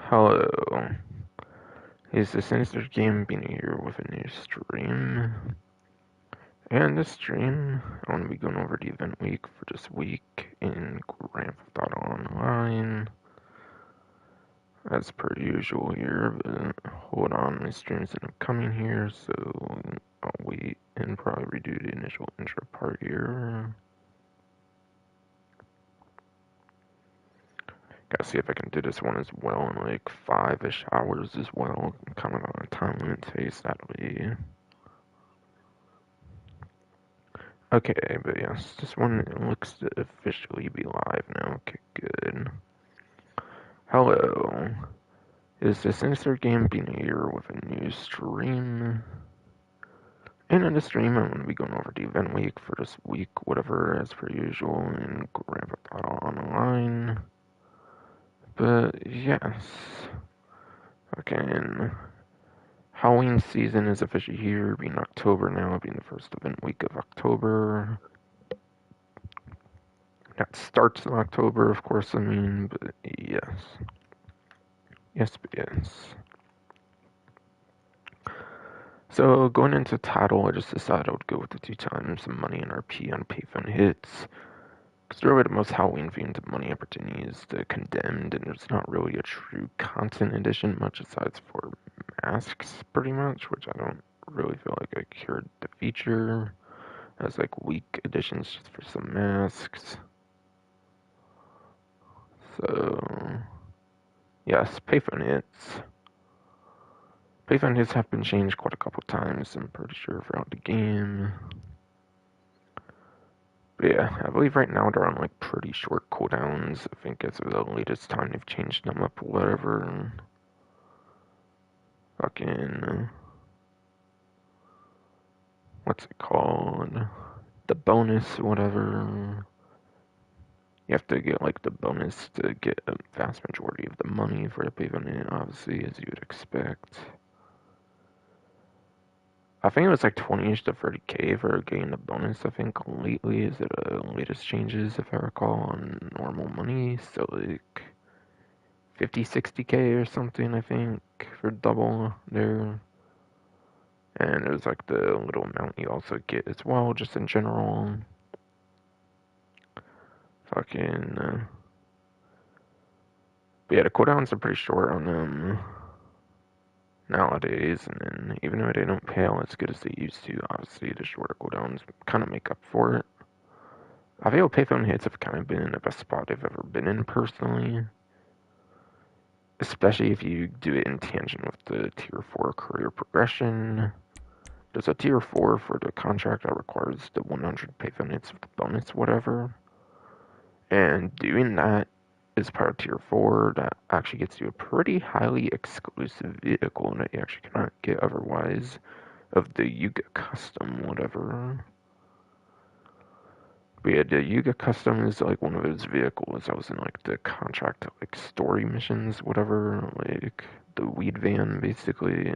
Hello. Is the Sinister Game being here with a new stream? And this stream, I'm going to be going over the event week for this week in Grand Theft Auto Online. As per usual here, but hold on, my stream's end up coming here, so I'll wait and probably redo the initial intro part here. Gotta see if I can do this one as well in like 5-ish hours as well. I'm kind of on a time limit phase, that'll be. Okay, but yes, this one looks to officially be live now. Okay, good. Hello. Is the Sinister Game being here with a new stream? And in the stream, I'm going to be going over the event week for this week, whatever, as per usual, in Grand Theft Auto Online. But yes. Okay, and Halloween season is officially here, being October now, being the first event week of October. That starts in October, of course, I mean, but yes. Yes, but yes. So, going into title, I just decided I would go with the 2 times money and RP on Payphone hits. Because really the most Halloween-themed money opportunity is the Condemned, and there's not really a true content edition, much aside for masks, pretty much, which I don't really feel like I cured the feature. As like weak editions just for some masks. So, yes, Payphone hits. Payphone hits have been changed quite a couple times, I'm pretty sure, throughout the game. But yeah, I believe right now they're on like pretty short cooldowns. I think as of the latest time they've changed them up, whatever. Fucking. What's it called? The bonus, whatever. You have to get like the bonus to get a vast majority of the money for the Payphone, obviously, as you would expect. I think it was like 20ish to 30k for getting the bonus, I think, lately. Is it the latest changes, if I recall, on normal money? So, like, 50, 60k or something, I think, for double there. And it was like the little amount you also get as well, just in general. Fucking. But yeah, the cooldowns are pretty short on them nowadays, and then even though they don't pay out as good as they used to, obviously the shorter cooldowns kind of make up for it. I feel Payphone hits have kind of been in the best spot I've ever been in personally. Especially if you do it in tangent with the tier 4 career progression. There's a tier 4 for the contract that requires the 100 Payphone hits with the bonus, whatever. And doing that as part of tier 4, that actually gets you a pretty highly exclusive vehicle that you actually cannot get otherwise, of the Yuga Custom, whatever. But yeah, the Yuga Custom is like one of those vehicles that was in like the contract, like story missions, whatever, like the weed van basically,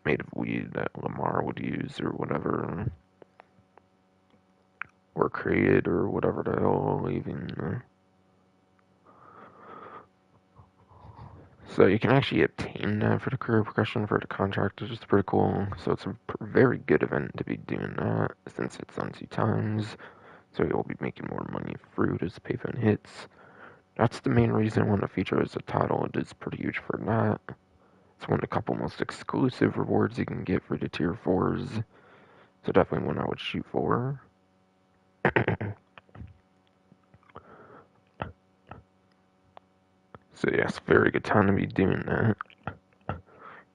made of weed that Lamar would use or whatever, or create or whatever the hell even. So you can actually obtain that for the career progression for the contract, which is pretty cool. So it's a very good event to be doing that since it's on 2 times. So you'll be making more money through this Payphone hits. That's the main reason when the feature is a title, it is pretty huge for that. It's one of the couple most exclusive rewards you can get for the tier 4s. So definitely one I would shoot for. So yes, very good time to be doing that.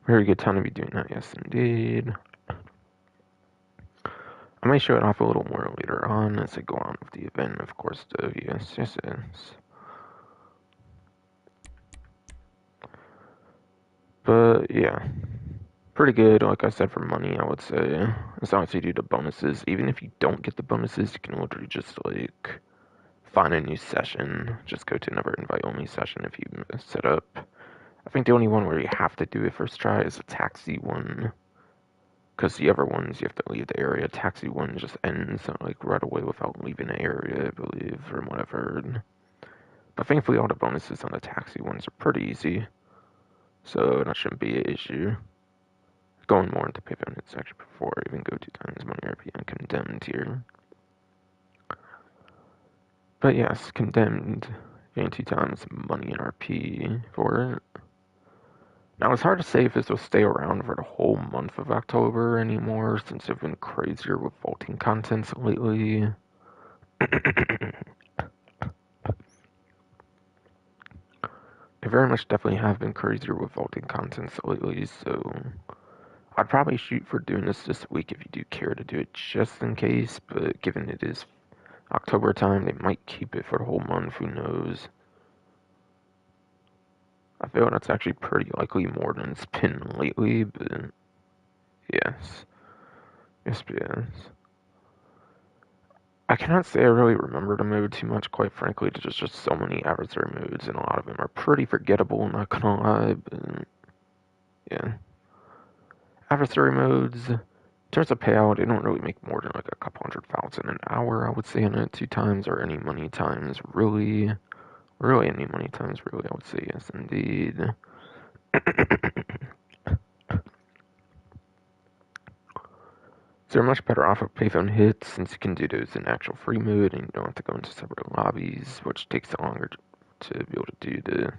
Very good time to be doing that, yes indeed. I might show it off a little more later on as I go on with the event, of course, though. Yes. But yeah, pretty good, like I said, for money, I would say. As long as you do the bonuses. Even if you don't get the bonuses, you can literally just, like, find a new session. Just go to another invite-only session if you set up. I think the only one where you have to do it first try is a taxi one. Because the other ones, you have to leave the area. Taxi one just ends, like, right away without leaving the area, I believe, or whatever. But thankfully, all the bonuses on the taxi ones are pretty easy. so that shouldn't be an issue. Going more into Payphone hits actually before I even go 2 times money RP on Condemned here. But yes, Condemned, getting 2 times money in RP for it. Now it's hard to say if this will stay around for the whole month of October anymore, since they've been crazier with vaulting contents lately. They very much definitely have been crazier with vaulting contents lately, so I'd probably shoot for doing this week if you do care to do it just in case, but given it is October time, they might keep it for the whole month, who knows. I feel that's actually pretty likely more than it's been lately, but yes. Yes, yes. I cannot say I really remember the mode too much, quite frankly. There's just so many adversary modes, and a lot of them are pretty forgettable, not gonna lie, but yeah. Adversary modes, in terms of payout, they don't really make more than like a couple 100,000 an hour, I would say, in it 2 times, or any money times, really. Really, any money times, really, I would say yes, indeed. So they're much better off of Payphone hits, since you can do those in actual free mode, and you don't have to go into separate lobbies, which takes longer to be able to do the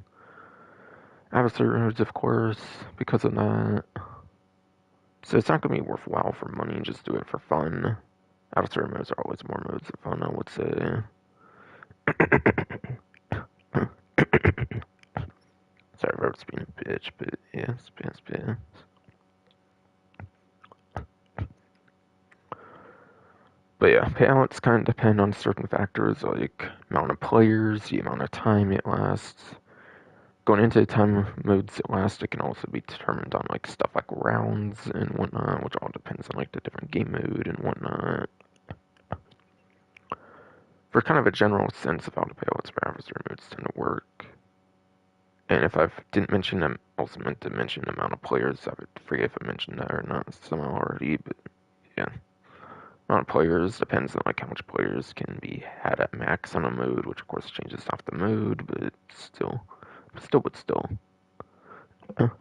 adversary modes, of course, because of that. So it's not going to be worthwhile for money, just do it for fun. Adversary modes are always more modes of fun, I would say. Sorry, Road's being a bitch, but yes, yes. But yeah, payouts kind of depend on certain factors like amount of players, the amount of time it lasts. Going into the time modes it lasts, it can also be determined on like stuff like rounds and whatnot, which all depends on like the different game mode and whatnot. For kind of a general sense of how the payouts for adversary modes tend to work. And if I didn't mention them, also meant to mention the amount of players. I would forget if I mentioned that or not somehow already, but yeah. Amount of players depends on like how much players can be had at max on a mode, which of course changes off the mode, but still. But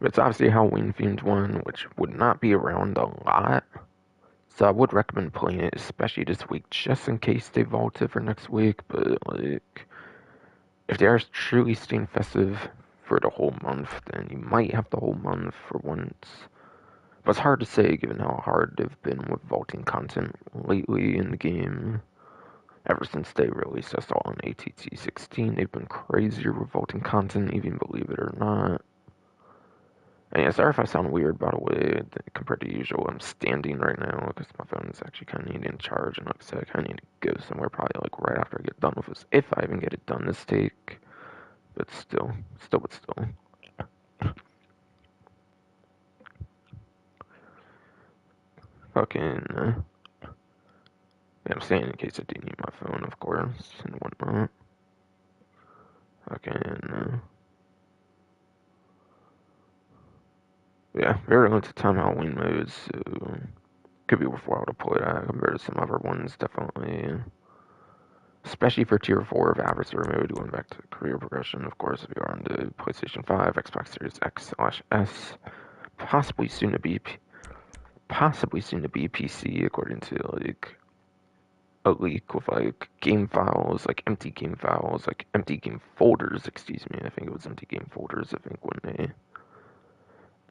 it's obviously a Halloween themed one, which would not be around a lot. So I would recommend playing it, especially this week, just in case they vault it for next week. But like, if they are truly staying festive for the whole month, then you might have the whole month for once. But it's hard to say given how hard they've been with vaulting content lately in the game. Ever since they released us all on ATT 16, they've been crazier with vaulting content, even believe it or not. And yeah, sorry if I sound weird, by the way, compared to usual. I'm standing right now because my phone is actually kind of needing to charge, and like I said, I kind of need to go somewhere probably like right after I get done with this, if I even get it done this take. But still. Fucking, yeah, I'm saying in case I do need my phone, of course, and whatnot. Fucking, yeah, very limited time Halloween modes, so could be worthwhile to play that compared to some other ones, definitely. Especially for Tier 4 of adversary mode, going back to career progression, of course, if you are on the PlayStation 5, Xbox Series X/S, possibly soon to be PC, according to like a leak with like game files, like empty game files, like empty game folders. Excuse me, I think it was empty game folders. I think when they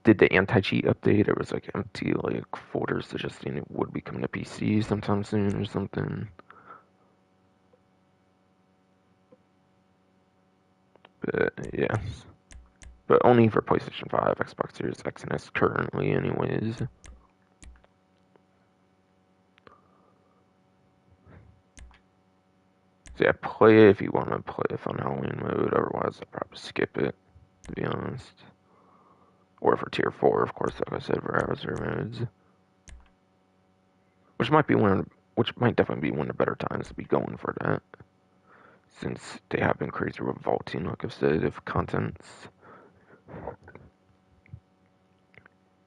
did the anti-cheat update, it was like empty like folders suggesting it would be coming to PC sometime soon or something. But yes, but only for PlayStation 5, Xbox Series X and S currently, anyways. So yeah, play it if you want to play it on Halloween mode. Otherwise, I'll probably skip it, to be honest. Or for Tier 4, of course, like I said, for adversary modes. Which might definitely be one of the better times to be going for that. Since they have been crazy with vaulting, like I've said, of contents.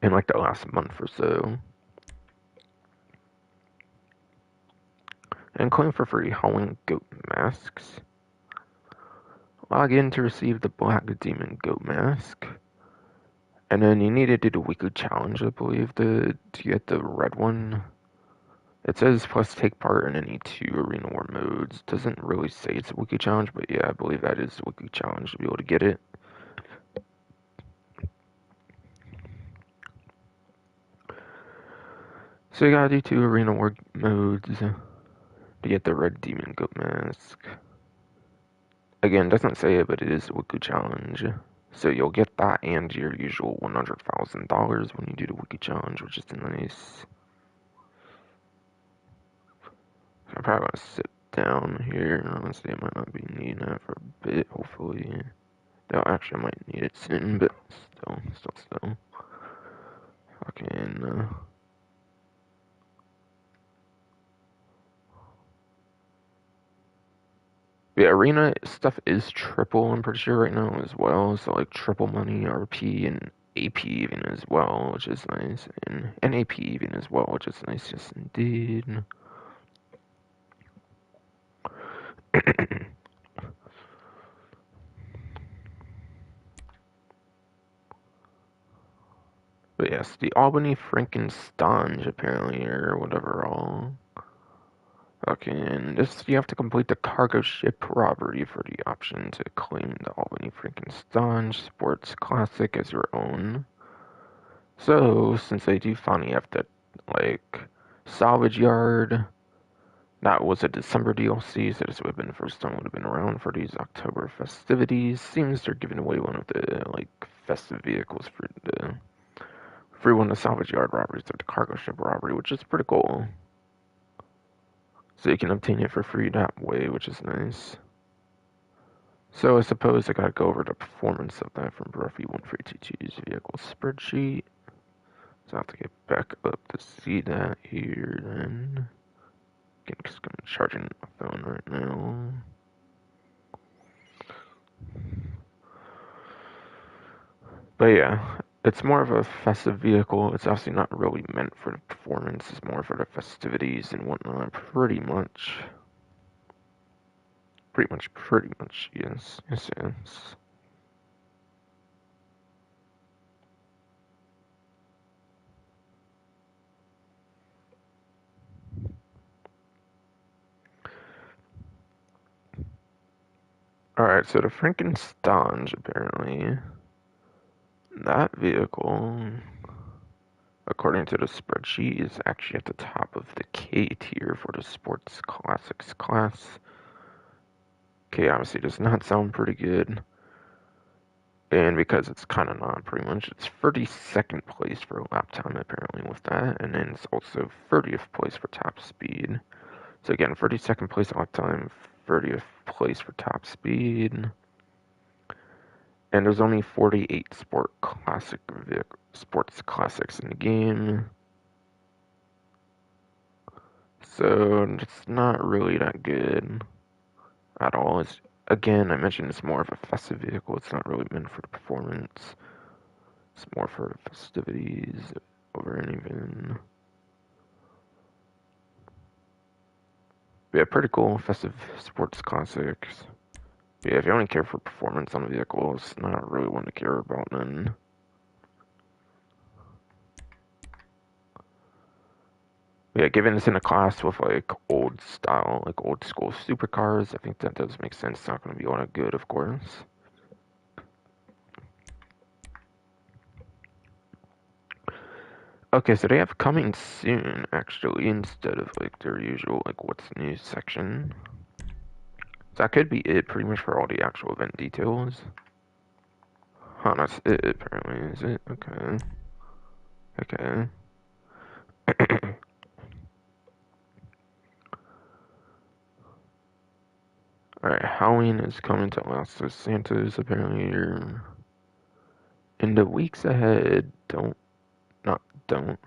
In like the last month or so. and claim for free Howling Goat Masks. Log in to receive the Black Demon Goat Mask. And then you need to do the weekly challenge, I believe, to get the red one. It says plus take part in any 2 Arena War modes. Doesn't really say it's a weekly challenge, but yeah, I believe that is a weekly challenge to be able to get it. So you gotta do 2 Arena War modes to get the red Demon Goat Mask. Again, doesn't say it, but it is a weekly challenge. So you'll get that and your usual $100,000 when you do the weekly challenge, which is nice. I'm probably gonna sit down here. Honestly, I might not be needing that for a bit, hopefully. Though actually I might need it soon, but still. Fucking, yeah, arena stuff is triple, I'm pretty sure right now as well. So like triple money, RP, and AP even as well, which is nice. And AP even as well, which is nice, yes indeed. But yes, the Albany Frankenstein apparently, or whatever all. Okay, and this you have to complete the cargo ship robbery for the option to claim the Albany Frankenstein Sports Classic as your own. So, since I do finally have to, like, salvage yard, that was a December DLC, so this would have been the first time it would have been around for these October festivities. Seems they're giving away one of the, like, festive vehicles for the free one of the salvage yard robberies or the cargo ship robbery, which is pretty cool. So you can obtain it for free that way, which is nice. So I suppose I gotta go over the performance of that from Bruffy 1322's vehicle spreadsheet. So I have to get back up to see that here then. Just gonna charging my phone right now. But yeah, it's more of a festive vehicle. It's obviously not really meant for the performance. It's more for the festivities and whatnot. Pretty much, yes. Yes. Alright, so the Frankenstein, apparently, that vehicle, according to the spreadsheet, is actually at the top of the K tier for the Sports Classics class. K obviously does not sound pretty good. And because it's kind of not, pretty much, it's 32nd place for lap time, apparently, with that. And then it's also 30th place for top speed. So again, 32nd place lap time, 30th place for top speed. And there's only 48 sports classics in the game. So it's not really that good at all. It's, again, I mentioned it's more of a festive vehicle. It's not really meant for the performance. It's more for the festivities over anything. Yeah, pretty cool. Festive sports classics. Yeah, if you only care for performance on a vehicle, it's not really one to care about then. Yeah, given it's in a class with like old style, like old school supercars, I think that does make sense. It's not going to be all that good, of course. Okay, so they have coming soon, actually, instead of like their usual like what's new section. So that could be it pretty much for all the actual event details. Huh, that's it apparently, is it? Okay. Okay. Alright, Halloween is coming to Los Santos apparently. In the weeks ahead, don't. But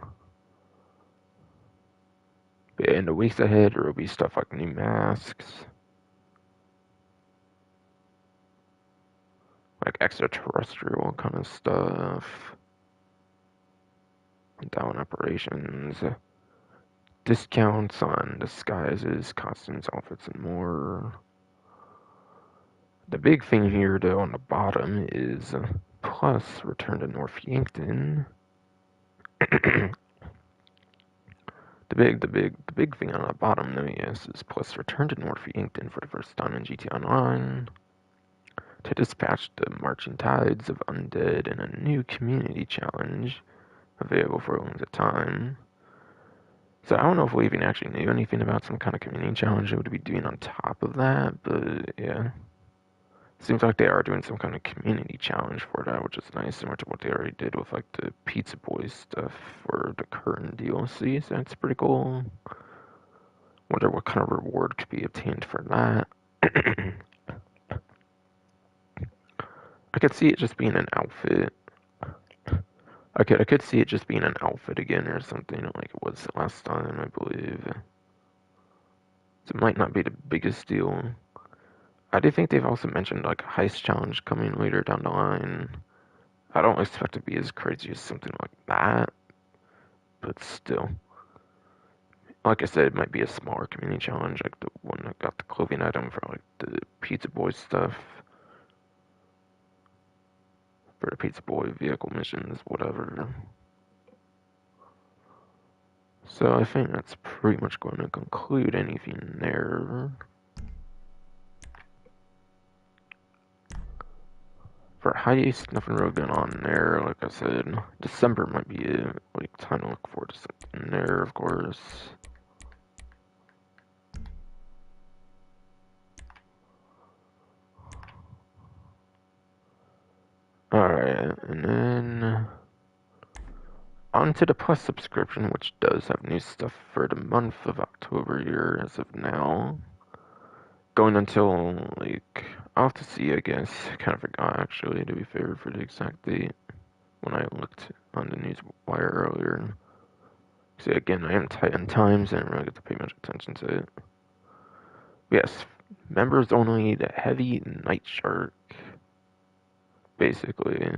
in the weeks ahead, there will be stuff like new masks, like extraterrestrial kind of stuff, down operations. discounts on disguises, costumes, outfits, and more. The big thing here, though, on the bottom is plus return to North Yankton. The big thing on the bottom, though, yes, is plus return to North Yankton for the first time in GTA Online to dispatch the marching tides of undead in a new community challenge available for a limited time. So I don't know if we even actually knew anything about some kind of community challenge they would be doing on top of that, but yeah. Seems like they are doing some kind of community challenge for that, which is nice, similar to what they already did with like the Pizza Boy stuff for the current DLC, so that's pretty cool. Wonder what kind of reward could be obtained for that. I could see it just being an outfit. I could see it just being an outfit again or something like it was last time, I believe. So it might not be the biggest deal. I do think they've also mentioned like a heist challenge coming later down the line. I don't expect it to be as crazy as something like that, but still. Like I said, it might be a smaller community challenge, like the one that got the clothing item for like the Pizza Boy stuff. For the Pizza Boy vehicle missions, whatever. So I think that's pretty much going to conclude anything there. For heist, nothing really going on there. Like I said, December might be it. Like, time to look forward to something there, of course. Alright, and then on to the Plus subscription, which does have new stuff for the month of October here as of now. Going until, like, I'll have to see, I guess. Kind of forgot, actually, to be fair, for the exact date when I looked on the news wire earlier. See, again, I am tight on times, so I didn't really get to pay much attention to it. But yes, members only, the Heavy Night Shark, basically.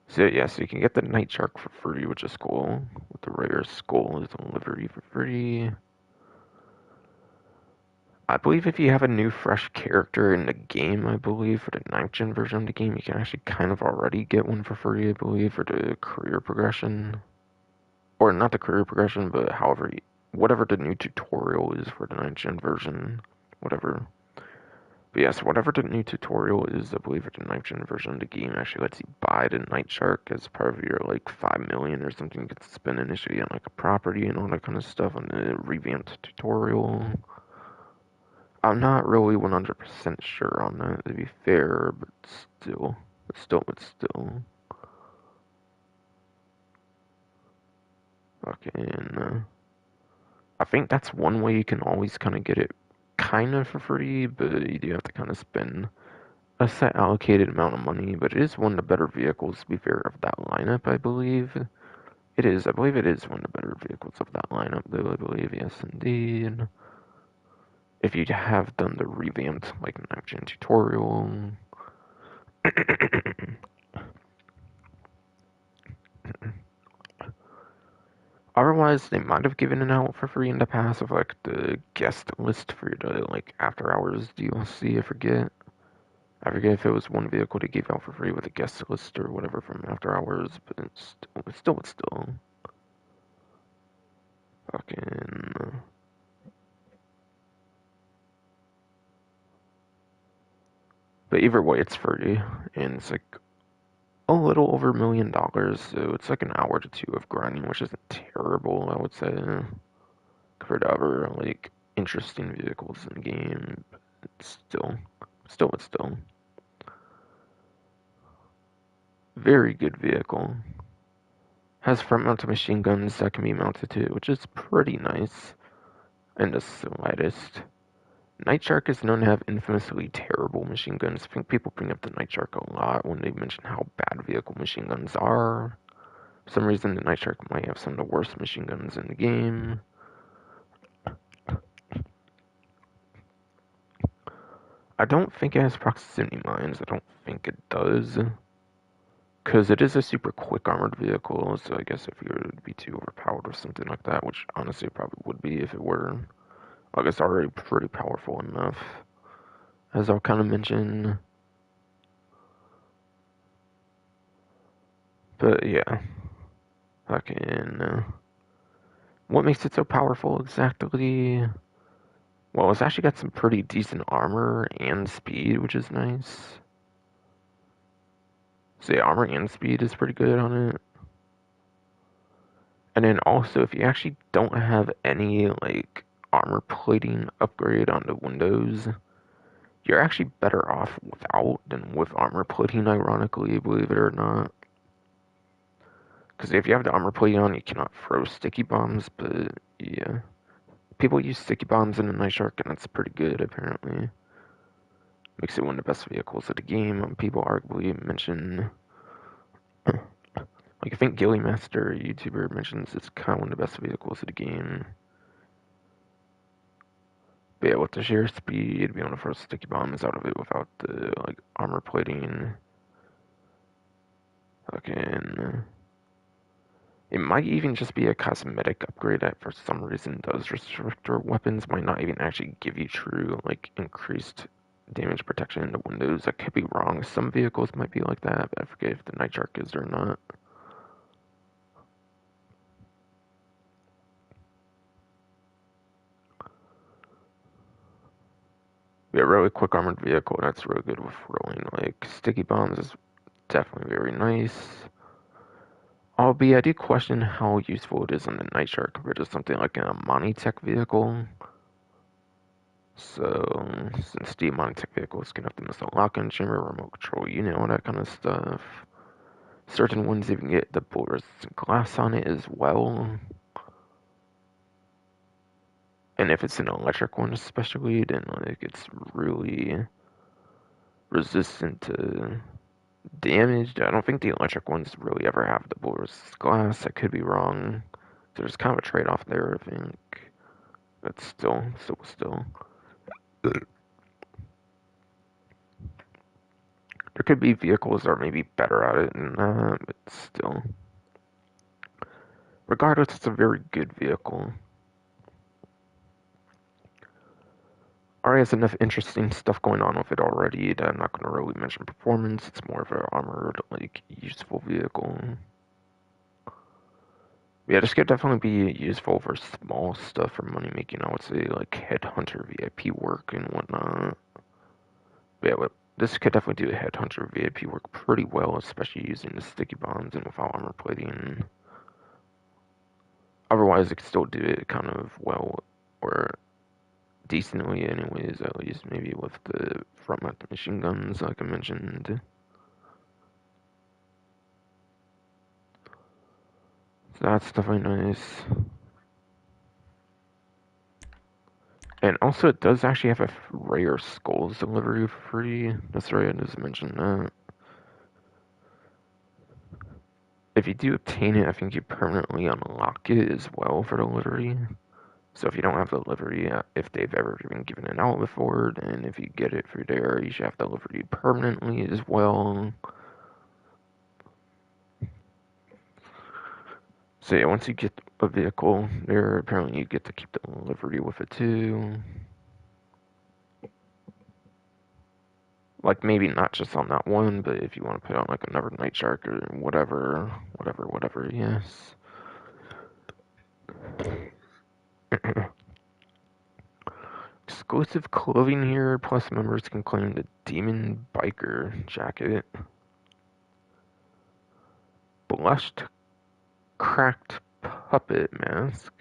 So yeah, so you can get the Night Shark for free, which is cool. With the rare skull is delivery for free. I believe if you have a new fresh character in the game, I believe, for the 9th gen version of the game, you can actually kind of already get one for free, I believe, for the career progression. Or not the career progression, but however, whatever the new tutorial is for the 9th gen version, whatever. But yes, whatever the new tutorial is, I believe for the 9th gen version of the game actually lets you buy the Night Shark as part of your like 5 million or something you get to spend initially on like a property and all that kind of stuff on the revamped tutorial. I'm not really 100% sure on that, to be fair, but still. Okay, and I think that's one way you can always kind of get it kind of for free, but you do have to kind of spend a set allocated amount of money. But it is one of the better vehicles, to be fair, of that lineup, I believe. It is, I believe it is one of the better vehicles of that lineup, though, I believe, yes, indeed. If you have done the revamped, like, next-gen tutorial. Otherwise, they might have given it out for free in the past of like the guest list for the like after hours DLC. I forget. I forget if it was one vehicle they gave out for free with a guest list or whatever from after hours, but it's still. Fucking. But either way, it's free, and it's like a little over $1 million, so it's like an hour to two of grinding, which isn't terrible, I would say, compared to other like interesting vehicles in the game. But it's still very good vehicle. Has front mounted machine guns that can be mounted to, which is pretty nice in the slightest. Night Shark is known to have infamously terrible machine guns. I think people bring up the Night Shark a lot when they mention how bad vehicle machine guns are. For some reason, the Night Shark might have some of the worst machine guns in the game. I don't think it has proximity mines. I don't think it does. Because it is a super quick armored vehicle, so I guess if you were to be too overpowered or something like that, which honestly it probably would be if it were, I guess already pretty powerful enough, as I'll kind of mention. But yeah, fucking, what makes it so powerful exactly? Well, it's actually got some pretty decent armor and speed, which is nice. So yeah, armor and speed is pretty good on it. And then also, if you actually don't have any like armor plating upgrade on the windows, you're actually better off without than with armor plating, ironically, believe it or not. Because if you have the armor plating on, you cannot throw sticky bombs, but yeah. People use sticky bombs in the Night Shark, and that's pretty good, apparently. Makes it one of the best vehicles of the game. People arguably mention, like, I think Gilly Master, a YouTuber, mentions it's kind of one of the best vehicles of the game. But yeah, with the sheer speed, being able to throw sticky bombs out of it without the, like, armor plating. Fucking. It might even just be a cosmetic upgrade that for some reason does restrictor weapons, might not even actually give you true, like, increased damage protection in the windows. I could be wrong. Some vehicles might be like that, but I forget if the Night Shark is or not. Yeah, really quick armored vehicle, that's really good with rolling. Like, sticky bombs is definitely very nice. Albeit, I do question how useful it is on the Night Shark compared to something like a Monitech vehicle. So, since the Monitech vehicles can have the missile lock-in chamber, remote control unit, all that kind of stuff. Certain ones even get the bullet resistant glass on it as well. And if it's an electric one especially, then like it's really resistant to damage. I don't think the electric ones really ever have the bullet resistant glass. I could be wrong. There's kind of a trade-off there, I think. But still. There could be vehicles that are maybe better at it than that, but still. Regardless, it's a very good vehicle. Already has enough interesting stuff going on with it already that I'm not going to really mention performance. It's more of an armored, like, useful vehicle. Yeah, this could definitely be useful for small stuff for money making, I would say, like Headhunter VIP work and whatnot. But yeah, this could definitely do a Headhunter VIP work pretty well, especially using the sticky bombs and without armor plating. Otherwise, it could still do it kind of well, or decently anyways, at least maybe with the front mount machine guns, like I mentioned. So that's definitely nice. And also, it does actually have a rare skulls delivery for free. That's right, I just mentioned that. If you do obtain it, I think you permanently unlock it as well for delivery. So if you don't have the delivery, if they've ever even given it out before, then if you get it through there, you should have delivery permanently as well. So yeah, once you get a vehicle there, apparently you get to keep the delivery with it too. Like maybe not just on that one, but if you want to put on like another Night Shark or whatever, yes. Exclusive clothing here, plus members can claim the Demon Biker jacket. Blushed Cracked Puppet mask.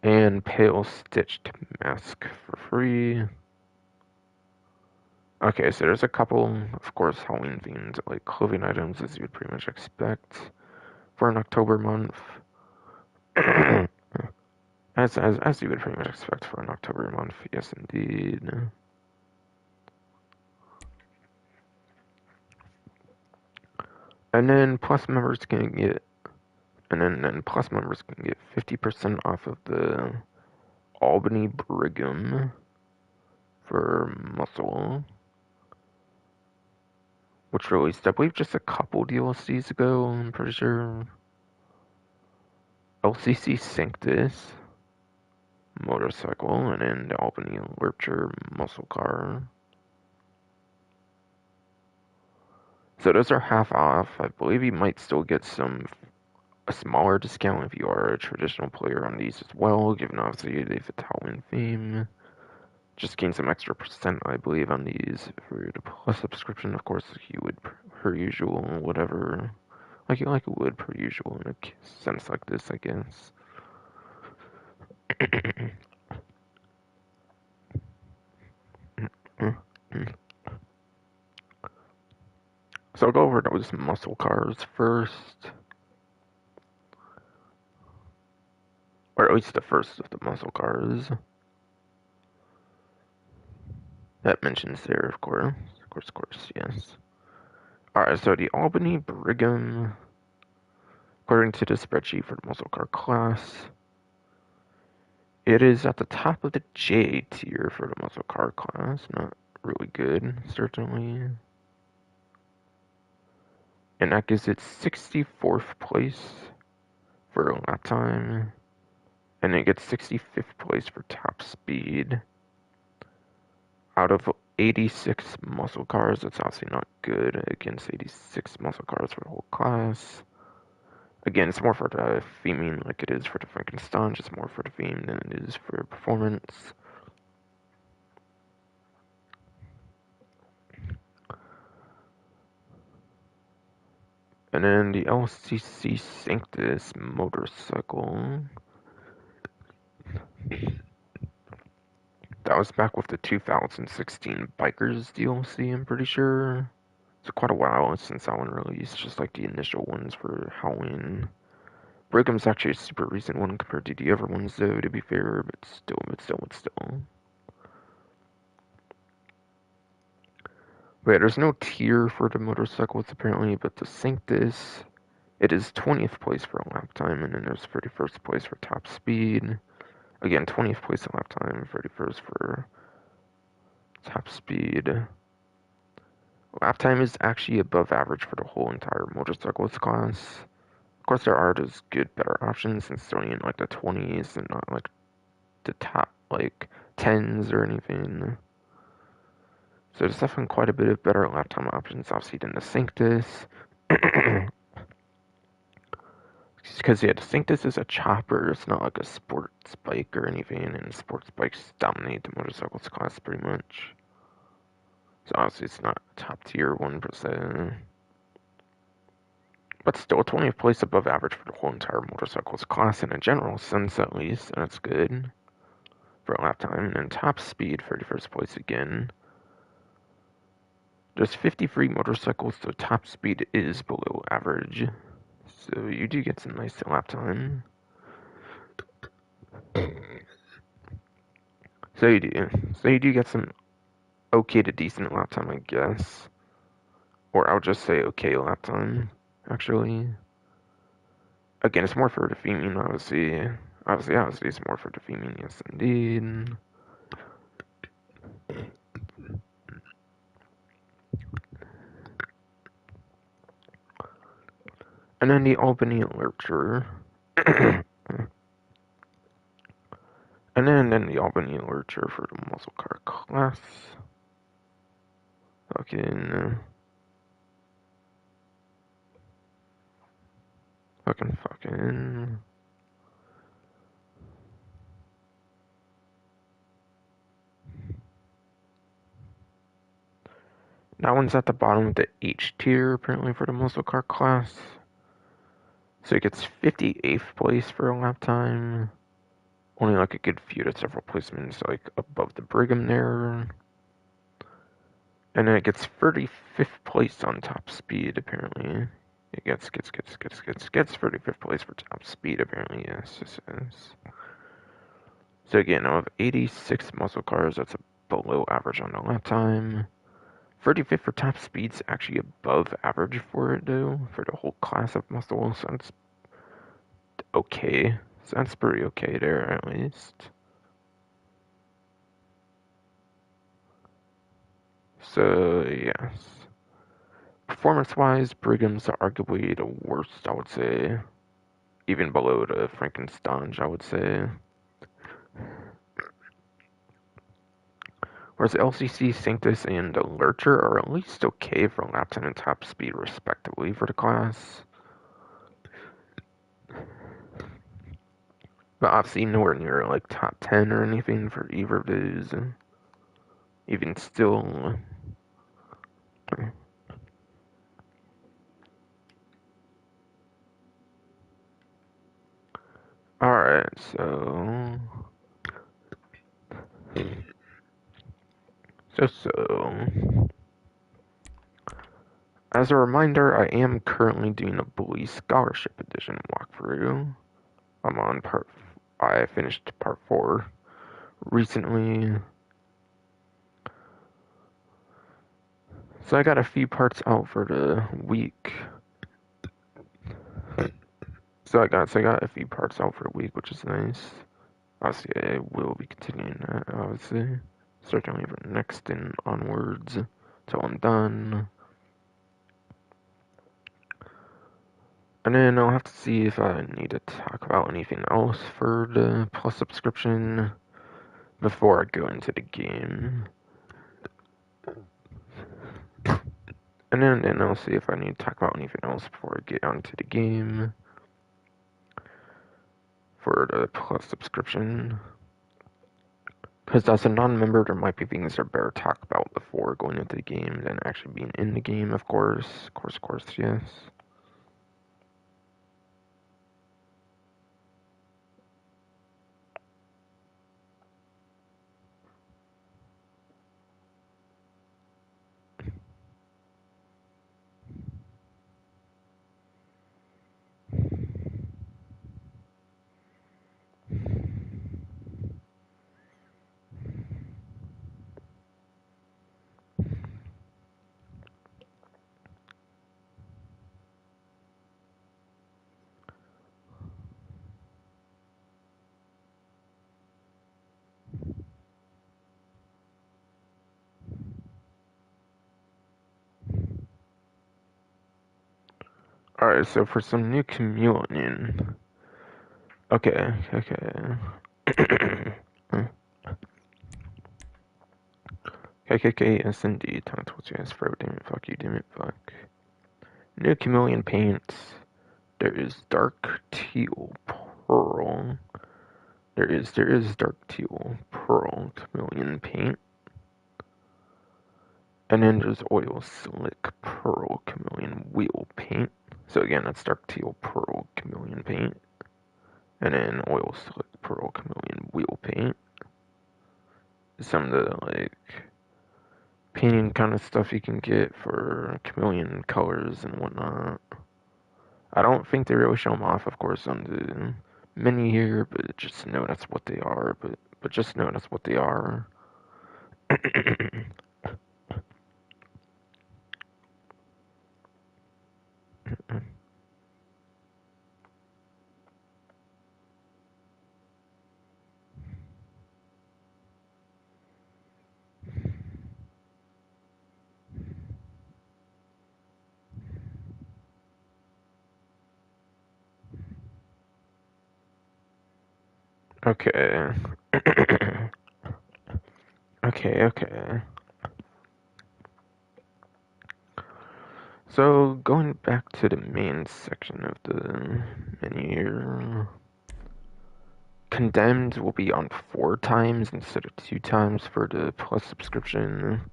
And Pale Stitched mask for free. Okay, so there's a couple, of course, Halloween themed like clothing items as you would pretty much expect for an October month. as you would pretty much expect for an October month, yes indeed. And then plus members can get then plus members can get 50% off of the Albany Brigham for muscle. which released, I believe, just a couple DLCs ago. I'm pretty sure. LCC Sanctus motorcycle, and then the Albany Lurcher muscle car. So those are half off. I believe you might still get a smaller discount if you are a traditional player on these as well, given obviously they've a Halloween theme. Just gain some extra percent, I believe, on these for the plus subscription. Of course, you would per usual, whatever, like you would per usual in a sense like this, I guess. So I'll go over those muscle cars first. Or at least the first of the muscle cars. That mentions there, of course. Of course, yes. Alright, so the Albany Brigham, according to the spreadsheet for the muscle car class, it is at the top of the J tier for the muscle car class. Not really good, certainly. And that gives it 64th place for lap time. And it gets 65th place for top speed. Out of 86 muscle cars, that's obviously not good against 86 muscle cars for the whole class. Again, it's more for the theming like it is for the Frankenstein, just more for the theme than it is for performance. And then the LCC Sanctus motorcycle. That was back with the 2016 Bikers DLC, I'm pretty sure. It's quite a while since that one released, just like the initial ones for Halloween. Brigham's actually a super recent one compared to the other ones, though, to be fair, but still. But yeah, there's no tier for the motorcycles apparently, but the Sanctus, it is 20th place for a lap time, and then there's 31st place for top speed. Again, 20th place a lap time, 31st for top speed. Lap time is actually above average for the whole entire motorcycles class. Of course, there are those good, better options, since it's only in like the 20s and not like the top like 10s or anything. So there's definitely quite a bit of better lap time options, obviously, than the Sanctus. Because, yeah, the Sanctus is a chopper, it's not like a sports bike or anything, and sports bikes dominate the motorcycles class pretty much. So obviously it's not top tier 1%. But still, 20th place above average for the whole entire motorcycles class in a general sense, at least. And that's good for lap time. And then top speed, 31st place again. There's 53 motorcycles, so top speed is below average. So you do get some nice lap time. So you do. So you do get some okay to decent lap time, I guess. Or I'll just say okay lap time, actually. Again, it's more for the theming, obviously. Obviously, it's more for the theming, yes, indeed. And then the Albany Lurcher. And then the Albany Lurcher for the muscle car class. Fucking. That one's at the bottom of the H tier, apparently, for the muscle car class. So it gets 58th place for a lap time. Only like a good few to several placements, like above the Brigham there. And then it gets 35th place on top speed, apparently. It gets 35th place for top speed, apparently, yes, this is. So again, out of 86 muscle cars, that's below average on the lap time. 35th for top speed's actually above average for it, though, for the whole class of muscle, so that's okay. So that's pretty okay there, at least. So, yes. performance-wise, Brigham's arguably the worst, I would say. Even below the Frankenstein, I would say. Whereas LCC, Sanctus, and the Lurcher are at least okay for lap time and top speed, respectively, for the class. But obviously nowhere near like top 10 or anything for either of those. Even still. Alright, so. As a reminder, I am currently doing a Bully Scholarship Edition walkthrough. I finished part 4 recently. So I got a few parts out for the week. So I got a few parts out for the week, which is nice. Obviously, I will be continuing that, obviously. Certainly for next and onwards till I'm done. And then I'll have to see if I need to talk about anything else for the Plus subscription before I go into the game. And then I'll see if I need to talk about anything else before I get onto the game for the Plus subscription. Because as a non-member, there might be things that are better to talk about before going into the game than actually being in the game, of course. Of course, yes. Alright, so for some new chameleon. Okay. KKK, yes indeed. I told you guys for damn it, fuck you, damn it, fuck. New chameleon paints. There is dark teal pearl. There is dark teal pearl chameleon paint. And then there's oil slick pearl chameleon wheel paint. So again, that's dark teal pearl chameleon paint. And then oil slick pearl chameleon wheel paint. Some of the like painting kind of stuff you can get for chameleon colors and whatnot. I don't think they really show them off, of course, on the menu here, but just know that's what they are. But just know that's what they are. Okay. Okay. So, going back to the main section of the menu here. Condemned will be on 4 times instead of 2 times for the Plus subscription.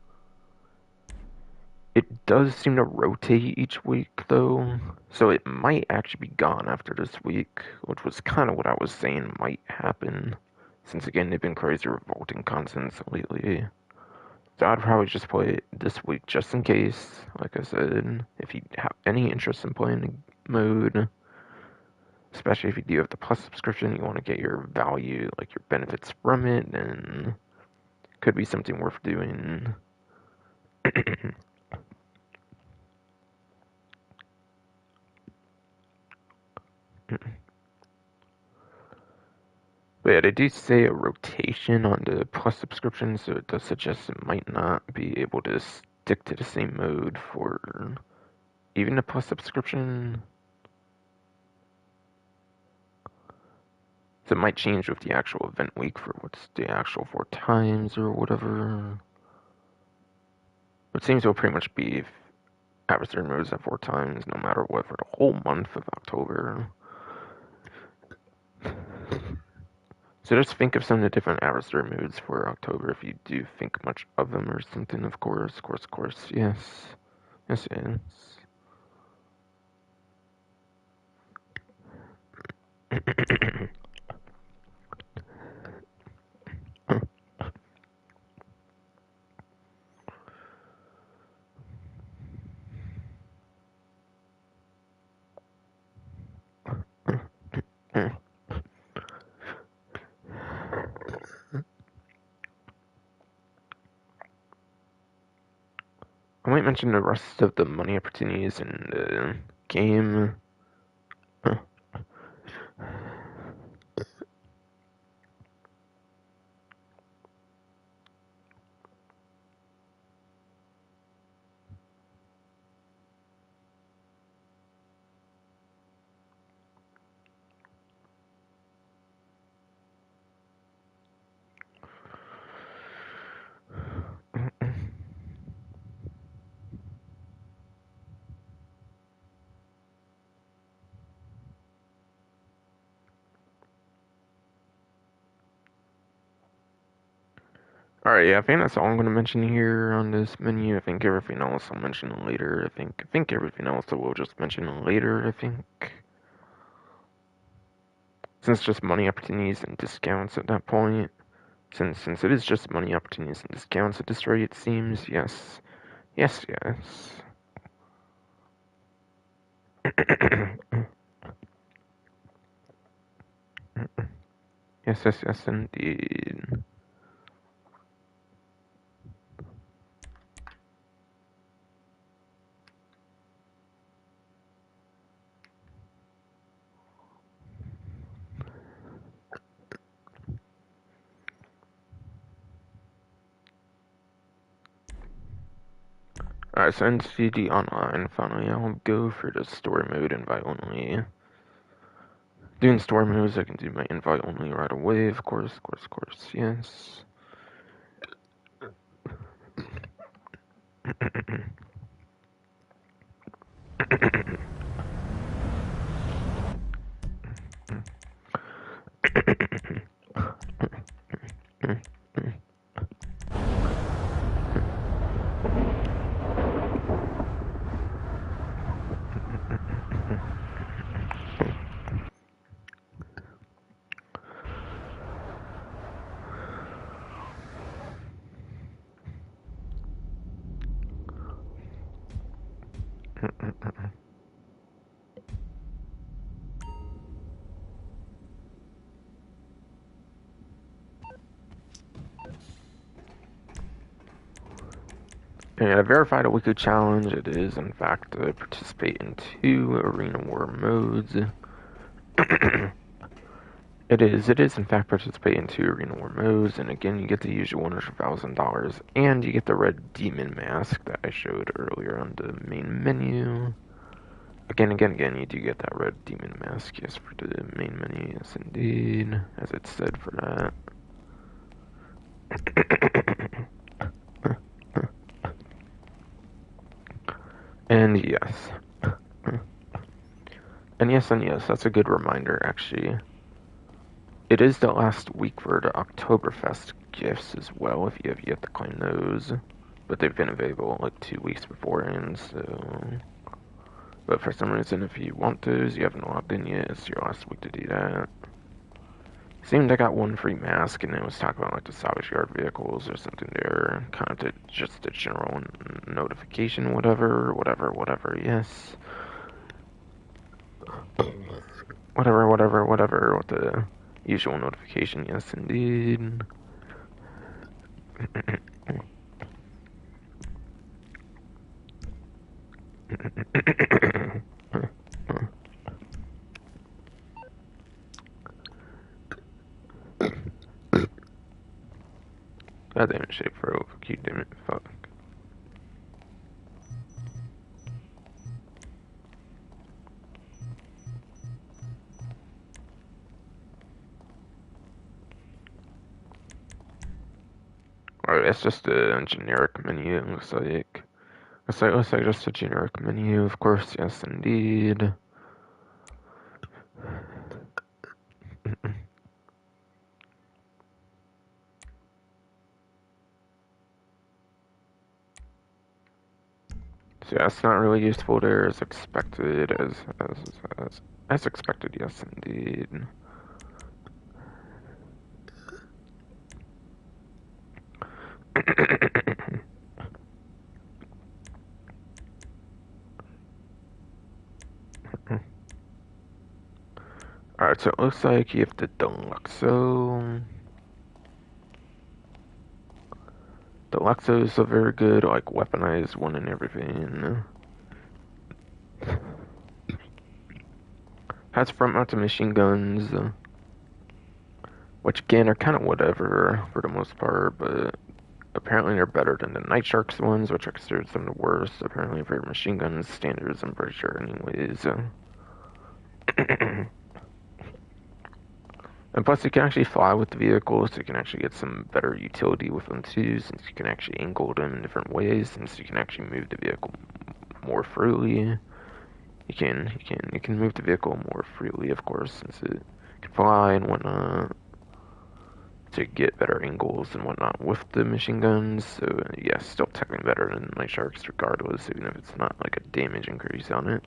It does seem to rotate each week, though, so it might actually be gone after this week, which was kind of what I was saying might happen, since again, they've been crazy revolting contents lately. So I'd probably just play it this week just in case, like I said, if you have any interest in playing the mode, especially if you do have the Plus subscription, you want to get your value, like your benefits from it, and could be something worth doing. But yeah, they do say a rotation on the Plus subscription, so it does suggest it might not be able to stick to the same mode for even a Plus subscription. So it might change with the actual event week for what's the actual 4 times or whatever. It seems to pretty much be adversary moves at 4 times, no matter what, for the whole month of October. So just think of some of the different adversary moods for October if you do think much of them or something, of course, yes. Yes, yes. I might mention the rest of the money opportunities in the game. Alright, yeah, I think that's all I'm going to mention here on this menu. I think everything else I'll mention later. I think everything else I will just mention later, I think. Since it's just money opportunities and discounts at that point. Since it is just money opportunities and discounts at this rate, it seems, yes. Yes, yes. Yes, yes, yes, indeed. Alright, so NCD Online, finally I'll go for the story mode invite only. Doing story modes, I can do my invite only right away, of course, yes. And I verified a weekly challenge. It is, in fact, to participate in 2 Arena War modes. It is, in fact, participate in 2 Arena War modes, and again, you get the usual $100,000, and you get the red demon mask that I showed earlier on the main menu. Again, you do get that red demon mask, yes, for the main menu, yes, indeed, as it said for that. And yes. And yes, that's a good reminder, actually. It is the last week for the Oktoberfest gifts as well, if you have yet to claim those. But they've been available like 2 weeks beforehand, so... But for some reason, if you want those, you haven't logged in yet, it's your last week to do that. Seemed I got 1 free mask, and it was talking about like the salvage yard vehicles or something there. Kind of just a general notification, whatever, yes. Whatever, with the usual notification, yes, indeed. God damn it, shape for you, damn it, fuck. Oh, it's just a generic menu, it looks like. Looks like just a generic menu, of course, yes indeed. So yeah, it's not really useful there as expected, as expected, yes indeed. Alright, so it looks like you have the Deluxo. Deluxo is a very good, like, weaponized one and everything. Has front-mounted machine guns, which again are kind of whatever for the most part, but apparently they're better than the Night Sharks ones, which are considered some of the worst, apparently for machine guns standards, I'm pretty sure anyways. And plus you can actually fly with the vehicles, so you can actually get some better utility with them too, since you can actually angle them in different ways, since you can actually move the vehicle more freely. You can move the vehicle more freely, of course, since it can fly and whatnot, to get better angles and whatnot with the machine guns. So yeah, still technically better than Night Sharks regardless, even if it's not like a damage increase on it.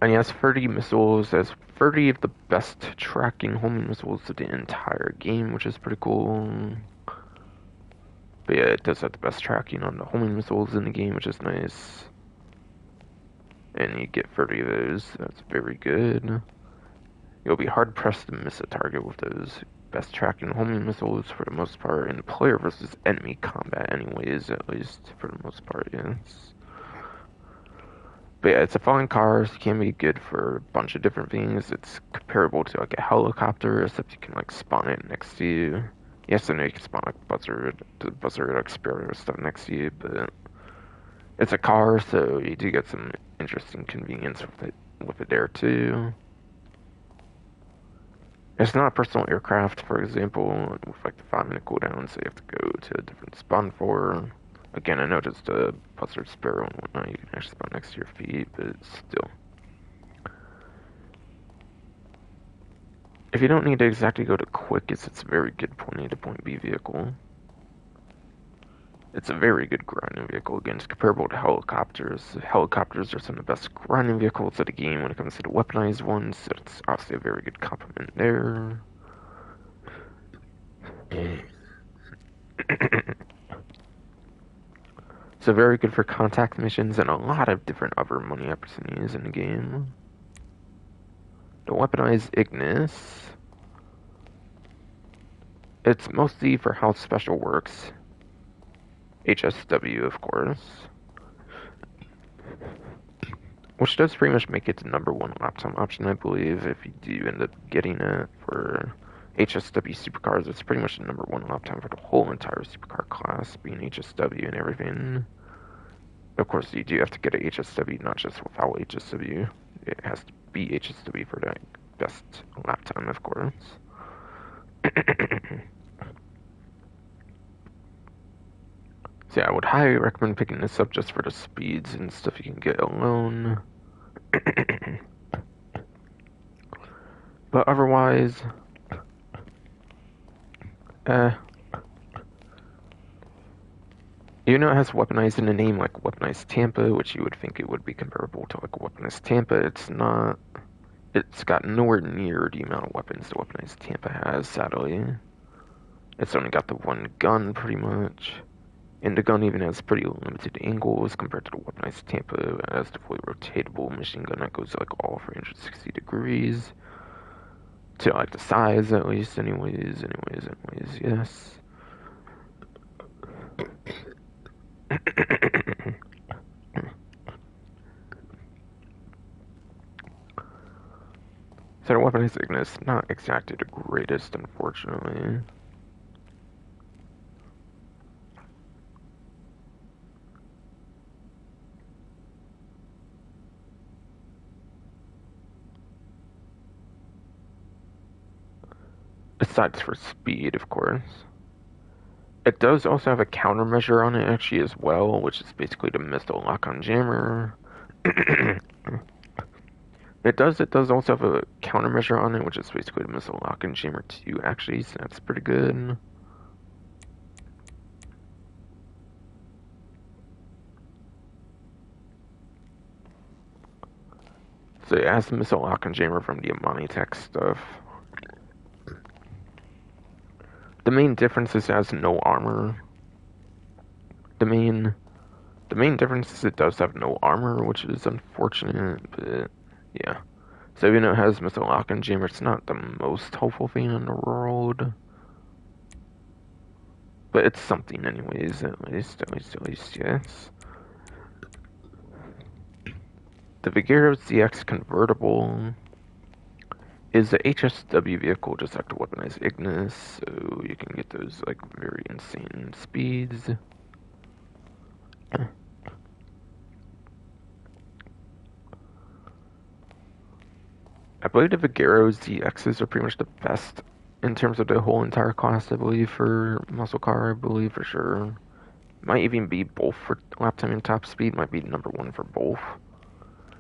And he has 30 missiles, has 30 of the best tracking homing missiles of the entire game, which is pretty cool. But yeah, it does have the best tracking on the homing missiles in the game, which is nice. And you get 30 of those, that's very good. You'll be hard pressed to miss a target with those best tracking homing missiles for the most part in player versus enemy combat anyways, at least for the most part, yes. But yeah, it's a flying car, so it can be good for a bunch of different things. It's comparable to like a helicopter, except you can like spawn it next to you. Yes, I know you can spawn like buzzard like sparrow stuff next to you, but it's a car, so you do get some interesting convenience with it there too. It's not a personal aircraft, for example, with like the 5 minute cooldown, so you have to go to a different spawn for. Again, I noticed a buzzard sparrow and whatnot, you can actually spawn next to your feet, but still. If you don't need to exactly go to quick, it's a very good point A to point B vehicle. It's a very good grinding vehicle. Again, it's comparable to helicopters. Helicopters are some of the best grinding vehicles of the game when it comes to the weaponized ones, so it's obviously a very good compliment there. So very good for contact missions and a lot of different other money opportunities in the game. The weaponized Ignis. It's mostly for how special works. HSW, of course. Which does pretty much make it the #1 lap-time option, I believe, if you do end up getting it for HSW supercars. It's pretty much the #1 lap-time for the whole entire supercar class, being HSW and everything. Of course, you do have to get a HSW, not just without HSW. It has to be HSW for the best lap time, of course. So yeah, I would highly recommend picking this up just for the speeds and stuff you can get alone. But otherwise, even though it has weaponized in the name, like weaponized Tampa, which you would think it would be comparable to like weaponized Tampa, it's not. It's got nowhere near the amount of weapons the weaponized Tampa has, sadly. It's only got the one gun, pretty much. And the gun even has pretty limited angles compared to the weaponized Tampa. It has the fully rotatable machine gun that goes like all 360 degrees. To like the size, at least, anyways, yes. So the weaponized Ignis, not exactly the greatest, unfortunately. Besides for speed, of course. It does also have a countermeasure on it actually as well, which is basically the missile lock-on jammer. It does also have a countermeasure on it, which is basically the missile lock-on jammer too, actually, so that's pretty good. So it has the missile lock-on jammer from the Amani Tech stuff. The main difference is it has no armor. The main the main difference is it does have no armor, which is unfortunate, but yeah. So even though it has missile lock-on jammer, it's not the most helpful thing in the world. But it's something anyways, at least, yes. The Vigero ZX convertible is the HSW vehicle just have to weaponize Ignis, so you can get those like very insane speeds. I believe the Vigero ZXs are pretty much the best in terms of the whole entire class, I believe, for muscle car, I believe for sure. Might even be both for lap time and top speed, might be number one for both.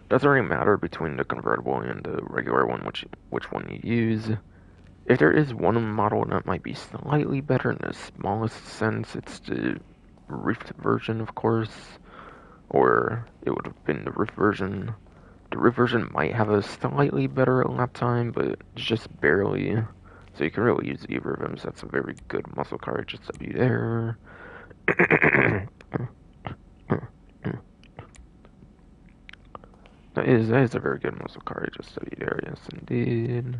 Doesn't really matter between the convertible and the regular one, which one you use. If there is one model that might be slightly better in the smallest sense, it's the roofed version, of course, or it would have been the roof version. The roof version might have a slightly better lap time, but just barely. So you can really use either of them, so that's a very good muscle car HSW there. That is a very good muscle car HSW there, yes indeed.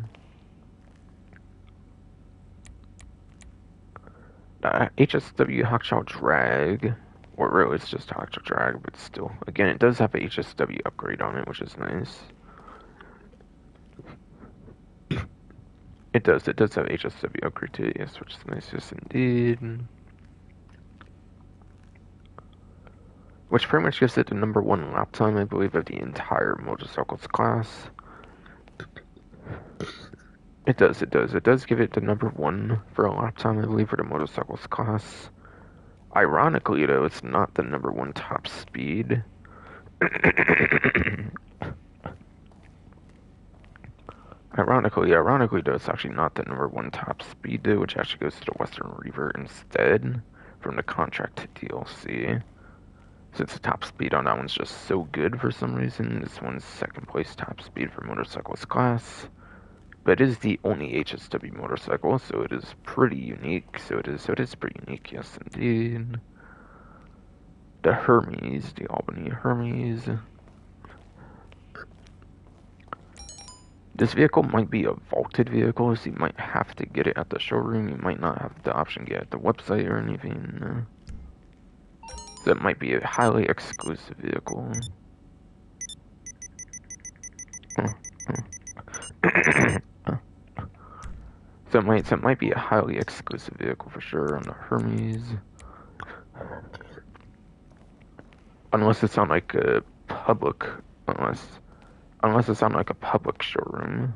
HSW Hawkshaw Drag, or really it's just Hawkshaw Drag, but still. Again, it does have a HSW upgrade on it, which is nice. It does have HSW upgrade to it, yes, which is nice, yes indeed. Which pretty much gives it the number one lap time, I believe, of the entire motorcycles class. It does give it the number one for a lap time, I believe, for the motorcycles class. Ironically, though, it's not the number one top speed. Ironically, though, it's actually not the number one top speed, though, which actually goes to the Western Revert instead from the contract DLC. Since the top speed on that one's just so good for some reason, this one's second place top speed for motorcycles class. But it is the only HSW motorcycle, so it is pretty unique. So it is pretty unique, yes indeed. The Hermes, the Albany Hermes. This vehicle might be a vaulted vehicle, so you might have to get it at the showroom. You might not have the option to get it at the website or anything. So it might be a highly exclusive vehicle. So it might be a highly exclusive vehicle for sure on the Hermes. Unless it's on like a public, unless it's on like a public showroom.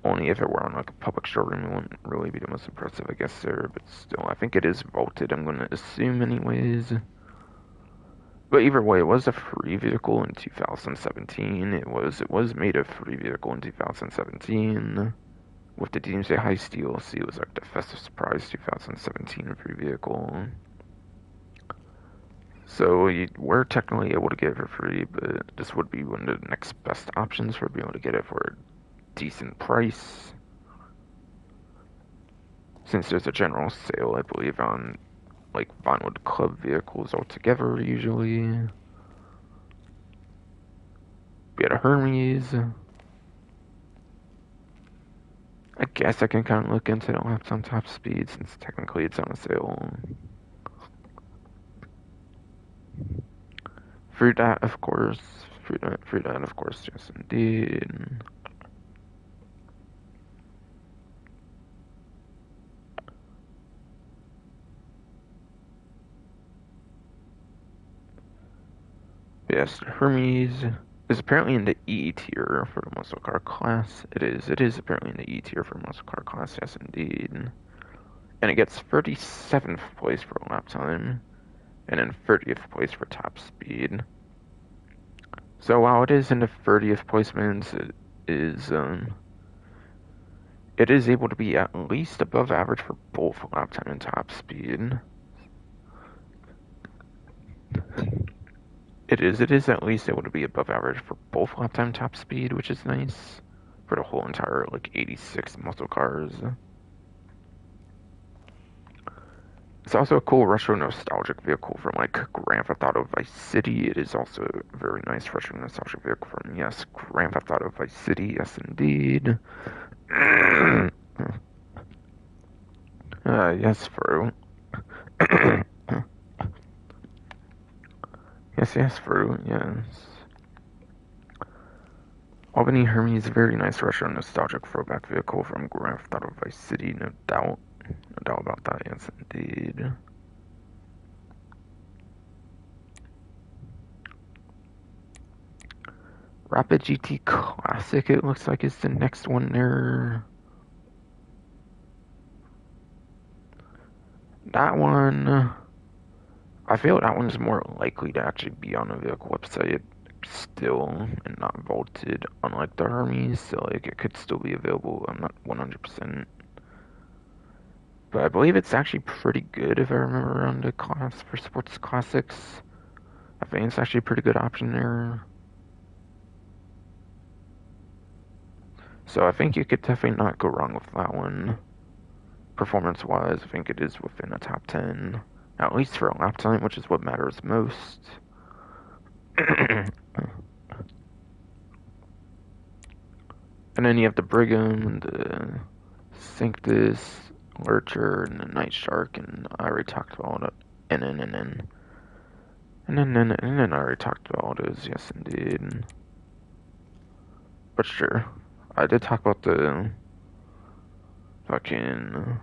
Only if it were on like a public showroom, it wouldn't really be the most impressive, I guess, there. But still, I think it is vaulted. I'm gonna assume, anyways. But either way, it was a free vehicle in 2017. It was made a free vehicle in 2017. With the Doomsday Heist DLC, it was like the Festive Surprise 2017 free vehicle. So you were technically able to get it for free, but this would be one of the next best options for being able to get it for a decent price. Since there's a general sale, I believe, on like Vinewood Club vehicles altogether, usually. We had a Hermes. I guess I can kind of look into the laps on top speed since technically it's on a sale. Free that, of course. Free that, of course, yes indeed. Yes, Hermes is apparently in the E tier for the muscle car class. It is apparently in the E tier for muscle car class, yes indeed. and it gets 37th place for lap time, and then 30th place for top speed. So while it is in the 30th placements, it is able to be at least above average for both lap time and top speed. It is at least able to be above average for both lap time and top speed, which is nice for the whole entire, like, 86 muscle cars. It's also a cool retro nostalgic vehicle from, like, Grand Theft Auto Vice City. It is also a very nice retro nostalgic vehicle from, yes, Grand Theft Auto Vice City, yes indeed. Yes, Fro. Yes, Fro, yes. Albany Hermes, very nice retro nostalgic throwback vehicle from Grand Theft Auto Vice City, no doubt. No doubt about that, yes indeed. Rapid GT Classic, it looks like, is the next one there. That one, I feel that one's more likely to actually be on a vehicle website still and not vaulted, unlike the Hermes, so like it could still be available. I'm not 100%. But I believe it's actually pretty good if I remember on the class for sports classics. I think it's actually a pretty good option there. So I think you could definitely not go wrong with that one. Performance-wise, I think it is within a top 10. At least for a lap time, which is what matters most. And then you have the Brigham, and the Sanctus, Lurcher, and the Night Shark, and I already talked about all that. And then I already talked about all those, yes indeed. But sure, I did talk about the fucking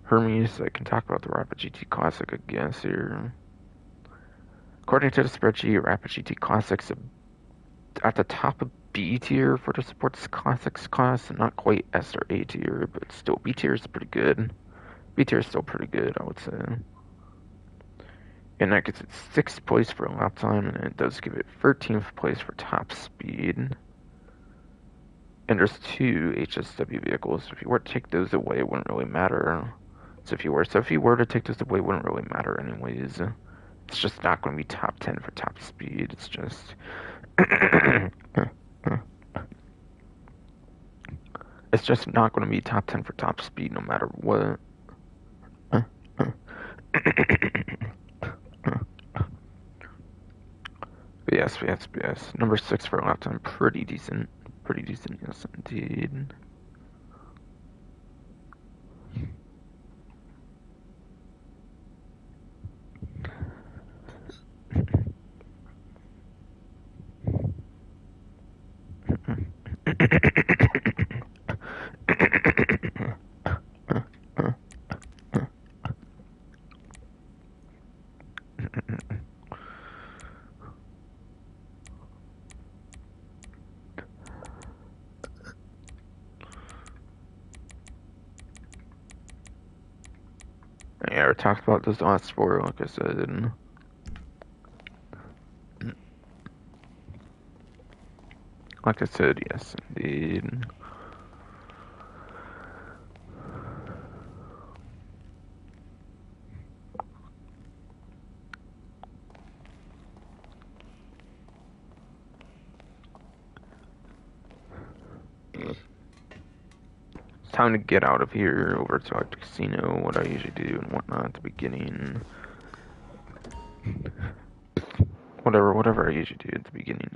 Hermes. I can talk about the Rapid GT Classic, I guess, here. According to the spreadsheet, Rapid GT Classics at the top of B tier for the Sports Classics class, and not quite S or A tier, but still B tier is pretty good. B tier is still pretty good, I would say. And that gets it 6th place for lap time, and it does give it 13th place for top speed. And there's 2 HSW vehicles. If you were to take those away, it wouldn't really matter. So if you were to take those away, it wouldn't really matter anyways. It's just not going to be top 10 for top speed. It's just it's just not going to be top 10 for top speed no matter what. But yes. Number 6 for a lap time, pretty decent. Pretty decent, yes indeed. Yeah, I talked about those last 4, like I said. Like I said, yes, indeed. It's time to get out of here over to like the casino, what I usually do and whatnot at the beginning. Whatever I usually do at the beginning.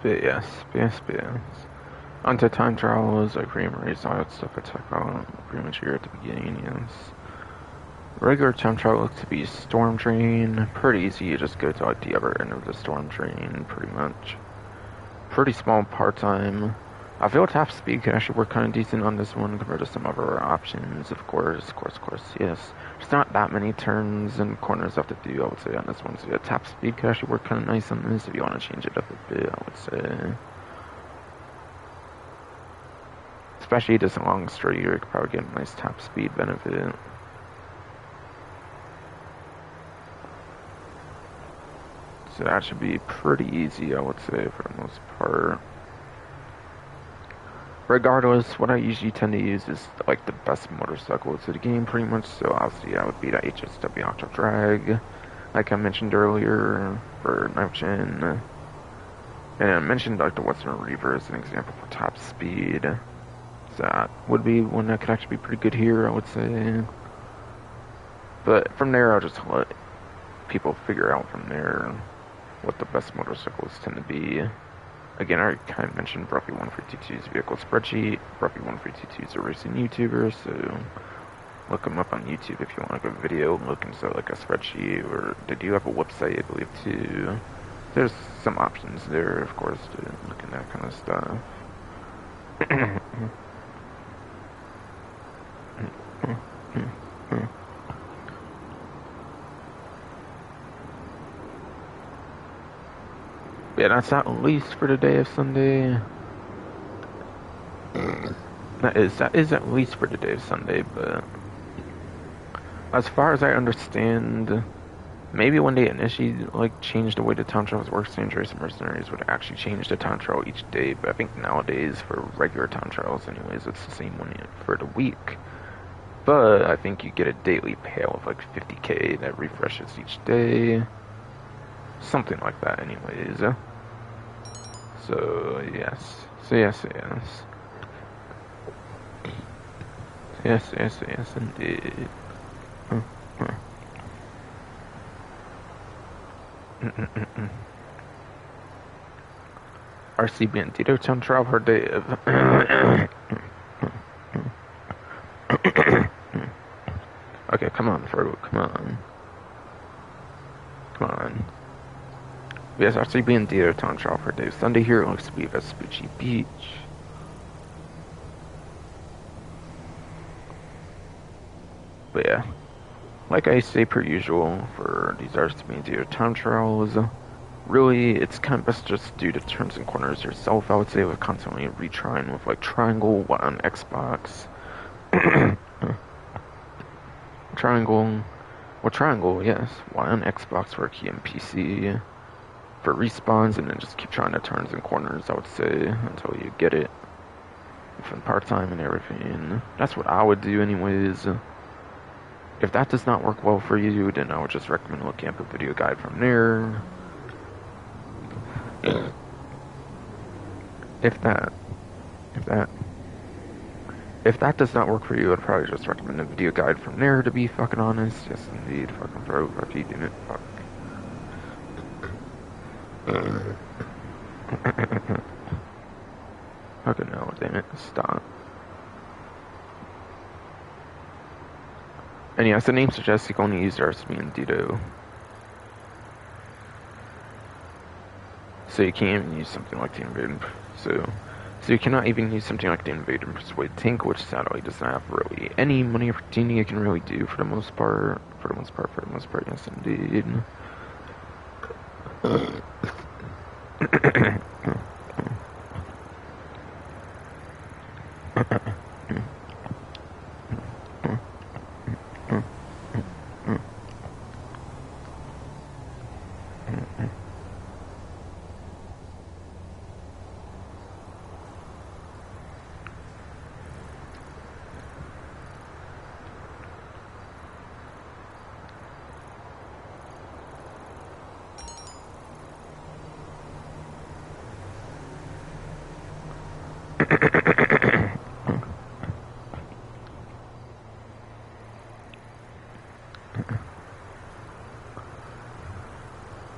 But yes. Onto time travels, like frame race, all that stuff I talked about pretty much here at the beginning, yes. Regular time travel looks to be storm drain. Pretty easy, you just go to like the other end of the storm drain, pretty much. Pretty small part-time. I feel tap speed can actually work kind of decent on this one compared to some other options, of course, yes. There's not that many turns and corners left to do, I would say, on this one. So yeah, tap speed could actually work kind of nice on this if you want to change it up a bit, I would say. Especially just along straight, you could probably get a nice tap speed benefit. So that should be pretty easy, I would say, for the most part. Regardless, what I usually tend to use is like the best motorcycle to the game, pretty much. So obviously, that would be the HSW Octo Drag, like I mentioned earlier for Night Gen, and I mentioned like the Western Reaver as an example for top speed. So that would be one that could actually be pretty good here, I would say. But from there, I'll just let people figure out from there what the best motorcycles tend to be. Again, I already kind of mentioned Roughly 152's vehicle spreadsheet. Roughly 152 is a racing YouTuber, so look him up on YouTube if you want like a video. Look into like a spreadsheet, or they do have a website, I believe, too. There's some options there, of course, to look at that kind of stuff. Yeah, that's at least for the day of Sunday. That is at least for the day of Sunday, but as far as I understand, maybe when they initially like changed the way the time travels work, Dangerous and Mercenaries would actually change the time travel each day. But I think nowadays for regular time travels, anyways, it's the same one for the week. But I think you get a daily payout of like 50k that refreshes each day, something like that, anyways. So yes, yes, indeed. RC Bandito time travel per day of. Okay, come on, Frodo, come on. Yes, RC Bandito time travel per day. Sunday here looks to be Vespucci Beach. But yeah, like I say per usual for these RC Bandito time travels, really, it's kind of best just do the turns and corners yourself, I would say, with constantly retrying with like Triangle on Xbox. Triangle, yes. Y on Xbox for key and PC for respawns, and then just keep trying the turns and corners, I would say, until you get it. From part-time and everything. That's what I would do anyways. If that does not work well for you, then I would just recommend looking up a video guide from there. If that does not work for you, I'd probably just recommend a video guide from there, to be fucking honest. Yes, indeed. Fucking bro, fuck you, damn it. Fuck. Fucking no, damn it. Stop. And yes, the name suggests you can only use RSB and Dito. So you can't even use something like the Invade. So you cannot even use something like the Invade and Persuade Tank, which sadly doesn't have really any money opportunity you can really do for the most part. Yes, indeed.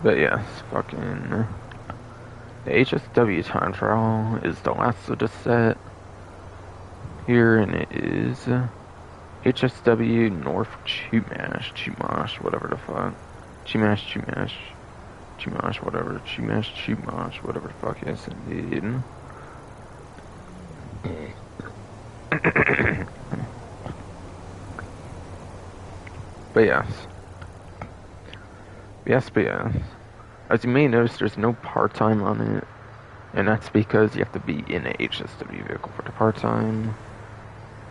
But yes, fucking. The HSW time trial is the last of the set here, and it is HSW North Chumash, whatever the fuck. Chumash, whatever the fuck, yes indeed. But yes. But yes. As you may notice, there's no part-time on it, and that's because you have to be in a HSW vehicle for the part-time.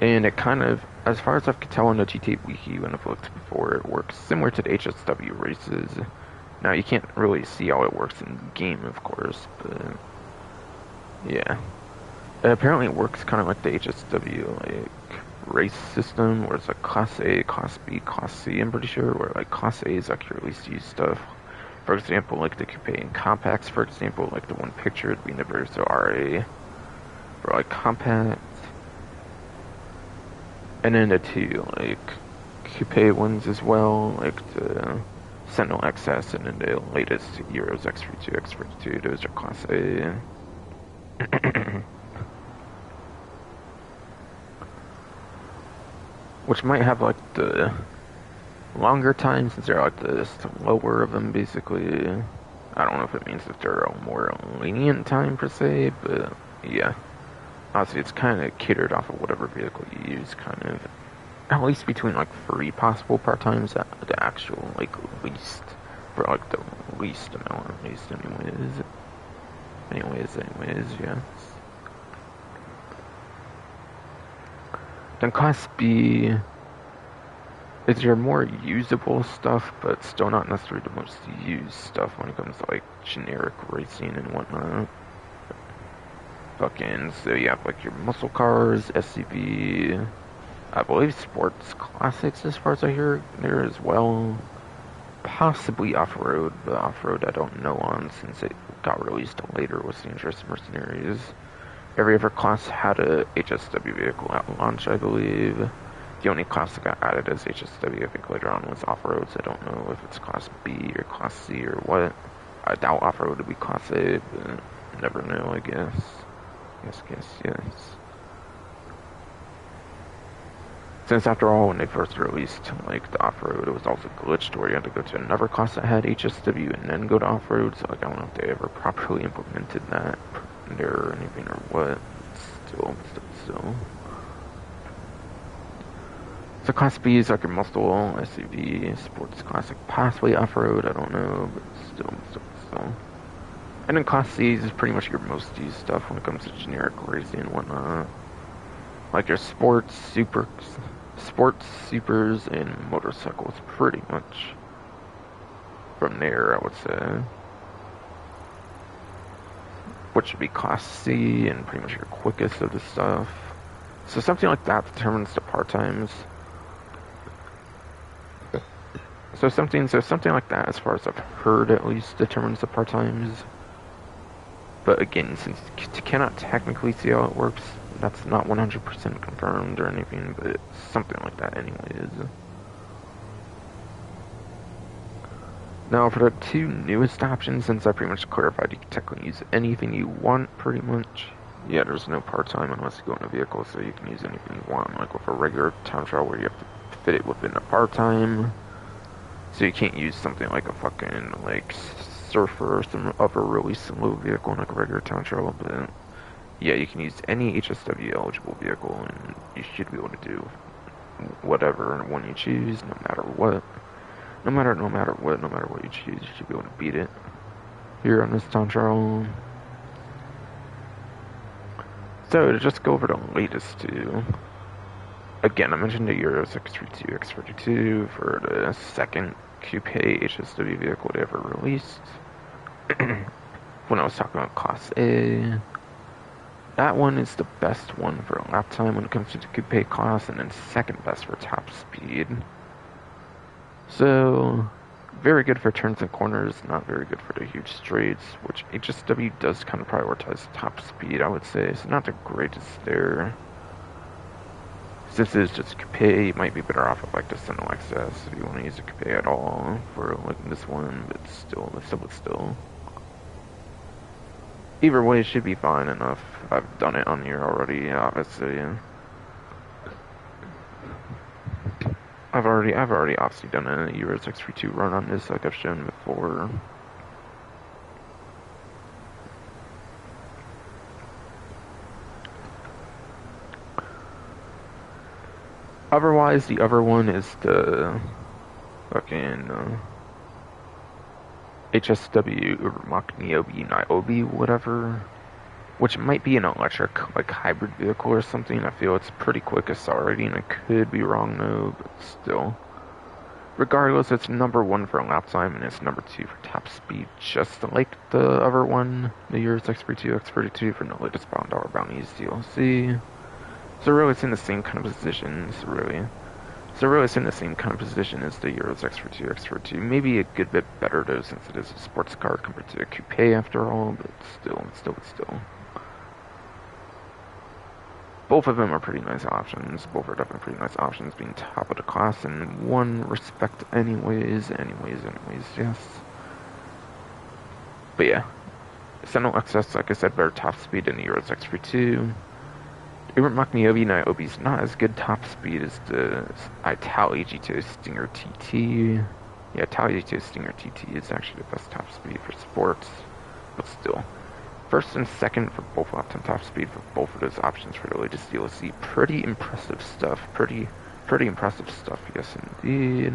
And it kind of, as far as I could tell in the GTA Wiki when I've looked before, it works similar to the HSW races. Now, you can't really see how it works in game, of course, but yeah. It apparently works kind of like the HSW, like, race system, where it's like Class A, Class B, Class C, I'm pretty sure, where like Class A is like your least used stuff. For example, like the coupe and compacts, for example, like the one pictured being the Versa RA for like compact. And then the two, like, coupe ones as well, like the Sentinel XS and then the latest Euros X42, X42, those are Class A. Which might have, like, the longer time since they're, like, the lower of them, basically. I don't know if it means that they're a more lenient time, per se, but yeah. Honestly, it's kind of catered off of whatever vehicle you use, kind of. At least between, like, 3 possible part-times at the actual, like, least. For, like, the least amount, at least, anyways, yes. Then Class B is your more usable stuff, but still not necessarily the most used stuff when it comes to, like, generic racing and whatnot. So you have, like, your muscle cars, SUV, I believe sports classics as far as I hear there as well. Possibly off-road, but off-road I don't know on since it got released later with the Dangerous Mercenaries. Every other class had a HSW vehicle at launch, I believe. The only class that got added as HSW, I think later on, was off-road, so I don't know if it's Class B or Class C or what. I doubt off-road would be Class A, but never know, I guess. Yes. Since after all, when they first released, like, the off-road, it was also glitched where you had to go to another class that had HSW and then go to off-road, so, like, I don't know if they ever properly implemented that there or anything or what. Still. So Class B is like your muscle SUV, sports classic, possibly off-road, I don't know, but still. And then Class C is pretty much your most used stuff when it comes to generic racing and whatnot. Like your sports, supers, and motorcycles, pretty much. From there, I would say. Which would be Class C and pretty much your quickest of the stuff. So something like that determines the part-times. So something like that, as far as I've heard at least, determines the part-times. But again, since you cannot technically see how it works, that's not 100% confirmed or anything, but something like that anyways. Now, for the two newest options, since I pretty much clarified you can technically use anything you want, pretty much. Yeah, there's no part-time unless you go in a vehicle, so you can use anything you want, like with a regular time trial where you have to fit it within a part-time. So you can't use something like a fucking, like, Surfer or some other really slow vehicle in like a regular time trial, but yeah, you can use any HSW eligible vehicle and you should be able to do whatever one you choose, no matter what. No matter what you choose, you should be able to beat it here on this time trial. So to just go over the latest two. Again, I mentioned the Euros X42 for the second coupe HSW vehicle they ever released. When I was talking about Class A, that one is the best one for lap time when it comes to the coupe class, and then second best for top speed. So, very good for turns and corners, not very good for the huge straights, which HSW does kind of prioritize top speed, I would say. So not the greatest there. Since it's just a coupe, you might be better off with like the Sentinel XS if you want to use a coupe at all for like this one, but still. Either way, it should be fine enough. I've done it on here already, obviously. I've already obviously done a Euro 632 run on this, like I've shown before. Otherwise, the other one is the fucking HSW Urmakniobi Niobe, whatever. Which might be an electric, like, hybrid vehicle or something. I feel it's pretty quick already, and I could be wrong though, but still. Regardless, it's #1 for lap time, and it's #2 for top speed, just like the other one, the Euro X32, X32 for the latest Bounties DLC. So really, it's in the same kind of positions, really. So really, it's in the same kind of position as the Euro X32, X32. Maybe a good bit better though, since it is a sports car compared to a coupe after all, but still. Both of them are pretty nice options. Both are definitely pretty nice options, being top of the class in one respect anyways, yes. But yeah, Sentinel XS, like I said, better top speed than the Euro X32. Urmak Niobe is not as good top speed as the Italy GTO Stinger TT. Yeah, Italy GTO Stinger TT is actually the best top speed for sports, but still. First and second for both lap time top speed for both of those options for the latest DLC. Pretty impressive stuff. Pretty impressive stuff, yes indeed.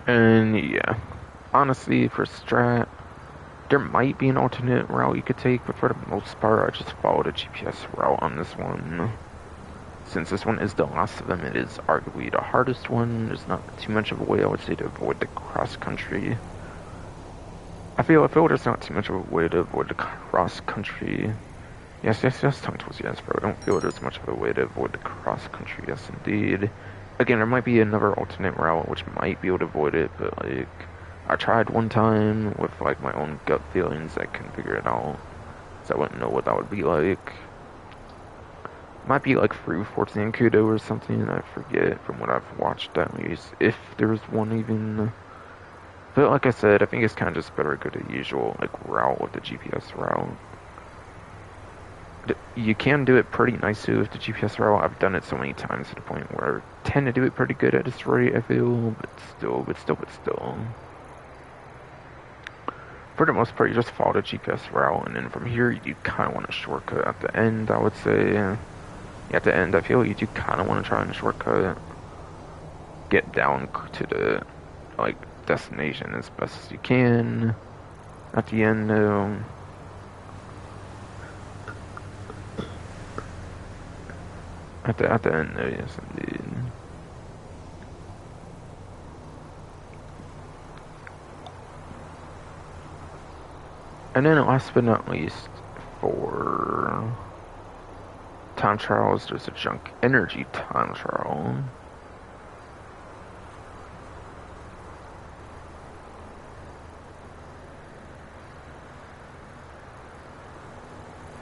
And yeah, honestly, for strat, there might be an alternate route you could take, but for the most part, I just followed a GPS route on this one. Since this one is the last of them, it is arguably the hardest one. There's not too much of a way, I would say, to avoid the cross-country. I feel there's not too much of a way to avoid the cross-country. Yes, tongue twister, yes, bro. I don't feel there's much of a way to avoid the cross-country, yes, indeed. Again, there might be another alternate route which might be able to avoid it, but, like, I tried one time with, like, my own gut feelings. I couldn't figure it out, so I wouldn't know what that would be like. Might be like through Forza and Kudo or something, I forget from what I've watched at least, if there's one even. But like I said, I think it's kind of just better to go the usual, like, route with the GPS route. You can do it pretty nicely with the GPS route. I've done it so many times to the point where I tend to do it pretty good at this rate, I feel, but still. For the most part, you just follow the GPS route, and then from here, you kind of want a shortcut at the end, I would say. At the end, I feel you do kind of want to try and shortcut, get down to the, like, destination as best as you can. At the end, though, at the end, though, yes, indeed. And then, last but not least, for time trials, there's a junk energy time trial.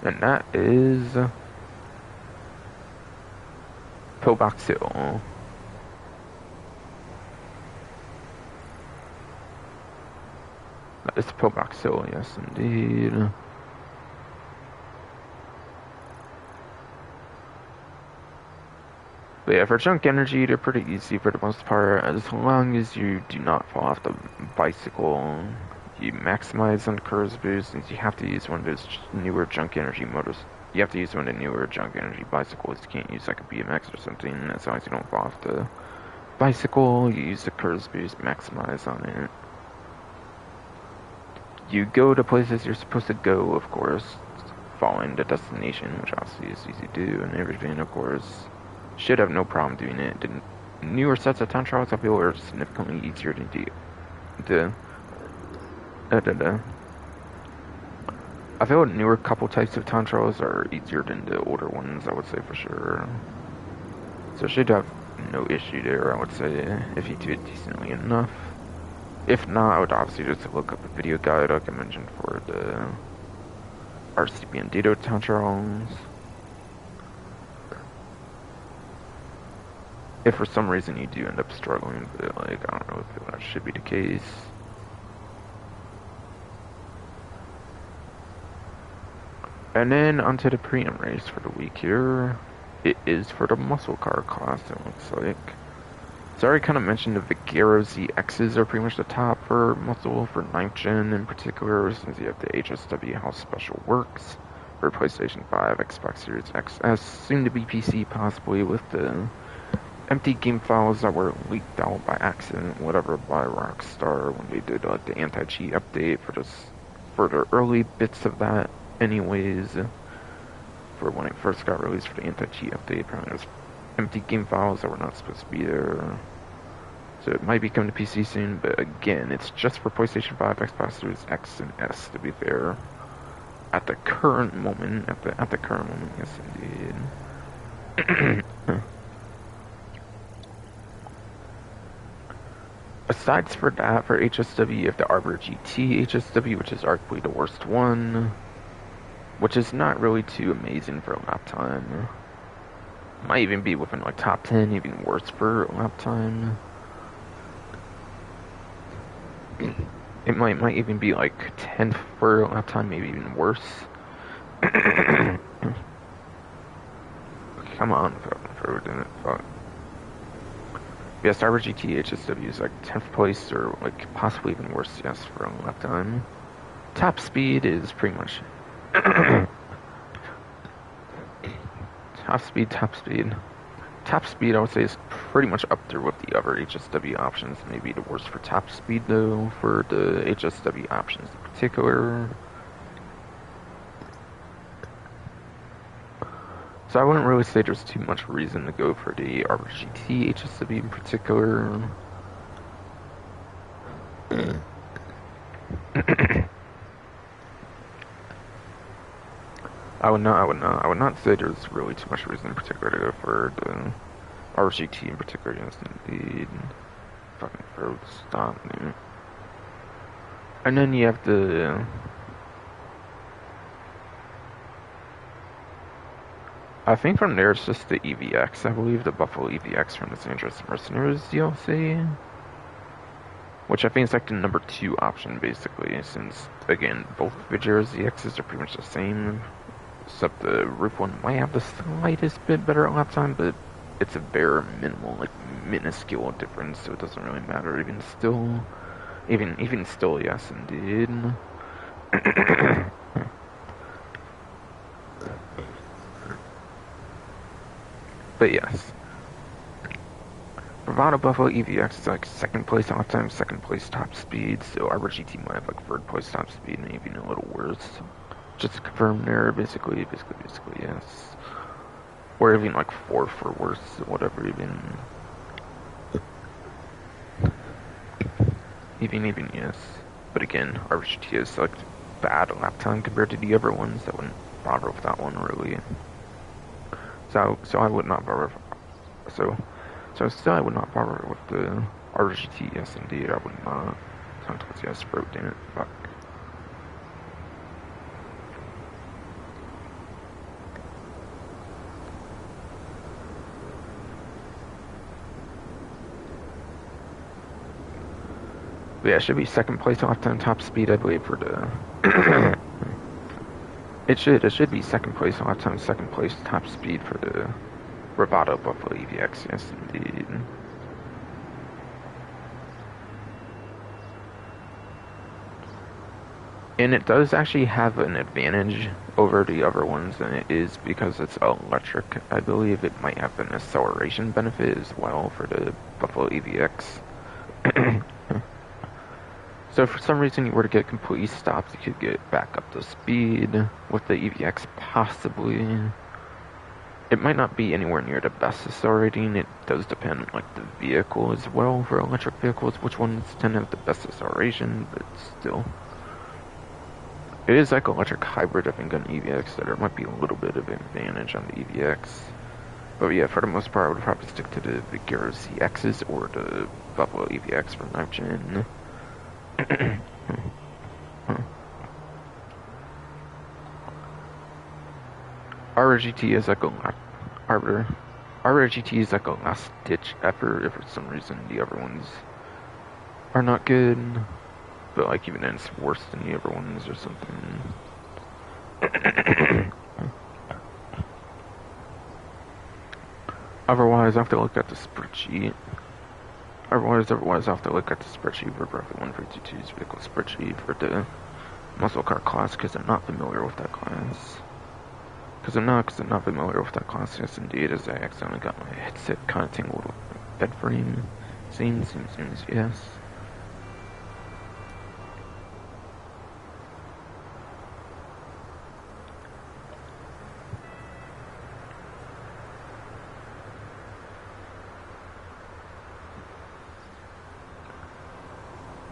And that is Pillbox Hill. That is Pillbox Hill, yes indeed. But yeah, for junk energy, they're pretty easy for the most part, as long as you do not fall off the bicycle. You maximize on curves boost, since you have to use one of those newer junk energy motors. You have to use one of the newer junk energy bicycles. You can't use like a BMX or something, as long as you don't fall off the bicycle. You use the curves boost, maximize on it. You go to places you're supposed to go, of course, following the destination, which obviously is easy to do, and everything, of course. Should have no problem doing it. The newer sets of time trials, I feel, are significantly easier to do. I feel newer couple types of time trials are easier than the older ones, I would say, for sure. So should have no issue there, I would say, if you do it decently enough. If not, I would obviously just look up a video guide, like I mentioned, for the RCB and Dito time trials. if for some reason you do end up struggling, but like I don't know if that should be the case. And then onto the pre-am race for the week here. It is for the muscle car class, it looks like. So I already kind of mentioned the Vigero ZXs are pretty much the top for muscle for 9th gen in particular, since you have the HSW how special works for PlayStation 5, Xbox Series XS, soon to be PC possibly, with the empty game files that were leaked out by accident, whatever, by Rockstar when they did like the anti-cheat update for the early bits of that anyways. For when it first got released for the anti-cheat update, apparently there was empty game files that were not supposed to be there. So it might be coming to PC soon, but again, it's just for PlayStation 5, Xbox Series X and S to be fair. At the current moment, yes indeed. Aside for that, for HSW, you have the Arbor GT HSW, which is arguably the worst one, which is not really too amazing for lap time. Might even be within like top 10, even worse for lap time. It might even be like 10th for lap time, maybe even worse. Come on, for doing it. Fuck. Yes, Arbor GT HSW is like 10th place or like possibly even worse, yes, for lap time. Top speed is pretty much top speed. Top speed, I would say, is pretty much up there with the other HSW options. Maybe the worst for top speed, though, for the HSW options in particular. So I wouldn't really say there's too much reason to go for the Arbor GT HSW in particular. I would not say there's really too much reason in particular to go for the RGT in particular, yes indeed. Fucking throat, stop, man. And then you have the... I think from there it's just the EVX, I believe, the Buffalo EVX from the San Andreas Mercenaries DLC. Which I think is like the number 2 option, basically, since, again, both Vigero ZXs are pretty much the same. Except the roof one might have the slightest bit better lap time, but it's a bare minimal, like minuscule difference, so it doesn't really matter. Even still, yes, indeed. But yes, Bravado Buffalo EVX is like 2nd place lap time, 2nd place top speed. So Arbor GT might have like 3rd place top speed, maybe even a little worse. Just to confirm there, basically, yes. Or even like 4th or worse, whatever, even, yes. But again, Arbor GT is like bad lap time compared to the other ones. I wouldn't bother with that one, really. So I would not bother. So still I would not bother with the Arbor GT, yes, indeed, I would not. Sometimes, yes, bro, damn it, fuck. But yeah, it should be 2nd place lap time top speed, I believe, for the... It should be 2nd place lap time, 2nd place top speed for the Bravado Buffalo EVX, yes, indeed. And it does actually have an advantage over the other ones, and it is because it's electric. I believe it might have an acceleration benefit as well for the Buffalo EVX. So if for some reason you were to get completely stopped, you could get back up to speed with the EVX, possibly. It might not be anywhere near the best accelerating. It does depend on like the vehicle as well for electric vehicles, which ones tend to have the best acceleration, but still. It is like electric hybrid, I think, on EVX, so there might be a little bit of advantage on the EVX. But yeah, for the most part, I would probably stick to the Vigero ZXs or the Buffalo EVX for 9th gen. Arbor GT is like a Arbor. RGT is like a last ditch effort if for some reason the other ones are not good. But like even then it's worse than the other ones or something. Otherwise I have to look at the spreadsheet. Otherwise I have to look at the spreadsheet for roughly 152's vehicle spreadsheet for the muscle car class because I'm not familiar with that class. Because I'm not familiar with that class. Yes, indeed, as I accidentally got my headset kind of tangled with my bed frame. Seems, yes.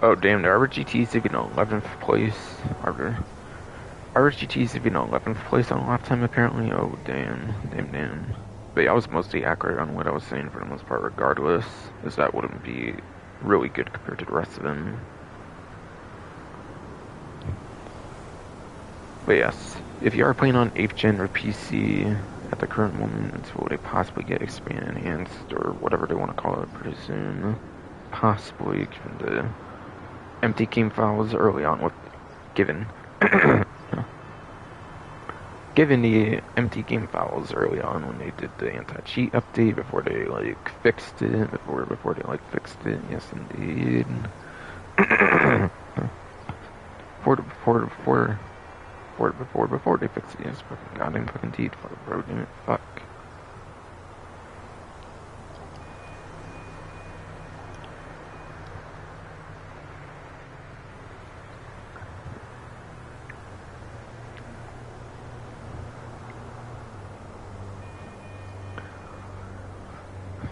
Oh, damn, the RGT's even 11th place. RGT's even 11th place on lap time, apparently. Oh, damn. But yeah, I was mostly accurate on what I was saying for the most part, regardless, as that wouldn't be really good compared to the rest of them. But yes, if you are playing on 8th gen or PC at the current moment, until they possibly get expand enhanced or whatever they want to call it pretty soon, possibly given the empty game files early on with given the empty game files early on when they did the anti-cheat update before they fixed it, yes indeed. before they fixed it, yes, fucking goddamn fucking teeth, bro, damn it, fuck.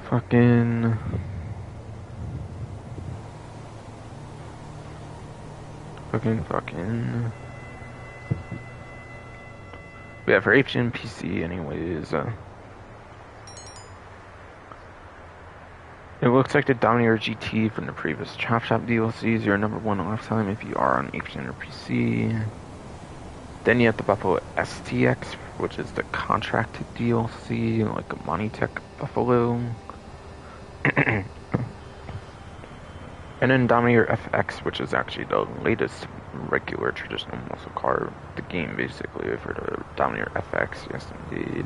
Fucking. But yeah, for HN PC, anyways, it looks like the Dominator GT from the previous Chop Shop DLC is your #1 lifetime if you are on HN or PC. Then you have the Buffalo STX, which is the contracted DLC, like a Monitech Buffalo. And then Dominator FX, which is actually the latest regular traditional muscle car, the game basically for the Dominator FX, yes indeed.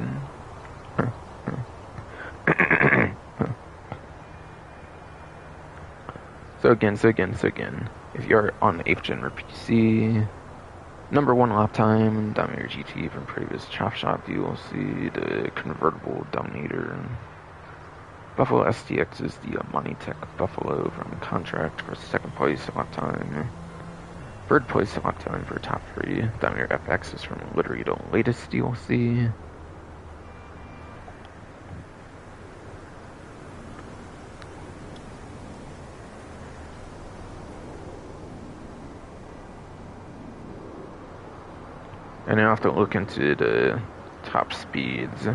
So again, if you're on 8th gen or PC, #1 lap time, Dominator GT from previous Chop Shop DLC, the convertible Dominator. Buffalo STX is the Monitech Buffalo from contract for 2nd place lap time. 3rd place lap time for top 3. Dominator FX is from literally the latest DLC. And I have to look into the top speeds.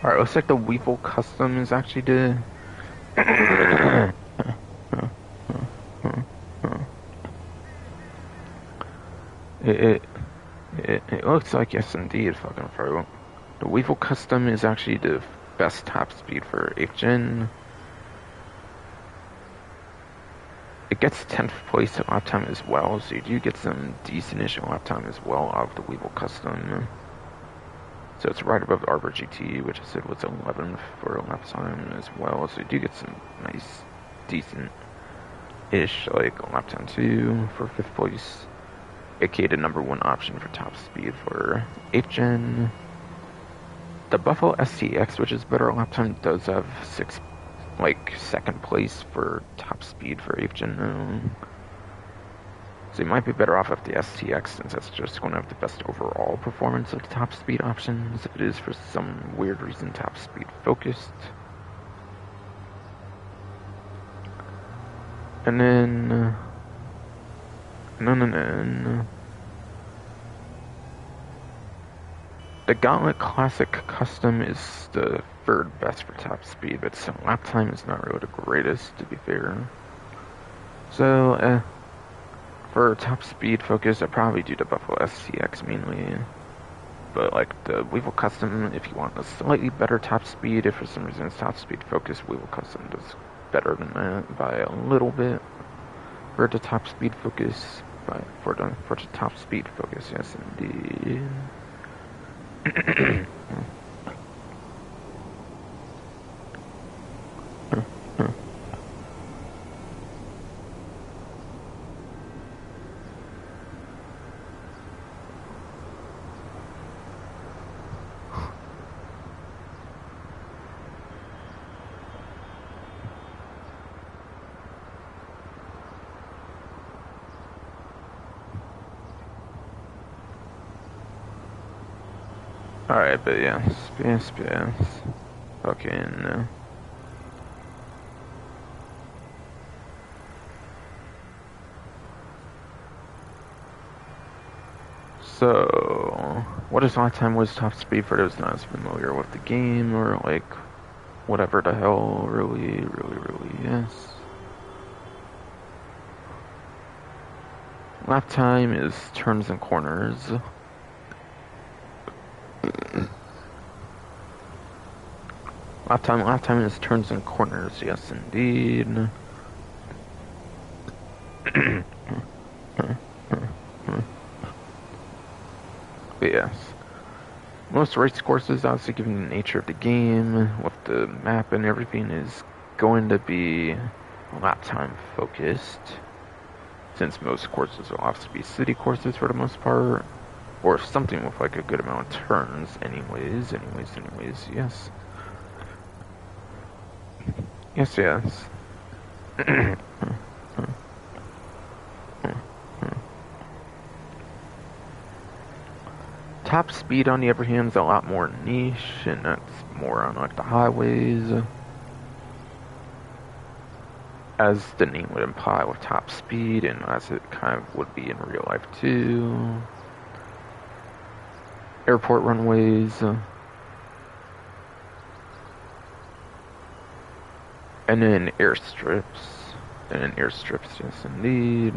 Alright, looks like the Weevil Custom is actually the... It looks like, yes indeed, fucking pro. The Weevil Custom is actually the best top speed for 8th gen. It gets 10th place at lap time as well, so you do get some decent-ish lap time as well out of the Weevil Custom. So it's right above the Arbor GT, which I said was 11th for lap time as well. So you do get some nice, decent-ish lap time too for 5th place. AKA the #1 option for top speed for 8th gen. The Buffalo STX, which is better lap time, does have 2nd place for top speed for 8th gen now. So you might be better off with the STX since that's just going to have the best overall performance of the top speed options. If it is for some weird reason top speed focused. And then, no. The Gauntlet Classic Custom is the third best for top speed, but lap time is not really the greatest, to be fair. So, for top speed focus, I probably do the Buffalo SCX mainly. But like the Weevil Custom, if you want a slightly better top speed, if for some reason it's top speed focus, Weevil Custom does better than that by a little bit. For the top speed focus, for the top speed focus, yes indeed. Alright, but yeah, space. Fucking. So, what is lap time? Was top speed for those not as familiar with the game, or like, whatever the hell, really is. Lap time is turns and corners. Lap time is turns and corners, yes indeed. But yes. Most race courses, obviously given the nature of the game, with the map and everything, is going to be lap time focused. Since most courses will obviously be city courses for the most part. Or something with like a good amount of turns anyways, yes. Yes. Top speed, on the other hand, is a lot more niche, and that's more on like the highways. As the name would imply with top speed, and as it kind of would be in real life too. Airport runways. And then airstrips. Yes indeed.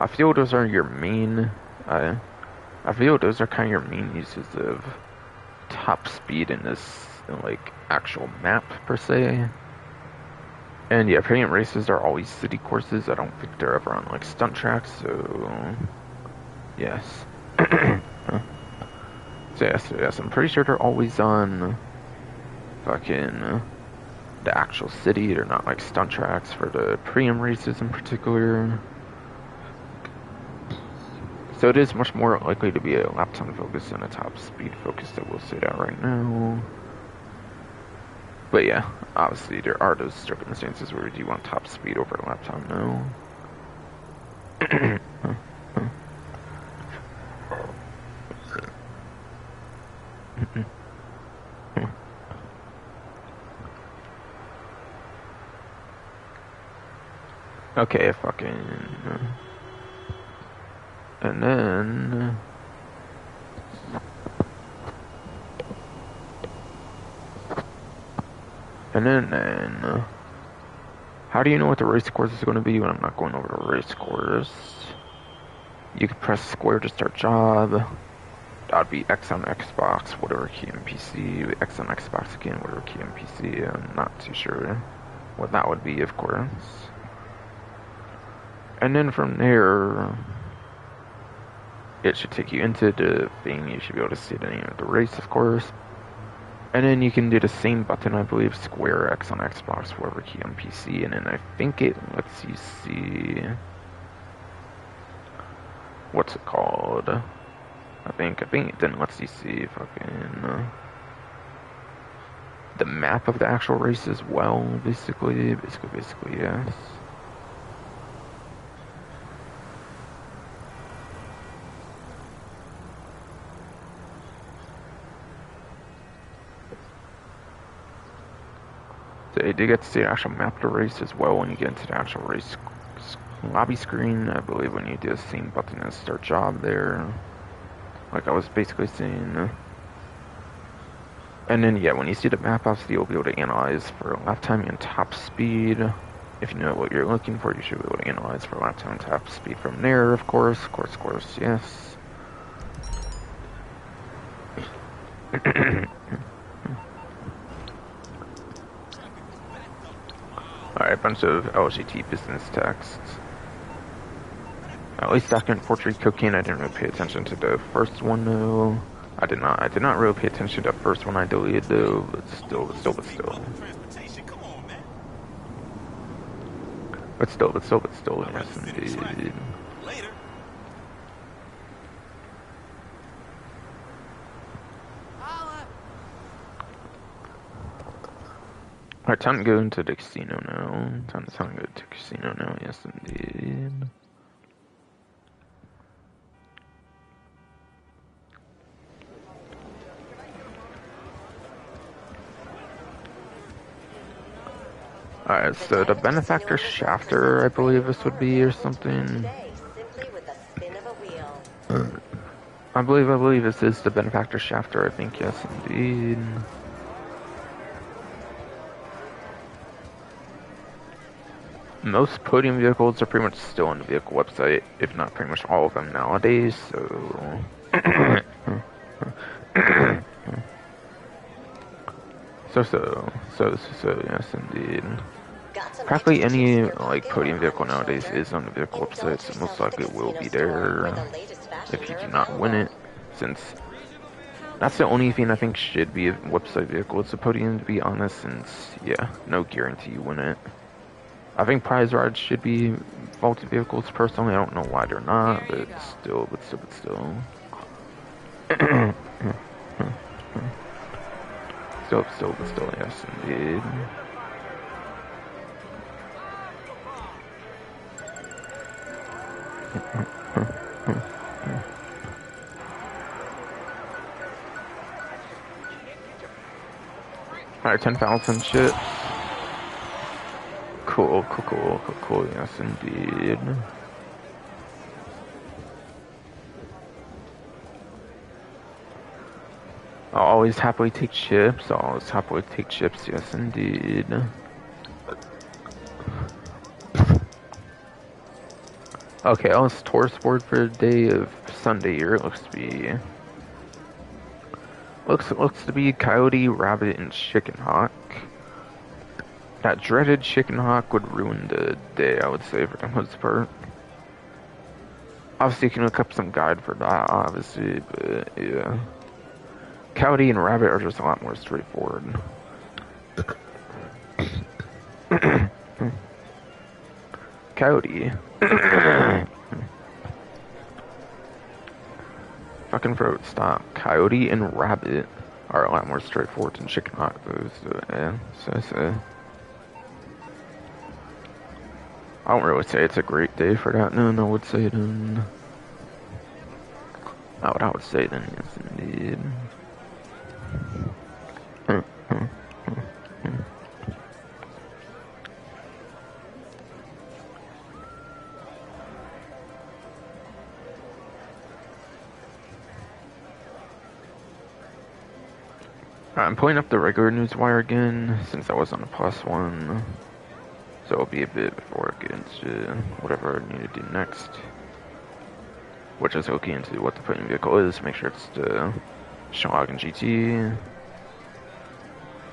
I feel those are your main, I feel those are kind of your main uses of top speed in this, like, actual map, per se. And yeah, payment races are always city courses. I don't think they're ever on, like, stunt tracks, so... Yes. So yes, I'm pretty sure they're always on fucking the actual city. They're not like stunt tracks for the premium races in particular. So it is much more likely to be a lap time focus than a top speed focus, I will say that right now. But yeah, obviously there are those circumstances where you want top speed over lap time now. Okay, fucking... And then... How do you know what the race course is going to be when I'm not going over the race course? You can press square to start job. That'd be X on Xbox, whatever key on PC. X on Xbox again, whatever key on PC. I'm not too sure what that would be, of course. And then from there, it should take you into the thing. You should be able to see the name of the race, of course. And then you can do the same button, I believe, square X on Xbox, whatever key on PC. And then I think it lets you see... What's it called? I think it then lets you see fucking... the map of the actual race as well, basically, yes. So say, do you get to see the actual map of the race as well when you get into the actual race lobby screen? I believe when you do the same button as start job there. Like I was basically saying. And then, yeah, when you see the map, obviously you'll be able to analyze for lap time and top speed. If you know what you're looking for, you should be able to analyze for lap time and top speed from there, of course, yes. Alright, a bunch of LGT business texts. At least back in Portrait Cocaine, I didn't really pay attention to the first one, though. I did not really pay attention to the first one I deleted, though, but still. But still, yes, indeed. Alright, time to go into the casino now. Time to go to the casino now, yes, indeed. Alright, so the benefactor shafter, I believe this would be, or something. I believe this is the benefactor shafter, I think, yes, indeed. Most podium vehicles are pretty much still on the vehicle website, if not pretty much all of them nowadays, so... So, yes, indeed. Practically any, like, podium vehicle nowadays is on the vehicle website, so most likely it will be there if you do not win it, since that's the only thing I think should be a website vehicle. It's a podium, to be honest, since, yeah, no guarantee you win it. I think prize rides should be vaulted vehicles, personally. I don't know why they're not, but still. Still, yes, indeed. Alright, 10,000 shit. Cool, yes, indeed. I'll always happily take chips, yes, indeed. Okay, let's tour sport for the day of Sunday here. It looks to be Coyote, Rabbit, and Chicken Hawk. That dreaded Chicken Hawk would ruin the day, I would say, for the most part. Obviously, you can look up some guide for that, obviously, but yeah. Coyote and Rabbit are just a lot more straightforward. Coyote. Fucking throat, stop. Coyote and Rabbit are a lot more straightforward than Chicken Hawk, though, so yeah, so. I don't really say it's a great day for that, no, I would say then. I would say then, yes, indeed. I'm pulling up the regular newswire again, since I was on the plus one. So it'll be a bit before I get into whatever I need to do next. Which is hooking into what the podium vehicle is, make sure it's the Schlagen GT.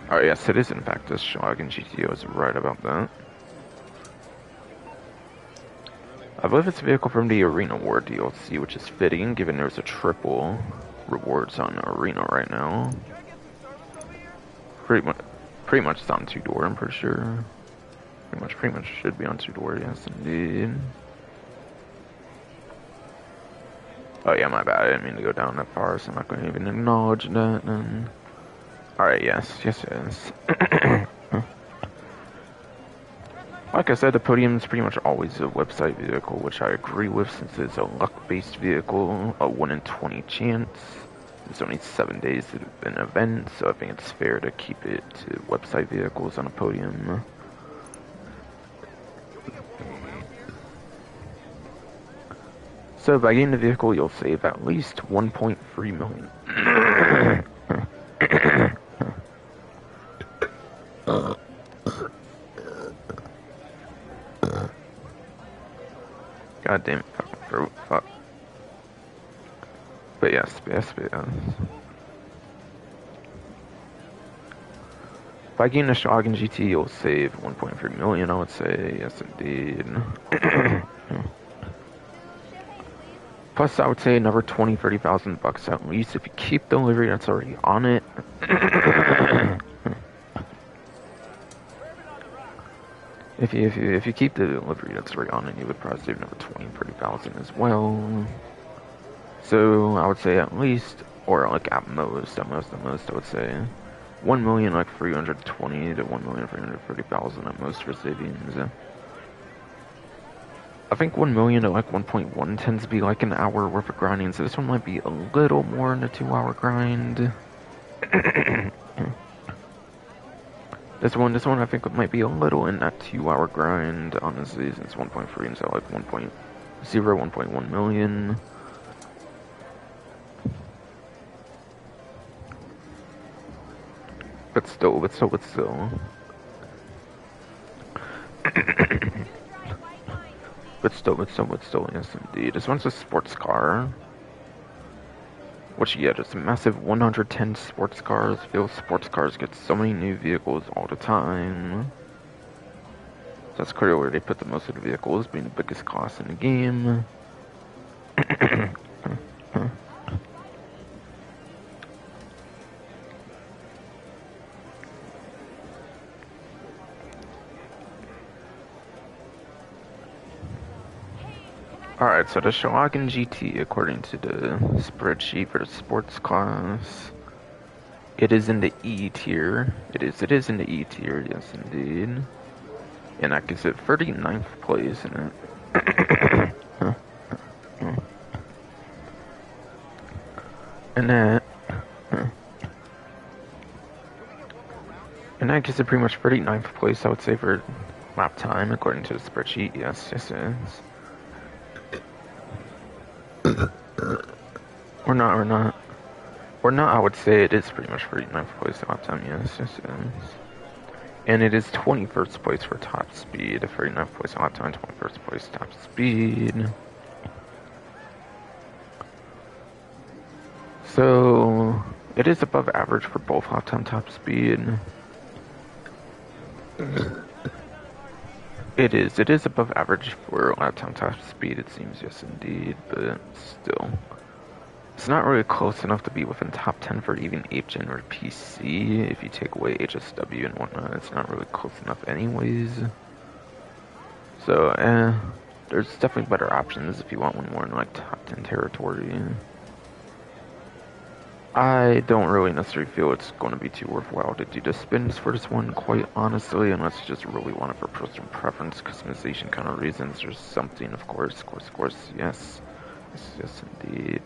Oh yes, it is in fact the Schlagen GT, I was right about that. I believe it's a vehicle from the Arena War DLC, which is fitting, given there's a triple rewards on Arena right now. Pretty much it's on 2-door, I'm pretty sure. Pretty much should be on 2-door, yes indeed. Oh yeah, my bad, I didn't mean to go down that far, so I'm not going to even acknowledge that then. Alright, yes. Like I said, the podium's pretty much always a website vehicle, which I agree with since it's a luck-based vehicle, a 1 in 20 chance. There's only 7 days to an event, so I think it's fair to keep it to website vehicles on a podium. So by getting the vehicle, you'll save at least 1.3 million. God damn it, fucking throat, fuck. But yes. By getting a Shogun GT, you'll save 1.3 million, I would say. Yes, indeed. Plus, I would say another 30,000 bucks at least if you keep the livery that's already on it. If you keep the livery that's already on it, you would probably save another 30,000 as well. So I would say at least, or like at most, I would say 1,000,000 like 320 to 1,330,000 at most for savings. I think 1,000,000 to like 1.1 tends to be like an hour worth of grinding, so this one might be a little more in a 2-hour grind. This one I think might be a little in that 2-hour grind, honestly, since 1.3 instead of like 1.0, 1.1 million. But still. But still, yes indeed. This one's a sports car. Which, yeah, just a massive 110 sports cars. Feel sports cars get so many new vehicles all the time. So that's clearly where they put the most of the vehicles, being the biggest cost in the game. Alright, so the Shogun GT, according to the spreadsheet for the sports class, it is in the E tier. It is in the E tier, yes indeed. And that gives it 39th place in it. And that gives it pretty much 39th place, I would say, for lap time, according to the spreadsheet. Yes, it is. Or not, I would say it is pretty much 39th place lap time, yes, it is. And it is 21st place for top speed, 39th place lap time, 21st place top speed. So, it is above average for both lap time top speed. It is above average for lap time top speed, it seems, yes indeed, but still. It's not really close enough to be within top 10 for even 8th gen or PC. If you take away HSW and whatnot, it's not really close enough anyways. So, there's definitely better options if you want one more in like top 10 territory. I don't really necessarily feel it's going to be too worthwhile to do the spins for this one, quite honestly, unless you just really want it for personal preference, customization kind of reasons, or something, of course, yes. Yes, indeed.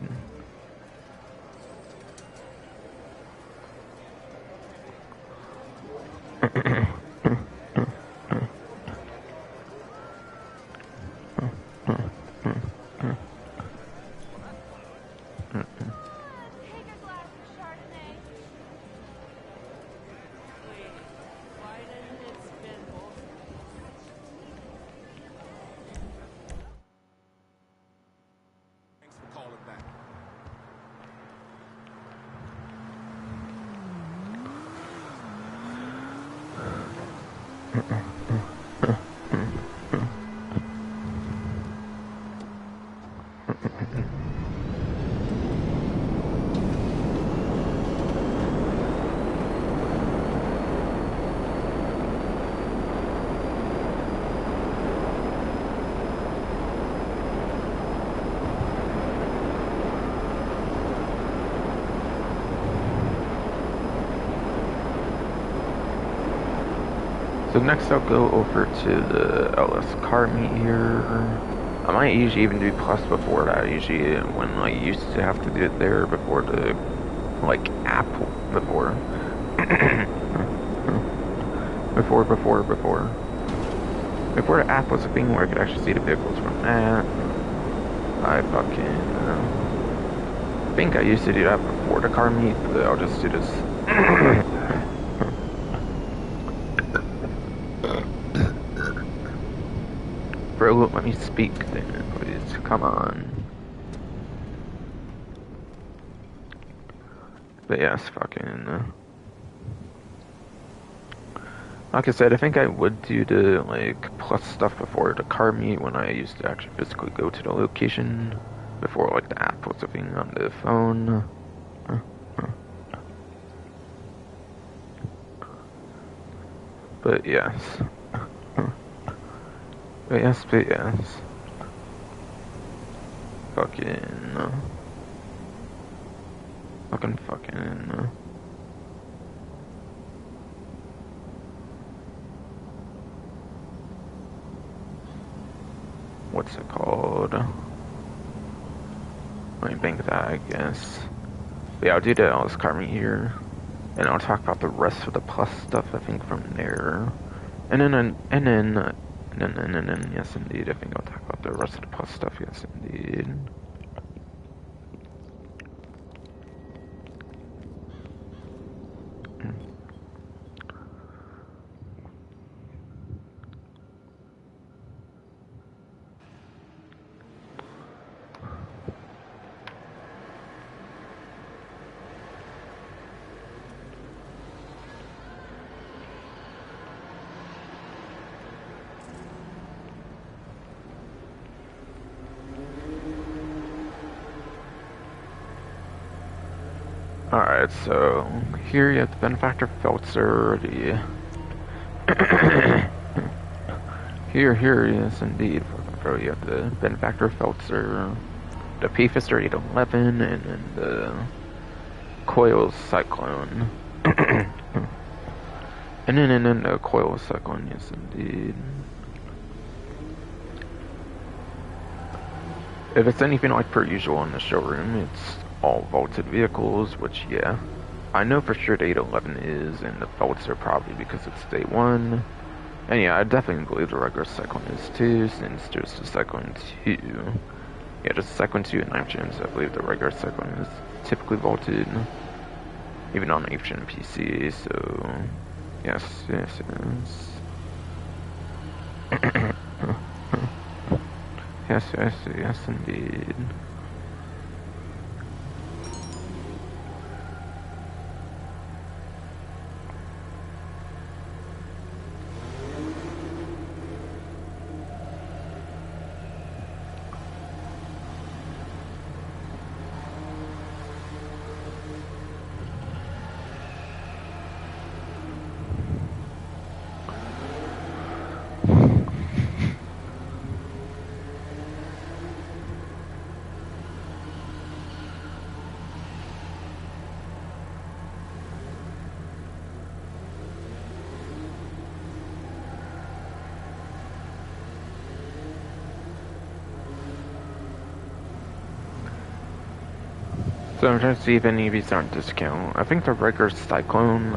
So next I'll go over to the LS car meet here. I might usually even do plus before that, usually when I used to have to do it there before the like app before. Before the app was a thing where I could actually see the vehicles from that. I think I used to do that before the car meet, but I'll just do this. Bro, let me speak then, please. Come on. But yes, fucking. Like I said, I think I would do the like plus stuff before the car meet when I used to actually physically go to the location before like the app was a thing on the phone. But yes. But yes. Fucking. What's it called? Let me bank that, I guess. But yeah, I'll do that on this car meet here. And I'll talk about the rest of the plus stuff, I think, from there. And then, yes, indeed, I think I'll talk about the rest of the plus stuff, yes, indeed. Alright, so here you have the benefactor filter, here, yes indeed, bro, you have the benefactor filter, the Payphone 811, and then the coil cyclone. and then the coil cyclone, yes indeed. If it's anything like per usual in the showroom, it's all vaulted vehicles, which, yeah, I know for sure the 811 is, and the vaults are probably because it's day one. And yeah, I definitely believe the regular Cyclone is too, since there's the Cyclone 2. Yeah, there's the Cyclone 2 and 9th gens. I believe the regular Cyclone is typically vaulted, even on 8th gen PC, so yes. Yes, indeed. So I'm trying to see if any of these are on discount. I think the regular Cyclone,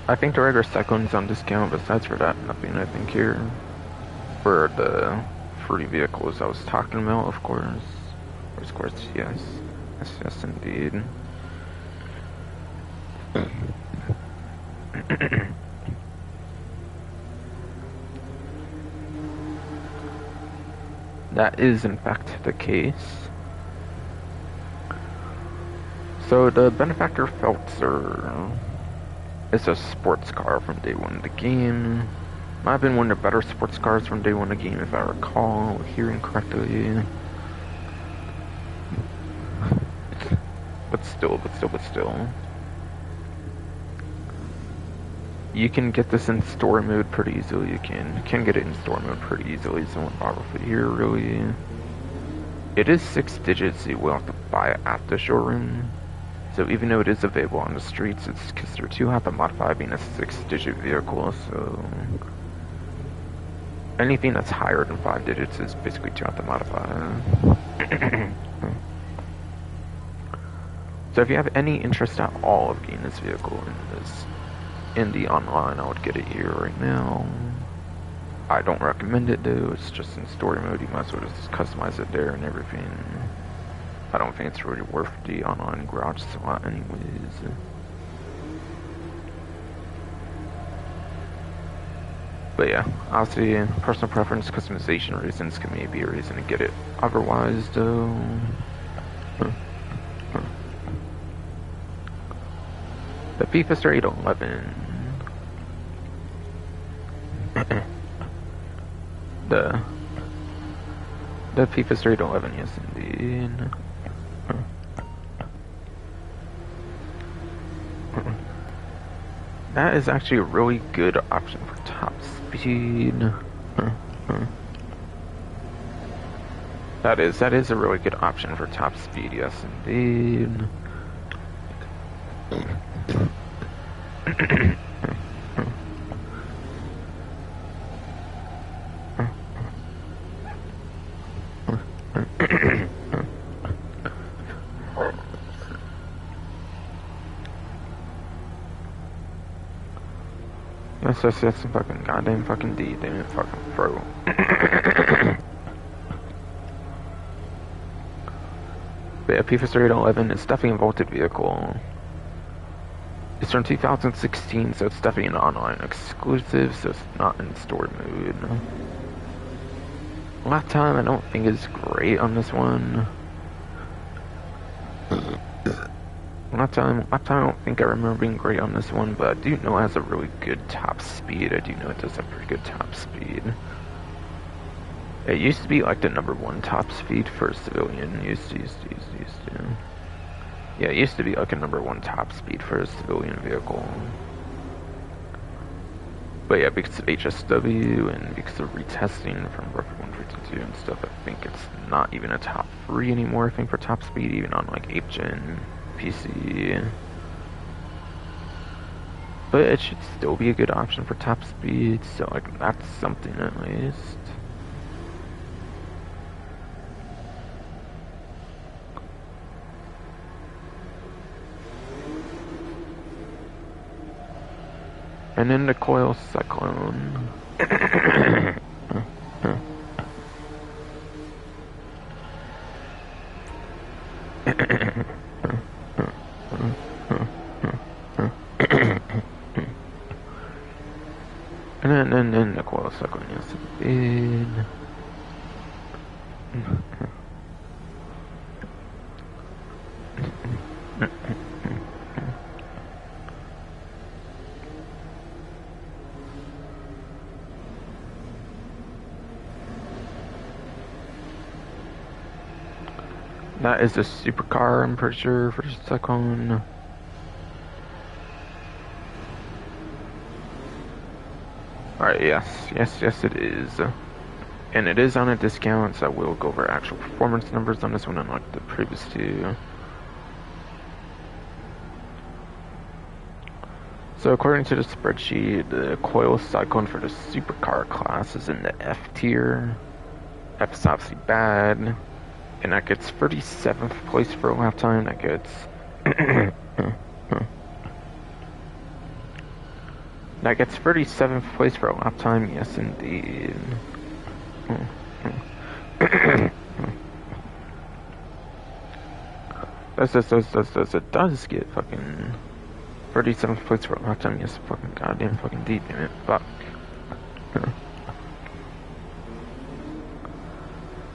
I think the regular Cyclone is on discount. Besides for that, nothing I think here. For the free vehicles I was talking about, of course. Of course, yes. Yes, indeed. That is, in fact, the case. So the Benefactor Feltzer is a sports car from day one of the game. Might have been one of the better sports cars from day one of the game, if I recall, hearing correctly. But still. You can get this in store mode pretty easily. You can get it in store mode pretty easily, so won't bother with it here, really. It is 6 digits, so you will have to buy it at the showroom. So even though it is available on the streets, it's because they're too hard to modify being a 6-digit vehicle, so anything that's higher than 5 digits is basically too hard to modify. So if you have any interest at all of getting this vehicle in the online, I would get it here right now. I don't recommend it though, it's just in story mode, you might as well just customize it there and everything. I don't think it's really worth the online garage slot anyways. But yeah, obviously personal preference, customization reasons can maybe be a reason to get it. Otherwise though... The Payphone 811. the Payphone 811, yes indeed. That is actually a really good option for top speed. That is a really good option for top speed, yes indeed. That's some fucking goddamn fucking D, damn it, fucking throw. But yeah, Payphone 811 is definitely a vaulted vehicle. It's from 2016, so it's definitely an online exclusive, so it's not in story mode. Lap time, I don't think is great on this one. Lap time, I don't think I remember being great on this one, but I do know it has a really good top speed. I do know it does have pretty good top speed. It used to be like the #1 top speed for a civilian. Used to. Yeah, it used to be like a #1 top speed for a civilian vehicle. But yeah, because of HSW and because of retesting from Rough 152 and stuff, I think it's not even a top 3 anymore, I think, for top speed, even on like 8th gen PC. But it should still be a good option for top speed, so like that's something at least. And then the coil cyclone. and then the coil cyclone, yes indeed. That is a supercar, I'm pretty sure, for the cyclone. Alright, yes it is. And it is on a discount, so I will go over actual performance numbers on this one, unlike the previous two. So according to the spreadsheet, the coil cyclone for the supercar class is in the F tier. F is obviously bad. And that gets 37th place for a lap time. That gets... that gets 37th place for a lap time, yes indeed. It does get fucking 37th place for a lap time, yes fucking goddamn fucking D, damn it, fuck.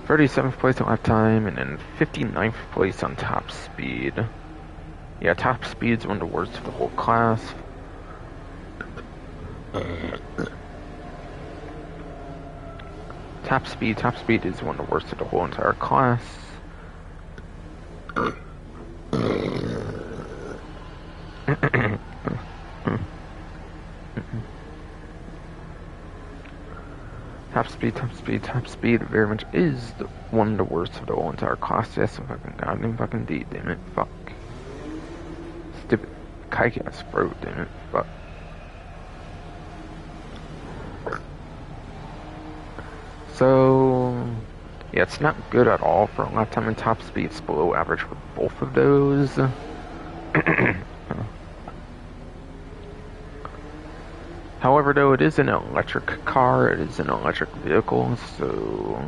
37th place on lap time, and then 59th place on top speed. Yeah, top speed's one of the worst of the whole class. Top speed is one of the worst of the whole entire class. Top speed very much is one of the worst of the whole entire class. Yes, fucking goddamn fucking D, damn it, fuck. Stupid kike ass bro, damn it, fuck. So, yeah, it's not good at all for lap time and top speed. It's below average for both of those. However, though, it is an electric car, it is an electric vehicle, so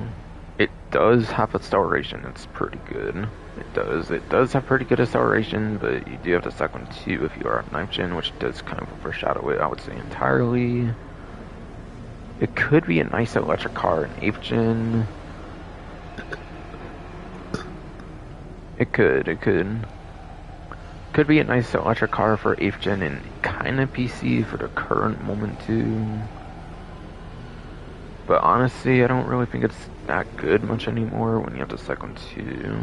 it does have acceleration. It's pretty good. It does. It does have pretty good acceleration, but you do have the second two if you are on 9th gen, which does kind of overshadow it, I would say, entirely. It could be a nice electric car in 8th gen. It could. Could be a nice electric car for 8th gen and kind of PC for the current moment too. But honestly, I don't really think it's that good much anymore when you have the second two.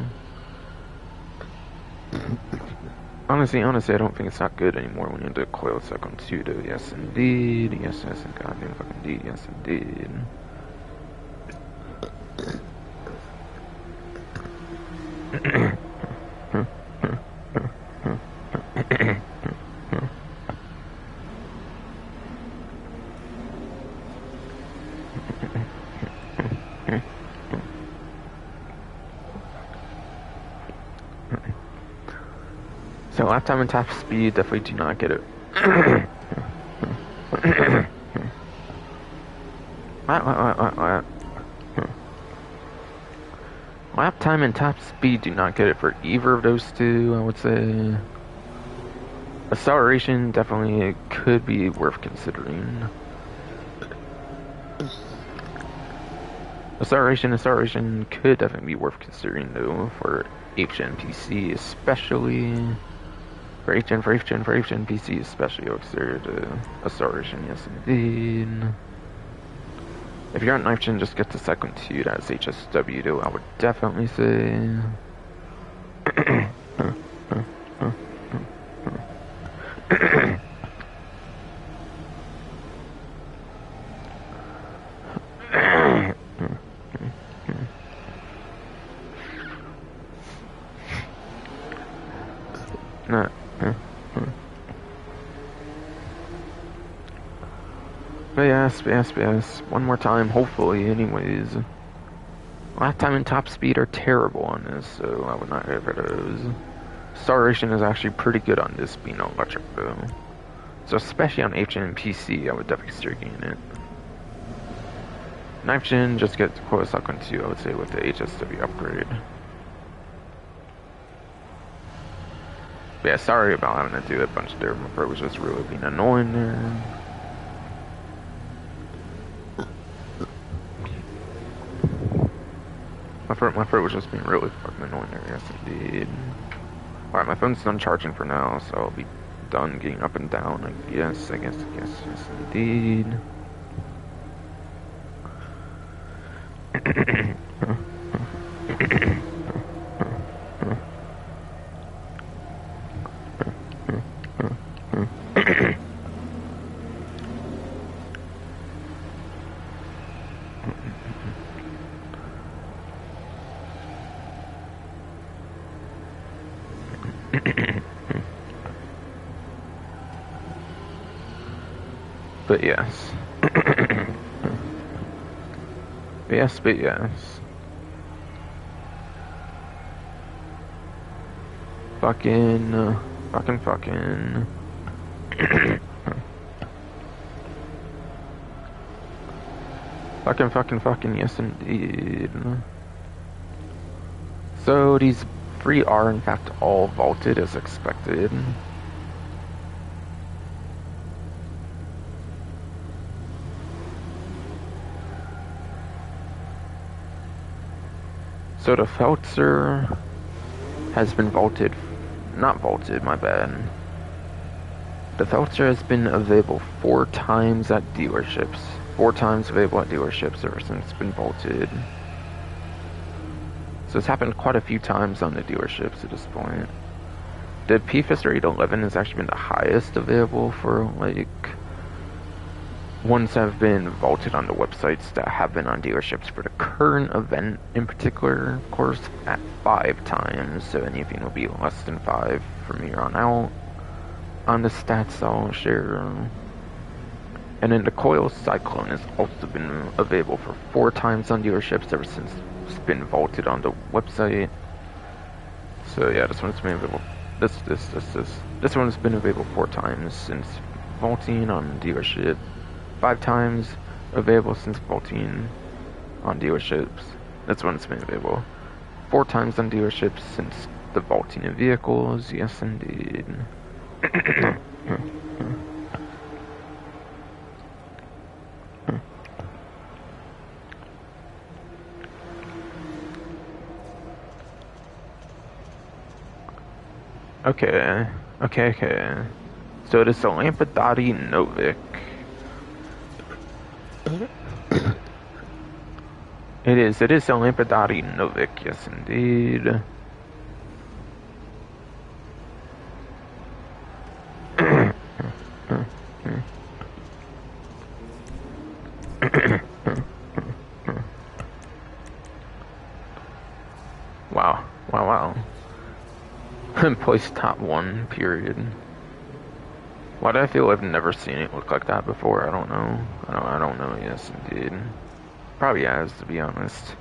Honestly, I don't think it's that good anymore when you have the coil second two though. Yes indeed. Yes, and goddamn fucking indeed. Yes indeed. So lap time and top speed definitely do not get it. Lap time and top speed do not get it for either of those two, I would say. Acceleration definitely could be worth considering. Acceleration could definitely be worth considering though for 8th gen PC, especially for 8th gen PC, especially acceleration, yes indeed. If you're on 9th gen, just get the second two, that's HSW though, I would definitely say. But yes. One more time, hopefully, anyways. Lap time and top speed are terrible on this, so I would not get rid of those. Acceleration is actually pretty good on this being electric, though. So especially on 8th gen and PC, I would definitely start getting it. 9th gen, just get Coil Suck on 2, I would say, with the HSW upgrade. But yeah, sorry about having to do a bunch there. My throat was just really being annoying there. My throat was just being really fucking annoying there, yes indeed. Alright, my phone's done charging for now, so I'll be done getting up and down, I guess, yes indeed. But yes. but yes. Fucking. fucking, yes indeed. So these three are in fact all vaulted as expected. So the Feltzer has been vaulted, not vaulted, my bad. The Feltzer has been available 4 times at dealerships. 4 times available at dealerships ever since it's been vaulted. So it's happened quite a few times on the dealerships at this point. The P-Fister 811 has actually been the highest available for, like, ones that have been vaulted on the websites that have been on dealerships for the current event in particular, of course, at 5 times. So anything will be less than 5 from here on out. On the stats I'll share. And then the Coil Cyclone has also been available for 4 times on dealerships ever since it's been vaulted on the website. So yeah, this one's been available This one's been available 4 times since vaulting on dealership. 5 times available since vaulting on dealerships. This one's been available 4 times on dealerships since the vaulting of vehicles. Yes, indeed. Okay. So it is the Lampadati Novik. It is the Lampadati Novik, yes indeed. Wow. Place top 1, period. Why do I feel I've never seen it look like that before? I don't know. I don't know, yes indeed. Probably has, to be honest.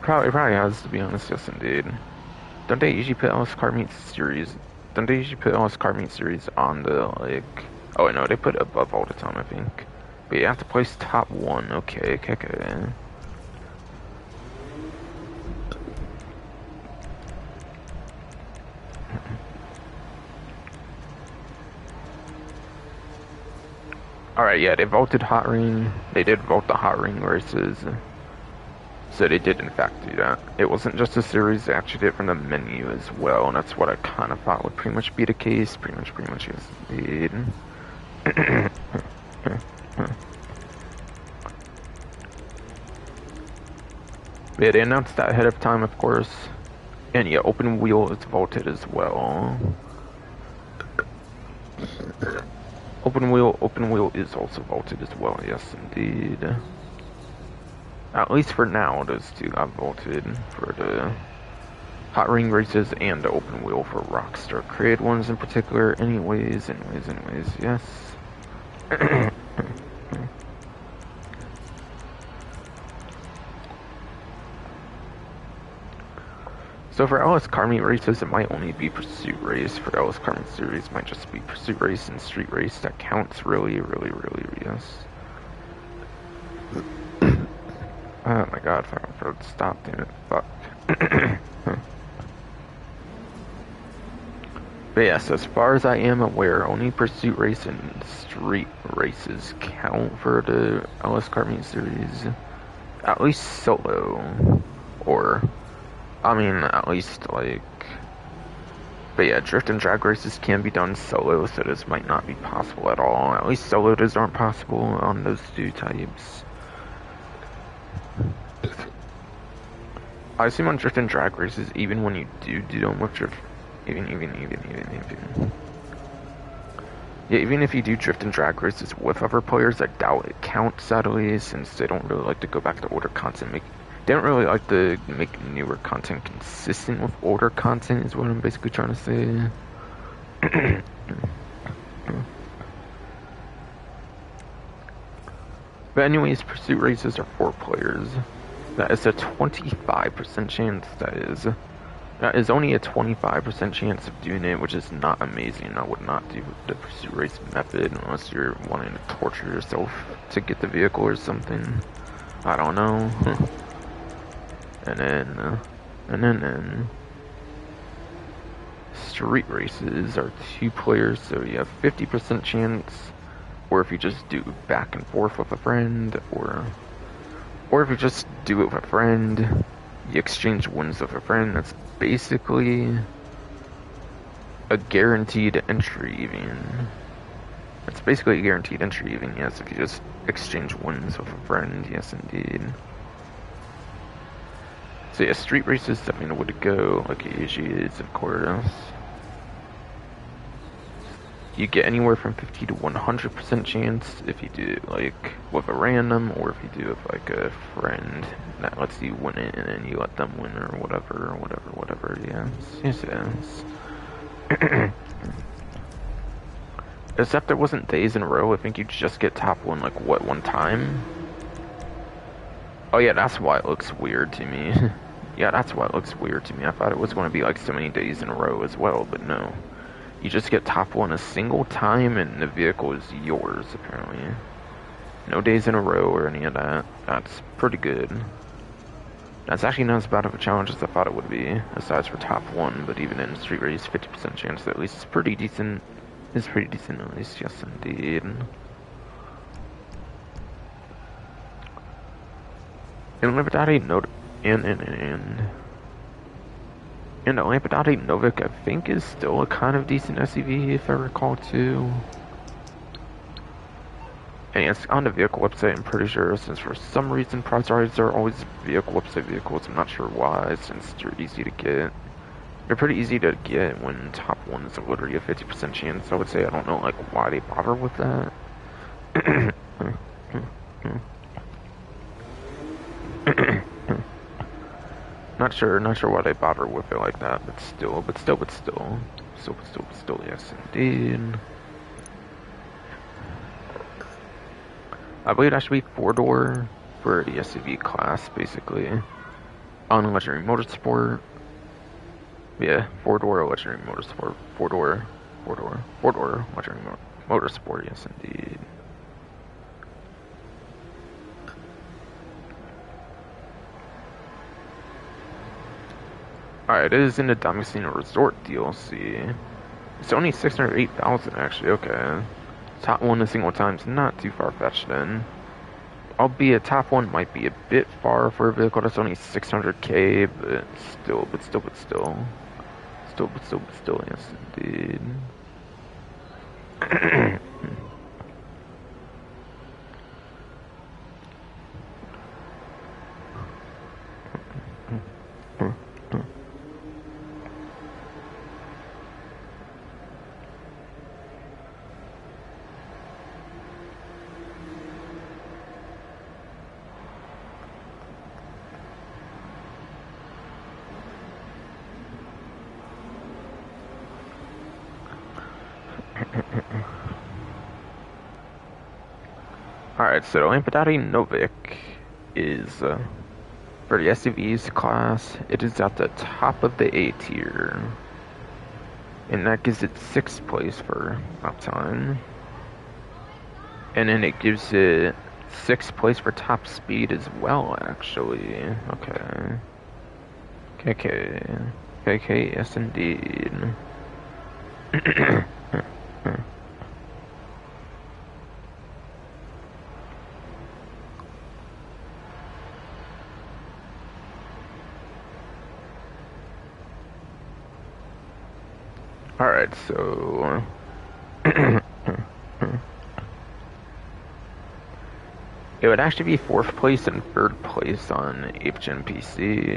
Probably has, to be honest, yes indeed. Don't they usually put LS Car Meet series? Don't they usually put LS Car Meet series on the, like... Oh, no, they put it above all the time, I think. But you have to place top 1. Okay. Alright, yeah, they vaulted Hot Ring. They did vault the Hot Ring races. So they did, in fact, do that. It wasn't just a series, they actually did it from the menu as well, and that's what I kind of thought would pretty much be the case. Pretty much, yes, indeed. Yeah, they announced that ahead of time, of course. And yeah, open wheel is vaulted as well. Open wheel is also vaulted as well, yes indeed. At least for now, those two got vaulted for the Hot Ring races and the open wheel for Rockstar created ones in particular. Anyways, yes. So for LS Car Meet races, it might only be Pursuit Race. For LS Car Meet series, it might just be Pursuit Race and Street Race. That counts really, yes. Oh my god, stop, damn it, fuck. But yes, as far as I am aware, only Pursuit Race and Street Races count for the LS Car Meet series. At least solo. Or... I mean, at least, like... But yeah, drift and drag races can be done solo, so this might not be possible at all. At least solo does aren't possible on those two types. I assume on drift and drag races, even when you do them with drift... Even if you do drift and drag races with other players, I doubt it counts, sadly, since they don't really like to go back to older content. They don't really like to make newer content consistent with older content, is what I'm basically trying to say. But anyways, pursuit races are 4 players. That is a 25% chance, That is only a 25% chance of doing it, which is not amazing. I would not do the pursuit race method unless you're wanting to torture yourself to get the vehicle or something. I don't know. And then street races are 2 players, so you have 50% chance. Or if you just do back and forth with a friend, or if you just do it with a friend, you exchange wins with a friend. That's basically a guaranteed entry even. It's basically a guaranteed entry even, yes, if you just exchange wins with a friend, yes indeed. So yeah, street races definitely the way to go, like it usually is, of course. You get anywhere from 50 to 100% chance if you do it, like, with a random, or if you do it with, like, a friend that lets you win it, and then you let them win, or whatever, yes. Except there wasn't days in a row, I think you just get top 1, like, one time? Oh yeah, that's why it looks weird to me. Yeah, that's why it looks weird to me. I thought it was going to be like so many days in a row as well, but no. You just get top one a single time and the vehicle is yours, apparently. No days in a row or any of that. That's pretty good. That's actually not as bad of a challenge as I thought it would be, aside for top one, but even in street race, 50% chance at least is pretty decent. It's pretty decent at least, yes indeed. And Lampadati and the Lampadati Novik, I think, is still a kind of decent SUV, if I recall, too. And it's on the vehicle website, I'm pretty sure, since for some reason price rides are always vehicle website vehicles. I'm not sure why, since they're easy to get. They're pretty easy to get when top one is literally a 50% chance. I would say I don't know like why they bother with that. Not sure why they bother with it like that, but still, yes indeed. I believe that should be 4-door for the SUV class, basically. On Legendary Motorsport. Yeah, 4-door Legendary Motorsport. 4-door Legendary Motorsport, yes indeed. Alright, it is in the Damasceno Resort DLC. It's only 608,000 actually, okay. Top one a single time's not too far-fetched then. Albeit top one might be a bit far for a vehicle that's only 600k, but still, yes indeed. Alright, so Lampadati Novik is, for the SUVs class, it is at the top of the A tier. And that gives it 6th place for uptime. And then it gives it 6th place for top speed as well, actually. Okay, yes indeed. Alright, so... it would actually be 4th place and 3rd place on HNPC.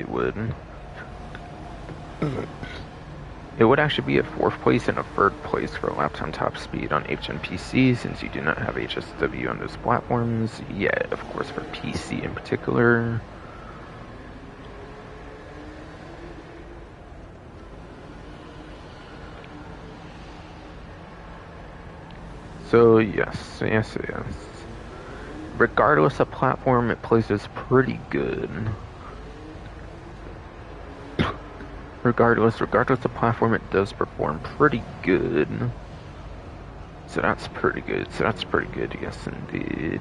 It would actually be a 4th place and a 3rd place for lap time top speed on HNPC, since you do not have HSW on those platforms yet, of course, for PC in particular. So, yes. Regardless of platform, it places pretty good. Regardless of platform, it does perform pretty good. So that's pretty good. Yes indeed.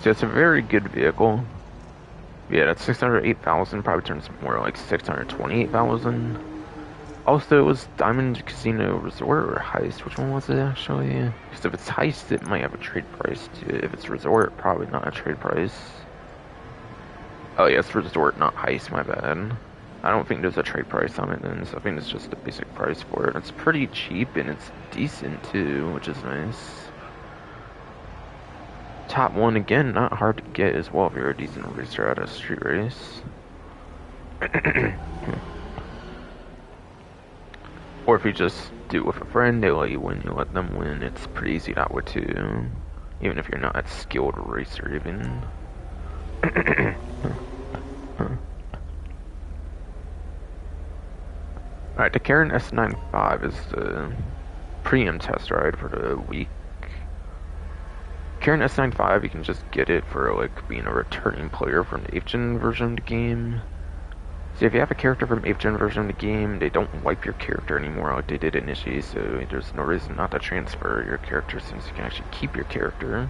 So it's a very good vehicle. Yeah, that's 608,000, probably turns more like 628,000. Also, it was Diamond Casino Resort or Heist. Which one was it actually? Because if it's Heist, it might have a trade price to it. If it's Resort, probably not a trade price. Oh yeah, it's Resort, not Heist, my bad. I don't think there's a trade price on it then, so I think it's just the basic price for it. It's pretty cheap and it's decent too, which is nice. Top one again, not hard to get as well if you're a decent racer at a street race. Or if you just do it with a friend, they let you win, you let them win. It's pretty easy that way too. Even if you're not a skilled racer even. Alright, the Karen S95 is the premium test ride for the week. Karen S95, you can just get it for like being a returning player from the 8th gen version of the game. So if you have a character from 8th gen version of the game, they don't wipe your character anymore like they did initially, so there's no reason not to transfer your character since you can actually keep your character.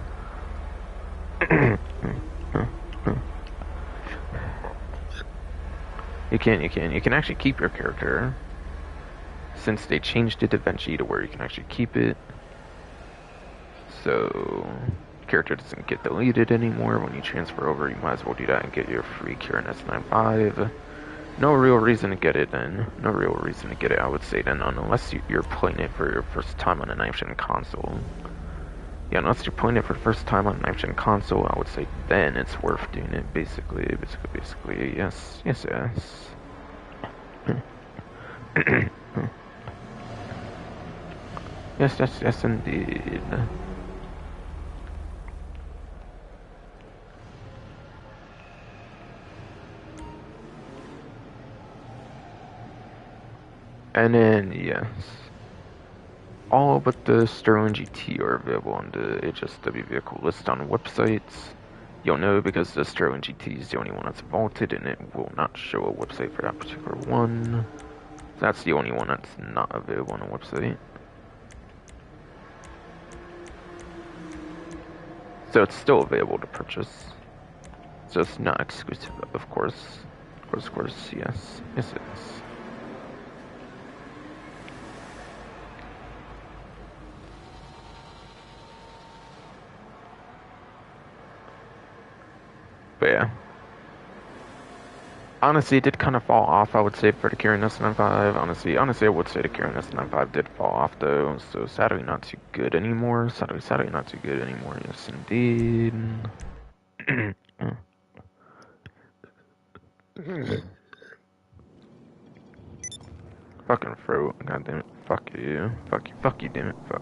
You can actually keep your character. Since they changed it eventually to where you can actually keep it. So, character doesn't get deleted anymore when you transfer over. You might as well do that and get your free Karen S95. No real reason to get it then. No real reason to get it, I would say then, unless you're playing it for your first time on a 9th gen console. Yeah, unless you're playing it for the first time on a 9th gen console, I would say then it's worth doing it, basically, yes. Yes, indeed. And then, yes. All but the Sterling GT are available on the HSW vehicle list on websites. You'll know because the Sterling GT is the only one that's vaulted and it will not show a website for that particular one. That's the only one that's not available on the website. So it's still available to purchase. So it's not exclusive, of course. Of course, yes. Yes, it is. But yeah. Honestly, it did kind of fall off, I would say, for the Karen S95. Honestly, I would say the Karen S95 did fall off, though. So sadly, not too good anymore. Sadly, not too good anymore. Yes, indeed. Fucking throat. God damn it. Fuck you. Fuck you, damn it. Fuck.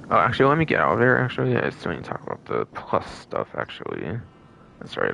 Oh, actually, let me get out of there, actually. I still need to talk about the plus stuff, actually. That's right.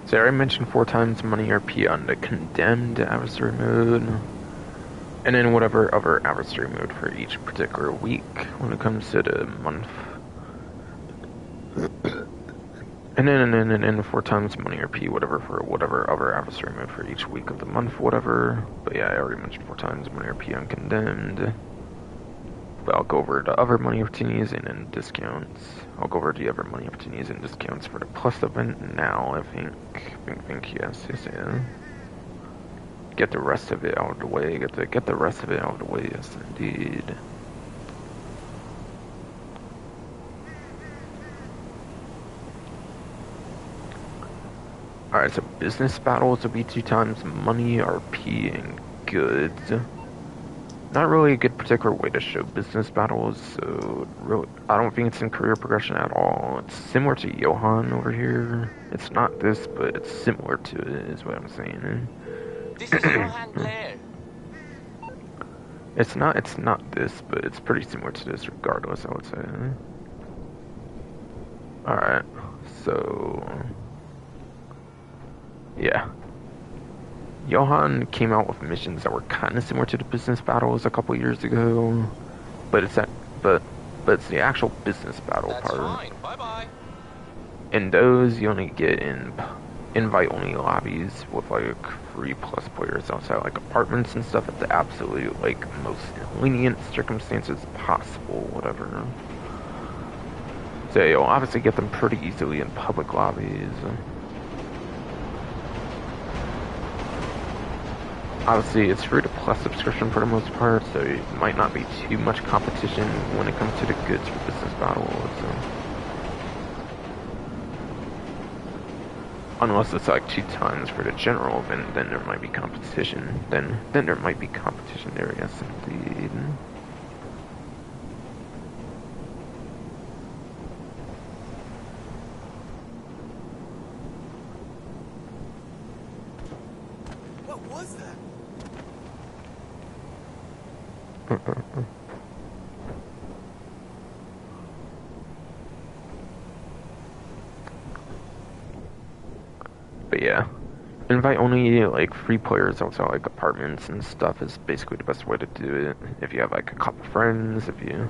So I already mentioned 4 times money RP on the condemned adversary mode. And then whatever other adversary mode for each particular week when it comes to the month. And then 4 times money RP, whatever, for whatever other adversary mode for each week of the month, whatever. But yeah, I already mentioned 4 times money RP on condemned. But I'll go over the other money opportunities and then discounts. I'll go over the other money opportunities and discounts for the plus event now, I think. Yes. Get the rest of it out of the way. Get the rest of it out of the way, yes indeed. Alright, so business battles will be 2 times money, RP, and goods. Not really a good particular way to show business battles, so really, I don't think it's in career progression at all. It's similar to Johan over here. It's not this, but it's similar to it, is what I'm saying. This is Johan Blair. It's not this, but it's pretty similar to this regardless, I would say. Alright, so... yeah. Johan came out with missions that were kind of similar to the business battles a couple years ago, but it's it's the actual business battle That's part. fine. Bye-bye. In those, you only get in invite-only lobbies with like 3+ players outside like apartments and stuff at the absolute like most lenient circumstances possible, whatever. So you'll obviously get them pretty easily in public lobbies. Obviously, it's free to plus subscription for the most part, so it might not be too much competition when it comes to the goods for business battles. Unless it's like 2 times for the general, then there might be competition. Then there might be competition there, yes indeed. What was that? But yeah, invite only like free players outside like apartments and stuff is basically the best way to do it. If you have like a couple friends, if you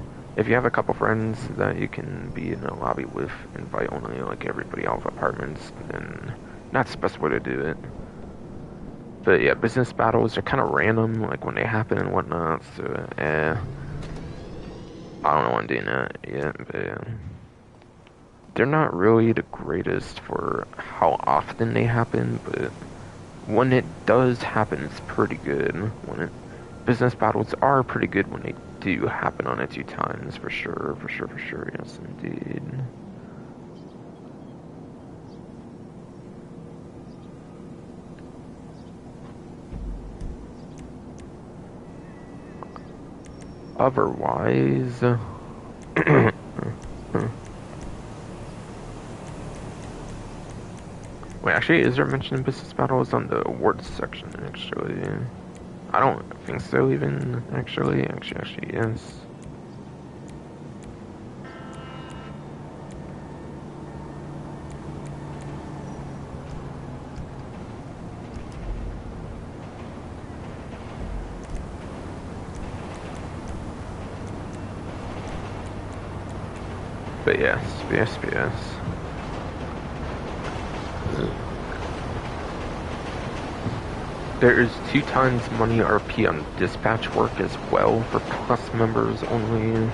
have a couple friends that you can be in a lobby with, invite only like everybody out of apartments, then that's the best way to do it. But yeah, business battles are kind of random, like when they happen and whatnot. So I don't know when doing that yet, but yeah. They're not really the greatest for how often they happen, but when it does happen, it's pretty good. Business battles are pretty good when they do happen on it 2 times, for sure, for sure, for sure, yes indeed. Otherwise, wait, actually, is there mention of business battles on the awards section, actually? I don't think so, even, actually, yes. But yes, yes. There is 2 times money RP on dispatch work as well for plus members only.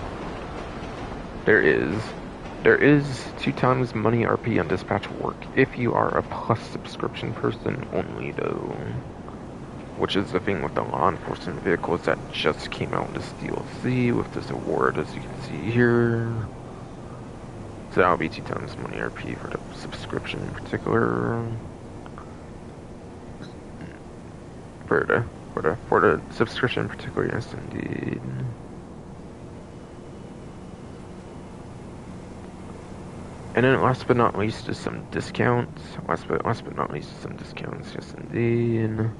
There is. There is 2 times money RP on dispatch work if you are a plus subscription person only though. Which is the thing with the law enforcement vehicles that just came out in this DLC with this award, as you can see here. So that'll be 2 times money RP for the subscription in particular. For the subscription in particular, yes indeed. And then last but not least is some discounts. Last but not least is some discounts, yes indeed.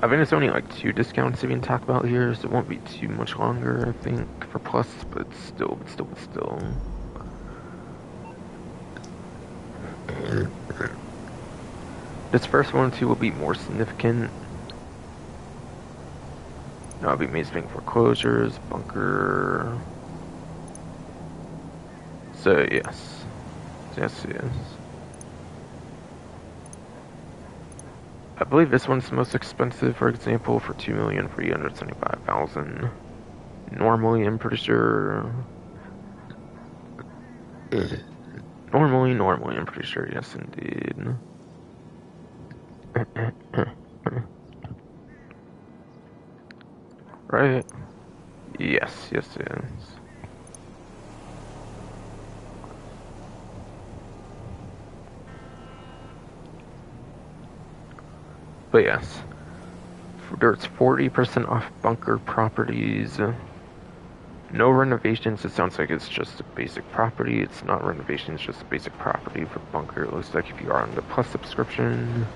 I think there's only like 2 discounts we can talk about here, so it won't be too much longer, I think, for plus, but still. This first one too will be more significant. That'll be mainstream foreclosures, bunker. So yes. Yes. I believe this one's the most expensive, for example, for 2,375,000. Normally, I'm pretty sure. Normally, I'm pretty sure, yes indeed. Right? Yes. But yes, there's 40% off bunker properties. No renovations, it sounds like it's just a basic property. It's not renovations, just a basic property for bunker. It looks like if you are on the plus subscription.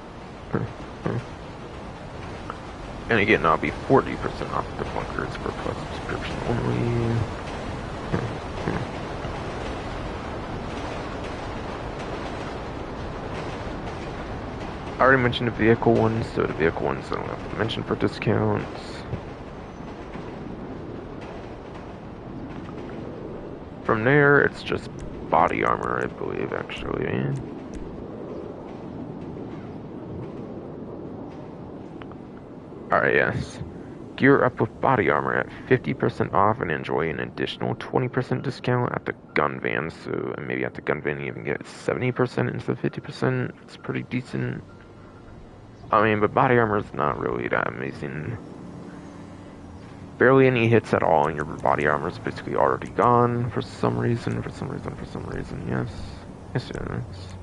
And again, that'll be 40% off the bunkers for plus subscription only. I already mentioned the vehicle ones, so the vehicle ones I don't have to mention for discounts. From there, it's just body armor, I believe, actually. Alright, yes. Gear up with body armor at 50% off and enjoy an additional 20% discount at the gun van. So maybe at the gun van you even get 70% instead of 50%. It's pretty decent. I mean, but body armor is not really that amazing. Barely any hits at all, and your body armor is basically already gone for some reason. Yes. Yes, yes.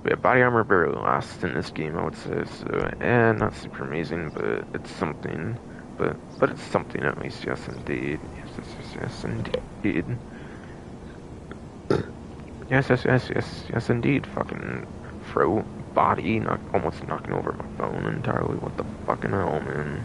But yeah, body armor barely lasts in this game, I would say. So, not super amazing, but it's something. But it's something at least. Yes, indeed. Yes, indeed. Yes, indeed. Fucking throw body, almost knocking over my phone entirely. What the fucking hell, man?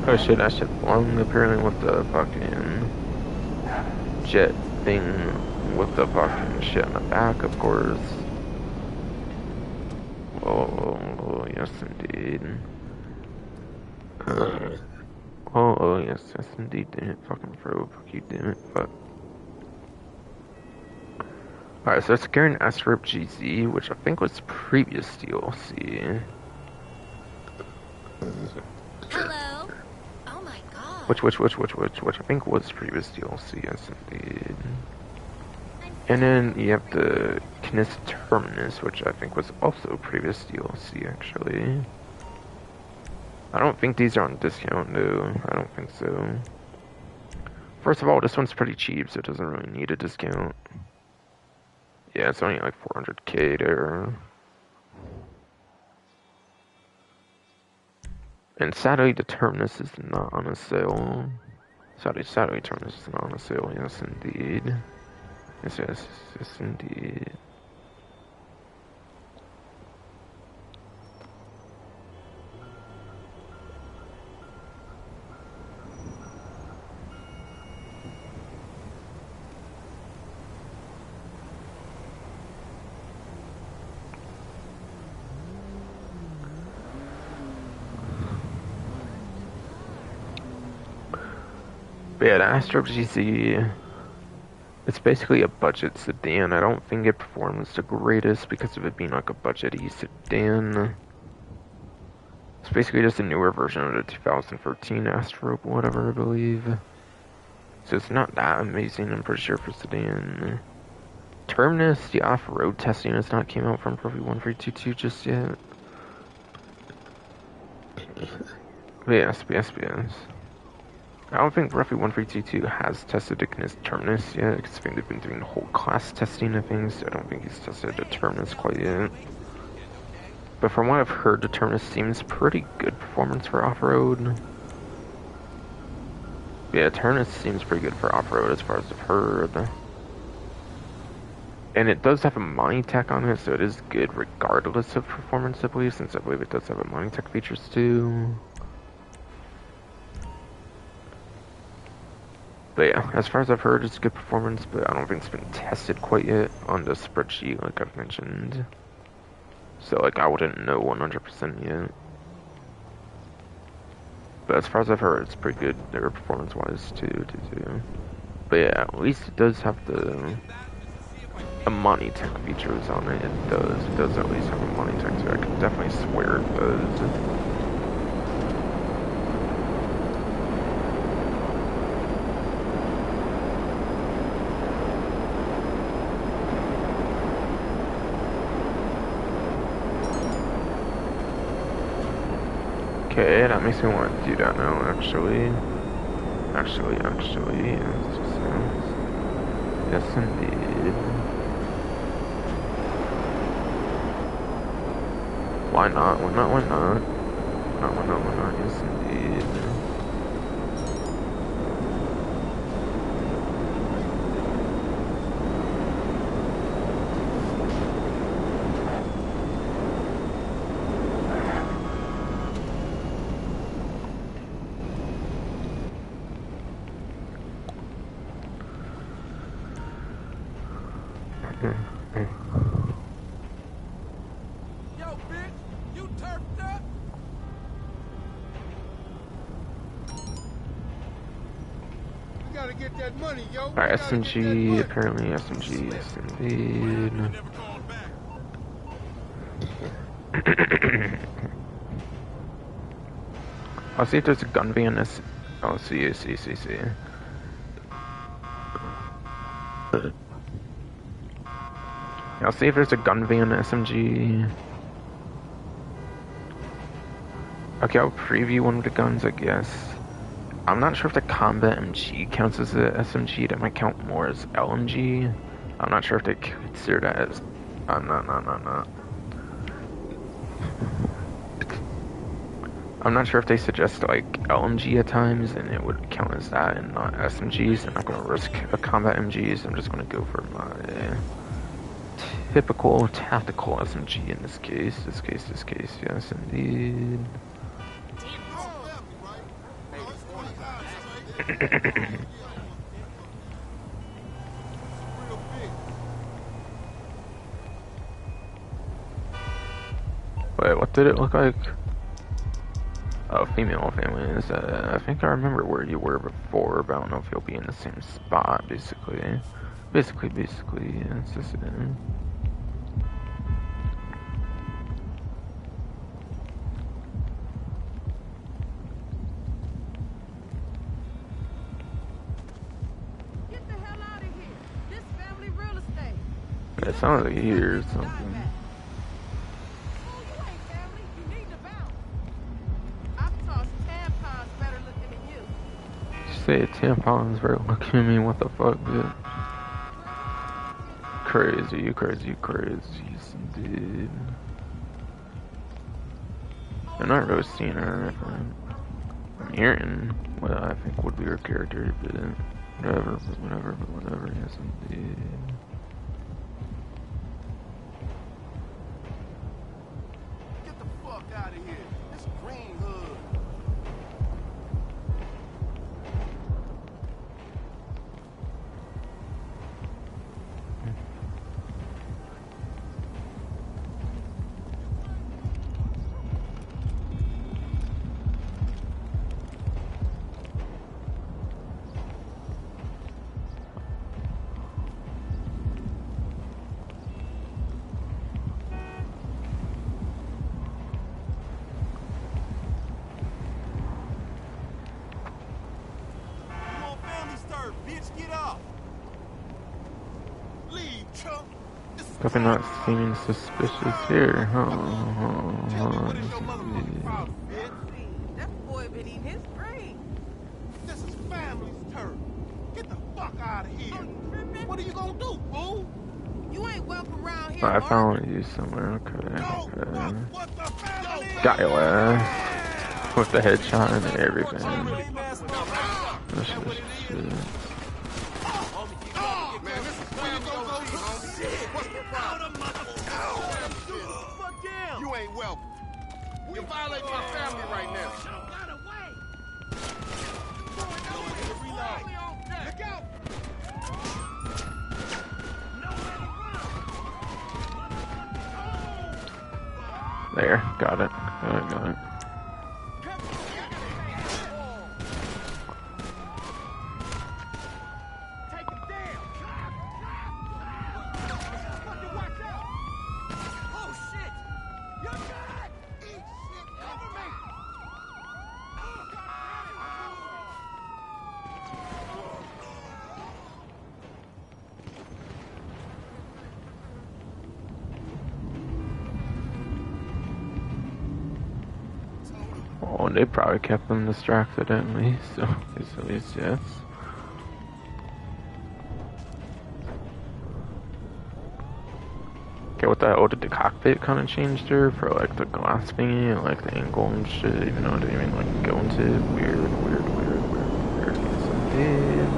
Oh shit, that shit flung apparently with the fucking jet thing with the fucking shit in the back, of course. Oh, yes indeed. Yes indeed, damn it, fucking throw, fuck you, damn it, fuck. Alright, so it's carrying Astrop GZ, which I think was previous DLC. Hello? Oh my god. Which I think was previous DLC, yes indeed. And then you have the Knis Terminus, which I think was also previous DLC, actually. I don't think these are on discount, no. I don't think so. First of all, this one's pretty cheap, so it doesn't really need a discount. Yeah, it's only like 400k there. And sadly, the Terminus is not on a sale. Sadly, Terminus is not on a sale, yes indeed. Yes indeed. But yeah, the Astro GZ, it's basically a budget sedan. I don't think it performs the greatest because of it being like a budget-y sedan. It's basically just a newer version of the 2013 Astro, whatever, I believe. So it's not that amazing, I'm pretty sure, for sedan. Terminus, the off-road testing has not came out from Profi 1322 just yet. But yes. I don't think Roughly 1322 has tested the Knis Terminus yet, because I think they've been doing whole class testing of things, so I don't think he's tested the Terminus quite yet. But from what I've heard, the Terminus seems pretty good performance for off-road. Yeah, Terminus seems pretty good for off-road as far as I've heard. And it does have a mining tech on it, so it is good regardless of performance, I believe, since I believe it does have a mining tech features too. But yeah, as far as I've heard, it's good performance, but I don't think it's been tested quite yet on the spreadsheet, like I've mentioned. So, like, I wouldn't know 100% yet. But as far as I've heard, it's pretty good there performance-wise, too. But yeah, at least it does have the Amani Tech features on it. It does at least have Amani Tech, so I can definitely swear it does. Okay, that makes me want to do that now, actually. It's just, yes, indeed. Why not? Why not? Why not? Why not? Yes, indeed. Yo, bitch, you turfed up? We gotta get that money, yo. We Alright, gotta get that SMG, money. apparently SMG, yes, indeed. Never called back. I'll see if there's a gun van in this. Oh, see. I'll see if there's a gun van SMG. Okay, I'll preview one of the guns, I guess. I'm not sure if the combat MG counts as a SMG. That might count more as LMG. I'm not sure if they consider that as. No. I'm not sure if they suggest like LMG at times, and it would count as that and not SMGs. I'm not going to risk a combat MGs. I'm just going to go for my typical tactical SMG in this case. This case, yes, indeed. Wait, what did it look like? Oh, female families. I think I remember where you were before, but I don't know if you'll be in the same spot, basically. Basically, yeah, it's just Get the hell out of here. This family real estate. it sounds like here or something. Oh, you ain't family. You need to bounce. I've tossed tampons better looking than you. You say tampons, bro. Look at me, what the fuck, dude? Crazy, you crazy, yes, indeed. I'm not really seeing her. I'm hearing what I think would be her character, but whatever, yes, indeed. Get the fuck out of here. This green hood. Come on, family stir, bitch, get up. Leave, chump. This is Definitely not private seeming property. suspicious here, huh? Tell me what is Yes, your motherfucking indeed. problem, bitch? That boy been eating his brain. This is family's turf. Get the fuck out of here. What are you gonna do, fool? You ain't welcome around here, I Mark. found you somewhere, Yo, okay. what the family? Got your ass. With the headshot and everything. Man, This is shit. this is where you gonna go to? What's the problem? Fuck down. You ain't welcome. You're violating my family right now. Look out! There, got it. Take him down! Fucking watch out! Oh shit! You're God! Eat shit! Cover me! they probably kept them distracted at least, so at least yes. Okay, what the hell did the cockpit kind of change there for like the glass thingy and like the angle and shit, even though I didn't even like go into it? Weird. Yes, I did.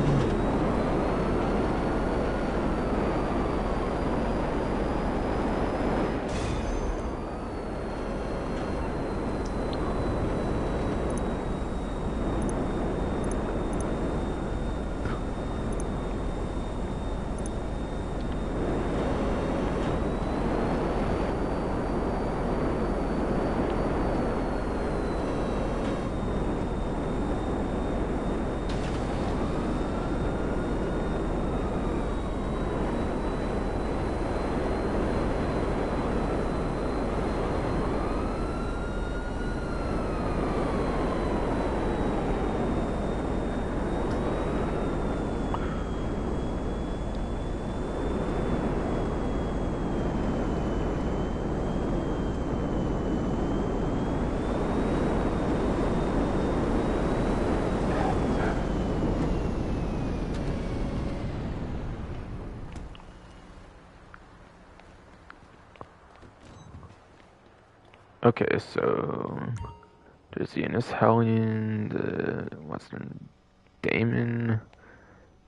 Okay, so there's the Innis Hellion, the Western Damon.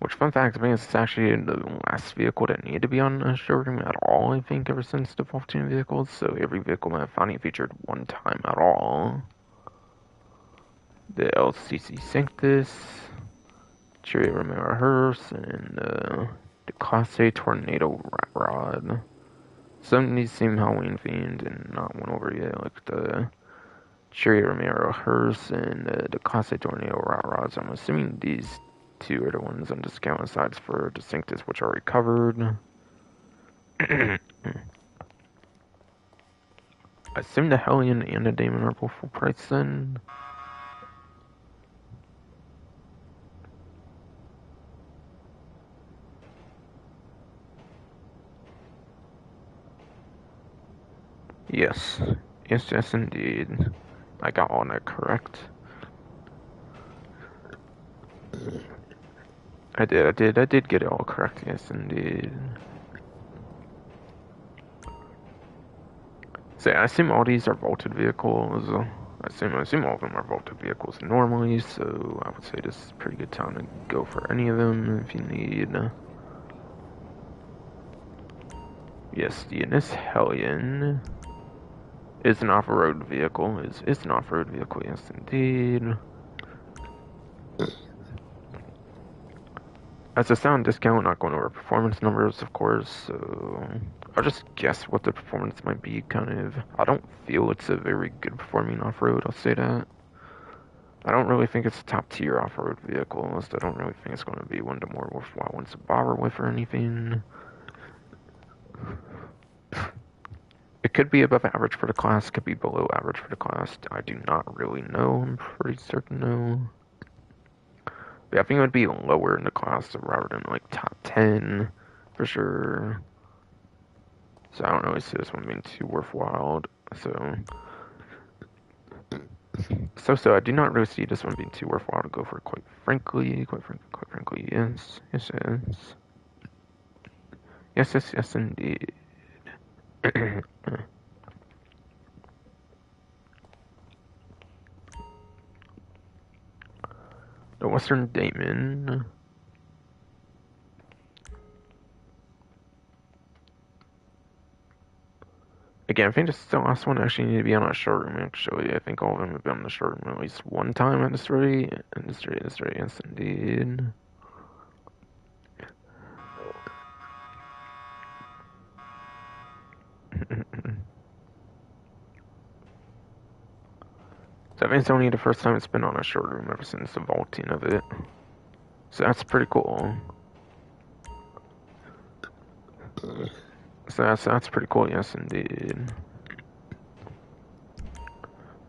Which, fun fact, I think it's actually the last vehicle that needed to be on a showroom at all, I think, ever since the 14 vehicles. So every vehicle that finally featured one time at all. The LCC Sanctus, Cherry Romero Hearse, and the Class A Tornado Rat Rod. Some of these seem Halloween themed and not went over yet, like the Cherry Romero Hearse and the Class A Tornado Rat Rods. I'm assuming these two are the ones on discount asides for the Sanctus, which are recovered. I assume the Hellion and the Damon are both full price then. Yes. Yes, indeed. I got all that correct. I did get it all correct, yes, indeed. So I assume all these are vaulted vehicles. I assume all of them are vaulted vehicles normally, so I would say this is a pretty good time to go for any of them if you need. Yes, the Innis Hellion is an off-road vehicle. Is an off-road vehicle, yes, indeed. As a sound discount, not going over performance numbers, of course, so I'll just guess what the performance might be, kind of. I don't feel it's a very good performing off-road, I'll say that. I don't really think it's a top-tier off-road vehicle, unless I don't really think it's going to be one of the more worthwhile ones to borrow with or anything. It could be above average for the class, could be below average for the class. I do not really know, I'm pretty certain though. But I think it would be lower in the class rather than like top 10 for sure. So I don't really see this one being too worthwhile. So I do not really see this one being too worthwhile to go for. Quite frankly, yes, yes, indeed. The Western Damon. Again, I think this is the last one actually need to be on a showroom, actually. I think all of them have been on the showroom at least one time at Industry, yes, indeed. So I think it's only the first time it's been on a showroom ever since the vaulting of it. So that's pretty cool. So that's pretty cool, yes, indeed.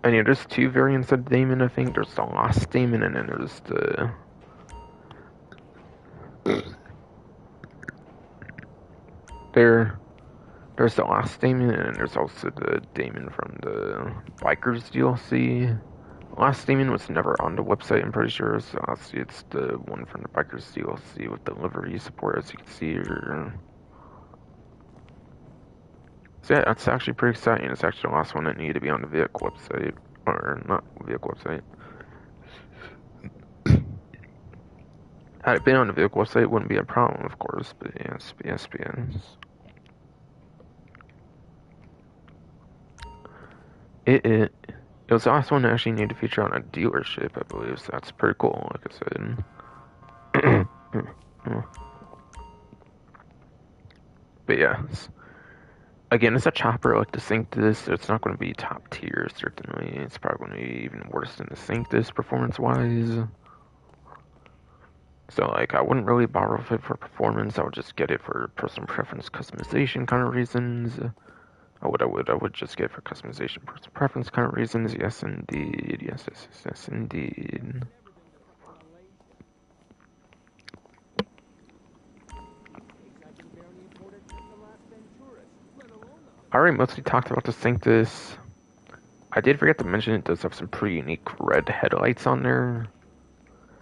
And yeah, there's two variants of Damon, I think. There's the Lost Damon, and then there's the... There's the Lost Damon, and then there's also the Damon from the Bikers DLC. Last Demon was never on the website, I'm pretty sure, so I'll see it's the one from the Bikers DLC with the livery support, as you can see here. So yeah, that's actually pretty exciting. It's actually the last one that needed to be on the vehicle website. Or, not vehicle website. Had it been on the vehicle website, it wouldn't be a problem, of course, but yes, yes, yes. It was the last one that actually needed to feature on a dealership, I believe, so that's pretty cool, like I said. But yeah, again, it's a chopper like the Synctus, so it's not going to be top tier, certainly. It's probably going to be even worse than the Synctus performance-wise. So, like, I wouldn't really borrow it for performance, I would just get it for personal preference customization kind of reasons. I would just get it for customization, personal preference kind of reasons. Yes, indeed. Yes, indeed. I already mostly talked about the Synctus. I did forget to mention it does have some pretty unique red headlights on there.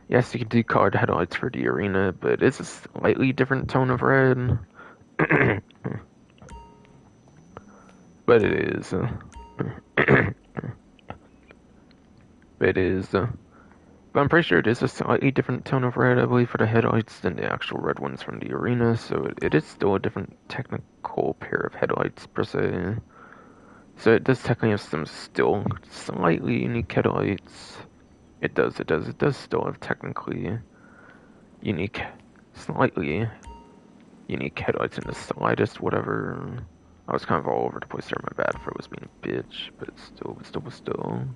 Yes, you can do colored headlights for the arena, but it's a slightly different tone of red. But it is. It is. But I'm pretty sure it is a slightly different tone of red, I believe, for the headlights than the actual red ones from the arena, so it is still a different technical pair of headlights, per se. So it does technically have some still slightly unique headlights. It does still have technically unique, slightly unique headlights in the slightest, whatever. I was kind of all over the place there, my bad for it was being a bitch, but still.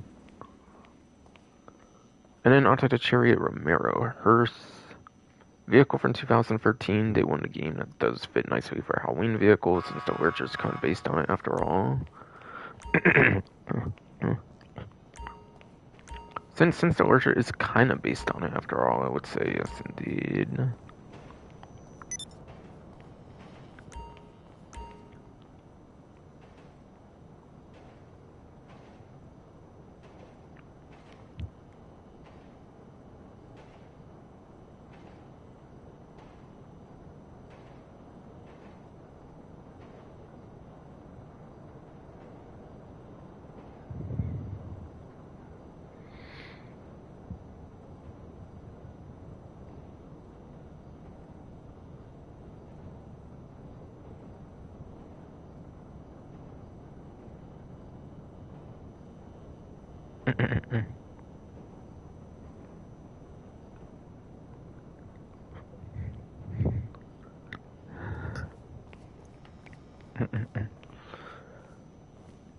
And then onto the Chariot Romero hearse. Vehicle from 2013, they won the game that does fit nicely for Halloween vehicles, since the Lurcher's kind of based on it after all. Since the Lurcher is kind of based on it after all, I would say yes indeed.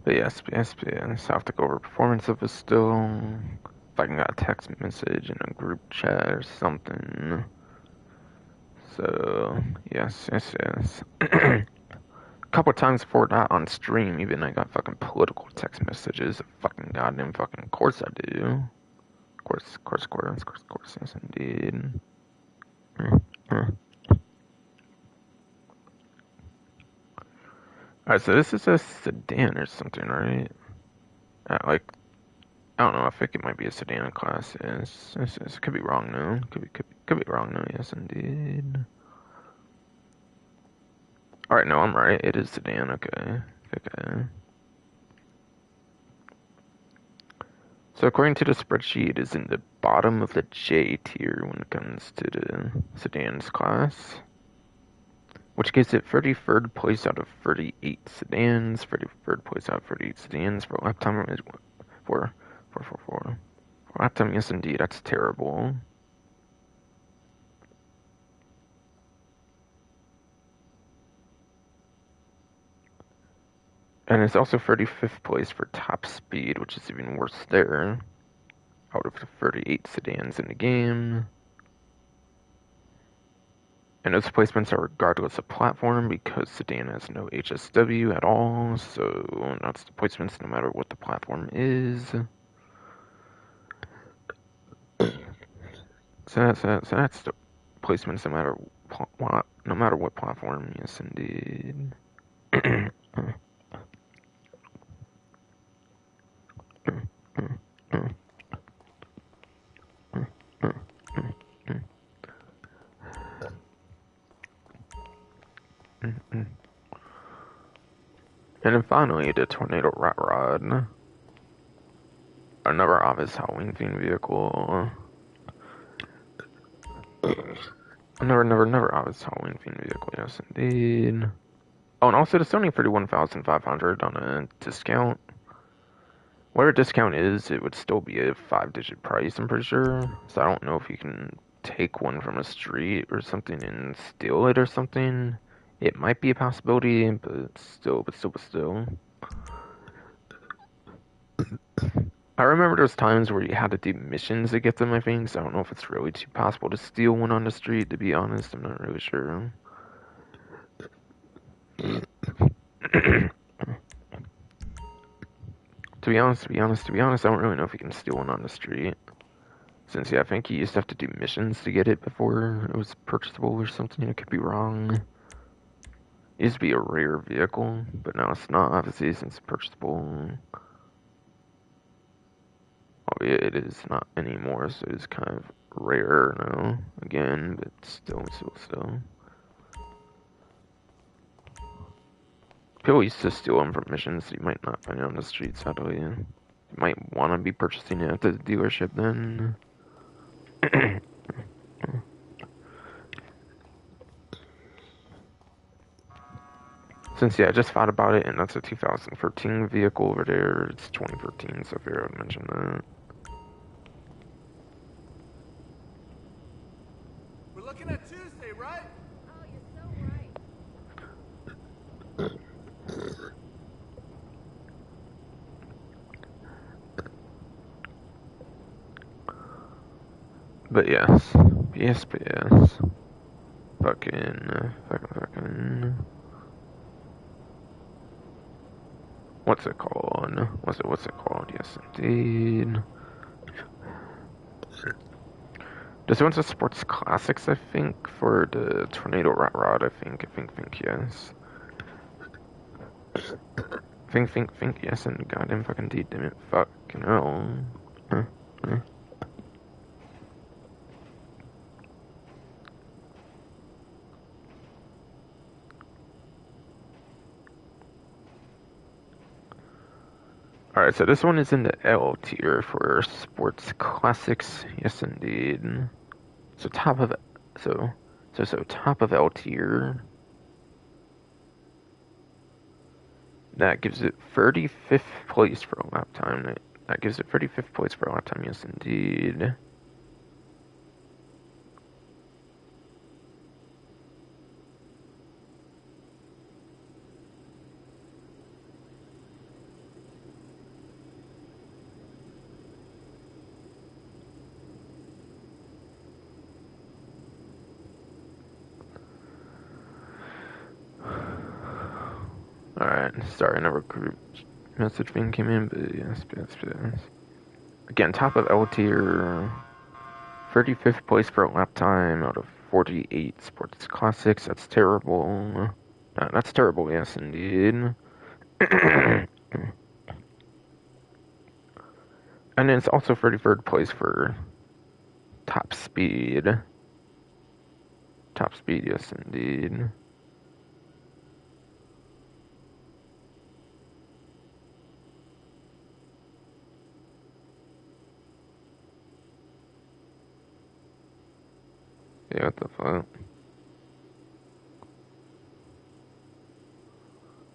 But yes, I have to go over performance of it still. If I can get a text message in a group chat or something. So, yes. A couple times before that on stream, even I got fucking political text messages. Fucking goddamn fucking course I do. Of course, yes indeed. Alright, so this is a sedan or something, right? Like, I don't know. I think it might be a sedan class. Yes, could be wrong though. Could be wrong though. Yes, indeed. All right, no, I'm right. It is sedan. Okay. So according to the spreadsheet, it is in the bottom of the J tier when it comes to the sedans class, which gives it 33rd place out of 38 sedans. 33rd place out of 38 sedans for lap time. For lap time. Yes, indeed. That's terrible. And it's also 35th place for top speed, which is even worse there. Out of the 38 sedans in the game. And those placements are regardless of platform because sedan has no HSW at all, so that's the placements no matter what the platform is. So that's the placements no matter what platform. Yes, indeed. And then finally, the tornado rat rod. Another obvious Halloween themed vehicle. Never obvious Halloween themed vehicle, yes indeed. Oh, and also it's only 31,500 on a discount. Whatever discount is, it would still be a 5-digit price, I'm pretty sure. So I don't know if you can take one from a street or something and steal it or something. It might be a possibility, but still. I remember those times where you had to do missions to get them, I think, so I don't know if it's really too possible to steal one on the street, to be honest. I'm not really sure. To be honest, I don't really know if you can steal one on the street. Since, yeah, I think you used to have to do missions to get it before it was purchasable or something. I could be wrong. It used to be a rare vehicle, but now it's not, obviously, since it's purchasable. Oh, yeah, it is not anymore, so it's kind of rare now, again, but still. People used to steal them from missions, so you might not find it on the streets, sadly. You might want to be purchasing it at the dealership then. Since, yeah, I just thought about it, and that's a 2013 vehicle over there. It's 2013, so I figured I would mention that. We're looking at Tuesday, right? Oh, you're so right. But yes. Yes. Fucking. What's it called? What's it called? Yes, indeed. This one's a Sports Classics, I think, for the Tornado Rat Rod, I think, yes. Think, yes, and goddamn fucking D, damn it, fucking hell. Huh. Alright, so this one is in the L tier for Sports Classics, yes indeed. So top of top of L tier. That gives it 35th place for a lap time. That gives it 35th place for a lap time, yes indeed. Alright, sorry, another group message thing came in, but yes. Again, top of L tier, 35th place for a lap time out of 48 Sports Classics. That's terrible. That's terrible, yes, indeed. And then it's also 33rd place for top speed. Top speed, yes, indeed. Yeah, what the fuck?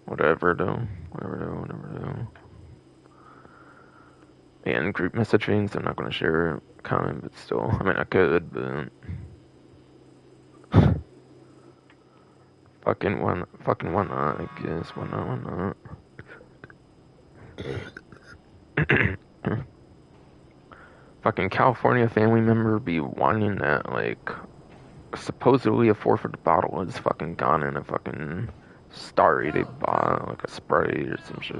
Whatever though. And group message things, I'm not gonna share a comment, but still. I mean, I could, but. Fucking why not, I guess. Why not? Fucking California family member be whining that, like, supposedly a 4-foot bottle is fucking gone in a fucking Starry they bought, like a Sprite or some shit.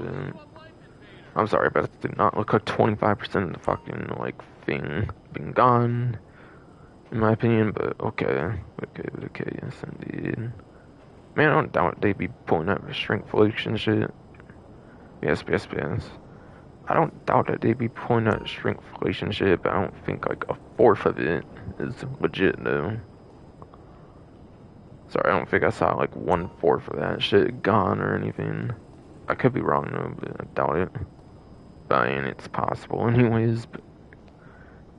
I'm sorry, but it did not look like 25% of the fucking, like, thing being gone, in my opinion, but okay, yes, indeed. Man, I don't doubt they'd be pulling out shrinkflation shit. Yes. I don't doubt that they'd be pulling out shrinkflation shit, but I don't think, like, a fourth of it is legit, though. Sorry, I don't think I saw like 1/4 of that shit gone or anything. I could be wrong though, but I doubt it. But I mean, it's possible anyways. But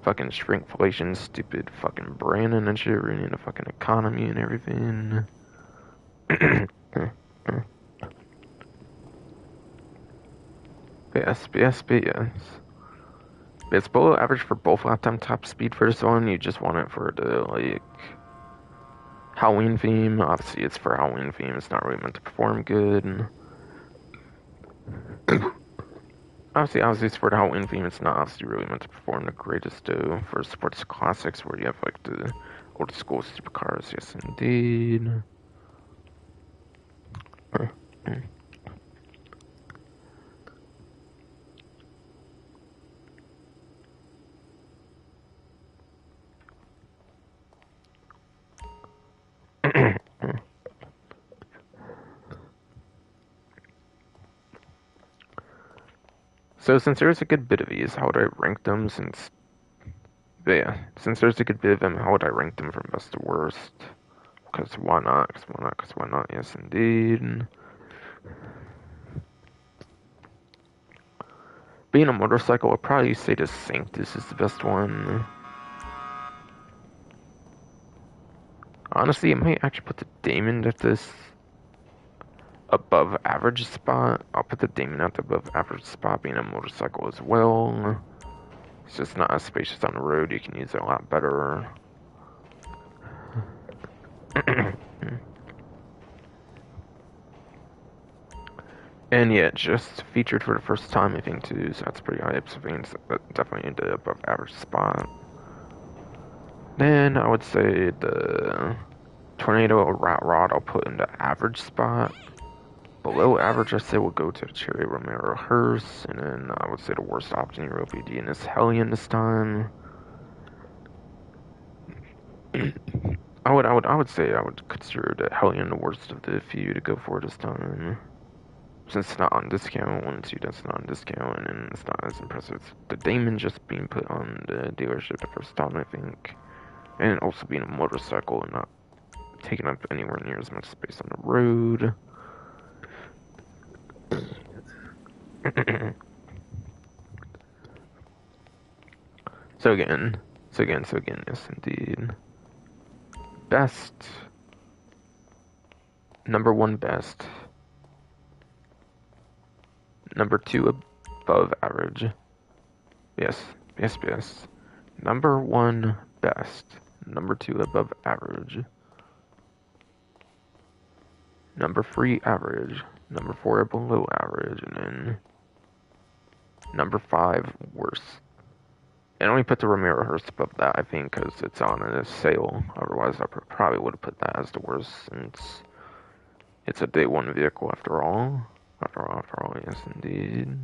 fucking shrinkflation, stupid fucking Brandon and shit ruining the fucking economy and everything. Yes, yes, yes. It's below average for both lifetime top speed for this one. You just want it for the like Halloween theme. Obviously, it's for Halloween theme. It's not really meant to perform good. Obviously, it's for the Halloween theme. It's not obviously really meant to perform the greatest though. For sports classics, where you have like the old school supercars. Yes, indeed. So since there's a good bit of these, how would I rank them? Since there's a good bit of them, how would I rank them from best to worst? Because why not? Because why not? Because why not? Yes, indeed. Being a motorcycle, I'd probably say the Sanctus is the best one. Honestly, I might actually put the Damon at this above average spot. I'll put the Damon at the above average spot, being a motorcycle as well. It's just not as spacious on the road. You can use it a lot better. And yeah, just featured for the first time, I think, too, so that's pretty hype. So I think it's definitely in the above average spot. Then I would say the Tornado Rat Rod I'll put in the average spot. Below average, I say we'll go to the Cherry Romero Hearse, and then I would say the worst option here will be the Innis Hellion this time. I would say I would consider the Hellion the worst of the few to go for this time. Since it's not on discount, 1 and 2 that's not on discount, and it's not as impressive. The Damon just being put on the dealership the first time, I think. And also being a motorcycle and not taking up anywhere near as much space on the road. So again, yes indeed. Best. Number 1 best. Number 2 above average. Yes. Number 1 best. Number 2 above average. Number 3 average. Number 4 below average. And then number 5 worst. And only put the Romero Hearse above that, I think, because it's on a sale. Otherwise, I probably would have put that as the worst, since it's a day 1 vehicle after all. After all, yes, indeed.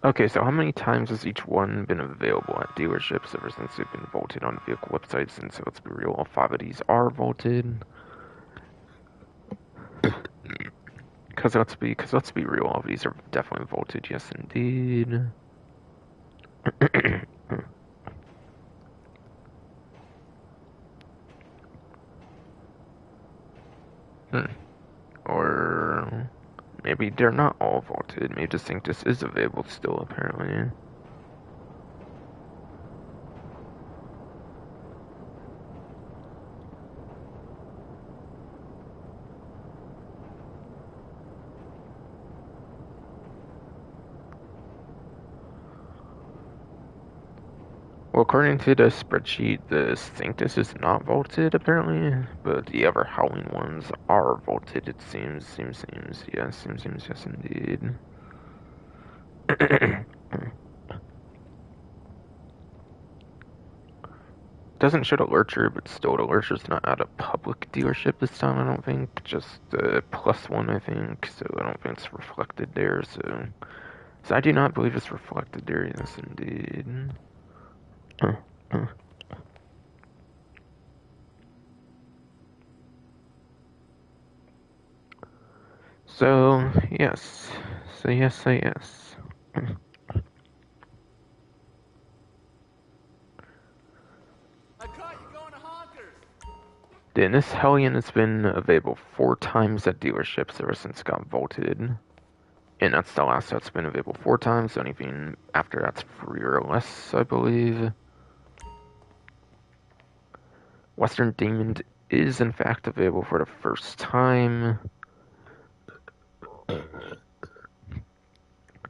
Okay, so how many times has each one been available at dealerships ever since they've been vaulted on vehicle websites? And so let's be real, all 5 of these are vaulted. Because let's be real, all of these are definitely vaulted, yes indeed. Or maybe they're not all vaulted. Maybe the Sanctus is available still, apparently. Well, according to the spreadsheet, the Sanctus is not vaulted, apparently, but the other Howling ones are vaulted, it seems. Yes, yes, indeed. Doesn't show the Lurcher, but still, the Lurcher's not at a public dealership this time, I don't think. Just the +1, I think, so I don't think it's reflected there, so I do not believe it's reflected there, yes, indeed. So, yes. So, yes. I caught you going to Honkers. Then this Hellion has been available 4 times at dealerships ever since it got vaulted. And that's the last that's been available 4 times. Anything after that's free or less, I believe. Western Demon is in fact available for the first time.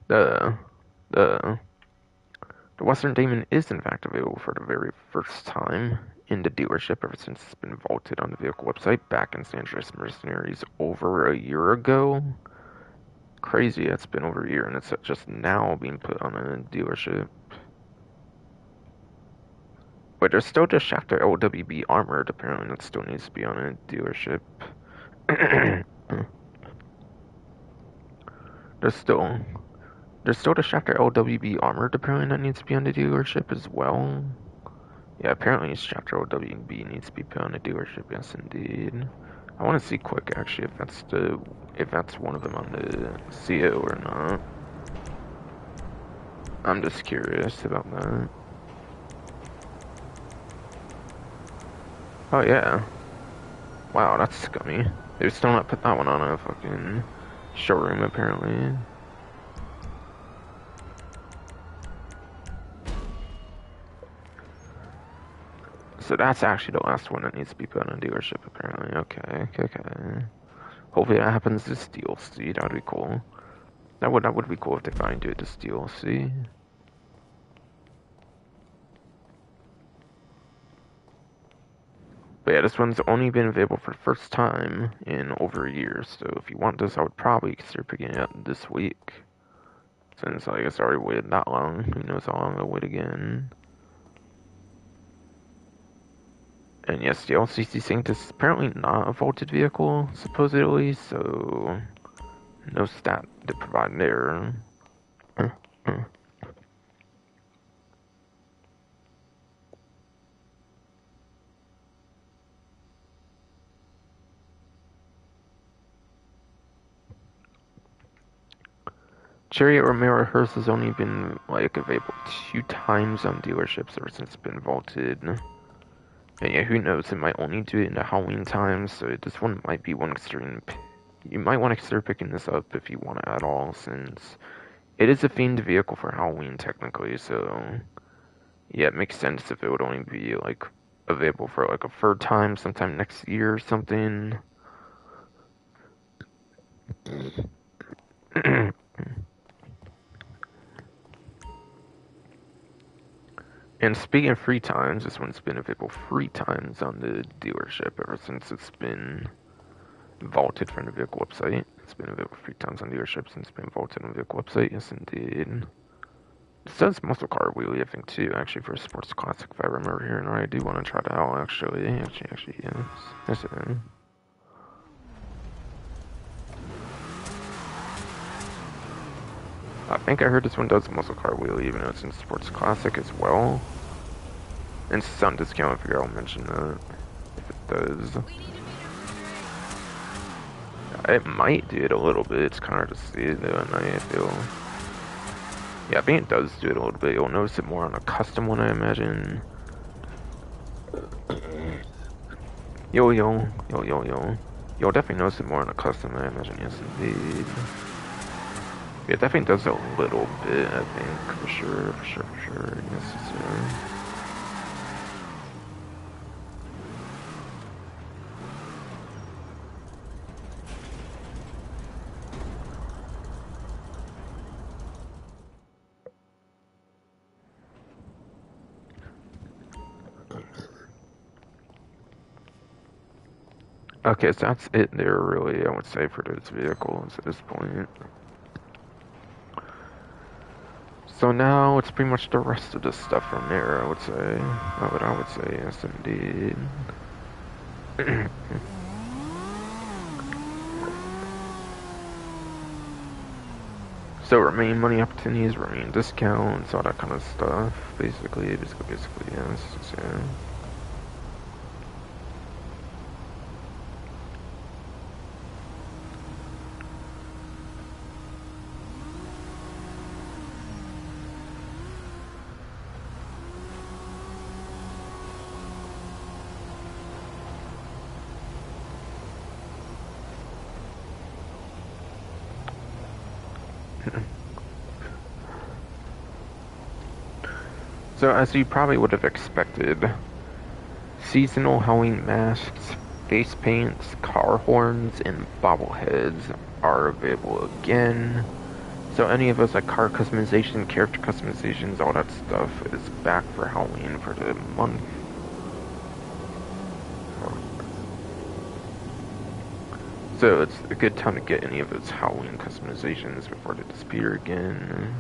The Western Demon is in fact available for the very first time in the dealership ever since it's been vaulted on the vehicle website back in San Andreas Mercenaries over a year ago. Crazy, it's been over a year and it's just now being put on a dealership. But there's still the Schafter LWB Armored, apparently that still needs to be on a dealership. there's still the Schafter LWB Armored, apparently that needs to be on the dealership as well. Yeah, apparently Schafter LWB needs to be put on a dealership, yes indeed. I want to see quick actually if that's one of them on the CO or not. I'm just curious about that. Oh yeah. Wow, that's scummy. They're still not put that one on a fucking showroom, apparently. So that's actually the last one that needs to be put on a dealership, apparently. Okay. Hopefully that happens this DLC, that would be cool. That would be cool if they finally do it this DLC. But yeah, this one's only been available for the first time in over a year, so if you want this, I would probably consider picking it up this week. Since I guess I already waited that long, who knows how long I'll wait again. And yes, the LCC Saint is apparently not a vaulted vehicle, supposedly, so no stat to provide there. Chariot Romero Hearse has only been like available 2 times on dealerships ever since it's been vaulted. And yeah, who knows, it might only do it in the Halloween time, so this one might be one extreme. You might want to consider picking this up if you want it at all, since it is a themed vehicle for Halloween technically, so yeah, it makes sense if it would only be like available for like a 3rd time sometime next year or something. And speaking of free times, this one's been available 3 times on the dealership ever since it's been vaulted from the vehicle website. It's been available 3 times on dealerships since it's been vaulted on the vehicle website. Yes, indeed. It says muscle car wheelie, I think, too, actually, for a sports classic, if I remember hearing right. I do want to try that out, actually. Actually, yes. Yes, it is. I think I heard this one does muscle car wheelie, even though it's in sports classic as well. And it's on discount, I figure I'll mention that, if it does. It might do it a little bit, it's kind of hard to see it, though, and I feel... Yeah, I think it does do it a little bit. You'll notice it more on a custom one, I imagine. You'll definitely notice it more on a custom, I imagine, yes indeed. Yeah, it definitely does a little bit, I think, for sure, yes sir. Okay, so that's it there, really, I would say, for those vehicles at this point. So now it's pretty much the rest of the stuff from there, I would say. I would say, yes, indeed. So remain money opportunities, remain discounts, all that kind of stuff. Basically, yes, yeah. So, as you probably would have expected, seasonal Halloween masks, face paints, car horns, and bobbleheads are available again. So any of us like car customization, character customizations, all that stuff is back for Halloween for the month. So it's a good time to get any of those Halloween customizations before they disappear again.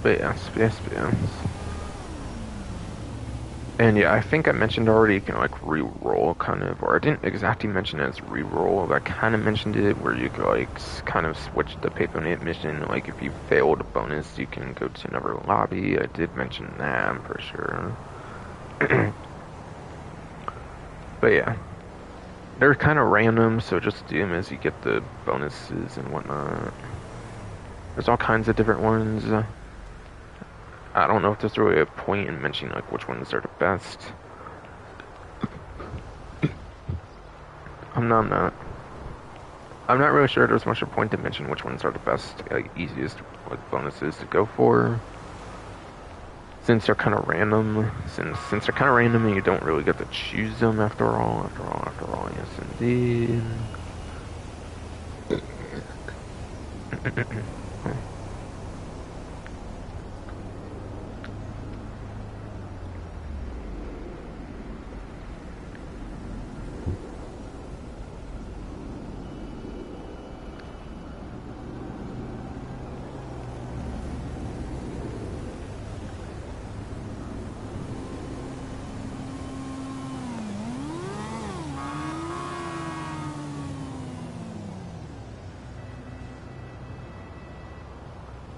But yes. And yeah, I think I mentioned already you can like re-roll kind of, or I didn't exactly mention it as re-roll, but I kind of mentioned it where you could like kind of switch the Payphone mission. Like if you failed a bonus, you can go to another lobby. I did mention that, I'm pretty sure. But yeah, they're kind of random, so just do them as you get the bonuses and whatnot. There's all kinds of different ones. I don't know if there's really a point in mentioning like which ones are the best. I'm not really sure there's much of a point to mention which ones are the best, like easiest like bonuses to go for. Since they're kind of random, since they're kind of random and you don't really get to choose them after all, yes indeed.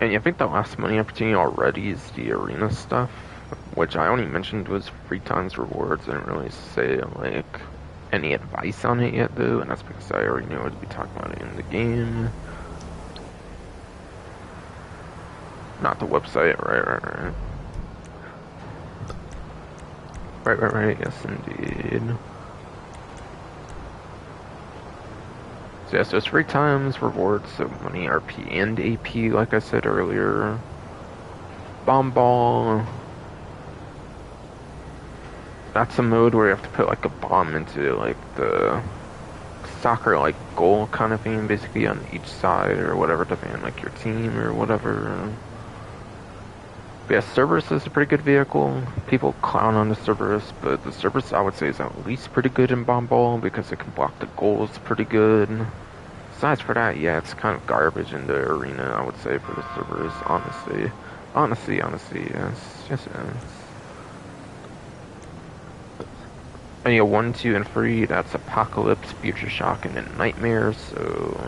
And I think the last money opportunity already is the arena stuff, which I only mentioned was free times rewards. I didn't really say like any advice on it yet though, and that's because I already knew I'd be talking about it in the game. Not the website, right. Right, yes indeed. So yeah, so it's free times, rewards, so money, RP, and AP, like I said earlier. Bomb ball. That's a mode where you have to put like a bomb into like the soccer like goal kind of thing, basically on each side or whatever, depending on like your team or whatever. But yeah, Cerberus is a pretty good vehicle. People clown on the Cerberus, but the Cerberus I would say is at least pretty good in bomb ball because it can block the goals pretty good. Besides for that, yeah, it's kind of garbage in the arena, I would say, for the Cerberus, honestly. Honestly, yes. And yeah, 1, 2, and 3, that's Apocalypse, Future Shock, and then Nightmare, so...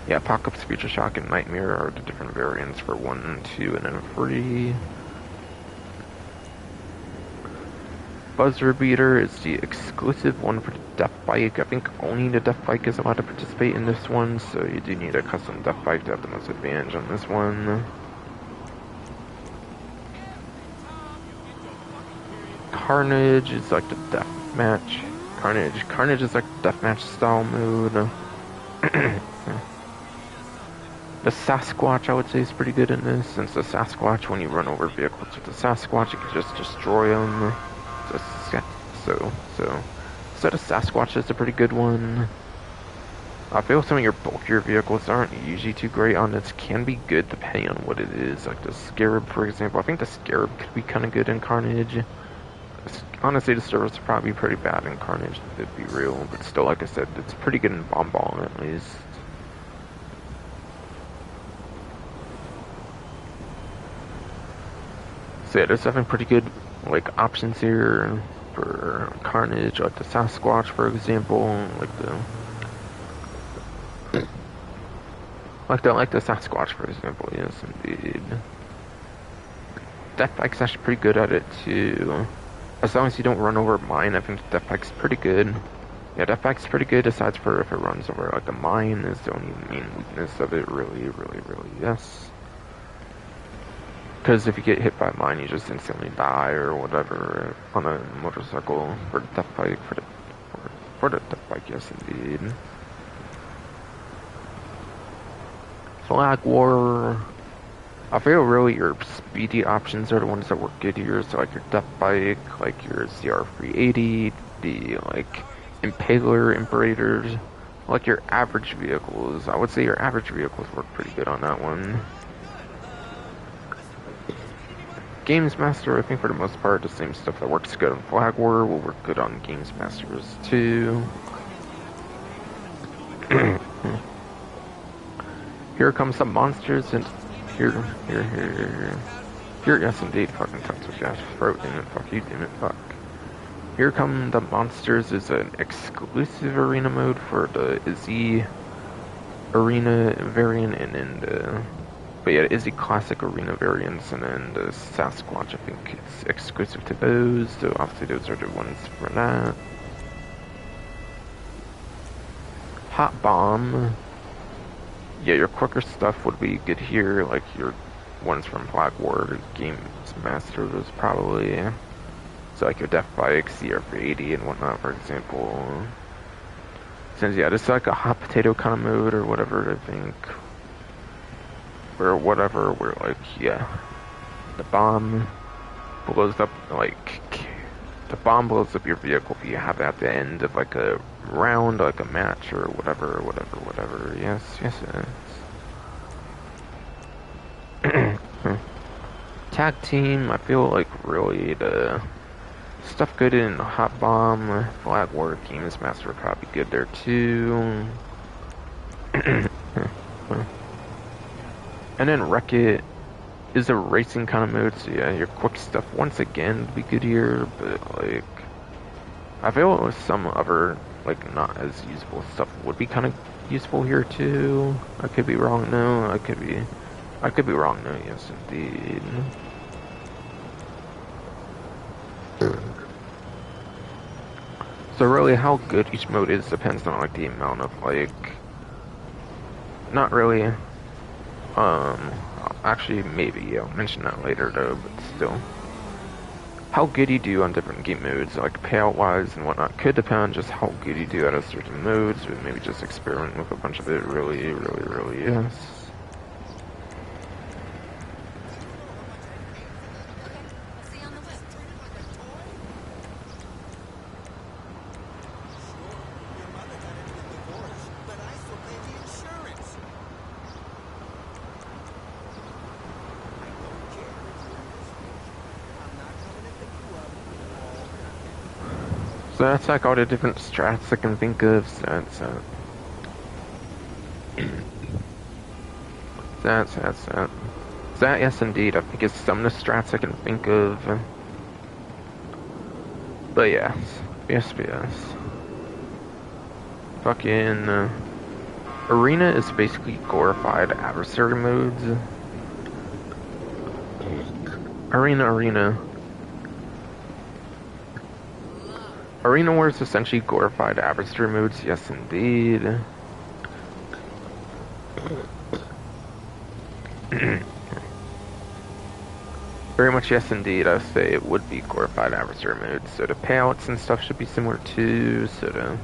Yeah, Apocalypse, Future Shock, and Nightmare are the different variants for 1, 2, and then 3. Buzzer Beater is the exclusive one for the Death Bike. I think only the Death Bike is allowed to participate in this one, so you do need a custom Death Bike to have the most advantage on this one. Carnage is like the death match. Carnage is like the deathmatch style mode. The Sasquatch, I would say, is pretty good in this, since the Sasquatch, when you run over vehicles with the Sasquatch, you can just destroy them. So the Sasquatch is a pretty good one. I feel some of your bulkier vehicles aren't usually too great on this. Can be good depending on what it is. Like the Scarab, for example. I think the Scarab could be kind of good in Carnage. Honestly, the Service would probably be pretty bad in Carnage, to be real. But still, like I said, it's pretty good in Bomb Ball, at least. So yeah, there's definitely pretty good, like, options here for Carnage. Like the Sasquatch, for example. Like the Sasquatch, for example, yes, indeed. Death Bike's actually pretty good at it, too. As long as you don't run over mine, I think Death Bike's pretty good. Yeah, Death Bike's pretty good, aside for if it runs over, like, a mine is the only main weakness of it, really, yes. Because if you get hit by a mine, you just instantly die, or whatever, on a motorcycle. For the Death Bike, for the Death Bike, yes, indeed. Flag War. I feel really your speedy options are the ones that work good here. So like your Death Bike, like your CR380, the like Impaler, Imperators, like your average vehicles. I would say your average vehicles work pretty good on that one. Games Master, I think for the most part, the same stuff that works good on Flag War will work good on Games Masters too. Here comes some monsters and here. Yes, indeed, fucking tons of gas. Throat, damn it, fuck you, damn it, fuck. Here come the monsters is an exclusive arena mode for the Izzy arena variant, and then but yeah, Izzy classic arena variants, and then the Sasquatch, I think it's exclusive to those, so obviously those are the ones for that. Hot Bomb. Yeah, your quicker stuff would be good here, like your ones from Flag War, Games Masters probably. So like your Death Bike, CR380 and whatnot, for example. Since yeah, this is like a hot potato kind of mode or whatever, I think. Or whatever, where like, yeah, the bomb blows up, like, the bomb blows up your vehicle if you have it at the end of like a round, like a match or whatever. Yes. Tag team, I feel like really the stuff good in Hot Bomb, Flag War, Games Master would probably be good there too. And then Wreck It is a racing kind of mode, so yeah, your quick stuff once again would be good here, but like, I feel some other, like, not as useful stuff would be kind of useful here too. I could be wrong, no, I could be wrong, no, yes, indeed. So really, how good each mode is depends on, like, the amount of, like, not really, actually, maybe, I'll mention that later, though, but still. How good you do on different game modes, like payout-wise and whatnot, could depend on just how good you do at a certain modes, but maybe just experiment with a bunch of it, really, yes. So that's like all the different strats I can think of. That, yes indeed, I think it's some of the strats I can think of. But yes. Fucking, Arena is basically glorified adversary modes. Arena War is essentially glorified adversary modes, yes indeed. Very much yes indeed, I would say it would be glorified adversary modes. So the payouts and stuff should be similar too, so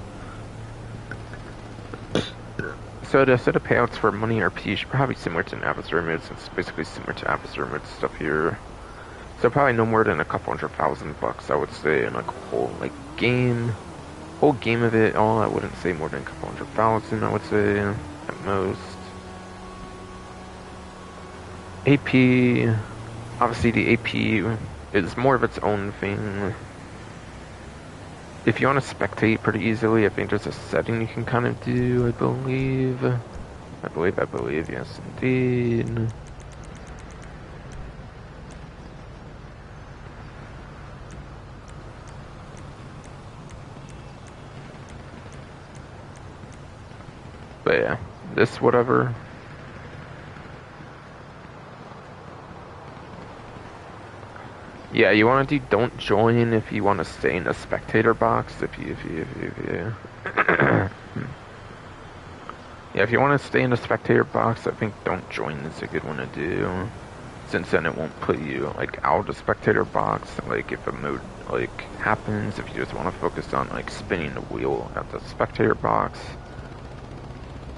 So the set of payouts for money RP should probably be similar to an adversary mode, since it's basically similar to adversary mode stuff here. So probably no more than a couple $100,000, I would say, in like a whole whole game of it all. I wouldn't say more than a couple 100,000. I would say at most. AP, obviously the AP is more of its own thing. If you want to spectate pretty easily, I think there's a setting you can kind of do, I believe. I believe, yes indeed. But yeah, this whatever. Yeah, you want to do don't join if you want to stay in the spectator box. If you yeah, if you want to stay in the spectator box, I think don't join is a good one to do. Since then it won't put you like out of the spectator box. Like if a mode like happens, if you just want to focus on like spinning the wheel at the spectator box.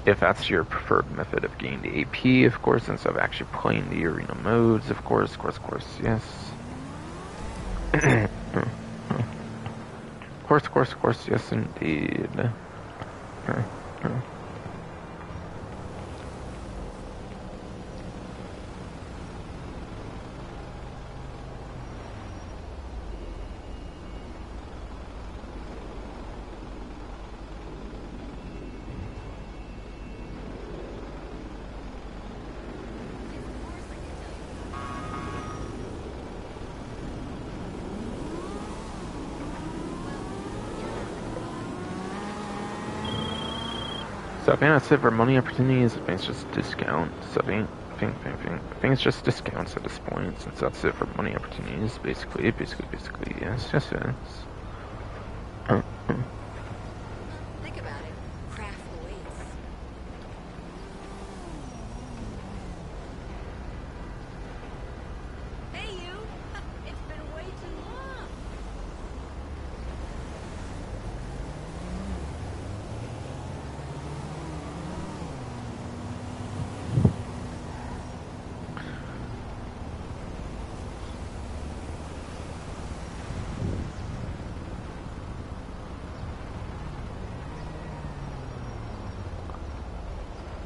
If that's your preferred method of getting the AP, of course, instead of actually playing the arena modes, of course, yes. Of course, yes, indeed. So I think that's it for money opportunities. I think it's just discounts. I think it's just discounts at this point, since that's it for money opportunities. Basically, yes. Think about it. Craft awaits. Hey, you! It's been way too long.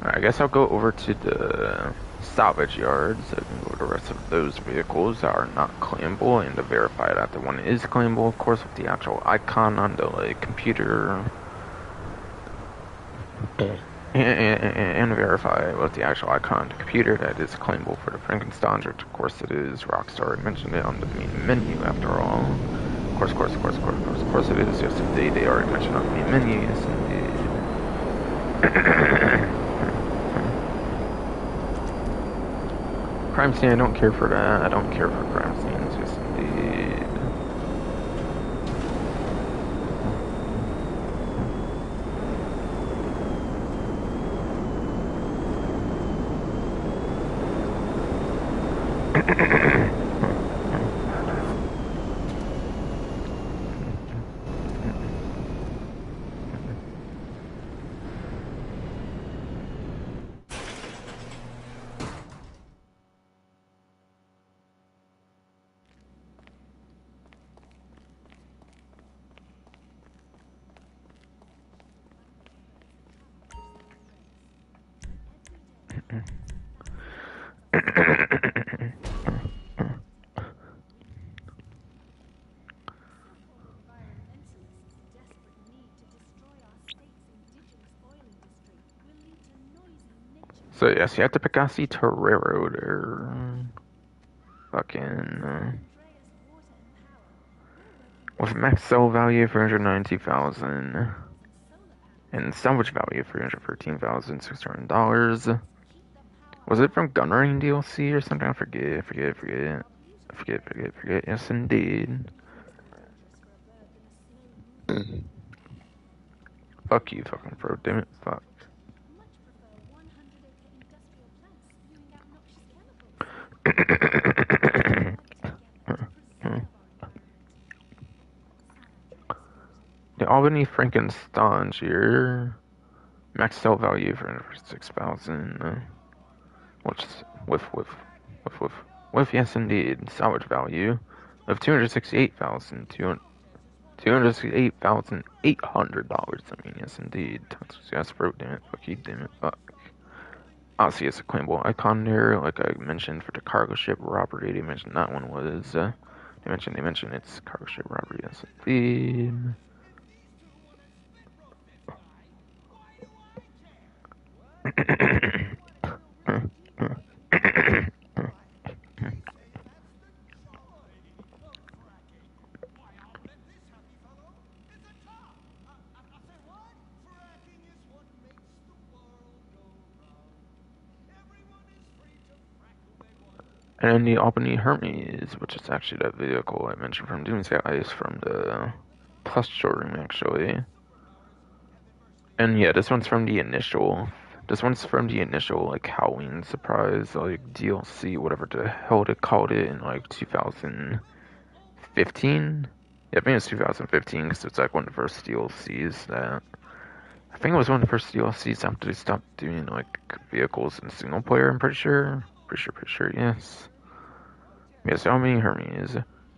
Alright, I guess I'll go over to the salvage yards. I can go to the rest of those vehicles that are not claimable, and to verify that the one is claimable, of course, with the actual icon on the like computer. And verify with the actual icon on the computer that is claimable for the Frankensteins, which of course it is. Rockstar had mentioned it on the main menu after all. Of course it is. Yes, indeed, they already mentioned on the main menu. Yes, indeed. Crime scene, I don't care for that. I don't care for crime scenes, yes indeed. So yes, you have to pick Picasso Torero there. Fucking with max sell value of 392,000 and salvage value of $313,600. Was it from Gunrunning DLC or something? I forget. Yes, indeed. Fuck you, fucking pro. Damn it. Fuck. The Albany Frankenstein here. Max sale value for 6,000. Which with yes indeed. Salvage value of $268,800. I mean yes indeed. Yes, bro, damn it, fuck you, damn it, fuck. Obviously, it's a claimable icon there, like I mentioned for the cargo ship robbery. They mentioned that one was. They mentioned it's cargo ship robbery. Yes, indeed. And the Albany Hermes, which is actually that vehicle I mentioned from Doomsday Ice from the Plus showroom, actually. And yeah, this one's from the initial. This one's from the initial like Halloween surprise, like DLC, whatever the hell they called it in like 2015. Yeah, I think it's 2015 because it's like one of the first DLCs that. I think it was one of the first DLCs after they stopped doing like vehicles in single player. I'm pretty sure. Pretty sure. Yes. Yes, how many Hermes?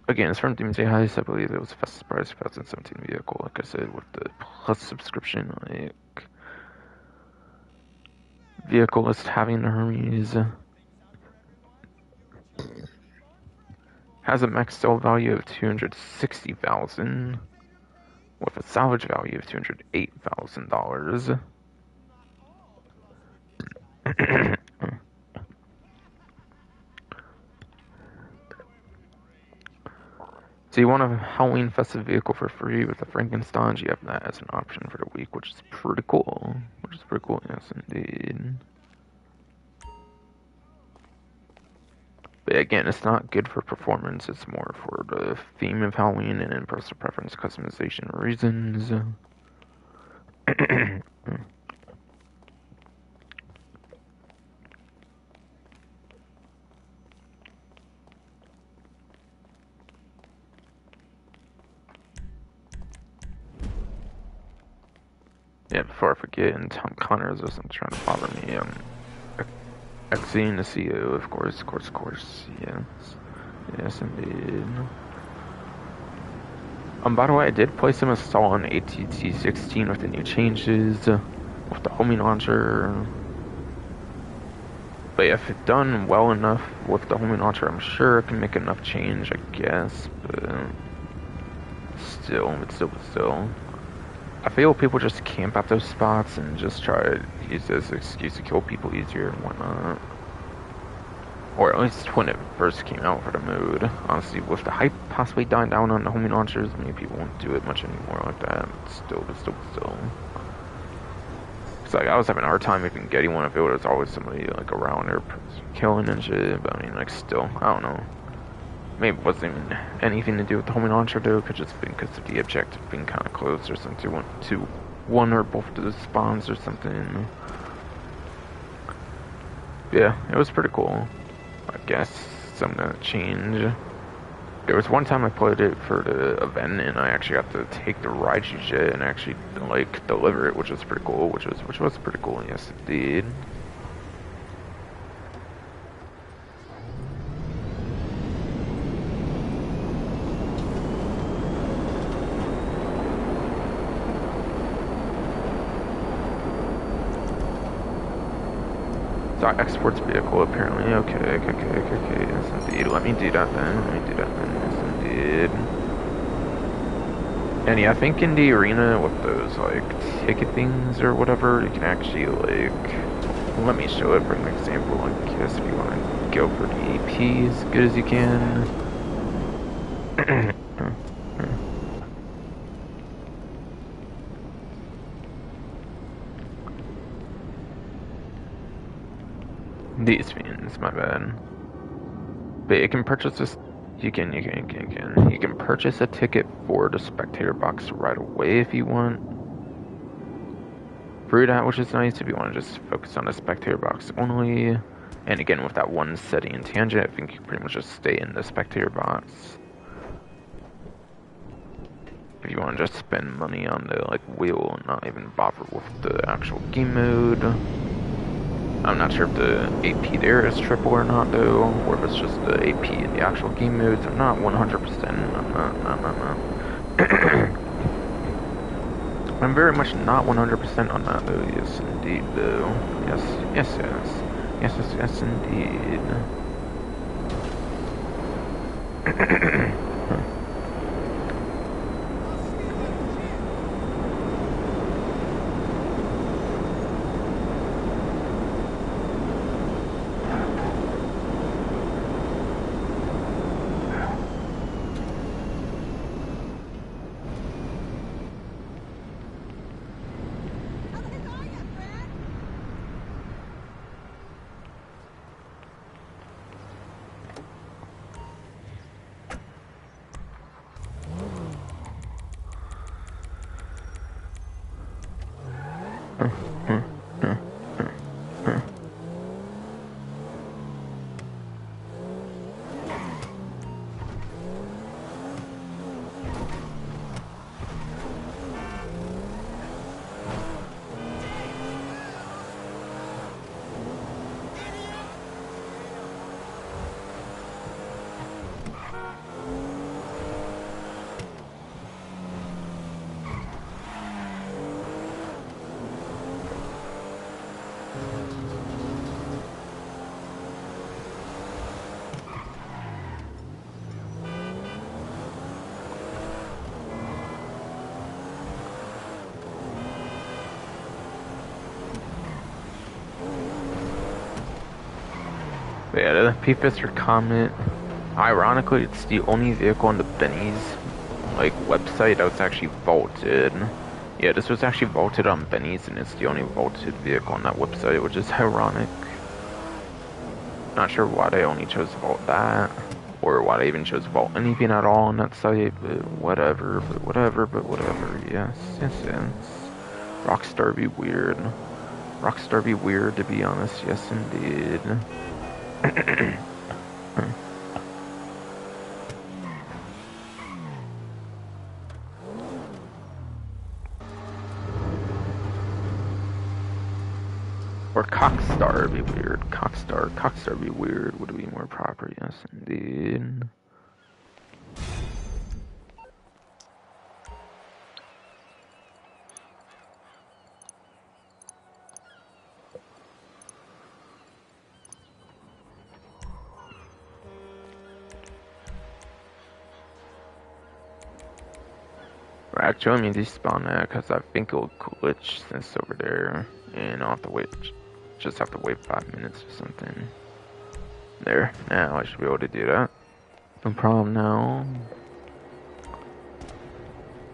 Again, it's from Doomsday Heist. I believe it was a Fast Surprise 2017 vehicle. Like I said, with the plus subscription, like vehicle list having the Hermes has a max sale value of 260,000 with a salvage value of $208,000. So you want a Halloween festive vehicle for free with the Frankensteins? You have that as an option for the week, which is pretty cool. Yes, indeed. But again, it's not good for performance. It's more for the theme of Halloween and in personal preference customization reasons. Yeah, before I forget, and Tom Connors isn't trying to bother me. Exiting the CEO, of course. Yes. Yes, indeed. By the way, I did play some install on ATT 16 with the new changes, with the homing launcher. But if it's done well enough with the homing launcher, I'm sure it can make enough change, I guess. But still. I feel people just camp at those spots and just try to use this excuse to kill people easier and whatnot. Or at least when it first came out for the mode. Honestly, with the hype possibly dying down on the homing launchers, many people won't do it much anymore like that. But still. It's like, I was having a hard time even getting one if it was always somebody like around there killing and shit. But I mean, like, still, I don't know. Maybe it wasn't even anything to do with the homing launcher though, could just been because of the objective being kind of close or something to one or both of the spawns or something. Yeah, it was pretty cool. I guess something that changed. There was one time I played it for the event and I actually got to take the Raiju jet and actually like deliver it, which was pretty cool. Which was pretty cool. Yes, indeed. Exports vehicle apparently. Okay. Yes, indeed. Let me do that then. Yes, indeed. And yeah, I think in the arena with those like ticket things or whatever, you can actually like. Let me show it for an example. I guess if you want to go for the AP as good as you can. These fiends, my bad. But you can purchase this. You can purchase a ticket for the spectator box right away if you want. Through that, which is nice if you want to just focus on the spectator box only. And again, with that one setting and tangent, I think you pretty much just stay in the spectator box. if you want to just spend money on the like wheel and not even bother with the actual game mode. I'm not sure if the AP there is triple or not though, or if it's just the AP in the actual game modes. I'm not 100%. I'm very much not 100% on that though. Yes, indeed though. Yes, yes, yes. Yes, yes, yes, indeed. But yeah, the Payphone comment. Ironically, it's the only vehicle on the Benny's like website that was actually vaulted. Yeah, this was actually vaulted on Benny's, and it's the only vaulted vehicle on that website, which is ironic. Not sure why they only chose to vault that, or why they even chose to vault anything at all on that site, but whatever, yes, yes, yes. Rockstar be weird. Rockstar be weird, to be honest, yes indeed. Or Cockstar be weird. Cockstar be weird would be more proper, yes indeed. Actually, let me despawn that because I think it'll glitch since over there, and I'll have to wait. Just have to wait 5 minutes or something. There, now I should be able to do that. No problem now.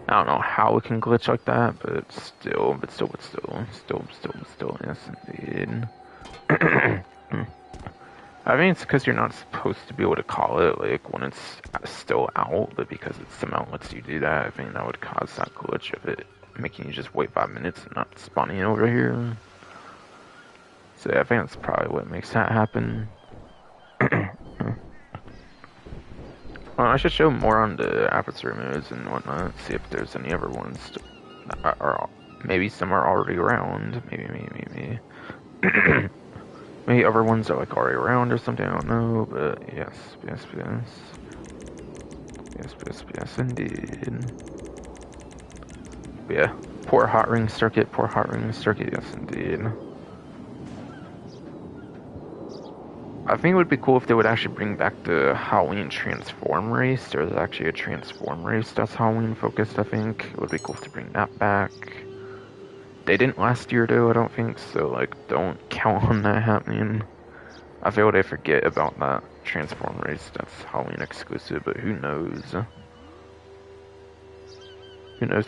I don't know how it can glitch like that, but still, yes indeed. I mean, it's because you're not supposed to be able to call it, like, when it's still out, but because it somehow lets you do that, I think that would cause that glitch of it making you just wait 5 minutes and not spawning over here. So yeah, I think that's probably what makes that happen. Well, I should show more on the aperture modes and whatnot, see if there's any other ones that are maybe some are already around, maybe. Maybe other ones are like already around or something, I don't know, but yes, indeed. But yeah, poor hot ring circuit, yes indeed. I think it would be cool if they would actually bring back the Halloween transform race. There's actually a transform race that's Halloween focused, I think. It would be cool to bring that back. They didn't last year though, I don't think, so like don't count on that happening. I feel they forget about that transform race that's Halloween exclusive, but who knows? Who knows?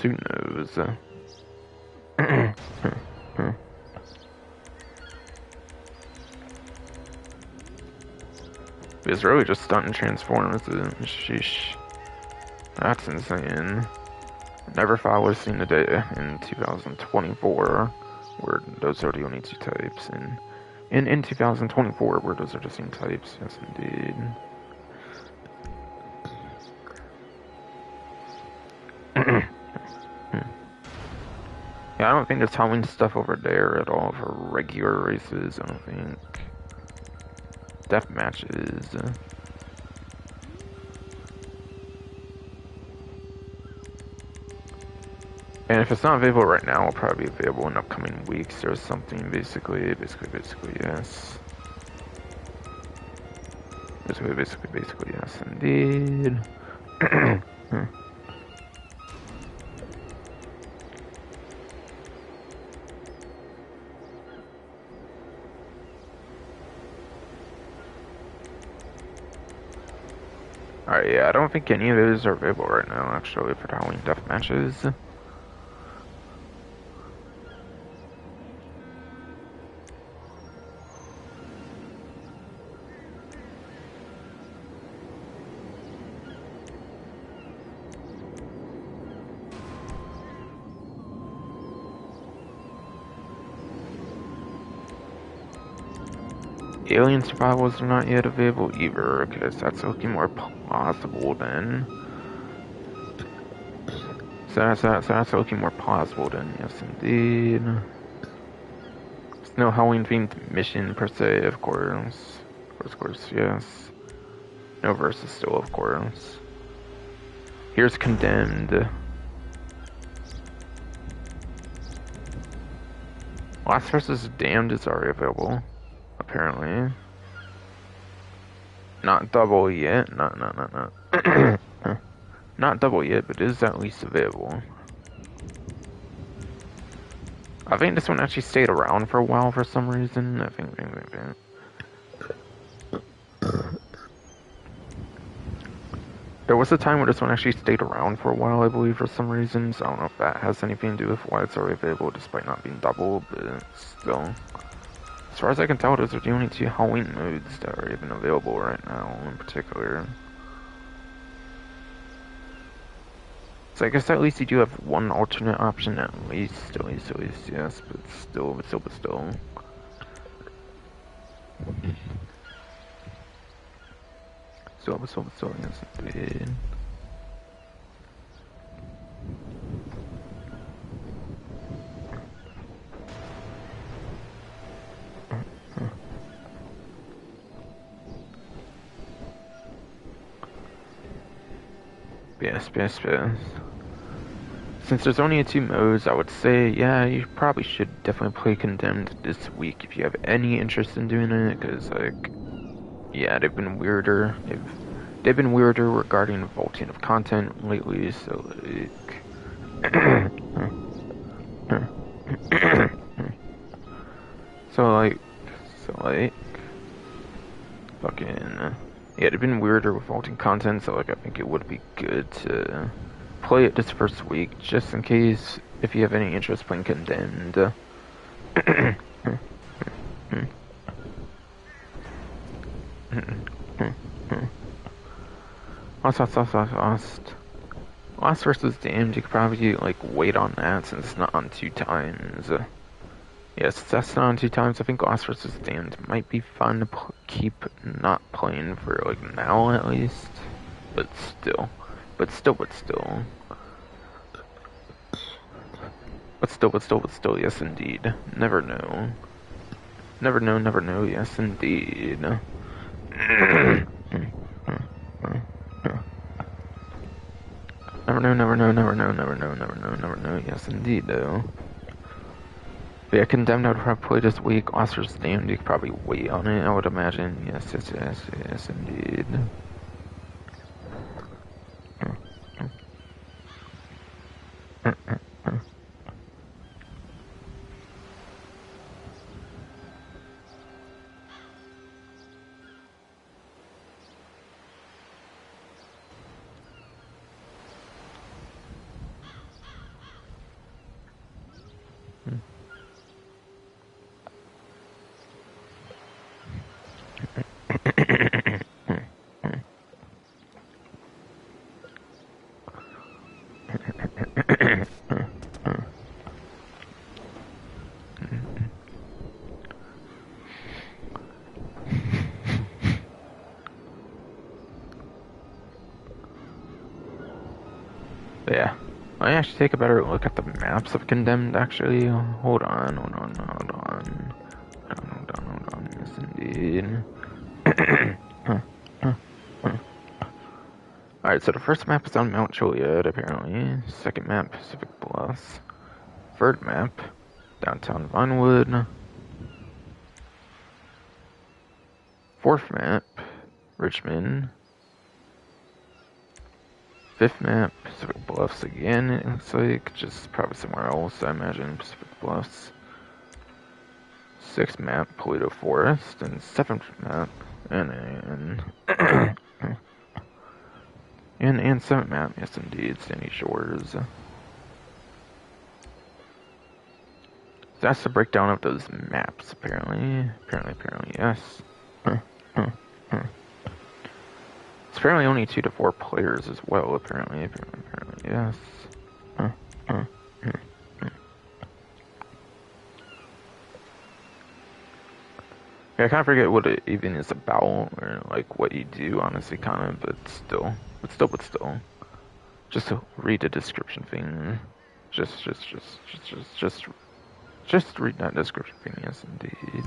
It's really just stunting transform, is it? Sheesh. That's insane. Never thought I would have seen the day in 2024 where those are the only two types, and in 2024 where those are the same types, yes indeed. Yeah, I don't think there's Halloween stuff over there at all for regular races. I don't think. Death matches. And if it's not available right now, it'll probably be available in upcoming weeks or something. Basically, yes. Basically, yes, indeed. Alright, yeah, I don't think any of those are available right now, actually, for the Halloween death matches. Alien survivals are not yet available either, because that's looking more plausible then. So that's looking more plausible then, yes indeed. There's no Halloween themed mission per se, of course. Of course, yes. No versus still, of course. Here's Condemned. Last versus Damned is already available, apparently. Not double yet. Not. Not double yet, but it is at least available. I think this one actually stayed around for a while for some reason. I think. There was a time where this one actually stayed around for a while, I believe, for some reason. So I don't know if that has anything to do with why it's already available, despite not being double, but still. As far as I can tell, those are the only two Halloween modes that are even available right now, in particular. So I guess at least you do have one alternate option at least, yes, but still. Still, yes, indeed. Yes. Since there's only two modes, I would say, yeah, you probably should definitely play Condemned this week if you have any interest in doing it, because, like, yeah, they've been weirder. They've been weirder regarding vaulting of content lately, so, like... so, like... Fucking... yeah, they've been weirder with vaulting content, so, like, I think it would be good to play it this first week, just in case, if you have any interest playing Condemned. Last versus Damned, you could probably, like, wait on that since it's not on 2 times. Yes, that's not on 2 times. I think Last versus Damned might be fun to keep not playing for, like, now at least. But still. Yes indeed. Never know. Never know, yes indeed. Never know, yes indeed though. But yeah, Condemned I would probably play this week. Last versus Damned, you could probably wait on it, I would imagine. Yes indeed. Yeah. Let me actually take a better look at the maps of Condemned, actually. Hold on, hold on, hold on. Hold on, yes indeed. Alright, so the first map is on Mount Chiliad, apparently. Second map, Pacific Bluffs. Third map, downtown Vinewood. Fourth map, Richmond. Fifth map, Pacific Bluffs again, it looks like. Just probably somewhere else, I imagine, Pacific Bluffs. Sixth map, Polito Forest. And seventh map, and and seventh map, yes indeed, Sandy Shores. So that's the breakdown of those maps, apparently. Apparently, yes. It's apparently only 2 to 4 players as well, apparently, yes. Yeah, I kind of forget what it even is about, or like what you do, honestly, kind of, but still. Just to read the description thing. Just read that description thing, yes, indeed.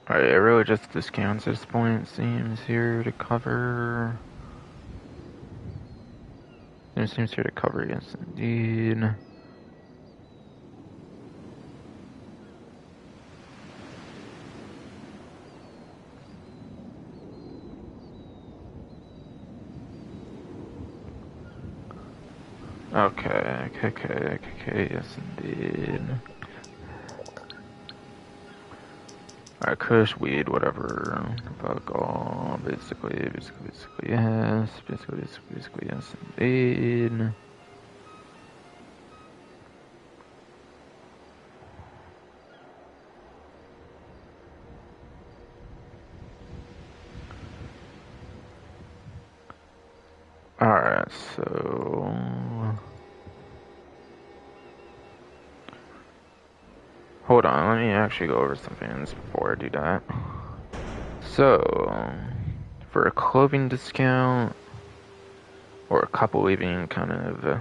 Alright, it really just discounts this point, it seems here to cover. It seems here to cover, yes indeed. Okay, yes indeed. Alright, Kush, weed, whatever. Fuck all. Basically, yes. Basically, yes indeed. Alright, so hold on, let me actually go over some things before I do that. So for a clothing discount or a couple leaving kind of the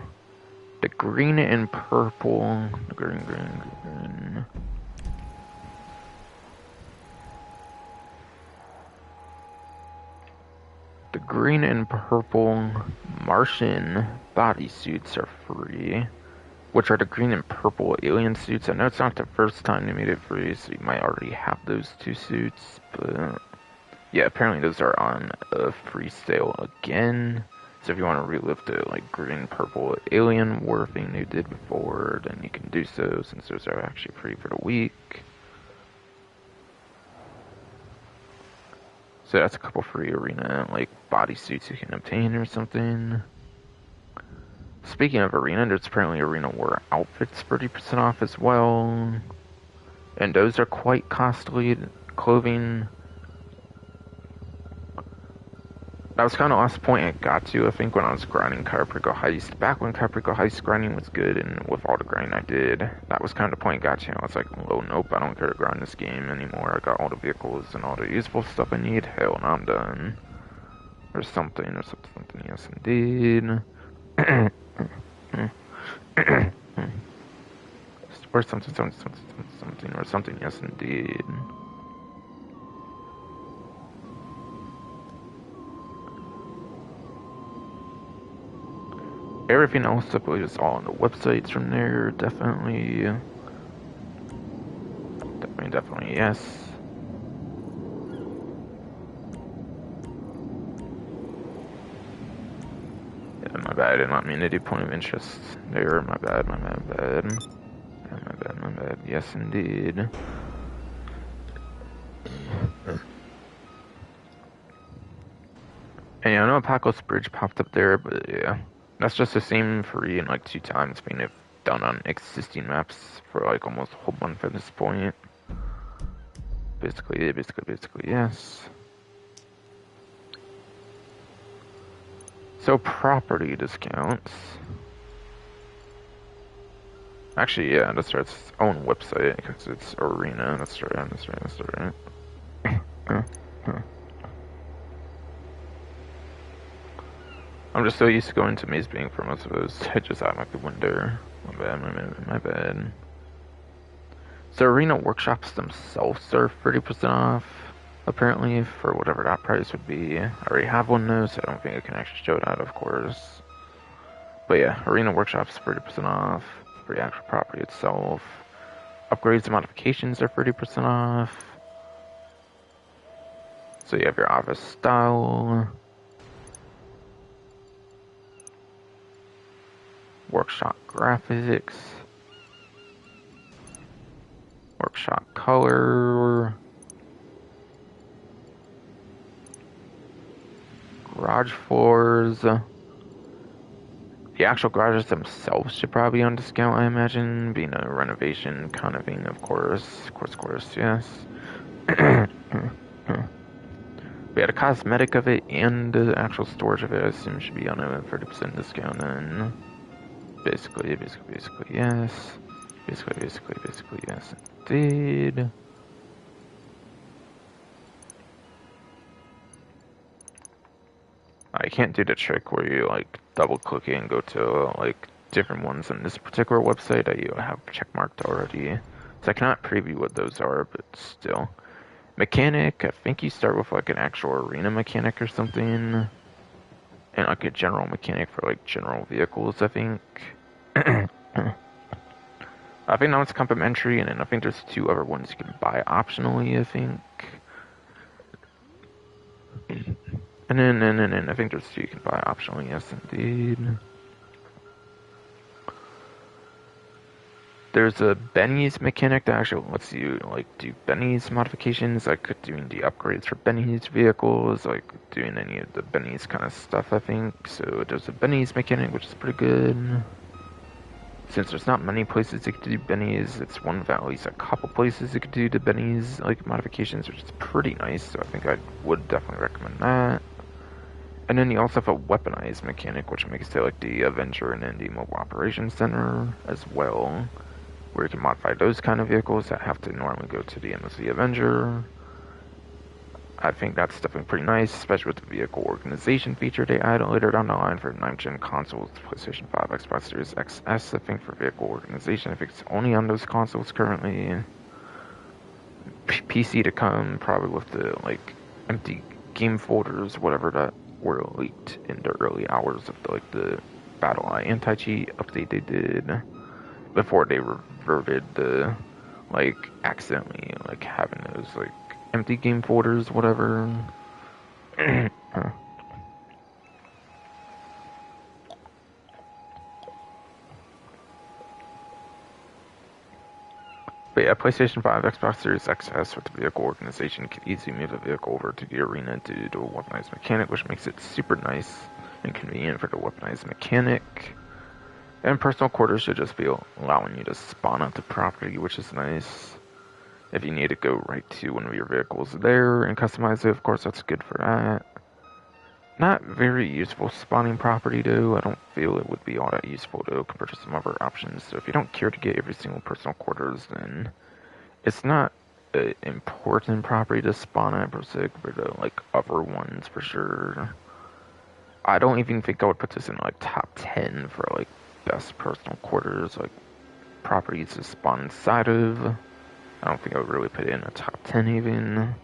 green and purple, the green. The green and purple Martian bodysuits are free, which are the green and purple alien suits. I know it's not the first time they made it free, so you might already have those two suits, but yeah, apparently those are on a free sale again. So if you want to relive the like green purple alien war thing they did before, then you can do so since those are actually free for the week. So that's a couple free arena like bodysuits you can obtain or something. Speaking of arena, there's apparently arena war outfits 30% off as well. And those are quite costly clothing. That was kind of the last point I got to, I think, when I was grinding Caprico Heist. Back when Caprico Heist grinding was good, and with all the grinding I did, that was kind of the point I got to. I was like, oh, nope, I don't care to grind this game anymore. I got all the vehicles and all the useful stuff I need. Hell, now I'm done. Or something, yes, indeed. Or something, yes, indeed. Everything else, I believe, is all on the websites from there. Definitely, yes. Yeah, my bad. I did not mean to do point of interest there. My bad. Yeah, my bad. Yes, indeed. And yeah, I know Paco's Bridge popped up there, but yeah. That's just the same free in like 2 times being done on existing maps for like almost a whole month at this point. Basically, yes. So property discounts. Actually, yeah, that's right. It's its own website because it's arena. That's right. I'm just so used to going to Maze Bank for most of those. I just out my window. My bad. So arena workshops themselves are 30% off, apparently, for whatever that price would be. I already have one though, so I don't think I can actually show that, of course. But yeah, arena workshops 30% off for the actual property itself. Upgrades and modifications are 30% off. So you have your office style. Workshop graphics. Workshop color. Garage floors. The actual garages themselves should probably be on discount, I imagine, being a renovation kind of thing, of course. Of course, yes. We had a cosmetic of it and the actual storage of it, I assume, should be on a 30% discount, and basically, yes. Basically, yes, indeed. I can't do the trick where you like double click it and go to like different ones on this particular website that you have checkmarked already. So I cannot preview what those are, but still. Mechanic, I think you start with like an actual arena mechanic or something. And like a general mechanic for like general vehicles, I think. I think now it's complimentary, and then I think there's 2 other ones you can buy optionally, I think. And then I think there's 2 you can buy optionally, yes indeed. There's a Benny's mechanic that actually lets you like do Benny's modifications, like doing the upgrades for Benny's vehicles, like doing any of the Benny's kind of stuff, I think. So there's a Benny's mechanic, which is pretty good. Since there's not many places you could do Benny's, it's one of at least a couple places you could do the Benny's like modifications, which is pretty nice. So I think I would definitely recommend that. And then you also have a weaponized mechanic, which makes it like the Avenger and then the Mobile Operations Center as well, where you can modify those kind of vehicles that have to normally go to the MSC Avenger. I think that's definitely pretty nice, especially with the vehicle organization feature they add later down the line for 9th-gen consoles, PlayStation 5, Xbox Series XS. I think for vehicle organization, I think it's only on those consoles currently. PC to come, probably with the like empty game folders, whatever that were leaked in the early hours of the Battle Eye anti-cheat update they did before they reverted the like accidentally like having those like empty game folders, whatever. But yeah, PlayStation 5, Xbox Series XS with the vehicle organization, you can easily move the vehicle over to the arena due to a weaponized mechanic, which makes it super nice and convenient for the weaponized mechanic. And personal quarters should just be allowing you to spawn out the property, which is nice. If you need to go right to one of your vehicles there and customize it, of course, that's good for that. Not very useful spawning property, though. I don't feel it would be all that useful, though, compared to some other options. So if you don't care to get every single personal quarters, then it's not an important property to spawn at, per se, compared to, like, other ones, for sure. I don't even think I would put this in, like, top 10 for, like, best personal quarters, like, properties to spawn inside of. I don't think I would really put it in a top 10, even.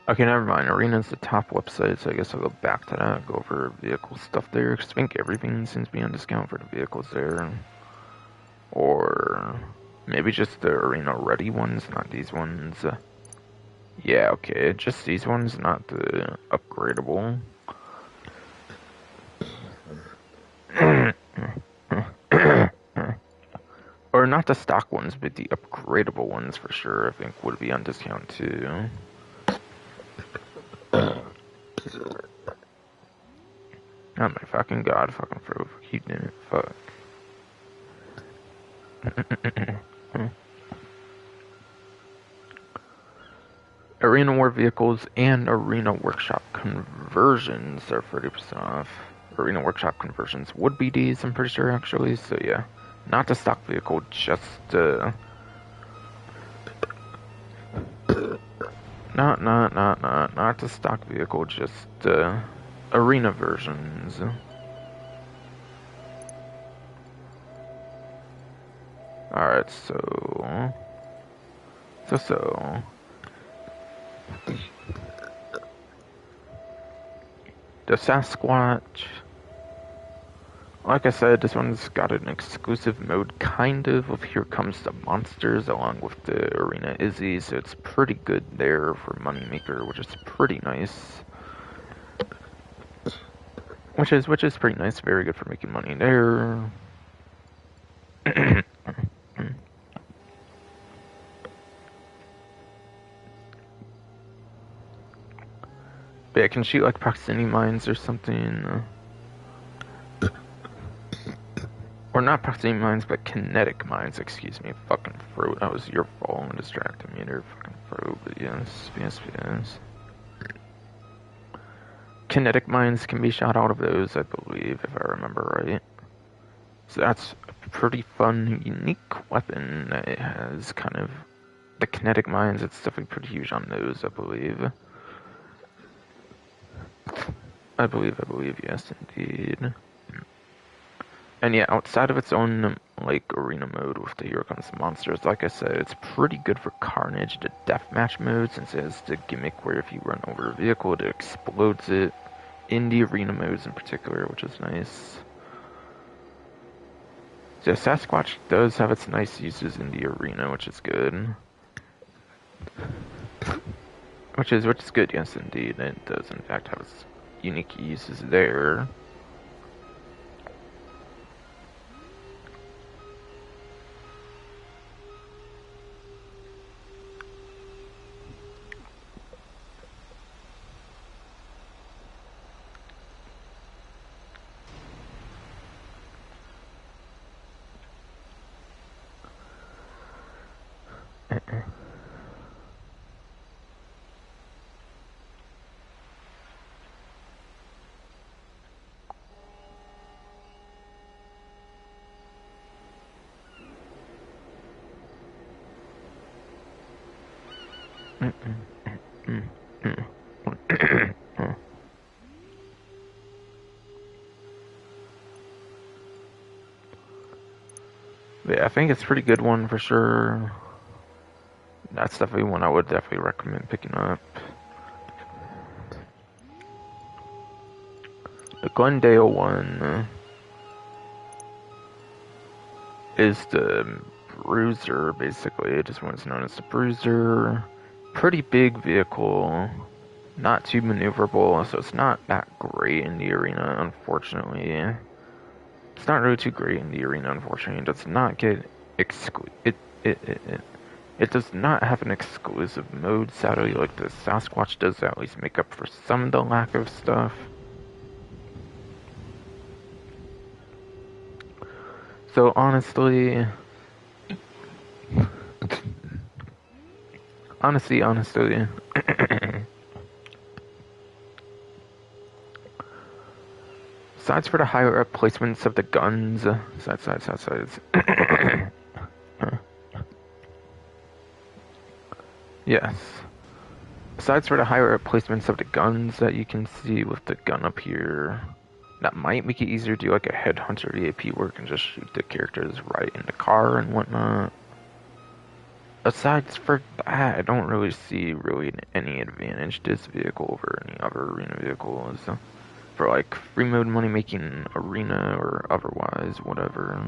Okay, never mind. Arena's the top website, so I guess I'll go back to that, go over vehicle stuff there, because I think everything seems to be on discount for the vehicles there. Or maybe just the arena ready ones, not these ones. Yeah, okay, just these ones, not the upgradable. Or not the stock ones, but the upgradable ones for sure, I think would be on discount too. Oh my fucking god, fucking throw, keep doing it, fuck. Arena War vehicles and Arena Workshop conversions are 30% off. Arena Workshop conversions would be these, I'm pretty sure, actually, so yeah. Not the stock vehicle, just, not the stock vehicle, just, arena versions. Alright, so... The Sasquatch. Like I said, this one's got an exclusive mode, kind of Here Comes the Monsters, along with the Arena Izzy, so it's pretty good there for Moneymaker, which is pretty nice. Which is pretty nice, very good for making money there. But yeah, I can shoot like proximity mines or something. Or not proximity mines, but kinetic mines, excuse me. Fucking throat, that was your fault and distracted me there, fucking throat, but yes. Kinetic mines can be shot out of those, I believe, if I remember right. So that's a pretty fun, unique weapon that it has, kind of. The kinetic mines, it's definitely pretty huge on those, I believe. I believe, yes, indeed. And yeah, outside of its own, like, arena mode with the Here Comes the Monsters, like I said, it's pretty good for Carnage, the deathmatch mode, since it has the gimmick where if you run over a vehicle, it explodes it in the arena modes in particular, which is nice. So Sasquatch does have its nice uses in the arena, which is good. which is good. Yes, indeed, it does in fact have its unique uses there. Yeah, I think it's a pretty good one for sure. That's definitely one I would definitely recommend picking up. The Glendale one is the Bruiser, basically. It just one's known as the Bruiser. Pretty big vehicle. Not too maneuverable, so it's not that great in the arena, unfortunately. It's not really too great in the arena, unfortunately. It does not get it does not have an exclusive mode, sadly, like the Sasquatch does at least make up for some of the lack of stuff. So honestly, sides for the higher up placements of the guns, sides. Yes. Besides for the higher up placements of the guns that you can see with the gun up here, that might make it easier to do like a headhunter EAP work and just shoot the characters right in the car and whatnot. Aside for that, I don't really see any advantage to this vehicle over any other arena vehicles. For like free mode money making arena or otherwise, whatever.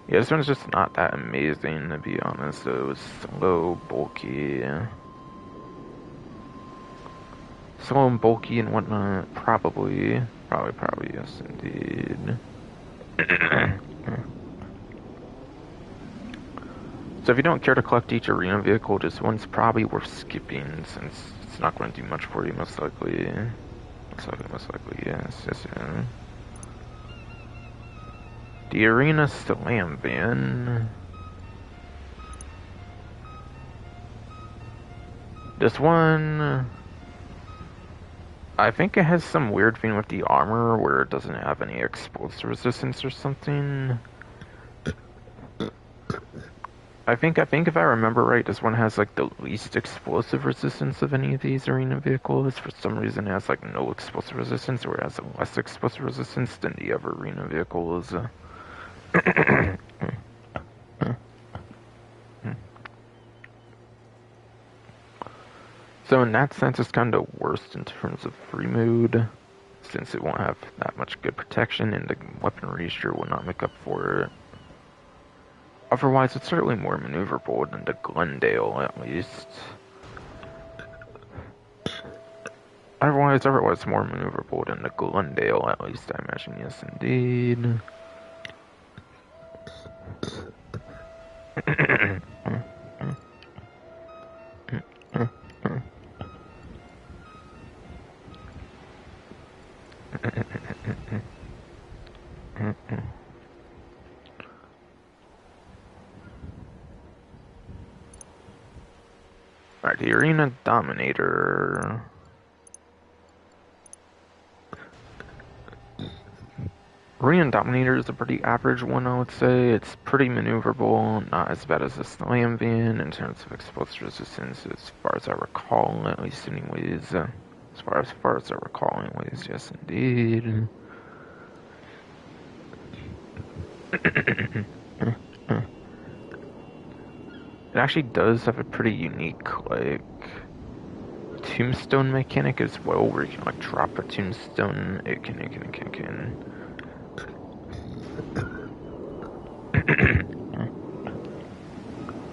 Yeah, this one's just not that amazing to be honest. It was slow, bulky. Slow and bulky and whatnot, probably, yes, indeed. So if you don't care to collect each arena vehicle, this one's probably worth skipping since it's not going to do much for you, most likely. Most likely, yes. Yeah. The arena slam van. This one, I think it has some weird thing with the armor where it doesn't have any explosive resistance or something. I think if I remember right, this one has like the least explosive resistance of any of these arena vehicles. For some reason, it has like no explosive resistance, or it has less explosive resistance than the other arena vehicles. So in that sense, it's kind of worst in terms of free mode, since it won't have that much good protection, and the weaponry sure will not make up for it. Otherwise, it's certainly more maneuverable than the Glendale, at least. Otherwise, more maneuverable than the Glendale, at least, I imagine, yes, indeed. Alright, the Arena Dominator. Arena Dominator is a pretty average one, I would say. It's pretty maneuverable, not as bad as the Slam Van in terms of explosive resistance, as far as I recall, at least anyways. As far as I recall, anyways, yes indeed. It actually does have a pretty unique, like, tombstone mechanic as well, where you can, like, drop a tombstone. It can.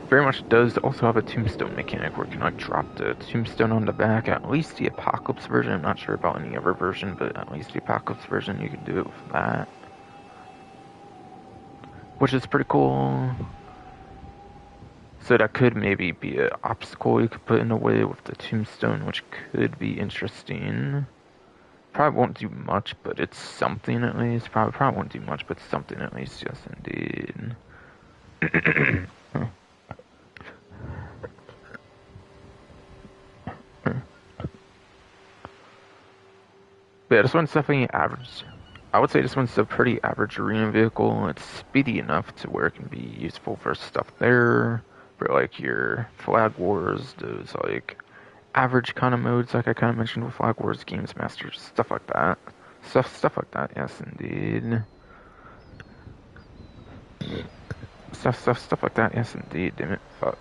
very much does also have a tombstone mechanic where you can like drop the tombstone on the back. At least the Apocalypse version. I'm not sure about any other version, but at least the Apocalypse version you can do it with that, which is pretty cool. So that could maybe be an obstacle you could put in the way with the tombstone, which could be interesting. Probably won't do much, but it's something at least. Probably won't do much, but something at least. Yes, indeed. But yeah, this one's definitely average. I would say this one's a pretty average arena vehicle. It's speedy enough to where it can be useful for stuff there, for like your flag wars, those like average kind of modes, like I kind of mentioned with flag wars, games masters, stuff like that. Stuff like that. Yes, indeed. Stuff like that. Yes, indeed. Damn it. Fuck.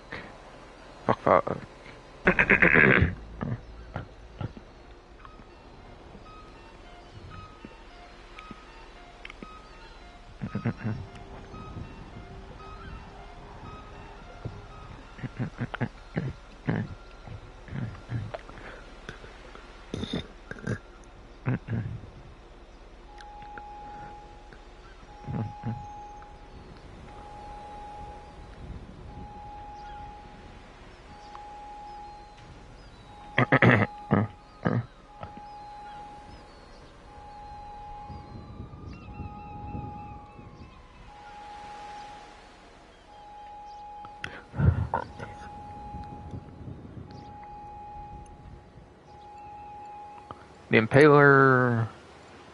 The Impaler,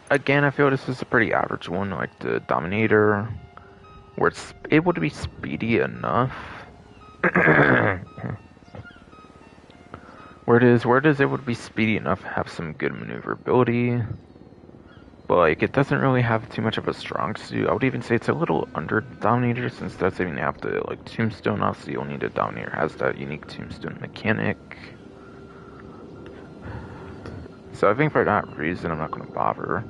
again, I feel this is a pretty average one, like the Dominator, where it's able to be speedy enough. where it is able to be speedy enough, have some good maneuverability, but like it doesn't really have too much of a strong suit. I would even say it's a little under Dominator, since that's even have the like Tombstone. Obviously, only the Dominator has that unique Tombstone mechanic. So I think for that reason, I'm not going to bother.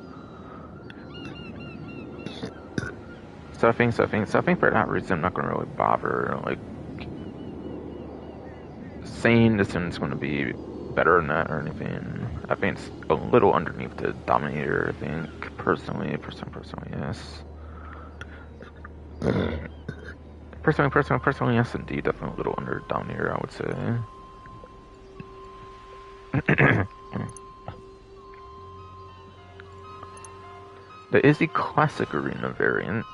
So I think for that reason, I'm not going to really bother, like, saying this one's going to be better than that or anything. I think it's a little underneath the Dominator, I think, personally, yes. Personally, yes, indeed, definitely a little under Dominator, I would say. The Izzy Classic Arena variant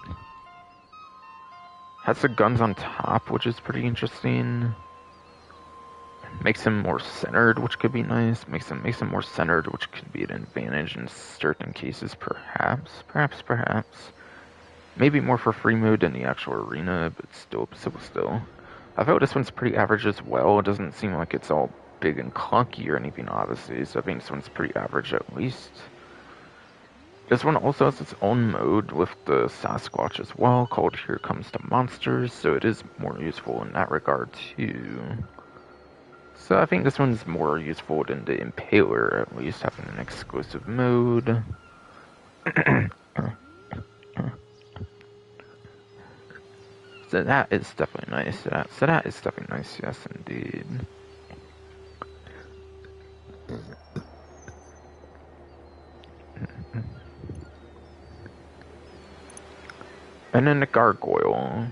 has the guns on top, which is pretty interesting. Makes him more centered, which could be nice. Makes him more centered, which could be an advantage in certain cases, perhaps. Maybe more for free mode than the actual arena, but still. I feel this one's pretty average as well. It doesn't seem like it's all big and clunky or anything, obviously, so I think this one's pretty average at least. This one also has its own mode with the Sasquatch as well, called Here Comes the Monsters, so it is more useful in that regard too. So I think this one's more useful than the Impaler, at least having an exclusive mode. So that is definitely nice. So that is definitely nice, yes indeed. And then the Gargoyle.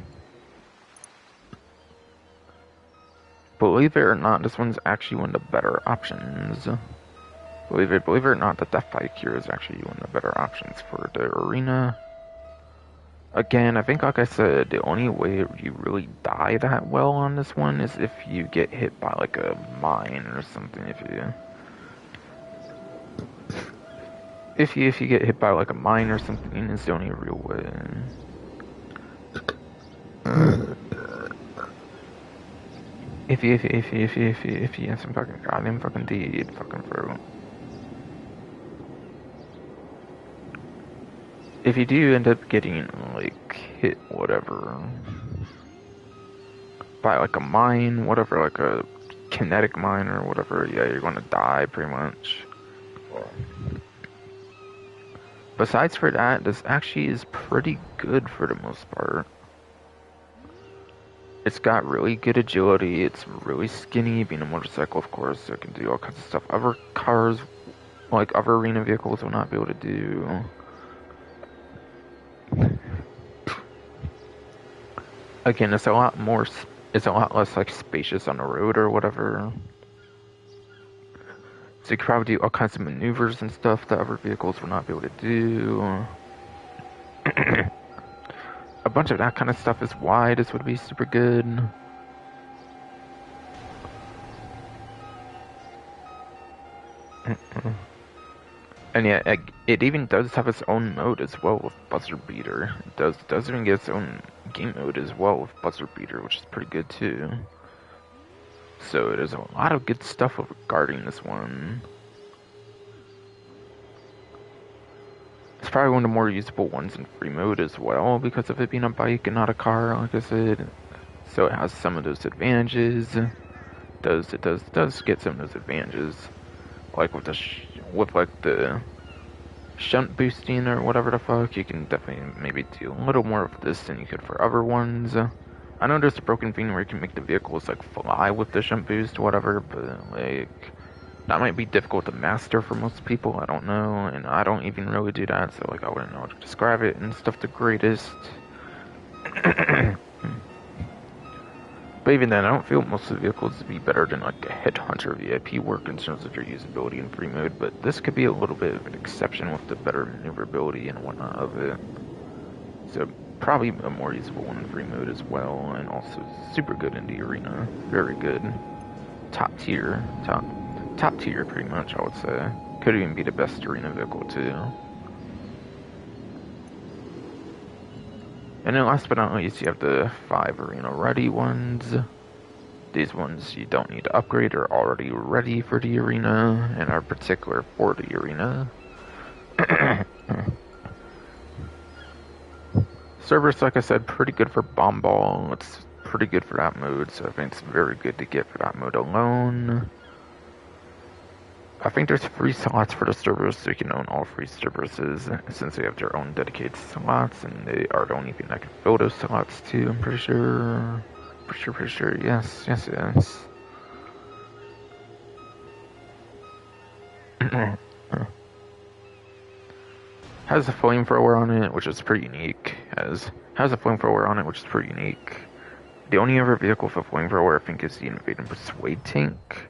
Believe it or not, this one's actually one of the better options. Believe it or not, the Death Fight here is actually one of the better options for the arena. Again, I think, like I said, the only way you really die that well on this one is if you get hit by like a mine or something. If you get hit by like a mine or something, it's the only real way. If you have some fucking goddamn fucking deed, fucking throat. If you do end up getting like hit, whatever, by like a mine, whatever, like a kinetic mine or whatever, yeah, you're gonna die pretty much. Besides for that, this actually is pretty good for the most part. It's got really good agility. It's really skinny, being a motorcycle, of course, so it can do all kinds of stuff other cars, like other arena vehicles, will not be able to do. Again, it's a lot more, it's a lot less like spacious on the road or whatever. So you can probably do all kinds of maneuvers and stuff that other vehicles will not be able to do. A bunch of that kind of stuff is wide, this would be super good. And yeah, it even does have its own mode as well with Buzzer Beater. It does even get its own game mode as well with Buzzer Beater, which is pretty good too. So there's a lot of good stuff regarding this one. It's probably one of the more usable ones in free mode as well because of it being a bike and not a car, like I said. So it has some of those advantages. It does get some of those advantages, like with the shunt boosting or whatever the fuck. You can definitely maybe do a little more of this than you could for other ones. I know there's a broken thing where you can make the vehicles like fly with the shunt boost, whatever, but like that might be difficult to master for most people. I don't know, and I don't even really do that, so like I wouldn't know how to describe it and stuff the greatest. But even then, I don't feel most of the vehicles to be better than like a Headhunter VIP work in terms of your usability in free mode, but this could be a little bit of an exception with the better maneuverability and whatnot of it. So probably a more usable one in free mode as well, and also super good in the arena. Very good. Top tier pretty much, I would say. Could even be the best arena vehicle too. And then last but not least, you have the 5 arena ready ones. These ones you don't need to upgrade, are already ready for the arena and are particular for the arena. Cerberus, like I said, pretty good for bomb ball. It's pretty good for that mode, so I think it's very good to get for that mode alone. I think there's free slots for the Cerberus, so you can own all free Cerberuses, since they have their own dedicated slots, and they are the only thing that can fill those slots too, I'm pretty sure. Pretty sure, yes. Has a flamethrower on it, which is pretty unique. Has a flamethrower on it, which is pretty unique. The only other vehicle for flamethrower, I think, is the Invade and Persuade tank.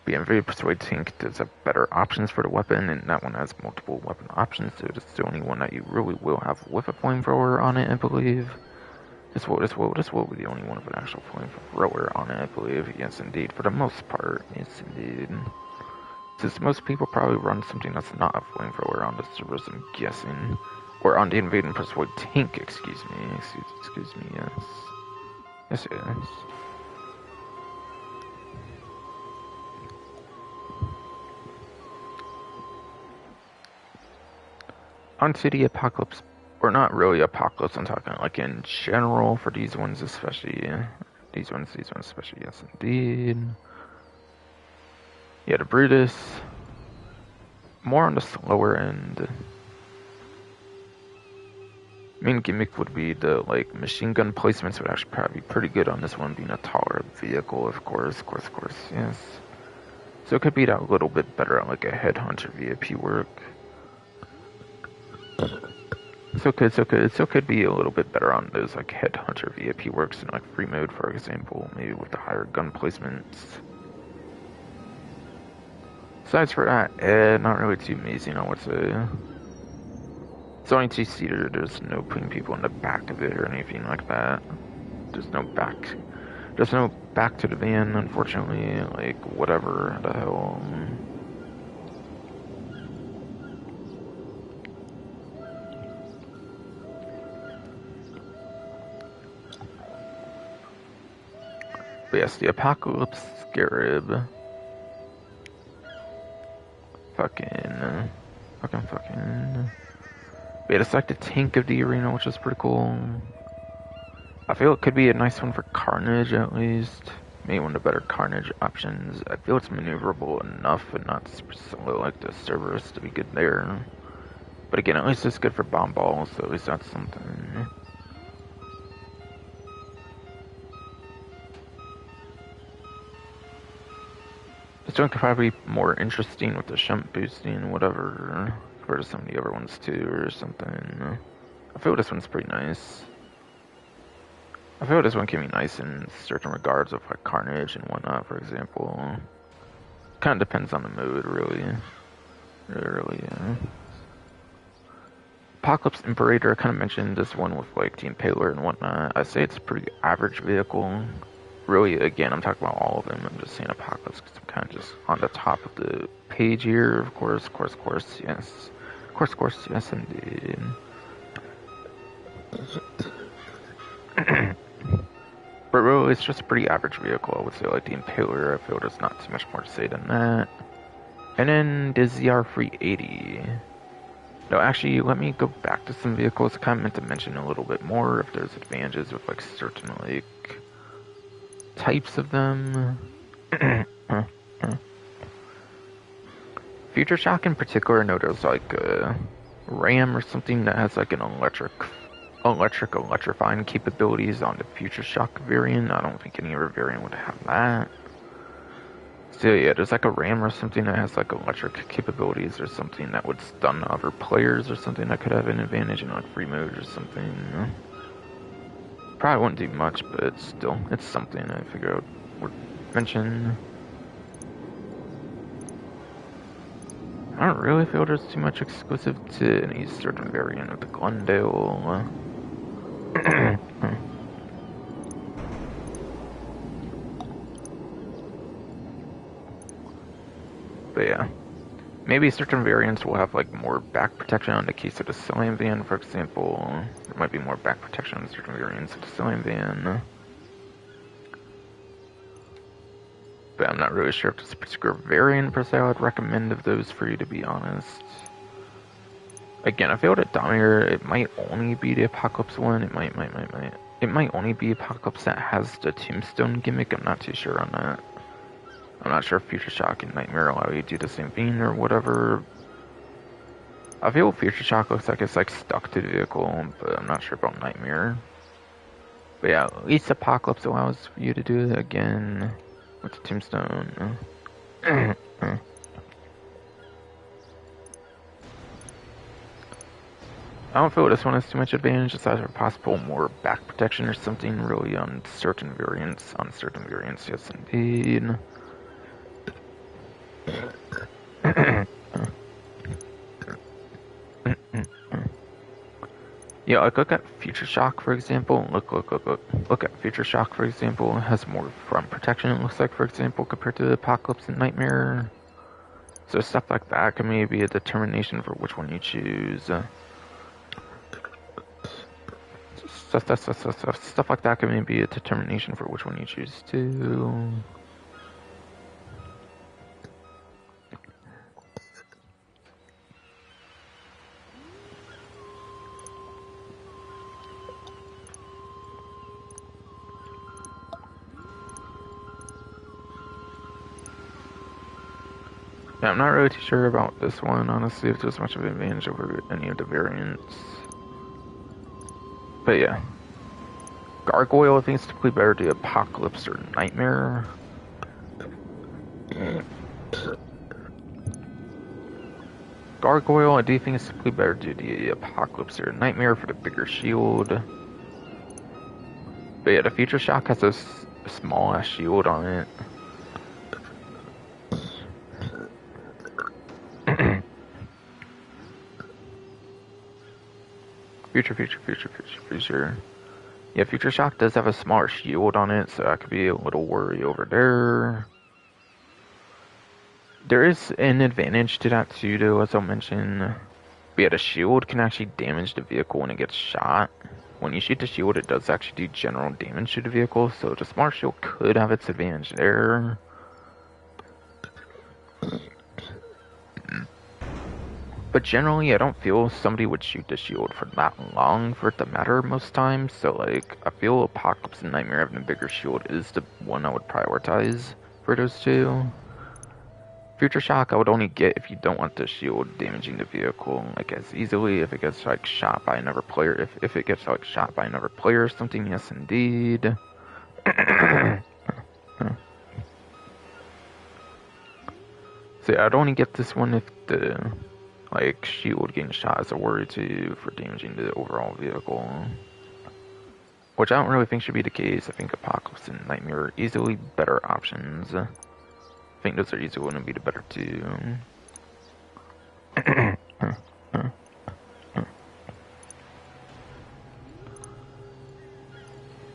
The Invade and Persuade tank does have better options for the weapon, and that one has multiple weapon options, so it's the only one that you really will have with a flamethrower on it, I believe. This will be the only one with an actual flamethrower on it, I believe. Yes, indeed. For the most part, yes, indeed. Since most people probably run something that's not a flamethrower on the Cerberus, I'm guessing. Or on the Invade and Persuade tank, excuse me, yes. Yes, yes. Onto the Apocalypse, or not really Apocalypse, I'm talking like in general for these ones especially. These ones especially, yes indeed. Yeah, the Brutus, more on the slower end. Main gimmick would be the like machine gun placements would actually probably be pretty good on this one, being a taller vehicle, of course, yes. So it could be that little bit better on like a Headhunter VIP work. So could be a little bit better on those like Headhunter VIP works in like free mode, for example, maybe with the higher gun placements. Besides for that, not really too amazing, I would say. It's only 2-seater, there's no putting people in the back of it or anything like that. There's no back to the van, unfortunately, like, whatever the hell. But yes, the Apocalypse Scarab. Fucking. But it's like the tank of the arena, which is pretty cool. I feel it could be a nice one for Carnage, at least. Maybe one of the better Carnage options. I feel it's maneuverable enough and not super slow like the Cerberus to be good there. But again, at least it's good for bomb balls, so at least that's something. This one could probably be more interesting with the shunt boosting, whatever, compared to some of the other ones too, or something. I feel this one's pretty nice. I feel this one can be nice in certain regards of like carnage and whatnot, for example. Kind of depends on the mood, really. Really, yeah. Apocalypse Imperator, I kind of mentioned this one with like the Impaler and whatnot. I say it's a pretty average vehicle. Really, again, I'm talking about all of them. I'm just saying Apocalypse because I'm kind of just on the top of the page here. Of course, yes. Of course, yes, indeed. But really, it's just a pretty average vehicle, I would say. Like the Impaler, I feel there's not too much more to say than that. And then the ZR380. No, actually, let me go back to some vehicles. I kind of meant to mention a little bit more if there's advantages with like certain like types of them. Future Shock in particular, I know there's like a Ram or something that has like an electrifying capabilities on the Future Shock variant. I don't think any other variant would have that. So yeah, there's like a Ram or something that has like electric capabilities or something that would stun other players or something that could have an advantage in like free mode or something. Probably wouldn't do much, but still, it's something I figure I would mention. I don't really feel there's too much exclusive to any certain variant of the Glendale. But yeah, maybe certain variants will have like more back protection on the case of the Cillian van, for example. There might be more back protection on certain variants of the Cillian van. But I'm not really sure if there's a particular variant per se I would recommend of those for you, to be honest. Again, I feel that Dominator, it might only be the Apocalypse one. It might only be Apocalypse that has the Tombstone gimmick. I'm not too sure on that. I'm not sure if Future Shock and Nightmare allow you to do the same thing or whatever. I feel Future Shock looks like it's like stuck to the vehicle, but I'm not sure about Nightmare. But yeah, at least Apocalypse allows for you to do it again with the Tombstone. I don't feel this one has too much advantage, aside from possible more back protection or something really on certain variants. Yes indeed. Yeah, like look at Future Shock for example. Look at Future Shock for example. It has more front protection, it looks like, for example, compared to Apocalypse and Nightmare. So stuff like that can maybe be a determination for which one you choose. Stuff like that can maybe be a determination for which one you choose to. Yeah, I'm not really too sure about this one, honestly, if there's much of an advantage over any of the variants. But yeah. Gargoyle, I think it's typically better to Apocalypse or Nightmare. Gargoyle, I do think it's typically better to do the Apocalypse or Nightmare for the bigger shield. But yeah, the Future Shock has a small ass shield on it. Future. Yeah, Future Shock does have a smaller shield on it, so I could be a little worried over there. There is an advantage to that too, though, as I'll mention. But yeah, the shield can actually damage the vehicle when it gets shot. When you shoot the shield, it does actually do general damage to the vehicle, so the smart shield could have its advantage there. But generally, I don't feel somebody would shoot the shield for that long for it to matter most times. So, like, I feel Apocalypse and Nightmare having a bigger shield is the one I would prioritize for those two. Future Shock I would only get if you don't want the shield damaging the vehicle, like, as easily. If it gets, like, shot by another player, if it gets, like, shot by another player or something, yes, indeed. See, I'd only get this one if the like shield getting shot is a worry too for damaging the overall vehicle. Which I don't really think should be the case. I think Apocalypse and Nightmare are easily better options. I think those are easily going to be the better two.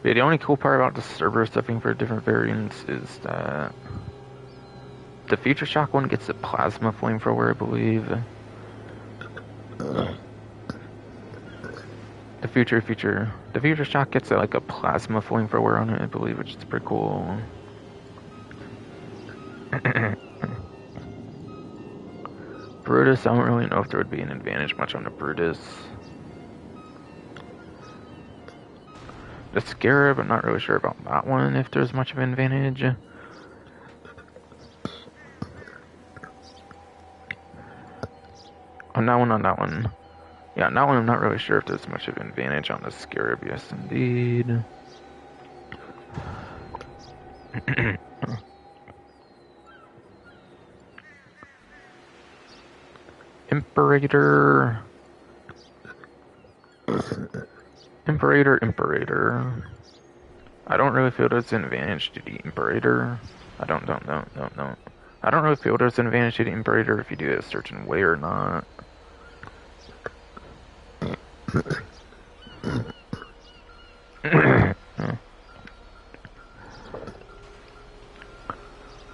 Yeah, the only cool part about the server stuffing for different variants is that the Future Shock one gets a plasma flamethrower, I believe. The Future Shock gets like a plasma flamethrower on it, I believe, which is pretty cool. Brutus, I don't really know if there would be an advantage much on the Brutus. The Scarab, I'm not really sure about that one, if there's much of an advantage. On that one. Yeah, on that one I'm not really sure if there's much of an advantage on the Scarab, yes indeed. Imperator. I don't really feel there's an advantage to the Imperator. I don't. I don't really feel there's an advantage to the Imperator if you do it a certain way or not.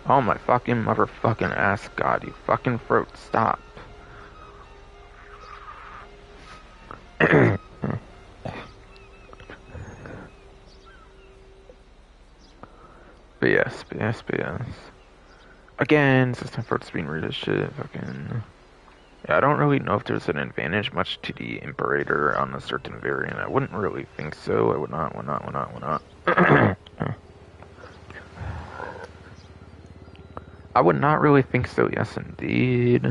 Oh my fucking motherfucking ass, God, you fucking throat, stop. BS. Again, system throat's being weird as shit, fucking. Yeah, I don't really know if there's an advantage much to the Imperator on a certain variant. I wouldn't really think so. I would not. I would not really think so, yes indeed.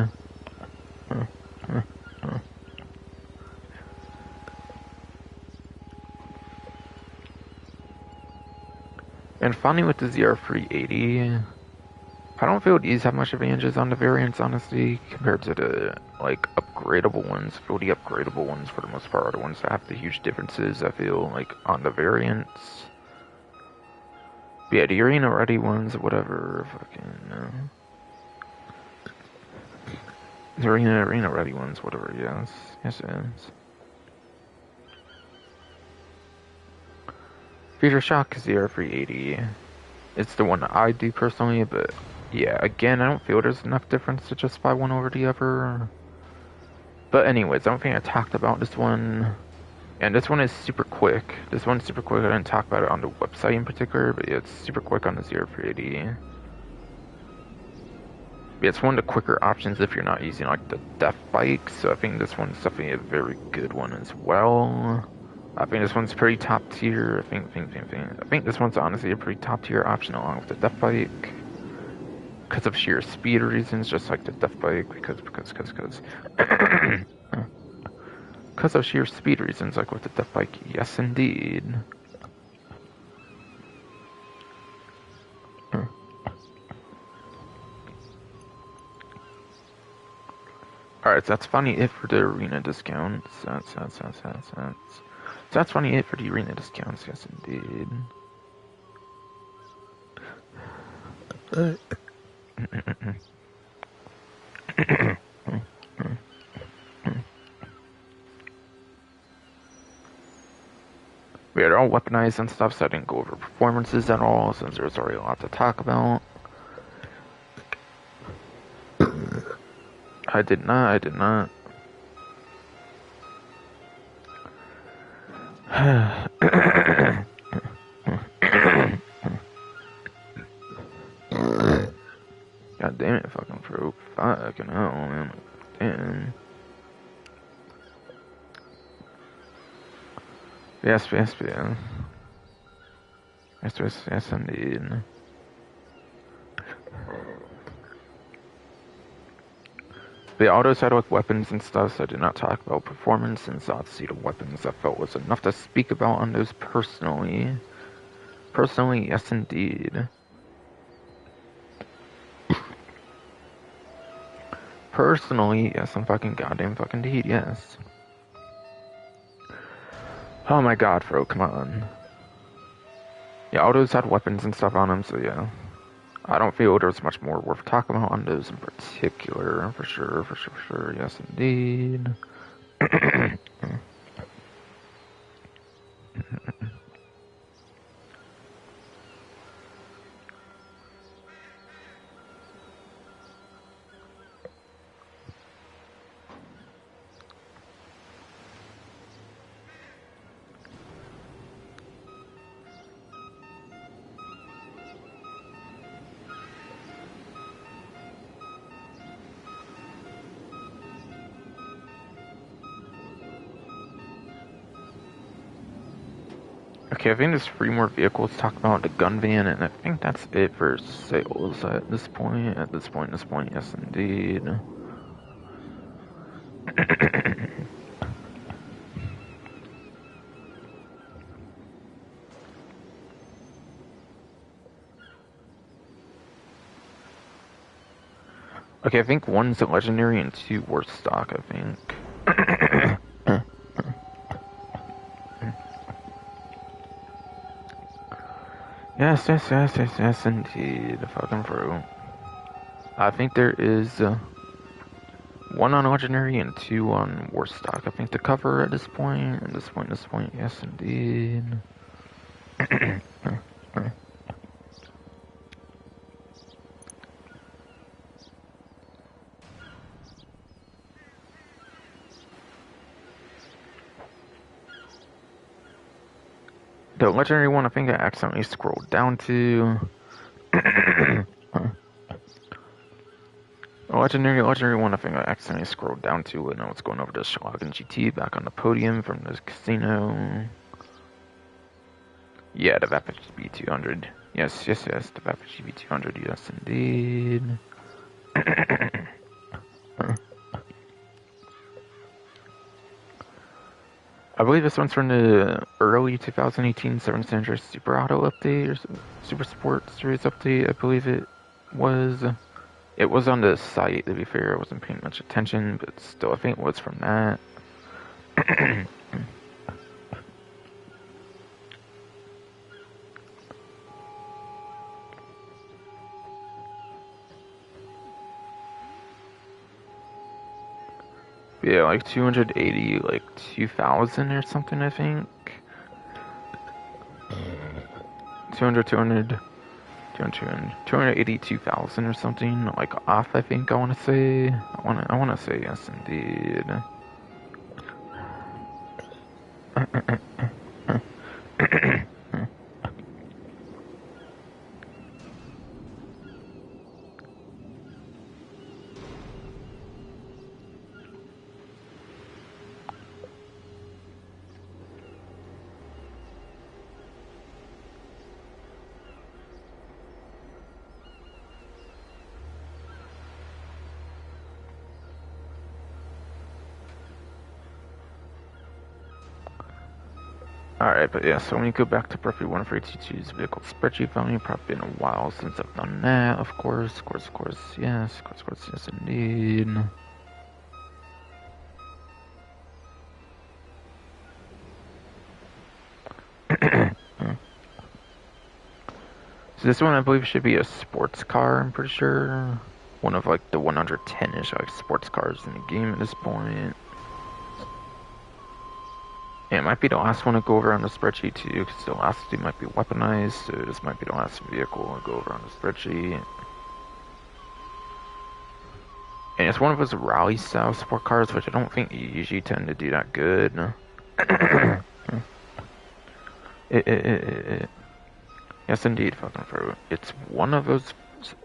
And finally with the ZR380, I don't feel these have much advantages on the variants, honestly, compared to the, like, upgradable ones. I feel the upgradable ones, for the most part, are the ones that have the huge differences, I feel, like, on the variants. But yeah, the arena-ready ones, whatever, fucking, the arena-ready ones, whatever, yes. Yes, it is. Future Shock ZR380. It's the one that I do personally, but yeah, again, I don't feel there's enough difference to justify one over the other. But anyways, I don't think I talked about this one. And this one is super quick. I didn't talk about it on the website in particular, but yeah, it's super quick on the ZR380. Yeah, it's one of the quicker options if you're not using like the death bike, so I think this one's definitely a very good one as well. I think this one's pretty top tier. I think this one's honestly a pretty top tier option along with the death bike. Because of sheer speed reasons, just like the death bike, because of sheer speed reasons, like with the death bike, yes indeed. Alright, so that's funny it for the arena discounts. That's funny it for the arena discounts, yes indeed. Yeah, they're all weaponized and stuff, so I didn't go over performances at all, since there's already a lot to talk about. I did not. God damn it, fucking throat. Fucking hell, man. Damn. Yes, indeed. They also said with weapons and stuff, so I did not talk about performance, since obviously the weapons I felt was enough to speak about on those personally. Personally, yes indeed. Personally, yes, I'm fucking goddamn fucking indeed, yes. Oh my god, bro, come on. Yeah, all those had weapons and stuff on them, so yeah. I don't feel there's much more worth talking about on those in particular, for sure, yes indeed. Okay, I think there's 3 more vehicles talking about the gun van, and I think that's it for sales at this point, yes indeed. Okay, I think 1's a legendary and 2 were stock, I think. Yes, indeed, fucking true. I think there is 1 on legendary and 2 on war stock. I think the cover at this point, yes indeed. The legendary one, I think I accidentally scrolled down to. Legendary one, I think I accidentally scrolled down to it. Now it's going over to Schlagen GT back on the podium from the casino. Yeah, the Vapid GB200. Yes, the Vapid GB200, yes indeed. I believe this one's from the early 2018 7 Sandra Super Auto update or Super Sport Series update. I believe it was. It was on the site, to be fair. I wasn't paying much attention, but still, I think it was from that. Yeah, like 280, like 2,000 or something, I think. 282,000 or something, like off, I think, I want to say. I want to say yes, indeed. Alright, but yeah, so when you go back to Perfect 142's vehicle spreadsheet file, probably been a while since I've done that, of course, yes, indeed. So this one, I believe, should be a sports car, I'm pretty sure. One of, like, the 110-ish, like, sports cars in the game at this point. Yeah, it might be the last one to go over on the spreadsheet too, because the last two might be weaponized, so this might be the last vehicle to go over on the spreadsheet. And it's one of those rally style sport cars, which I don't think you usually tend to do that good. Yes, indeed, fucking true. It's one of those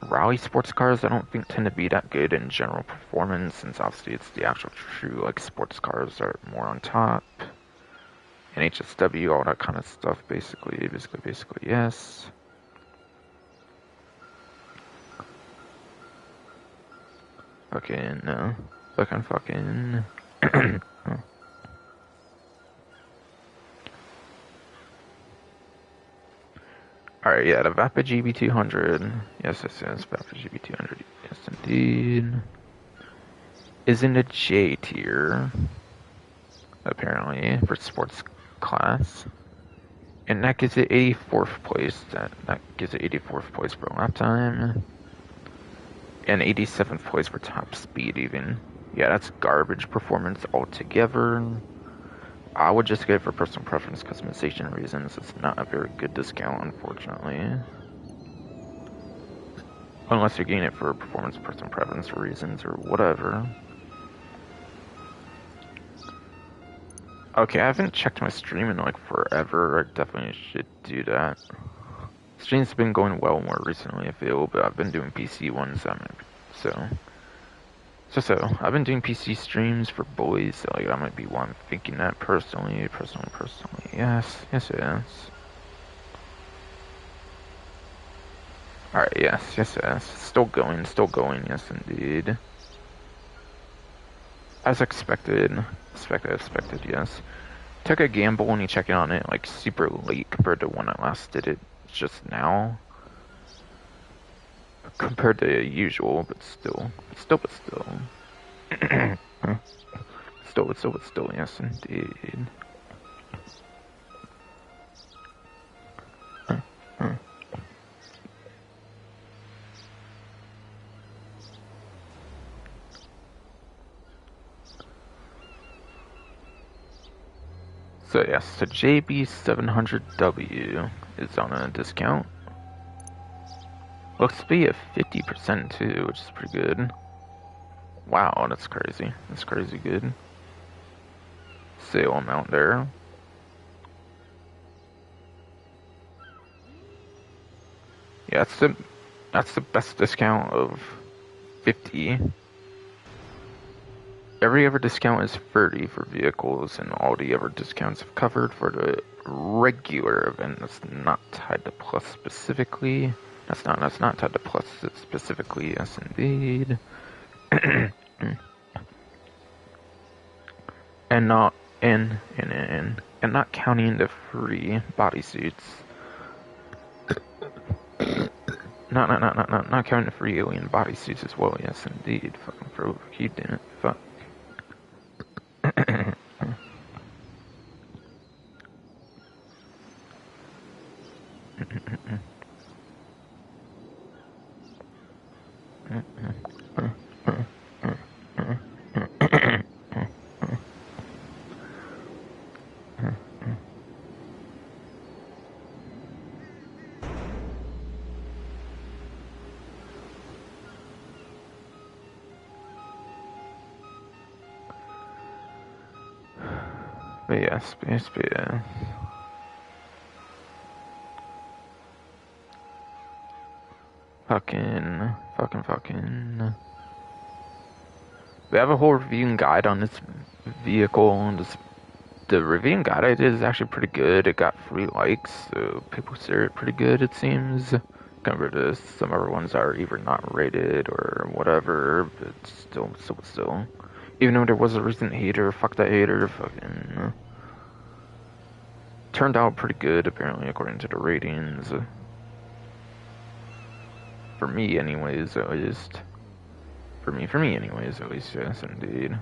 rally sports cars I don't think tend to be that good in general performance, since obviously it's the actual true, like, sports cars are more on top. And HSW, all that kind of stuff, basically, yes. Fucking. Alright, yeah, the Vapid GB200. Yes, Vapid GB200. Yes, indeed. is in a J tier, apparently, for sports class. And that gives it 84th place. That gives it 84th place for lap time. And 87th place for top speed, even. Yeah, that's garbage performance altogether. I would just get it for personal preference customization reasons. It's not a very good discount, unfortunately. Unless you're getting it for performance personal preference reasons or whatever. Okay, I haven't checked my stream in like forever. I definitely should do that. Stream's been going well more recently, I feel, but I've been doing PC ones, so I've been doing PC streams for boys, so like that might be why I'm thinking that personally. Yes, yes. Alright, yes. Still going, yes indeed. As expected, yes. Took a gamble when you check in on it, like super late compared to when I last did it just now. Compared to usual, but still. Still, yes indeed. So yes, the JB700W is on a discount. Looks to be at 50% too, which is pretty good. Wow, that's crazy. That's crazy good. Sale amount there. Yeah, that's the best discount of 50. Every other discount is 30 for vehicles, and all the other discounts have covered for the regular event that's not tied to Plus specifically. That's not tied to Plus specifically, yes indeed. and not and not counting the free bodysuits. Not counting the free alien bodysuits as well, yes indeed. Fucking for you didn't. Fuck. But yes. Fucking. We have a whole reviewing guide on this vehicle, and the reviewing guide I did is actually pretty good. It got 3 likes, so people consider it pretty good, it seems. Compared to some other ones that are either not rated or whatever, but still. Even though there was a recent hater, fuck that hater, fucking. Turned out pretty good, apparently, according to the ratings. For me, anyways, at least. For me, anyways, at least, yes, indeed.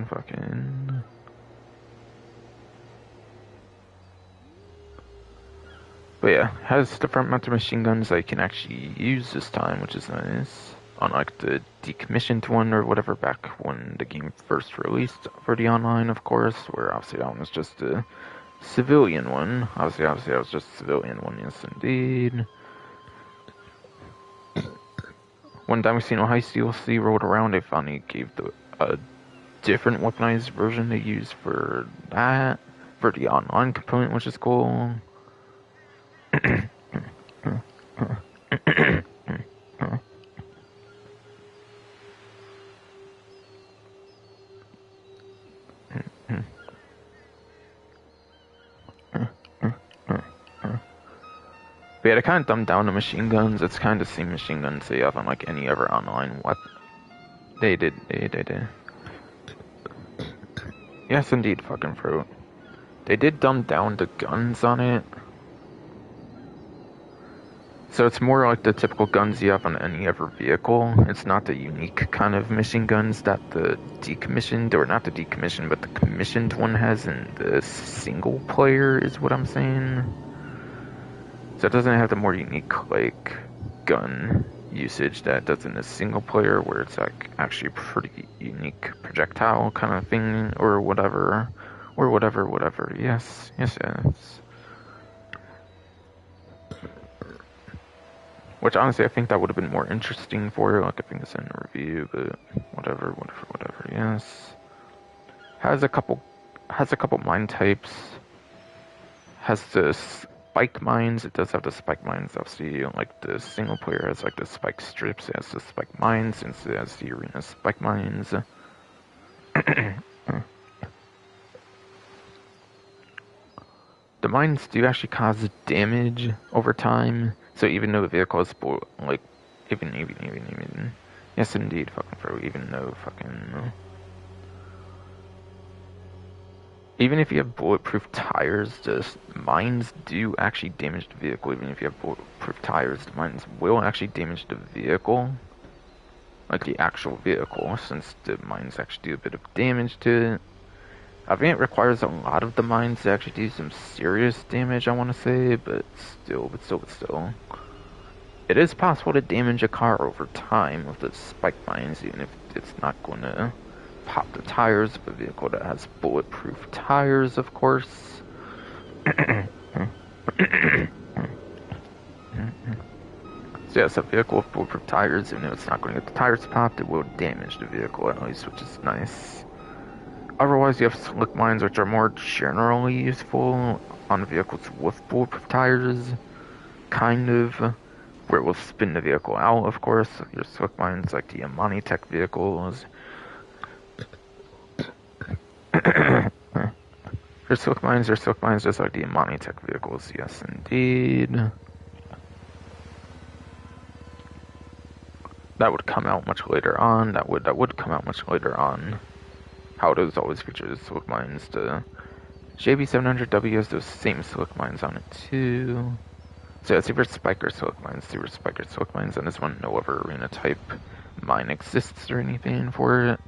Fucking. But yeah, has the front mounted machine guns I can actually use this time, which is nice. Unlike the decommissioned one or whatever back when the game first released for the online, of course, where obviously that one was just a civilian one. Obviously that was just a civilian one, yes indeed. When Damasceno Heist DLC rolled around, they finally gave a different weaponized version to use for that, for the online component, which is cool. But yeah, they kind of dumbed down the machine guns. It's kind of the same machine guns they have on like any other online weapon. They did. Yes, indeed, fucking fruit. They did dumb down the guns on it. So it's more like the typical guns you have on any other vehicle. It's not the unique kind of machine guns that the decommissioned, or not the decommissioned, but the commissioned one has in the single player, is what I'm saying. So it doesn't have the more unique, like, gun usage that it does in the single player, where it's like actually a pretty unique projectile kind of thing, or whatever. Or whatever. Yes. Which honestly, I think that would have been more interesting for like, I think it's in a review, but whatever. Yes, has a couple mine types. Has the spike mines. It does have the spike mines. Obviously, like the single player has like the spike strips. It has the spike mines, since it has the arena spike mines. The mines do actually cause damage over time. So even though the vehicle is like, even, yes indeed, fucking bro, even though fucking, even if you have bulletproof tires, the mines do actually damage the vehicle. Even if you have bulletproof tires, the mines will actually damage the vehicle, like the actual vehicle, since the mines actually do a bit of damage to it. I think it requires a lot of the mines to actually do some serious damage, I want to say, but still. It is possible to damage a car over time with the spike mines, even if it's not going to pop the tires of a vehicle that has bulletproof tires, of course. So yes, a vehicle with bulletproof tires, even if it's not going to get the tires popped, it will damage the vehicle at least, which is nice. Otherwise, you have slick mines, which are more generally useful on vehicles with bulletproof tires, kind of, where it will spin the vehicle out, of course. Your slick mines, like the Amani Tech vehicles. Your slick mines just like the Amani Tech vehicles, yes indeed. That would come out much later on. That would come out much later on. How it is always features slick mines. The JB700W has those same slick mines on it too. So yeah, Super Spiker slick mines. On this one, no other arena type mine exists or anything for it.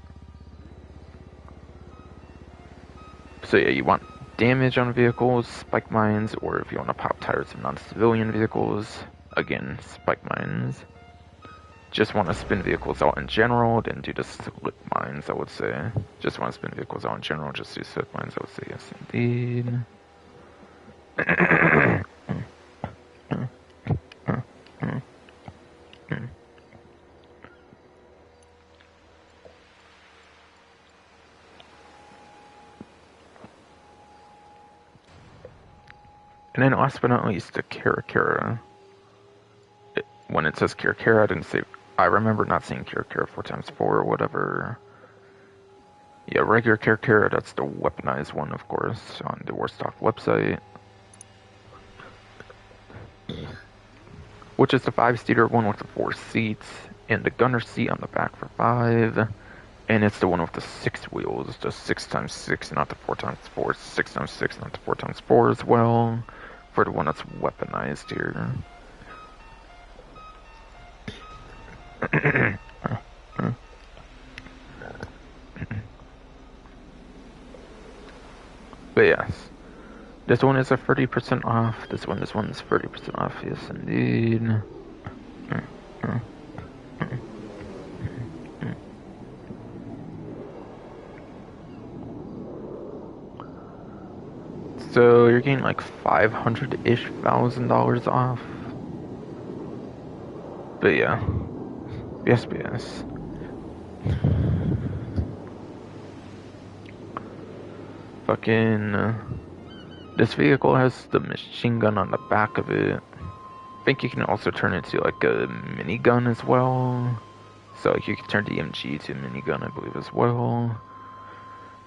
So yeah, you want damage on vehicles, spike mines, or if you want to pop tires of non-civilian vehicles, again, spike mines. Just want to spin vehicles out in general, then do the slick mines, I would say. Just want to spin vehicles out in general, just do slick mines, I would say, yes indeed. And then last but not least, the Kara. When it says Kara, I didn't say. I remember not seeing Kara 4x4 or whatever. Yeah, regular Kara, that's the weaponized one, of course, on the Warstock website. Which is the 5-seater one with the 4 seats, and the gunner seat on the back for 5. And it's the one with the 6 wheels, the 6x6, not the 4x4. 6x6, not the 4x4 as well, for the one that's weaponized here. But yes, this one is a 30% off. This one's 30% off. Yes, indeed. So you're getting like $500,000 off. But yeah. Yes. Fucking, this vehicle has the machine gun on the back of it. I think you can also turn it to like a minigun as well. So like, you can turn the MG to a minigun, I believe, as well.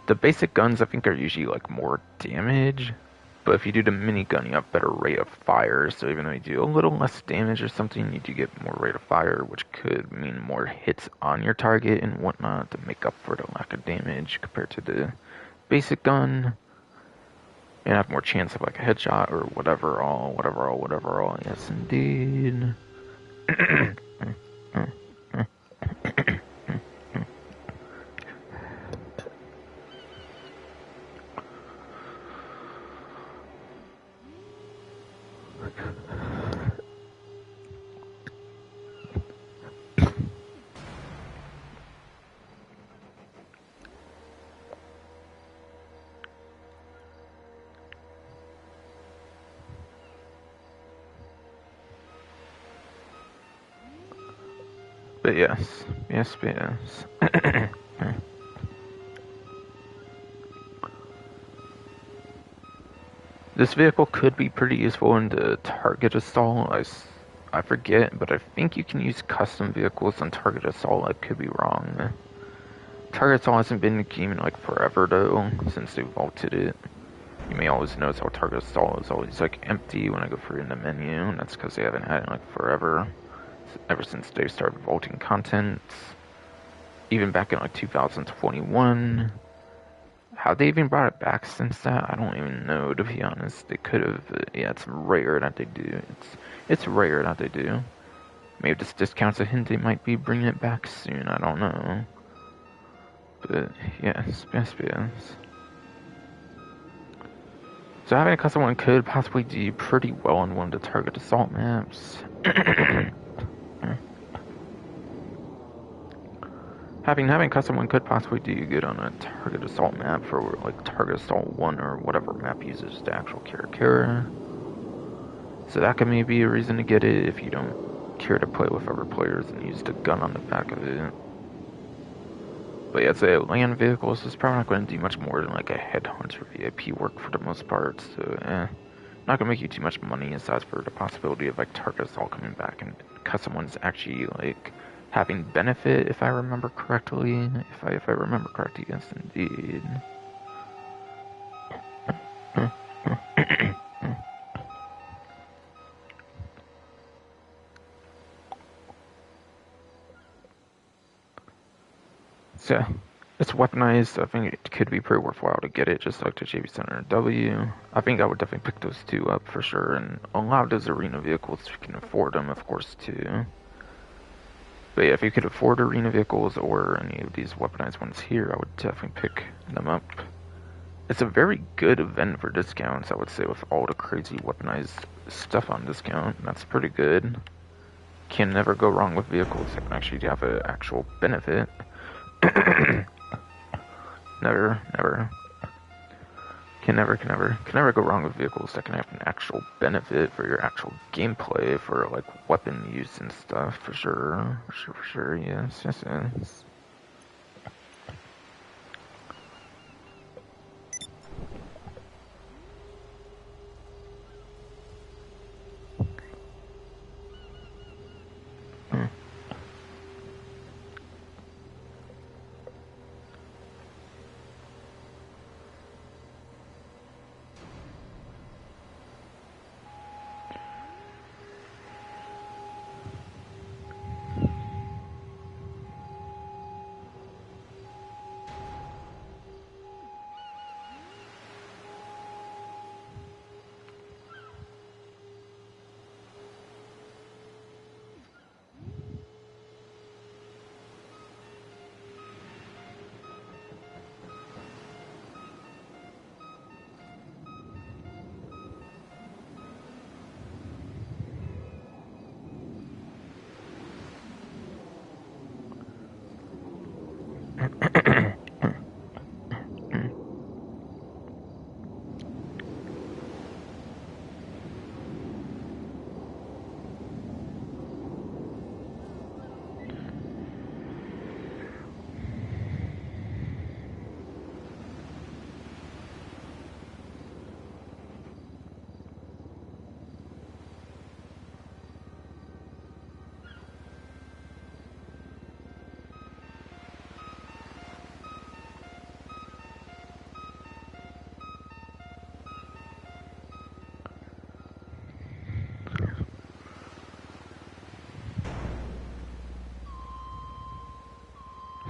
The basic guns, I think, are usually like more damage, But if you do the minigun, you have better rate of fire. So even though you do a little less damage or something, you do get more rate of fire, which could mean more hits on your target and whatnot to make up for the lack of damage compared to the basic gun. And have more chance of like a headshot or whatever all. Yes, indeed. But yes. This vehicle could be pretty useful in the target assault. I forget, but I think you can use custom vehicles on target assault. I could be wrong. Target assault hasn't been in the game in like forever though, since they vaulted it. You may always notice how target assault is always like empty when I go through in the menu, and that's because they haven't had it in like forever. Ever since they started vaulting content. Even back in like 2021. How they even brought it back since that, I don't even know, to be honest. They could have, yeah, it's rare that they do. It's rare that they do. Maybe this discounts a hint they might be bringing it back soon, I don't know. But, yes. So having a custom one could possibly do pretty well on one of the target assault maps. Having custom one could possibly do you good on a target assault map for like target assault 1 or whatever map uses the actual character. So that could maybe be a reason to get it if you don't care to play with other players and use the gun on the back of it. But yeah, say land vehicles is probably not going to do much more than like a headhunter VIP work for the most part. So not gonna make you too much money aside for the possibility of like target assault coming back and custom ones actually like having benefit, if I remember correctly. If I remember correctly, yes, indeed. So, it's weaponized. I think it could be pretty worthwhile to get it, just like the JB Center W. I think I would definitely pick those two up for sure, and a lot of those arena vehicles, if you can afford them, of course, too. But yeah, if you could afford arena vehicles or any of these weaponized ones here, I would definitely pick them up. It's a very good event for discounts, I would say, with all the crazy weaponized stuff on discount. That's pretty good. Can never go wrong with vehicles that can actually have an actual benefit. Never. Can never go wrong with vehicles that can have an actual benefit for your actual gameplay, for like weapon use and stuff, for sure, yes.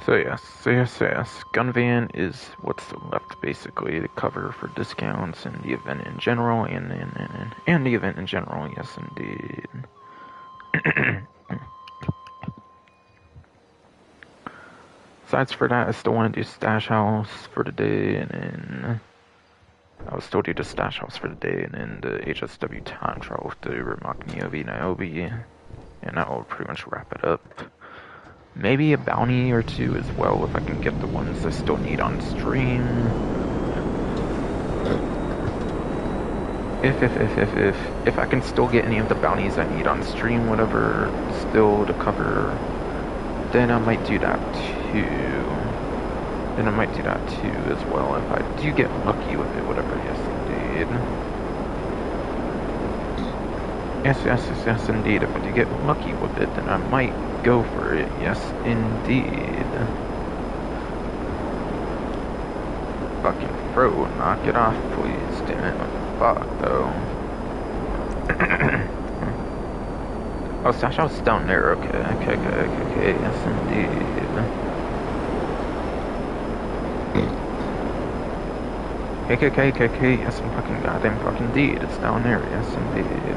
So yes. Gun van is what's left basically to cover for discounts and the event in general, and the event in general. Yes, indeed. Besides for that, I still want to do Stash House for the day, and then I will still do the Stash House for the day, and then the HSW time trial with the Remock Niobe, and that will pretty much wrap it up. Maybe a bounty or two as well if I can get the ones I still need on stream. If I can still get any of the bounties I need on stream, whatever, still to cover, then I might do that too. As well if I do get lucky with it, whatever. Yes, indeed. Yes, indeed. If I do get lucky with it, then I might go for it. Yes, indeed. Fucking fro, knock it off, please. Damn it. What the fuck, though? Oh, Stash House is down there. Okay. Yes, indeed. KK, yes, I'm fucking goddamn fucking indeed. It's down there. Yes, indeed.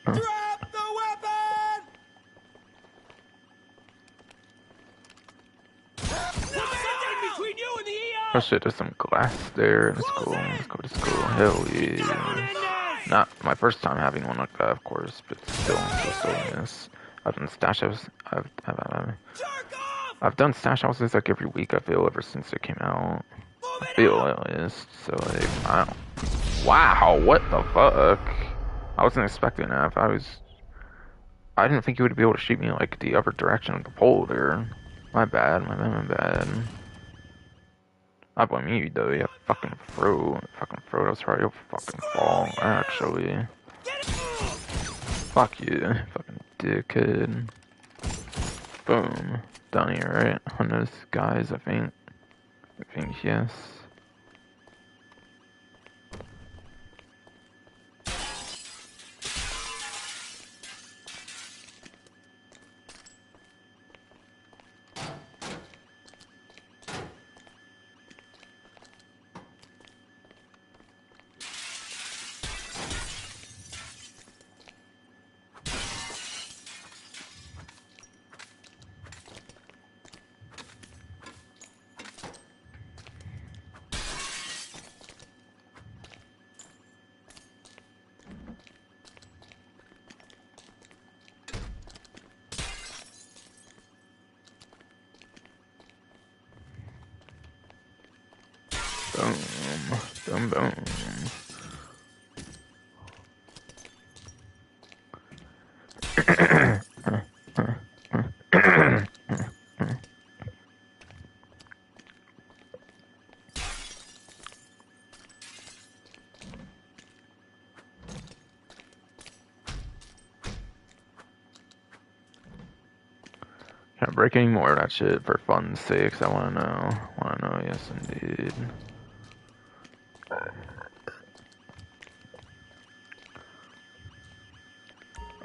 Drop the weapon! Something between you and the ER! Oh shit, there's some glass there. Let's go. Hell yeah. Not my first time having one like that, of course, but still yes. I've done stash houses. Jerk off! I've done stash houses like every week. I feel ever since it came out. Move I it feel out! at least. So like, I don't. Wow, what the fuck? I wasn't expecting that. I didn't think you would be able to shoot me like the other direction of the pole there. My bad. I blame you though, you fucking fruit. That's right, your fucking fault, actually. Get it! Fuck you, fucking dickhead. Boom. Down here, right? On those guys, I think. Yes. Boom. Can't break any more of that shit for fun's sakes. I wanna know, yes indeed.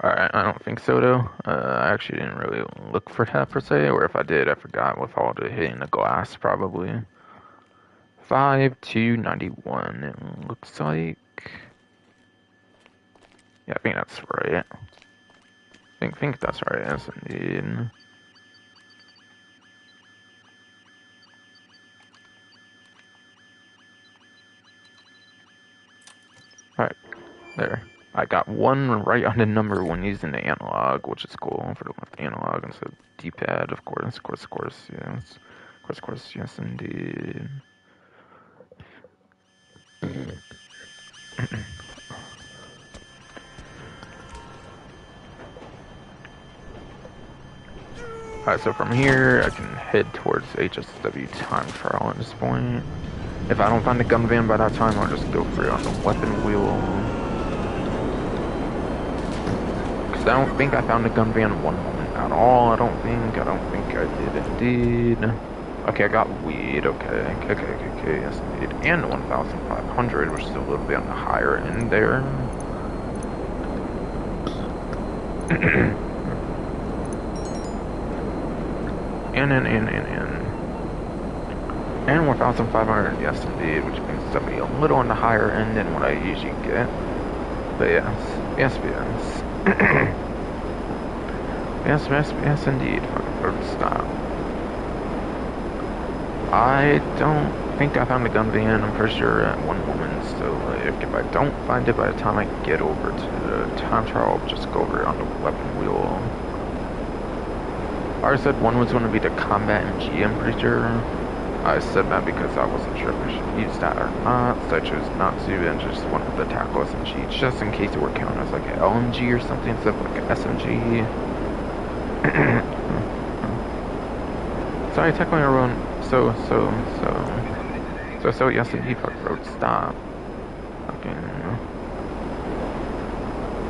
Alright, I don't think so though. I actually didn't really look for that per se, or if I did, I forgot with all the hitting the glass probably. 5291, it looks like. Yeah, I think that's right. Think that's right, yes indeed. Alright, there. I got one right on the number when using the analog, which is cool for the left analog instead of D-pad, of course, yes. Of course, yes indeed. Alright, so from here, I can head towards HSW time trial at this point. If I don't find the gun van by that time, I'll just go for it on the weapon wheel. Because I don't think I found the gun van one moment at all. I don't think I did indeed. Okay, I got weed, okay, yes indeed. And 1,500, which is a little bit on the higher end there. And 1,500, yes indeed, which means it's gonna be a little on the higher end than what I usually get. But yes. yes indeed, fucking stop. I don't think I found the gun van, I'm pretty sure at one moment, so like, if I don't find it by the time I get over to the time trial, I'll just go over it on the weapon wheel. I said one was going to be the combat MG, I'm pretty sure. I said that because I wasn't sure if I should use that or not, so I chose not to and just went with the tackle SMG, just in case it would count as like an LMG or something instead of like an SMG. Sorry, tackling everyone. So, yes indeed, fuck road, stop. Fucking.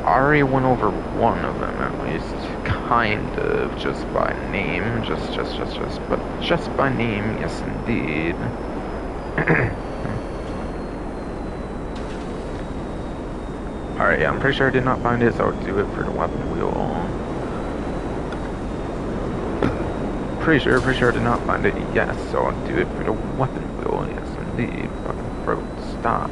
I already went over one of them at least, kind of, just by name, but just by name, yes indeed. Alright, yeah, I'm pretty sure I did not find it, so I'll do it for the weapon wheel. Pretty sure I did not find it, yes, so I'll do it for the weapon wheel, yes indeed. Fucking road, stop.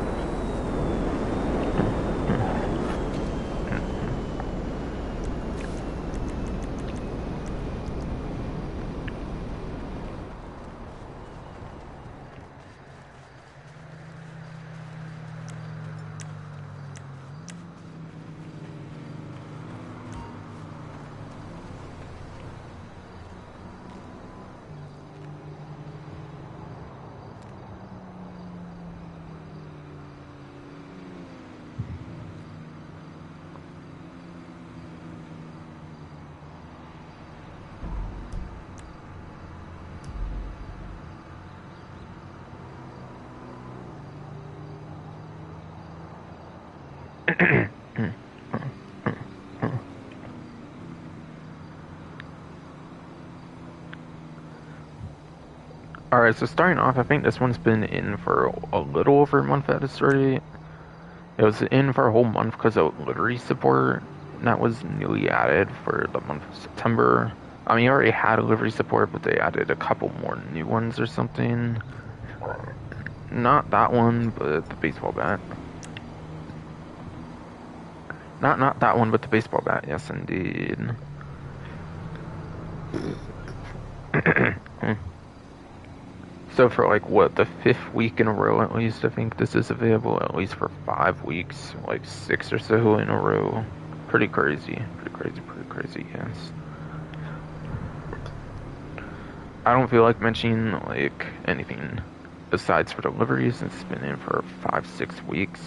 Alright, so starting off, I think this one's been in for a little over a month at this rate. It was in for a whole month because of livery support. And that was newly added for the month of September. I mean, you already had a livery support, but they added a couple more new ones or something. Not that one, but the baseball bat. Not that one, but the baseball bat, yes indeed. So for like what, the 5th week in a row at least, I think this is available at least for 5 weeks, like 6 or so in a row. Pretty crazy, yes. I don't feel like mentioning like anything besides for deliveries since it's been in for 5-6 weeks.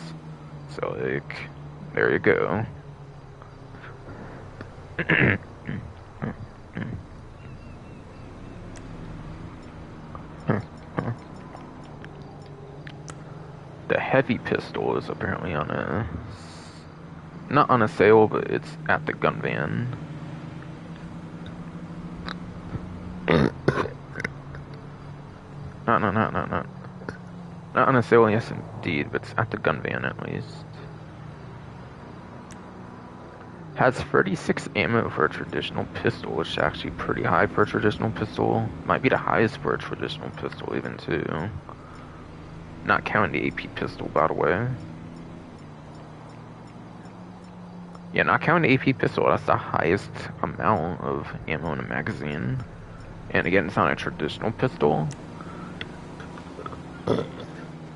So like, there you go. The heavy pistol is apparently on not on a sale, but it's at the gun van. No. Not on a sale, yes indeed, but it's at the gun van at least. Has 36 ammo for a traditional pistol, which is actually pretty high for a traditional pistol. Might be the highest for a traditional pistol even too. Not counting the AP pistol, by the way. Yeah, not counting the AP pistol, that's the highest amount of ammo in a magazine. And again, it's not a traditional pistol.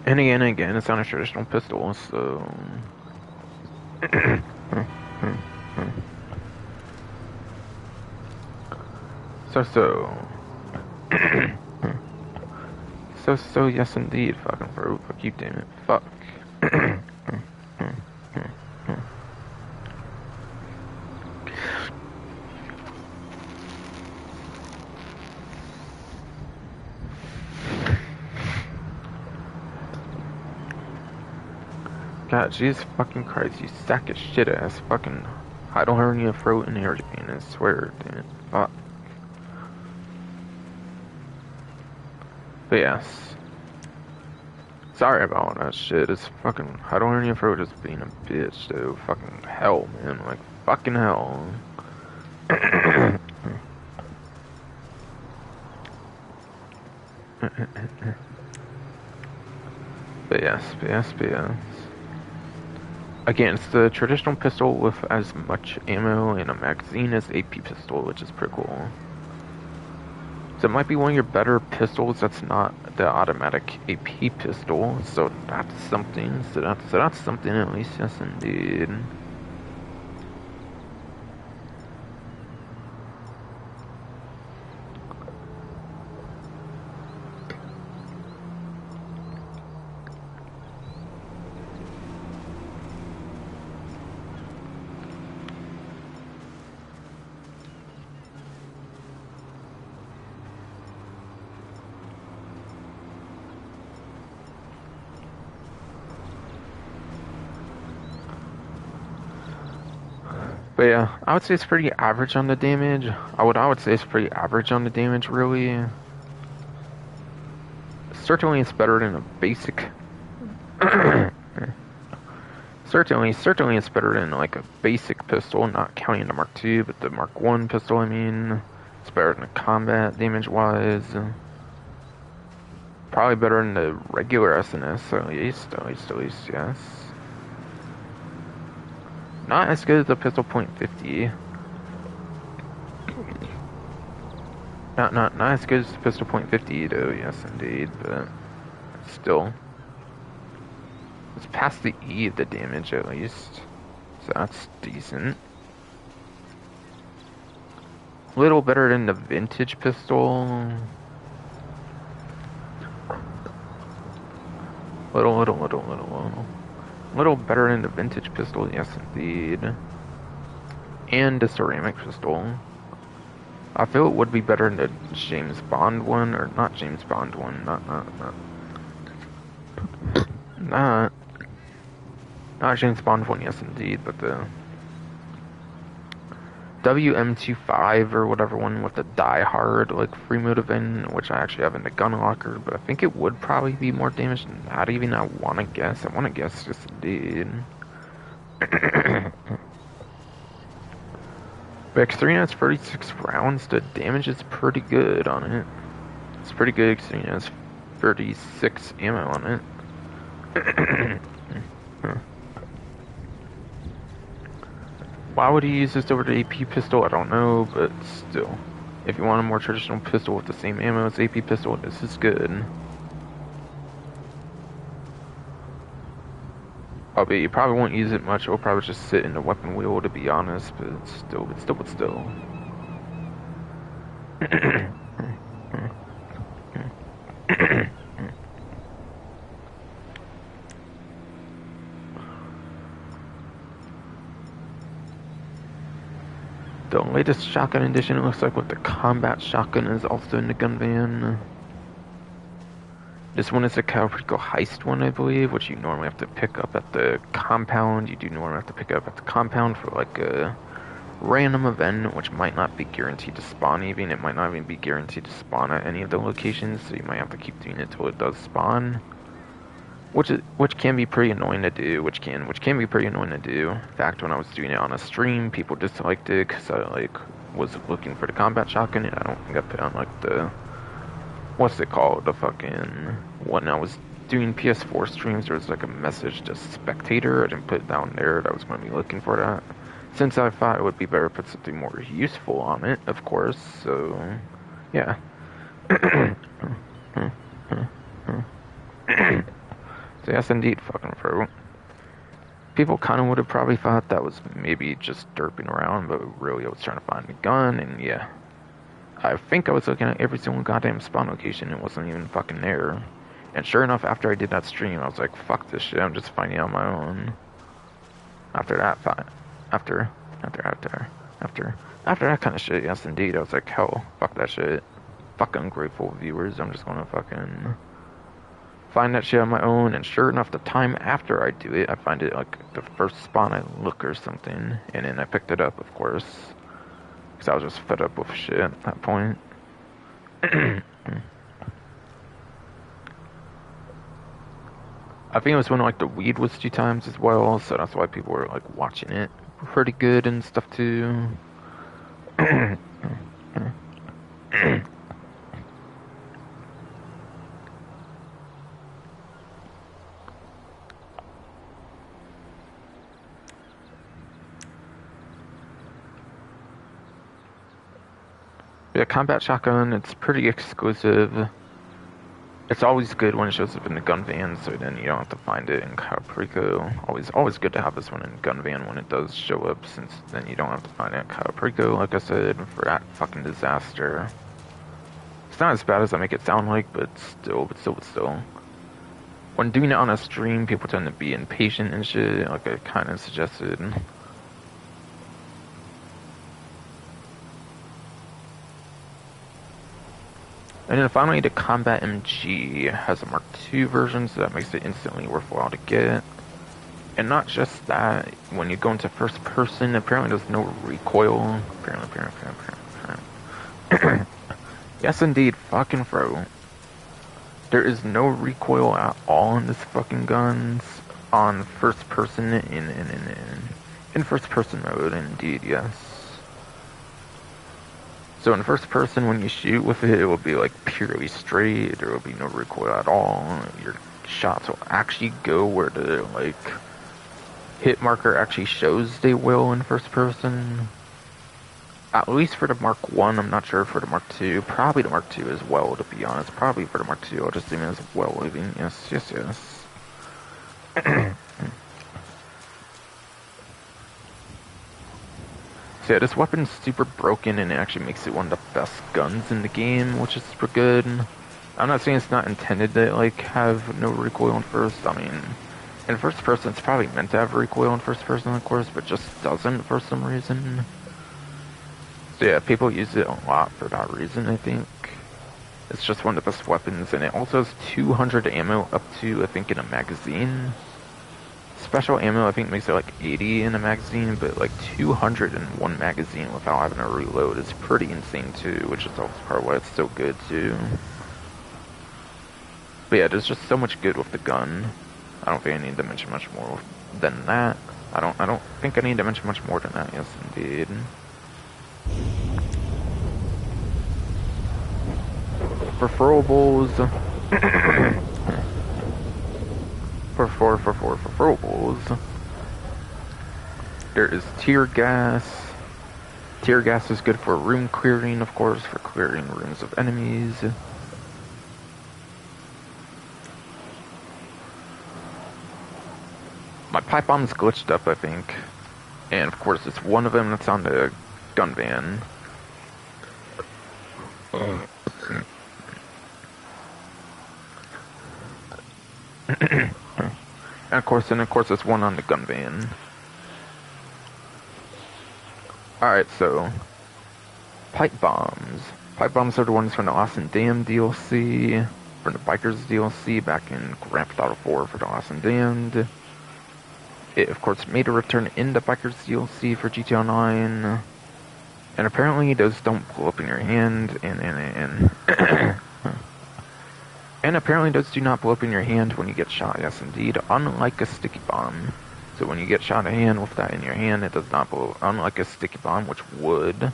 And again, it's not a traditional pistol, so... So, yes indeed, fucking bro. Fuck you, damn it. Fuck. God, Jesus fucking Christ, you sack of shit ass fucking idle hernia throat and everything, I swear, damn it. Fuck. But yes. Sorry about all that shit. It's fucking idle hernia throat just being a bitch, dude. Fucking hell, man. Like, fucking hell. But yes. Again, it's the traditional pistol with as much ammo in a magazine as AP pistol, which is pretty cool. So it might be one of your better pistols that's not the automatic AP pistol, so that's something. So that's something at least, yes indeed. But yeah, I would say it's pretty average on the damage. I would say it's pretty average on the damage, really. Certainly it's better than a basic. certainly it's better than like a basic pistol, not counting the Mark II, but the Mark I pistol, I mean. It's better than the combat damage-wise. Probably better than the regular SNS, at least, yes. Not as good as the pistol .50. Not as good as the pistol .50 though, yes indeed, but still. It's past the E of the damage at least. So that's decent. A little better than the vintage pistol. Little better than the vintage pistol, yes indeed. And the ceramic pistol. I feel it would be better than the James Bond one, or not James Bond one, not James Bond one, yes indeed, but the WM25 or whatever one with the Die Hard like free motive in, which I actually have in the gun locker, but I think it would probably be more damage than that. Even I want to guess, yes indeed. But X3 has 36 rounds. The damage is pretty good on it. It's pretty good. X3 has 36 ammo on it. Why would he use this over the AP pistol? I don't know, but still. If you want a more traditional pistol with the same ammo as AP pistol, this is good. You probably won't use it much. It'll probably just sit in the weapon wheel, to be honest, but still. The latest shotgun edition, it looks like with the combat shotgun is also in the gun van. This one is a Calrico heist one, I believe, which you normally have to pick up at the compound. You do normally have to pick up at the compound for like a random event, which might not be guaranteed to spawn even. It might not even be guaranteed to spawn at any of the locations, so you might have to keep doing it till it does spawn. Which can be pretty annoying to do, which can be pretty annoying to do. In fact, when I was doing it on a stream, people disliked it because I like was looking for the combat shotgun, and I don't think I put on like the what's it called, the fucking when I was doing PS4 streams, there was like a message to spectator. I didn't put it down there that I was going to be looking for that. since I thought it would be better to put something more useful on it, of course, so, yeah. So yes, indeed, fucking fruit. People kind of would have probably thought that was maybe just derping around, but really I was trying to find a gun, and yeah. I think I was looking at every single goddamn spawn location, it wasn't even fucking there. And sure enough, after I did that stream, I was like, fuck this shit, I'm just finding it on my own. After that, after that kind of shit, yes indeed, I was like, hell, fuck that shit. Fuck ungrateful viewers, I'm just gonna fucking find that shit on my own, and sure enough, the time after I do it, I find it like the first spawn I look or something, and then I picked it up, of course, because I was just fed up with shit at that point. I think it was when like the weed was 2 times as well, so that's why people were like watching it pretty good and stuff too. Yeah, combat shotgun, it's pretty exclusive. It's always good when it shows up in the gun van, so then you don't have to find it in Caprico. Always good to have this one in gun van when it does show up, since then you don't have to find it in Caprico, like I said, for that fucking disaster. It's not as bad as I make it sound like, but still. When doing it on a stream, people tend to be impatient and shit, like I kind of suggested. And then finally, the Combat MG has a Mark II version, so that makes it instantly worthwhile to get. And not just that, when you go into first person, apparently there's no recoil. Apparently. Yes, indeed, fucking fro. There is no recoil at all in this fucking guns on first person in first person mode, indeed, yes. So in first person, when you shoot with it, it will be like purely straight. There will be no recoil at all. Your shots will actually go where the like hit marker actually shows they will in first person. At least for the Mark 1, I'm not sure for the Mark 2. Probably the Mark 2 as well, to be honest. Probably for the Mark 2, I'll just assume it as well living. Yes. So yeah, this weapon's super broken and it actually makes it one of the best guns in the game, which is super good. I'm not saying it's not intended to like have no recoil in first. I mean, in first person it's probably meant to have recoil in first person, of course, but just doesn't for some reason. So yeah, people use it a lot for that reason, I think. It's just one of the best weapons, and it also has 200 ammo up to, I think, in a magazine. Special ammo, I think, makes it like 80 in a magazine, but like 200 in one magazine without having to reload is pretty insane too, which is also part of why it's so good too. But yeah, there's just so much good with the gun. I don't think I need to mention much more than that. I don't think I need to mention much more than that, yes indeed. Preferables. Preferables. There is tear gas. Tear gas is good for room clearing, of course, for clearing rooms of enemies. My pipe bomb's glitched up, I think. And of course, it's one of them that's on the gun van. And of course, there's one on the gun van. Alright, so pipe bombs. Pipe bombs are the ones from the Lost and Damned DLC, from the Bikers DLC back in Grand Theft Auto 4 for the Lost and Damned. It, of course, made a return in the Bikers DLC for GTA Online. And apparently those don't blow up in your hand, and apparently those do not blow up in your hand when you get shot, yes indeed, unlike a sticky bomb. So when you get shot in hand with that in your hand, it does not blow, unlike a sticky bomb, which would.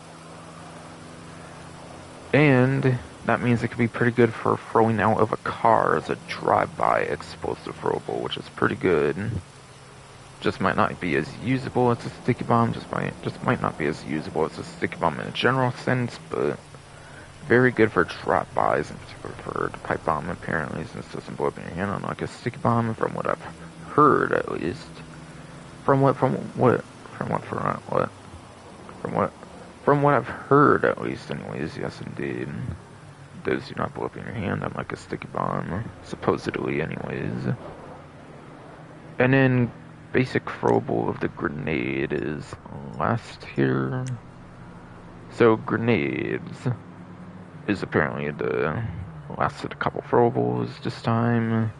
And that means it could be pretty good for throwing out of a car as a drive-by explosive throwable, which is pretty good. Just might not be as usable as a sticky bomb. Just might not be as usable as a sticky bomb in a general sense, but very good for drop-bys, in particular for the pipe bomb, apparently, since it doesn't blow up in your hand unlike a sticky bomb, from what I've heard, at least. From what I've heard, at least, anyways, yes, indeed. Those do not blow up in your hand, unlike a sticky bomb, supposedly, anyways. And then, basic throwable of the grenade is last here. So, grenades is apparently the last of the couple throwables this time.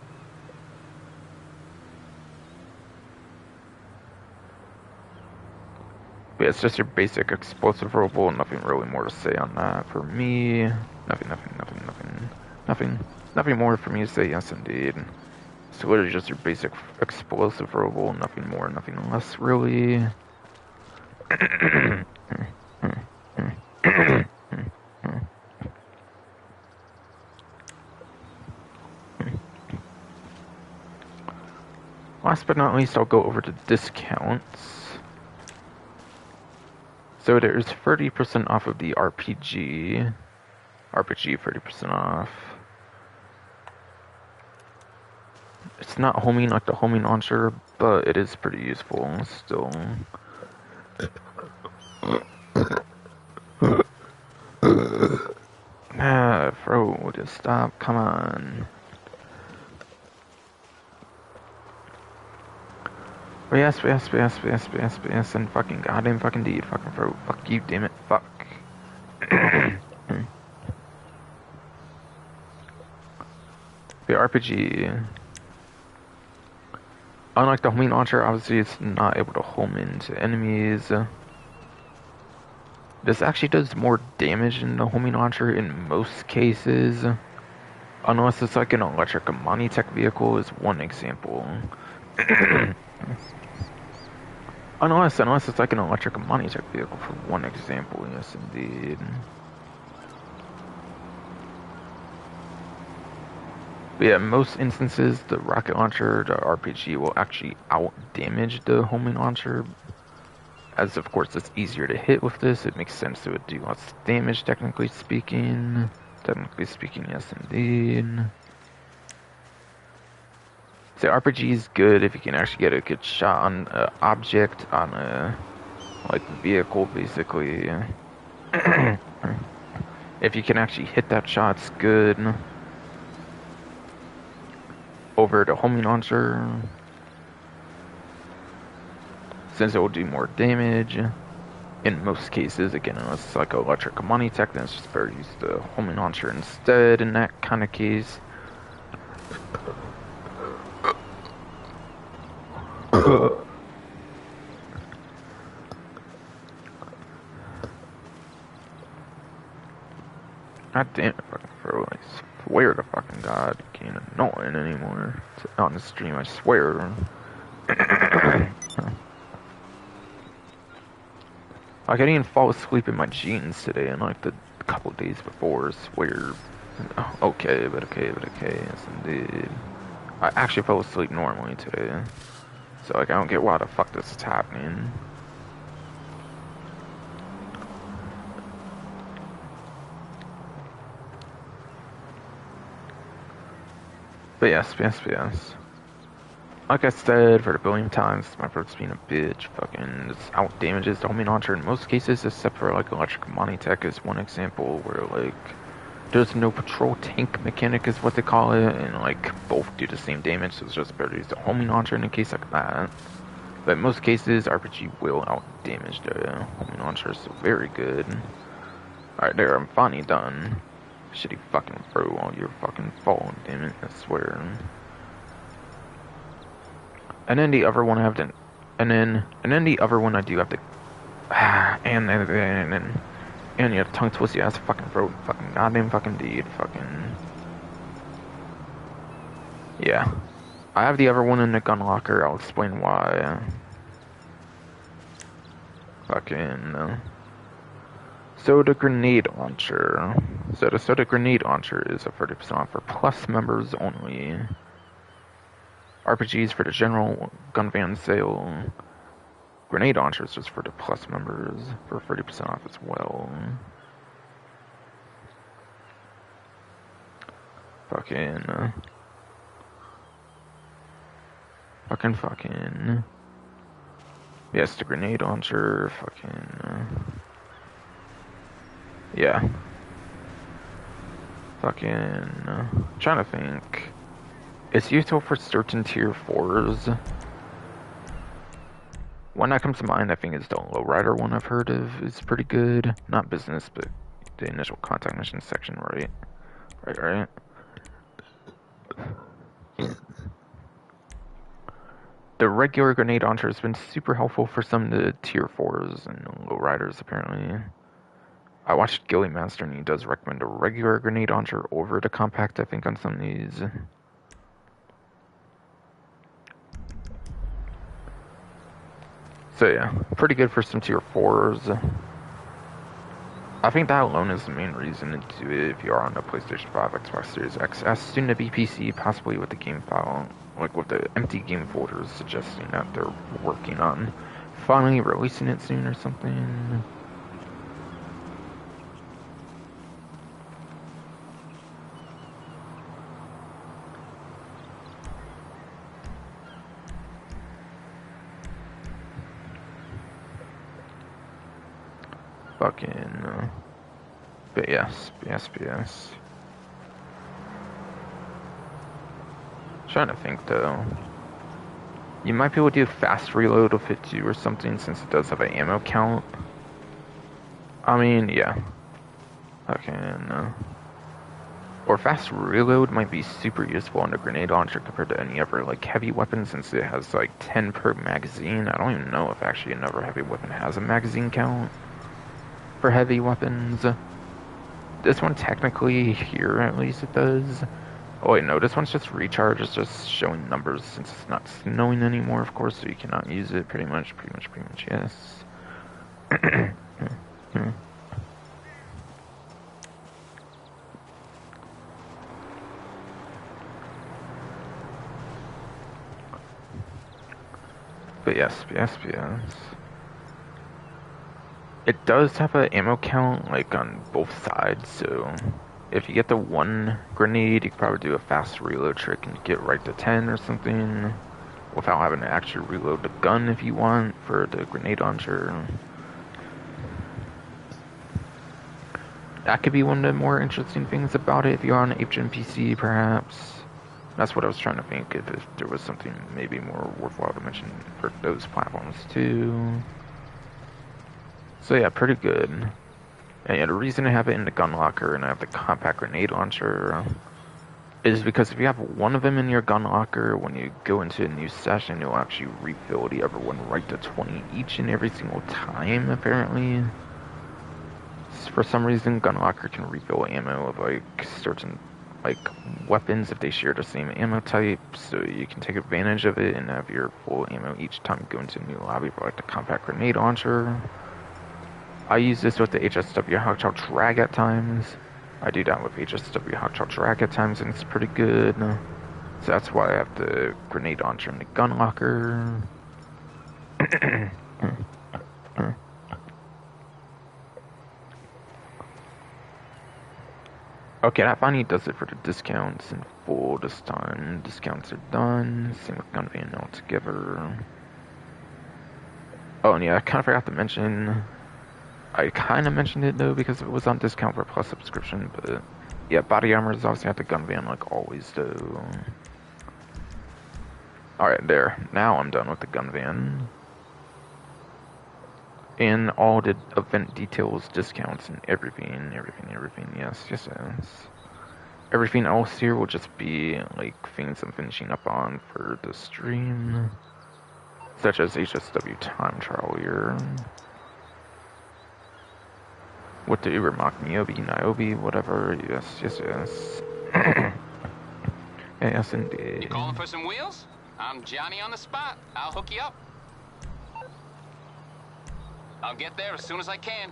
But yeah, it's just your basic explosive throwable, nothing really more to say on that for me. Nothing more for me to say, yes indeed. It's literally just your basic explosive throwable, nothing more, nothing less, really. Last but not least, I'll go over to discounts. So there's 30% off of the RPG. RPG 30% off. It's not homing like the homing launcher, but it is pretty useful still. Bro, just stop, come on. Yes, and fucking goddamn fucking deed, fucking bro, fuck you, damn it, fuck. The RPG, unlike the homing launcher, obviously it's not able to home into enemies. This actually does more damage than the homing launcher in most cases. Unless it's like an electric Monitech vehicle is one example. unless it's like an electric Monitech vehicle for one example, yes indeed. But yeah, in most instances, the rocket launcher, the RPG, will actually out-damage the homing launcher. As of course it's easier to hit with this, it makes sense to do less damage, technically speaking. Yes indeed. So RPG is good if you can actually get a good shot on an object, on a, like, vehicle, basically. If you can actually hit that shot, it's good. Over the homing launcher, since it will do more damage. In most cases, again, unless it's like electric Monitech, then it's just better to use the homing launcher instead in that kind of case. God damn it, fucking bro, I swear to fucking God, you can't annoying anymore. On the stream, I swear. Like, I didn't even fall asleep in my jeans today, and like the couple days before, I swear. Okay, yes indeed. I actually fell asleep normally today. So like, I don't get why the fuck this is happening. But yes. Like I said, for the billionth time, this is my first being a bitch. Fucking, this out damages the homing launcher in most cases, except for like electric Monitech is one example where like there's no patrol tank mechanic is what they call it, and like both do the same damage, so it's just better to use the homing launcher in a case like that. But in most cases, RPG will out damage the homing launcher, so very good. Alright, there, I'm finally done. Shitty fucking bro, all your fucking fault, damn it, I swear. And then the other one I have to, and then the other one I do have to, and you have tongue twisty ass fucking throat, fucking goddamn fucking deed, fucking, yeah. I have the other one in the gun locker, I'll explain why. Fucking, so the grenade launcher. So the grenade launcher is a 30% off for Plus members only. RPGs for the general gun van sale. Grenade launchers just for the plus members for 30% off as well. Fucking. Yes, the grenade launcher. Fucking. Yeah. Fucking. Trying to think. It's useful for certain tier 4s. One that comes to mind, I think, is the lowrider one I've heard of. Is pretty good. Not business, but the initial contact mission section, right? Right. The regular grenade launcher has been super helpful for some of the tier 4s and lowriders, apparently. I watched Gilly Master, and he does recommend a regular grenade launcher over the compact, I think, on some of these. So yeah, pretty good for some tier 4s. I think that alone is the main reason to do it if you are on the PlayStation 5, Xbox Series X, as soon to be PC, possibly with the game file, like with the empty game folders suggesting that they're working on finally releasing it soon or something. Fucking, but yes. Trying to think though. You might be able to do fast reload with it too or something, since it does have an ammo count. I mean, yeah. Fucking, or fast reload might be super useful on the grenade launcher compared to any other like heavy weapon, since it has like 10 per magazine. I don't even know if actually another heavy weapon has a magazine count for heavy weapons. This one technically, here at least, it does. Oh wait, no, this one's just recharge. It's just showing numbers since it's not snowing anymore, of course, so you cannot use it. Pretty much, yes. But yes. It does have an ammo count, like, on both sides, so if you get the one grenade, you can probably do a fast reload trick and get right to 10 or something, without having to actually reload the gun if you want, for the grenade launcher. That could be one of the more interesting things about it if you're on HN PC, perhaps. That's what I was trying to think, if there was something maybe more worthwhile to mention for those platforms too. So yeah, pretty good. And yeah, the reason I have it in the gun locker and I have the compact grenade launcher is because if you have one of them in your gun locker, when you go into a new session, you'll actually refill the other one right to 20 each and every single time, apparently. For some reason, gun locker can refill ammo of like certain like weapons if they share the same ammo type, so you can take advantage of it and have your full ammo each time you go into a new lobby for like the compact grenade launcher. I use this with the HSW Hogtail Drag at times. I do that with HSW Hogtail Drag at times, and it's pretty good. So that's why I have the grenade launcher in the gun locker. Okay, that finally does it for the discounts in full this time. Discounts are done. Same with gun van altogether. Oh, and yeah, I kind of forgot to mention. I kind of mentioned it though because it was on discount for Plus subscription, but yeah, body armor is obviously at the gun van like always though. Alright, there. Now I'm done with the gun van. And all the event details, discounts, and everything, yes. Everything else here will just be like things I'm finishing up on for the stream, such as HSW time trial here. What the Ubermock, Niobe, whatever, yes. Yes, indeed. You calling for some wheels? I'm Johnny on the spot. I'll hook you up. I'll get there as soon as I can.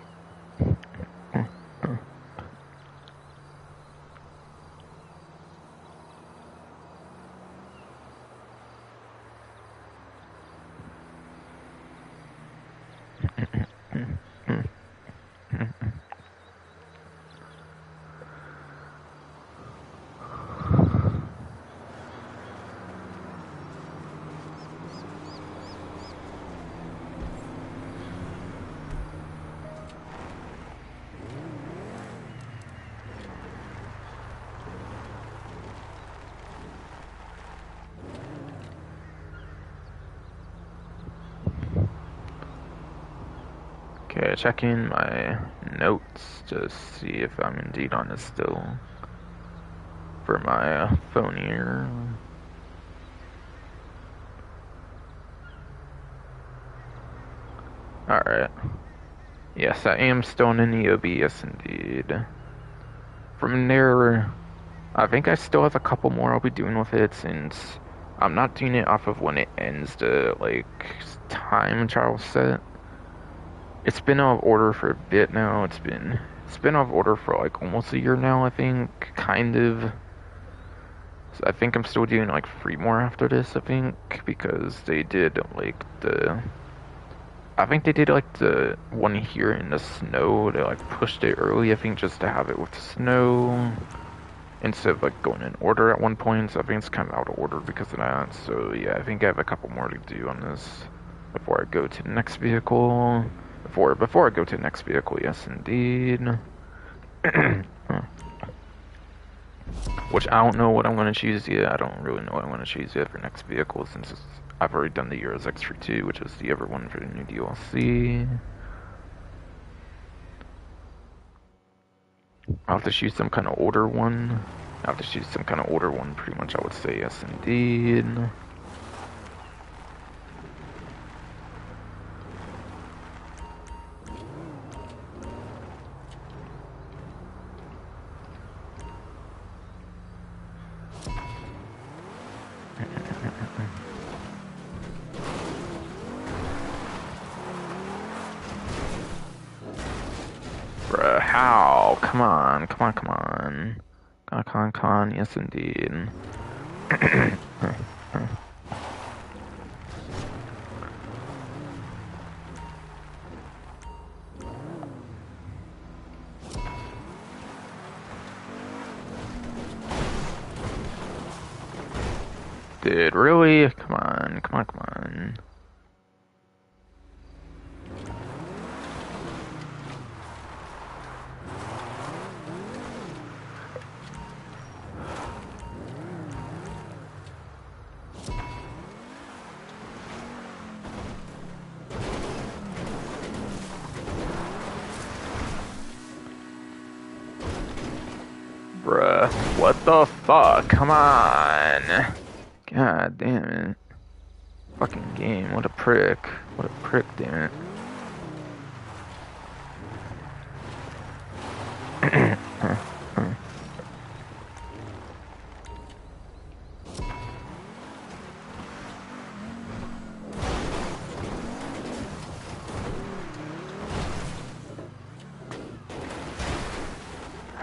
Okay, checking my notes to see if I'm indeed on this still for my phone here. Alright. Yes, I am still in the OBS indeed. From there, I think I still have a couple more I'll be doing with it since I'm not doing it off of when it ends the, like, time trial set. It's been out of order for a bit now. It's been out of order for like almost a year now, I think, kind of. So I think I'm still doing like 3 more after this, I think, because they did like I think they did like the one here in the snow. They like pushed it early, I think, just to have it with the snow instead of like going in order at one point. So I think it's kind of out of order because of that. So yeah, I think I have a couple more to do on this before I go to the next vehicle. Before I go to the next vehicle, yes indeed. Which I don't know what I'm going to choose yet. I don't really know what I'm going to choose yet for next vehicle since I've already done the Euros Extra 2, which is the other one for the new DLC. I'll have to choose some kind of older one. Pretty much, I would say, yes indeed. Bruh, how? Come on. Come on, yes indeed. Dude, really? Come on. Bruh, what the fuck? Come on. God damn it. Fucking game, what a prick. Damn it.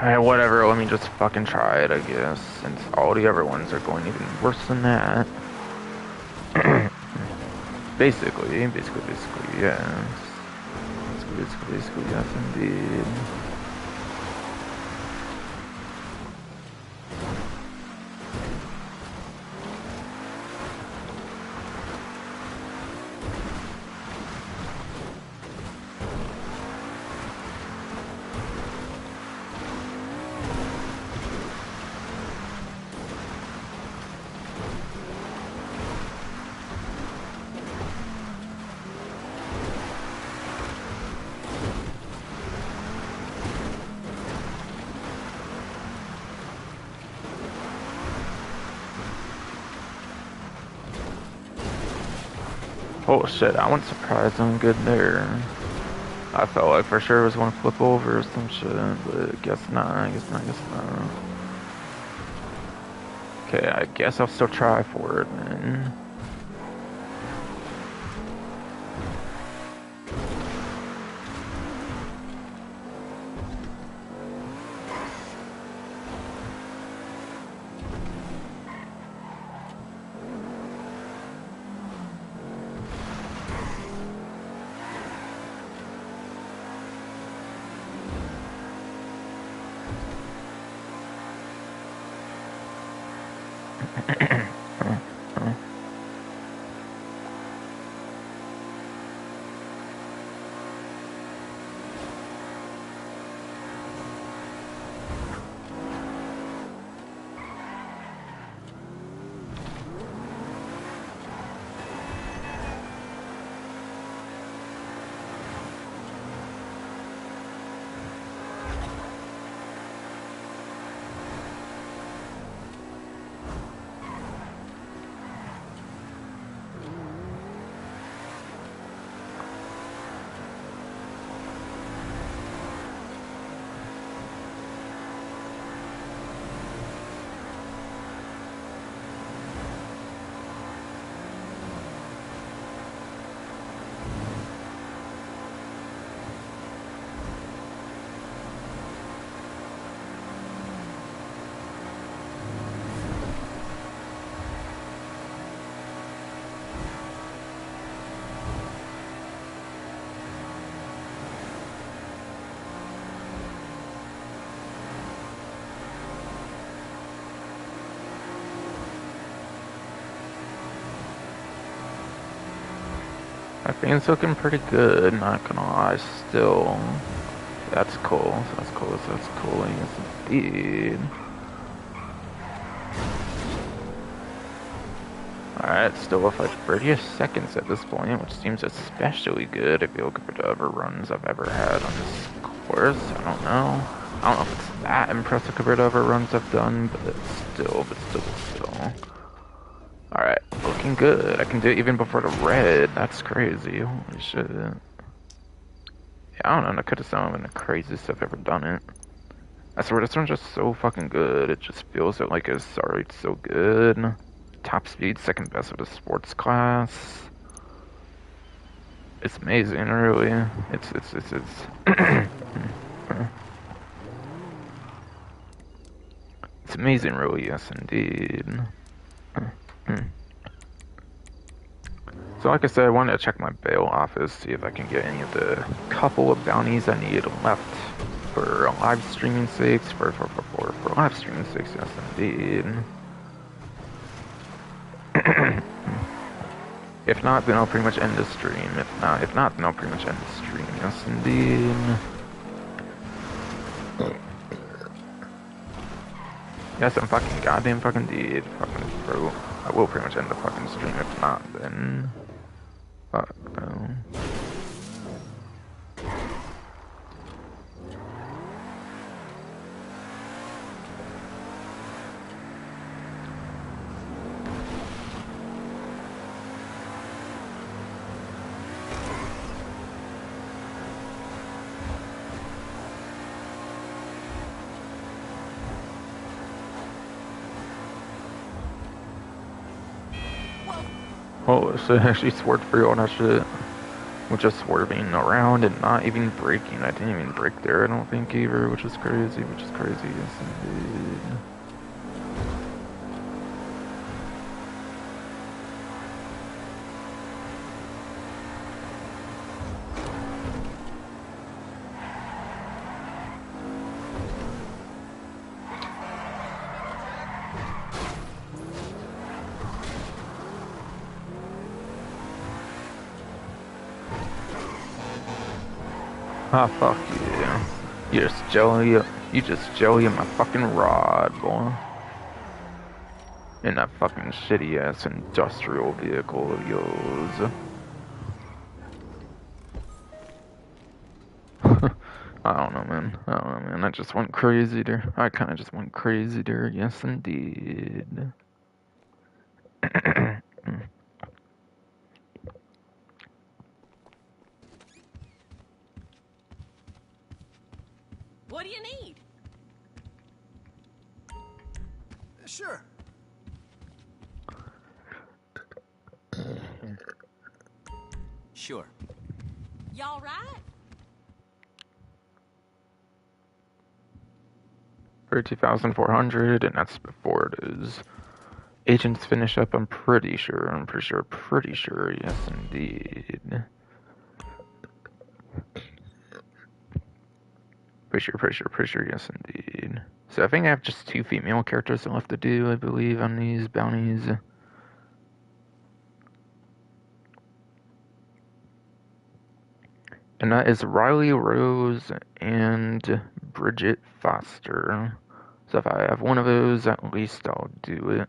Alright, whatever, let me just fucking try it, I guess, since all the other ones are going even worse than that. Basically, yes. Basically, yes, indeed. Oh shit, I wasn't surprised I'm good there. I felt like for sure it was gonna flip over or some shit, but guess not. Okay, I guess I'll still try for it, man. I think it's looking pretty good, not gonna lie, still. That's cool, that's cool, that's cool, yes indeed. Alright, still with like 30 seconds at this point, which seems especially good if you look at the other runs I've ever had on this course. I don't know. I don't know if it's that impressive compared to other runs I've done, but still. Alright, looking good. I can do it even before the red. That's crazy. Holy shit. Yeah, I don't know. That could have sounded one of the craziest I've ever done it. I swear, this one's just so fucking good. It just feels like it's sorry, it's so good. Top speed, second best of the sports class. It's amazing, really. It's it's amazing, really. Yes, indeed. So, like I said, I wanted to check my bail office, see if I can get any of the couple of bounties I need left for live streaming sakes. For live streaming sakes, yes, indeed. If not, then I'll pretty much end the stream. If not, then I'll pretty much end the stream. Yes, indeed. Yes, I'm fucking goddamn fucking deed. Fucking bro. I will pretty much end the fucking stream. If not, then fuck no. Oh, so I actually swerved through all that shit. With just swerving around and not even braking. I didn't even brake there, I don't think, either, which is crazy, yes, indeed. Ah, fuck yeah. You just jelly in my fucking rod, boy. In that fucking shitty ass industrial vehicle of yours. I don't know, man. I just went crazy there. I kinda just went crazy there, yes indeed. What do you need? Sure. Sure. Y'all right? 32,400, and that's before it is. Agents finish up, I'm pretty sure, yes indeed. Pretty sure, yes indeed. So I think I have just 2 female characters left to do, I believe, on these bounties. And that is Riley Rose and Bridget Foster. So if I have one of those, at least I'll do it.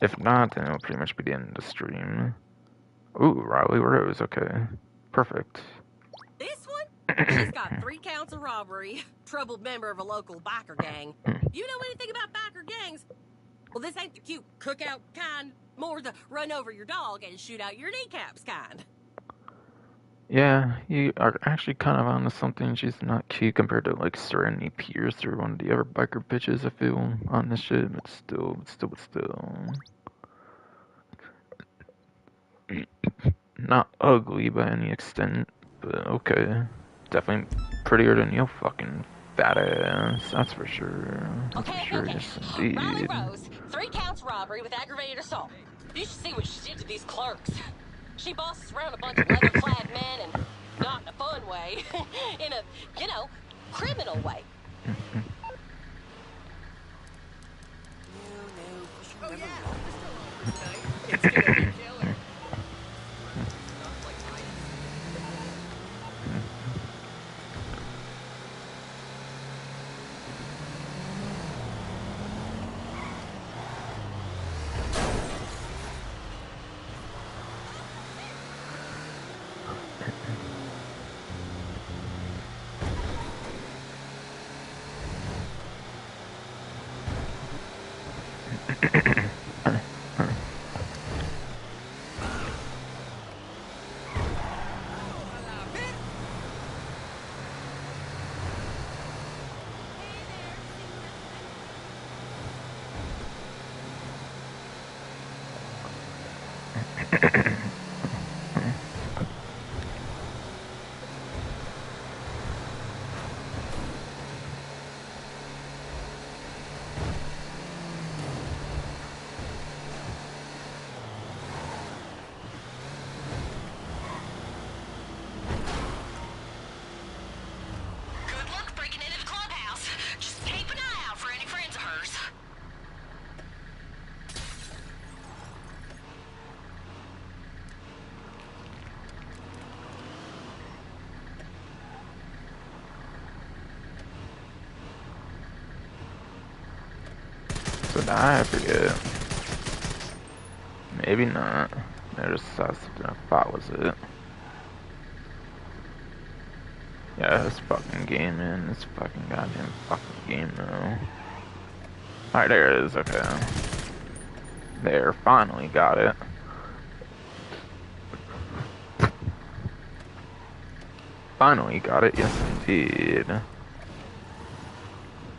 If not, then it'll pretty much be the end of the stream. Ooh, Riley Rose, okay. Perfect. This one? She's got 3 counts of robbery. Troubled member of a local biker gang. You know anything about biker gangs? Well, this ain't the cute cookout kind, more the run over your dog and shoot out your kneecaps kind. Yeah, you are actually kind of onto something. She's not cute compared to like Serenity Pierce or one of the other biker bitches I feel on this shit, but still. Not ugly by any extent, but okay. Definitely prettier than your fucking fat ass, that's for sure. Okay. Yes Riley indeed. Rose, 3 counts robbery with aggravated assault. You should see what she did to these clerks. She bosses around a bunch of leather-clad men, and not in a fun way, in a, criminal way. Oh yeah, we're still on this night. It's gonna be killer. Good luck breaking into the clubhouse. Just keep an eye out for any friends of hers. So now I forget. Maybe not. I just saw something I thought was it. Yeah, this fucking game, man. This fucking goddamn fucking game, though. Alright, there it is. Okay. There, finally got it. Finally got it, yes indeed.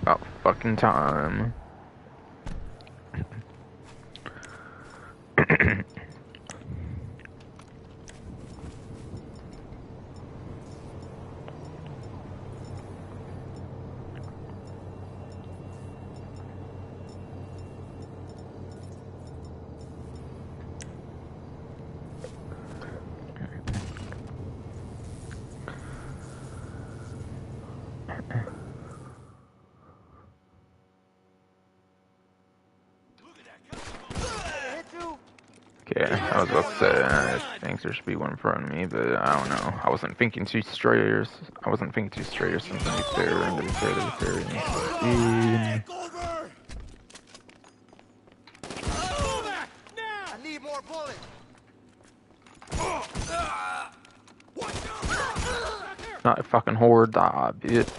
About fucking time. Okay, I was about to say, I think there should be one in front of me, but I don't know. I wasn't thinking too straight or something to be fair. Back over! Move it! Now! I need more bullets. Not a fucking horde, bitch.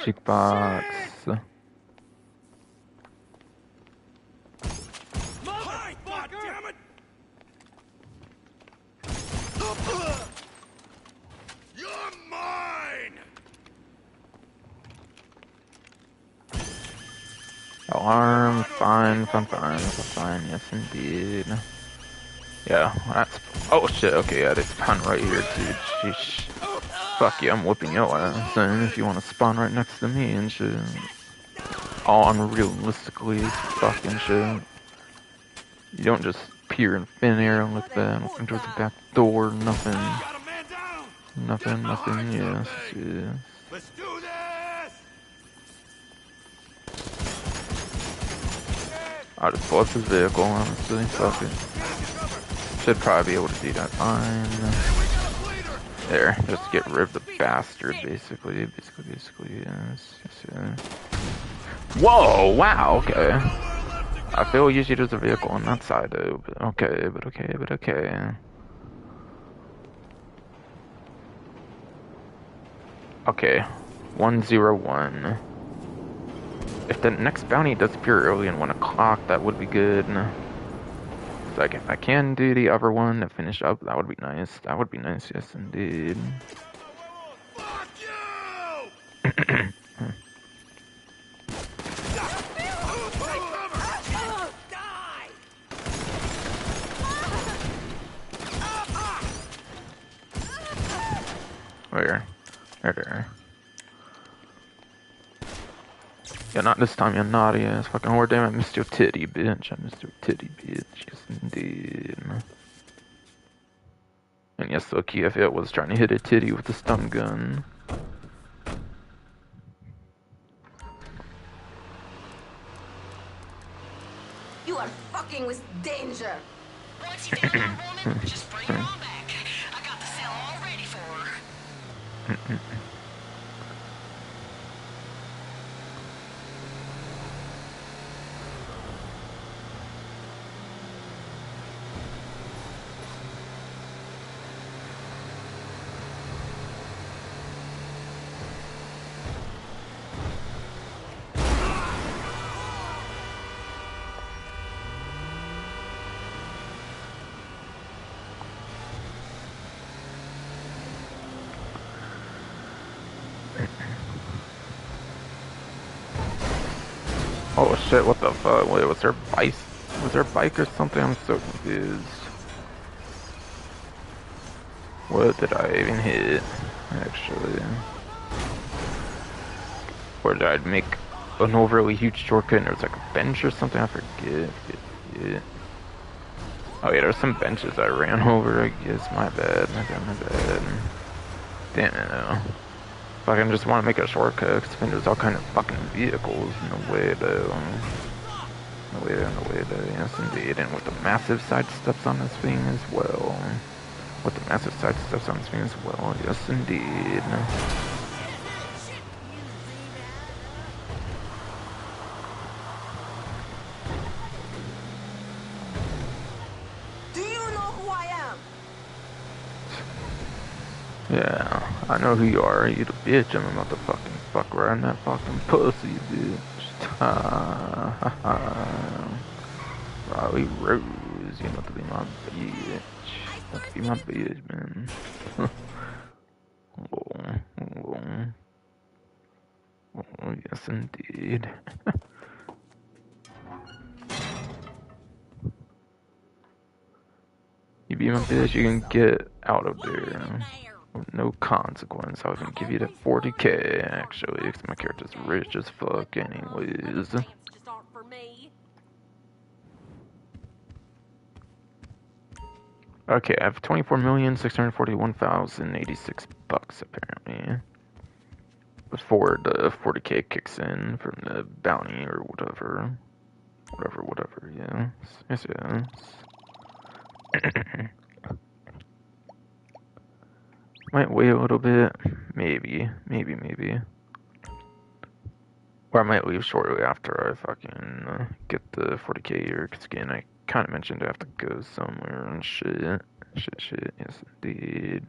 Cheek box. Hi, God damn it! You're mine! Alarm, fine, yes indeed. Yeah, that's. Oh shit, okay, yeah, they spawn right here, dude. Sheesh. Fuck yeah, I'm whooping your ass, and if you want to spawn right next to me and shit. All unrealistically fucking shit. You don't just peer in thin air like that, looking towards the back door, nothing. Got a man down! Nothing, yes. Let's do this! I'll just pull up his vehicle, honestly, fuck it. Should probably be able to do that fine. There, just get rid of the bastard, basically, yes. Whoa, wow, okay. I feel usually there's a vehicle on that side, though, but okay. Okay, 101. If the next bounty does appear early in 1 o'clock, that would be good. Like, if I can do the other one to finish up, that would be nice. Yes indeed. Fuck you! Where? There. Yeah, not this time, you naughty ass fucking whore. Damn, I missed your titty, bitch. Yes indeed. And yes, so Kiev was trying to hit a titty with a stun gun. You are fucking with danger. Once you down our woman, just bring her on back. I got the cell all ready for her. shit, what the fuck? Wait, was there bike? Was there a bike or something? I'm so confused. What did I even hit? Actually. Or did I make an overly huge shortcut and there was like a bench or something? I forget. Yeah. Oh yeah, there's some benches I ran over, I guess. My bad. Damn it. Fucking just want to make a shortcut because there's all kind of fucking vehicles in the way though. Yes indeed. And with the massive side steps on this thing as well. Yes indeed. Do you know who I am? Yeah, I know who you are. You the bitch. I'm about to fucking fuck around that fucking pussy, bitch. Ha ha ha. Riley Rose, you about to be my bitch. About to be my bitch, man. Yes, indeed. You be my bitch, you can get out of there. With no consequence. I'll even give you that 40k, actually, because my character's rich as fuck, anyways. Just aren't for me. Okay, I have 24,641,086 bucks, apparently. Before the 40k kicks in from the bounty or whatever. Whatever, yes. Might wait a little bit. Maybe. Or I might leave shortly after I fucking get the 40k year skin. I kind of mentioned I have to go somewhere and shit. Shit. Yes, indeed.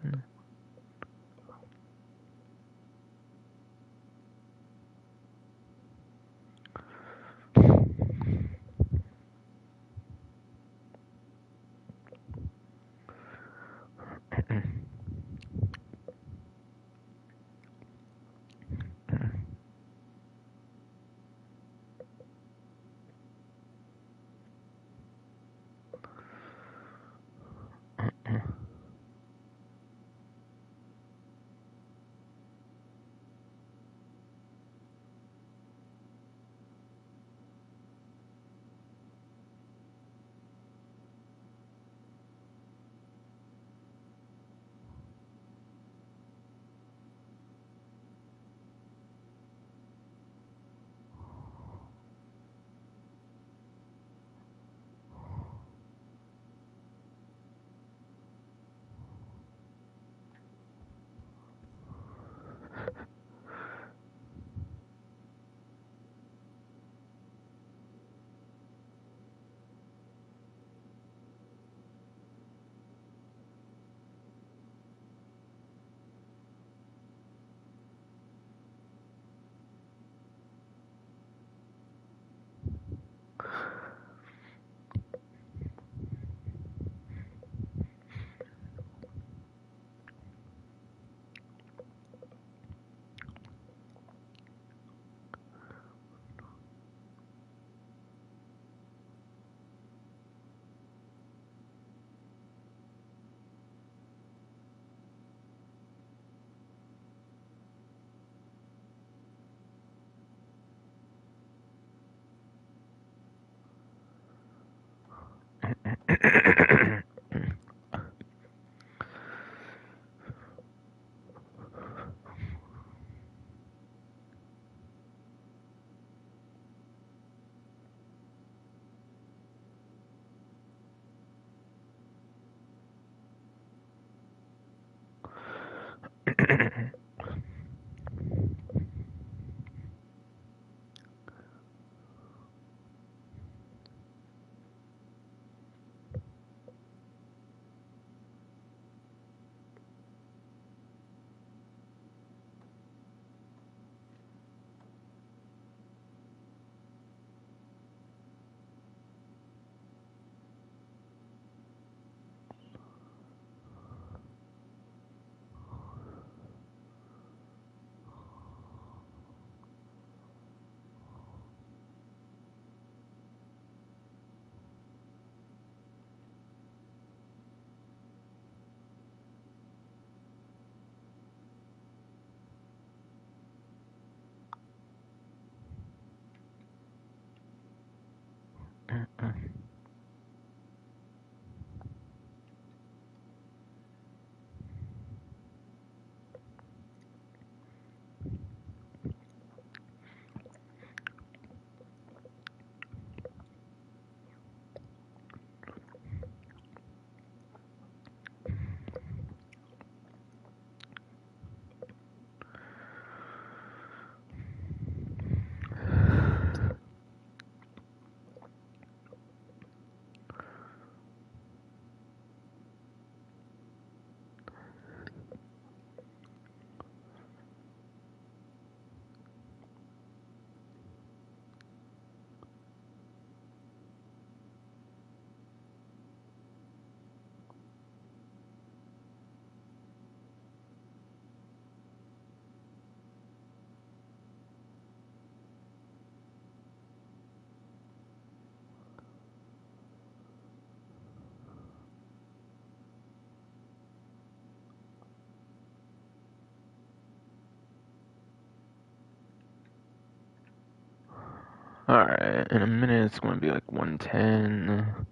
Alright, in a minute it's gonna be like 110.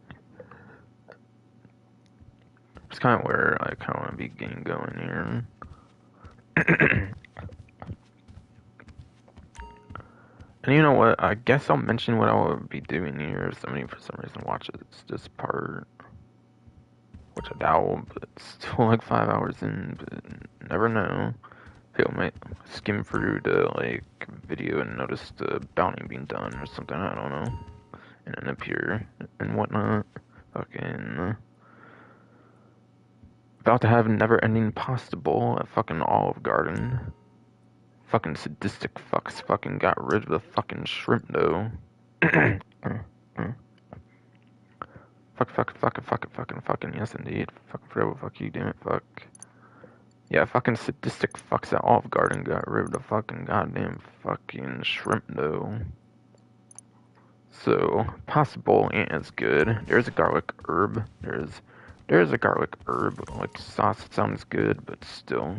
It's kind of where I kind of want to be getting going here. And you know what? I guess I'll mention what I will be doing here if somebody for some reason watches this part. Which I doubt, but it's still like 5 hours in, but never know. People might skim through the like video and notice the bounty being done or something, I don't know. And then appear and whatnot. Fucking about to have never ending pasta bowl at fucking Olive Garden. Fucking sadistic fucks fucking got rid of the fucking shrimp though. Fucking, yes indeed. Fucking forever, fuck you, damn it, fuck. Yeah, fucking sadistic fucks at Olive Garden got rid of the fucking goddamn fucking shrimp though. So, possible ain't as good. There's a garlic herb. There's a garlic herb. Like, sauce sounds good, but still.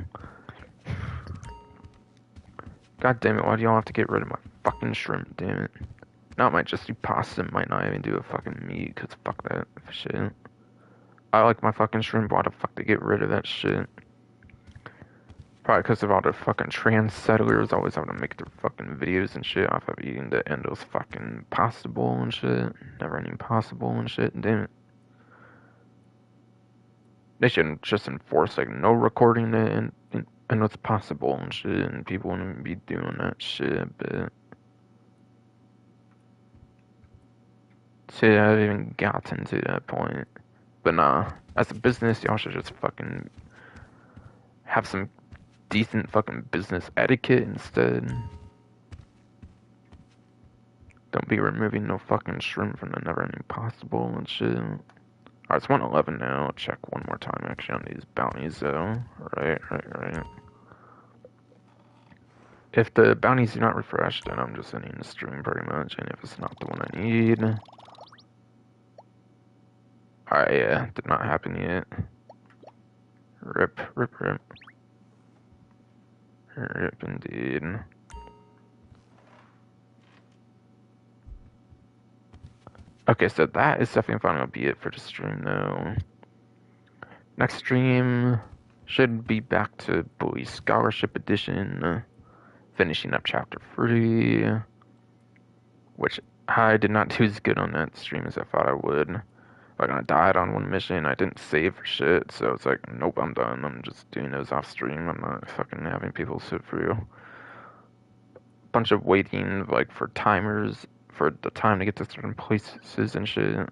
God damn it, why do y'all have to get rid of my fucking shrimp, damn it? Now it might just do pasta, might not even do a fucking meat, cause fuck that shit. I like my fucking shrimp, why the fuck they get rid of that shit? Probably because of all the fucking trans settlers always having to make their fucking videos and shit off of eating the Endo's fucking pasta bowl and shit. Never ending pasta bowl and shit, damn it. They shouldn't just enforce like no recording it and what's possible and shit, and people wouldn't be doing that shit, but see, I haven't even gotten to that point. But nah, as a business, y'all should just fucking have some decent fucking business etiquette instead. Don't be removing no fucking shrimp from the never-ending possible and shit. Alright, it's 111 now. I'll check one more time actually on these bounties though. Right. If the bounties do not refresh, then I'm just ending the stream pretty much, and if it's not the one I need... Alright, yeah, did not happen yet. Rip. Rip indeed. Okay, so that is definitely finally gonna be it for the stream though. Next stream should be back to Boys Scholarship Edition. Finishing up chapter 3, which I did not do as good on that stream as I thought I would. Like, I died on one mission, I didn't save for shit, so it's like, nope, I'm done. I'm just doing those off stream. I'm not fucking having people sit through a bunch of waiting, like, for timers, for the time to get to certain places and shit.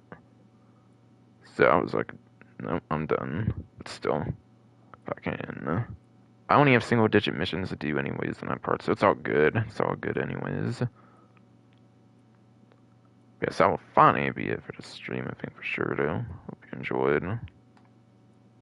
So I was like, nope, I'm done. But still, fucking... I only have single-digit missions to do anyways in that part, so it's all good. It's all good anyways. Guess that will finally be it for the stream, I think, for sure, though. Hope you enjoyed.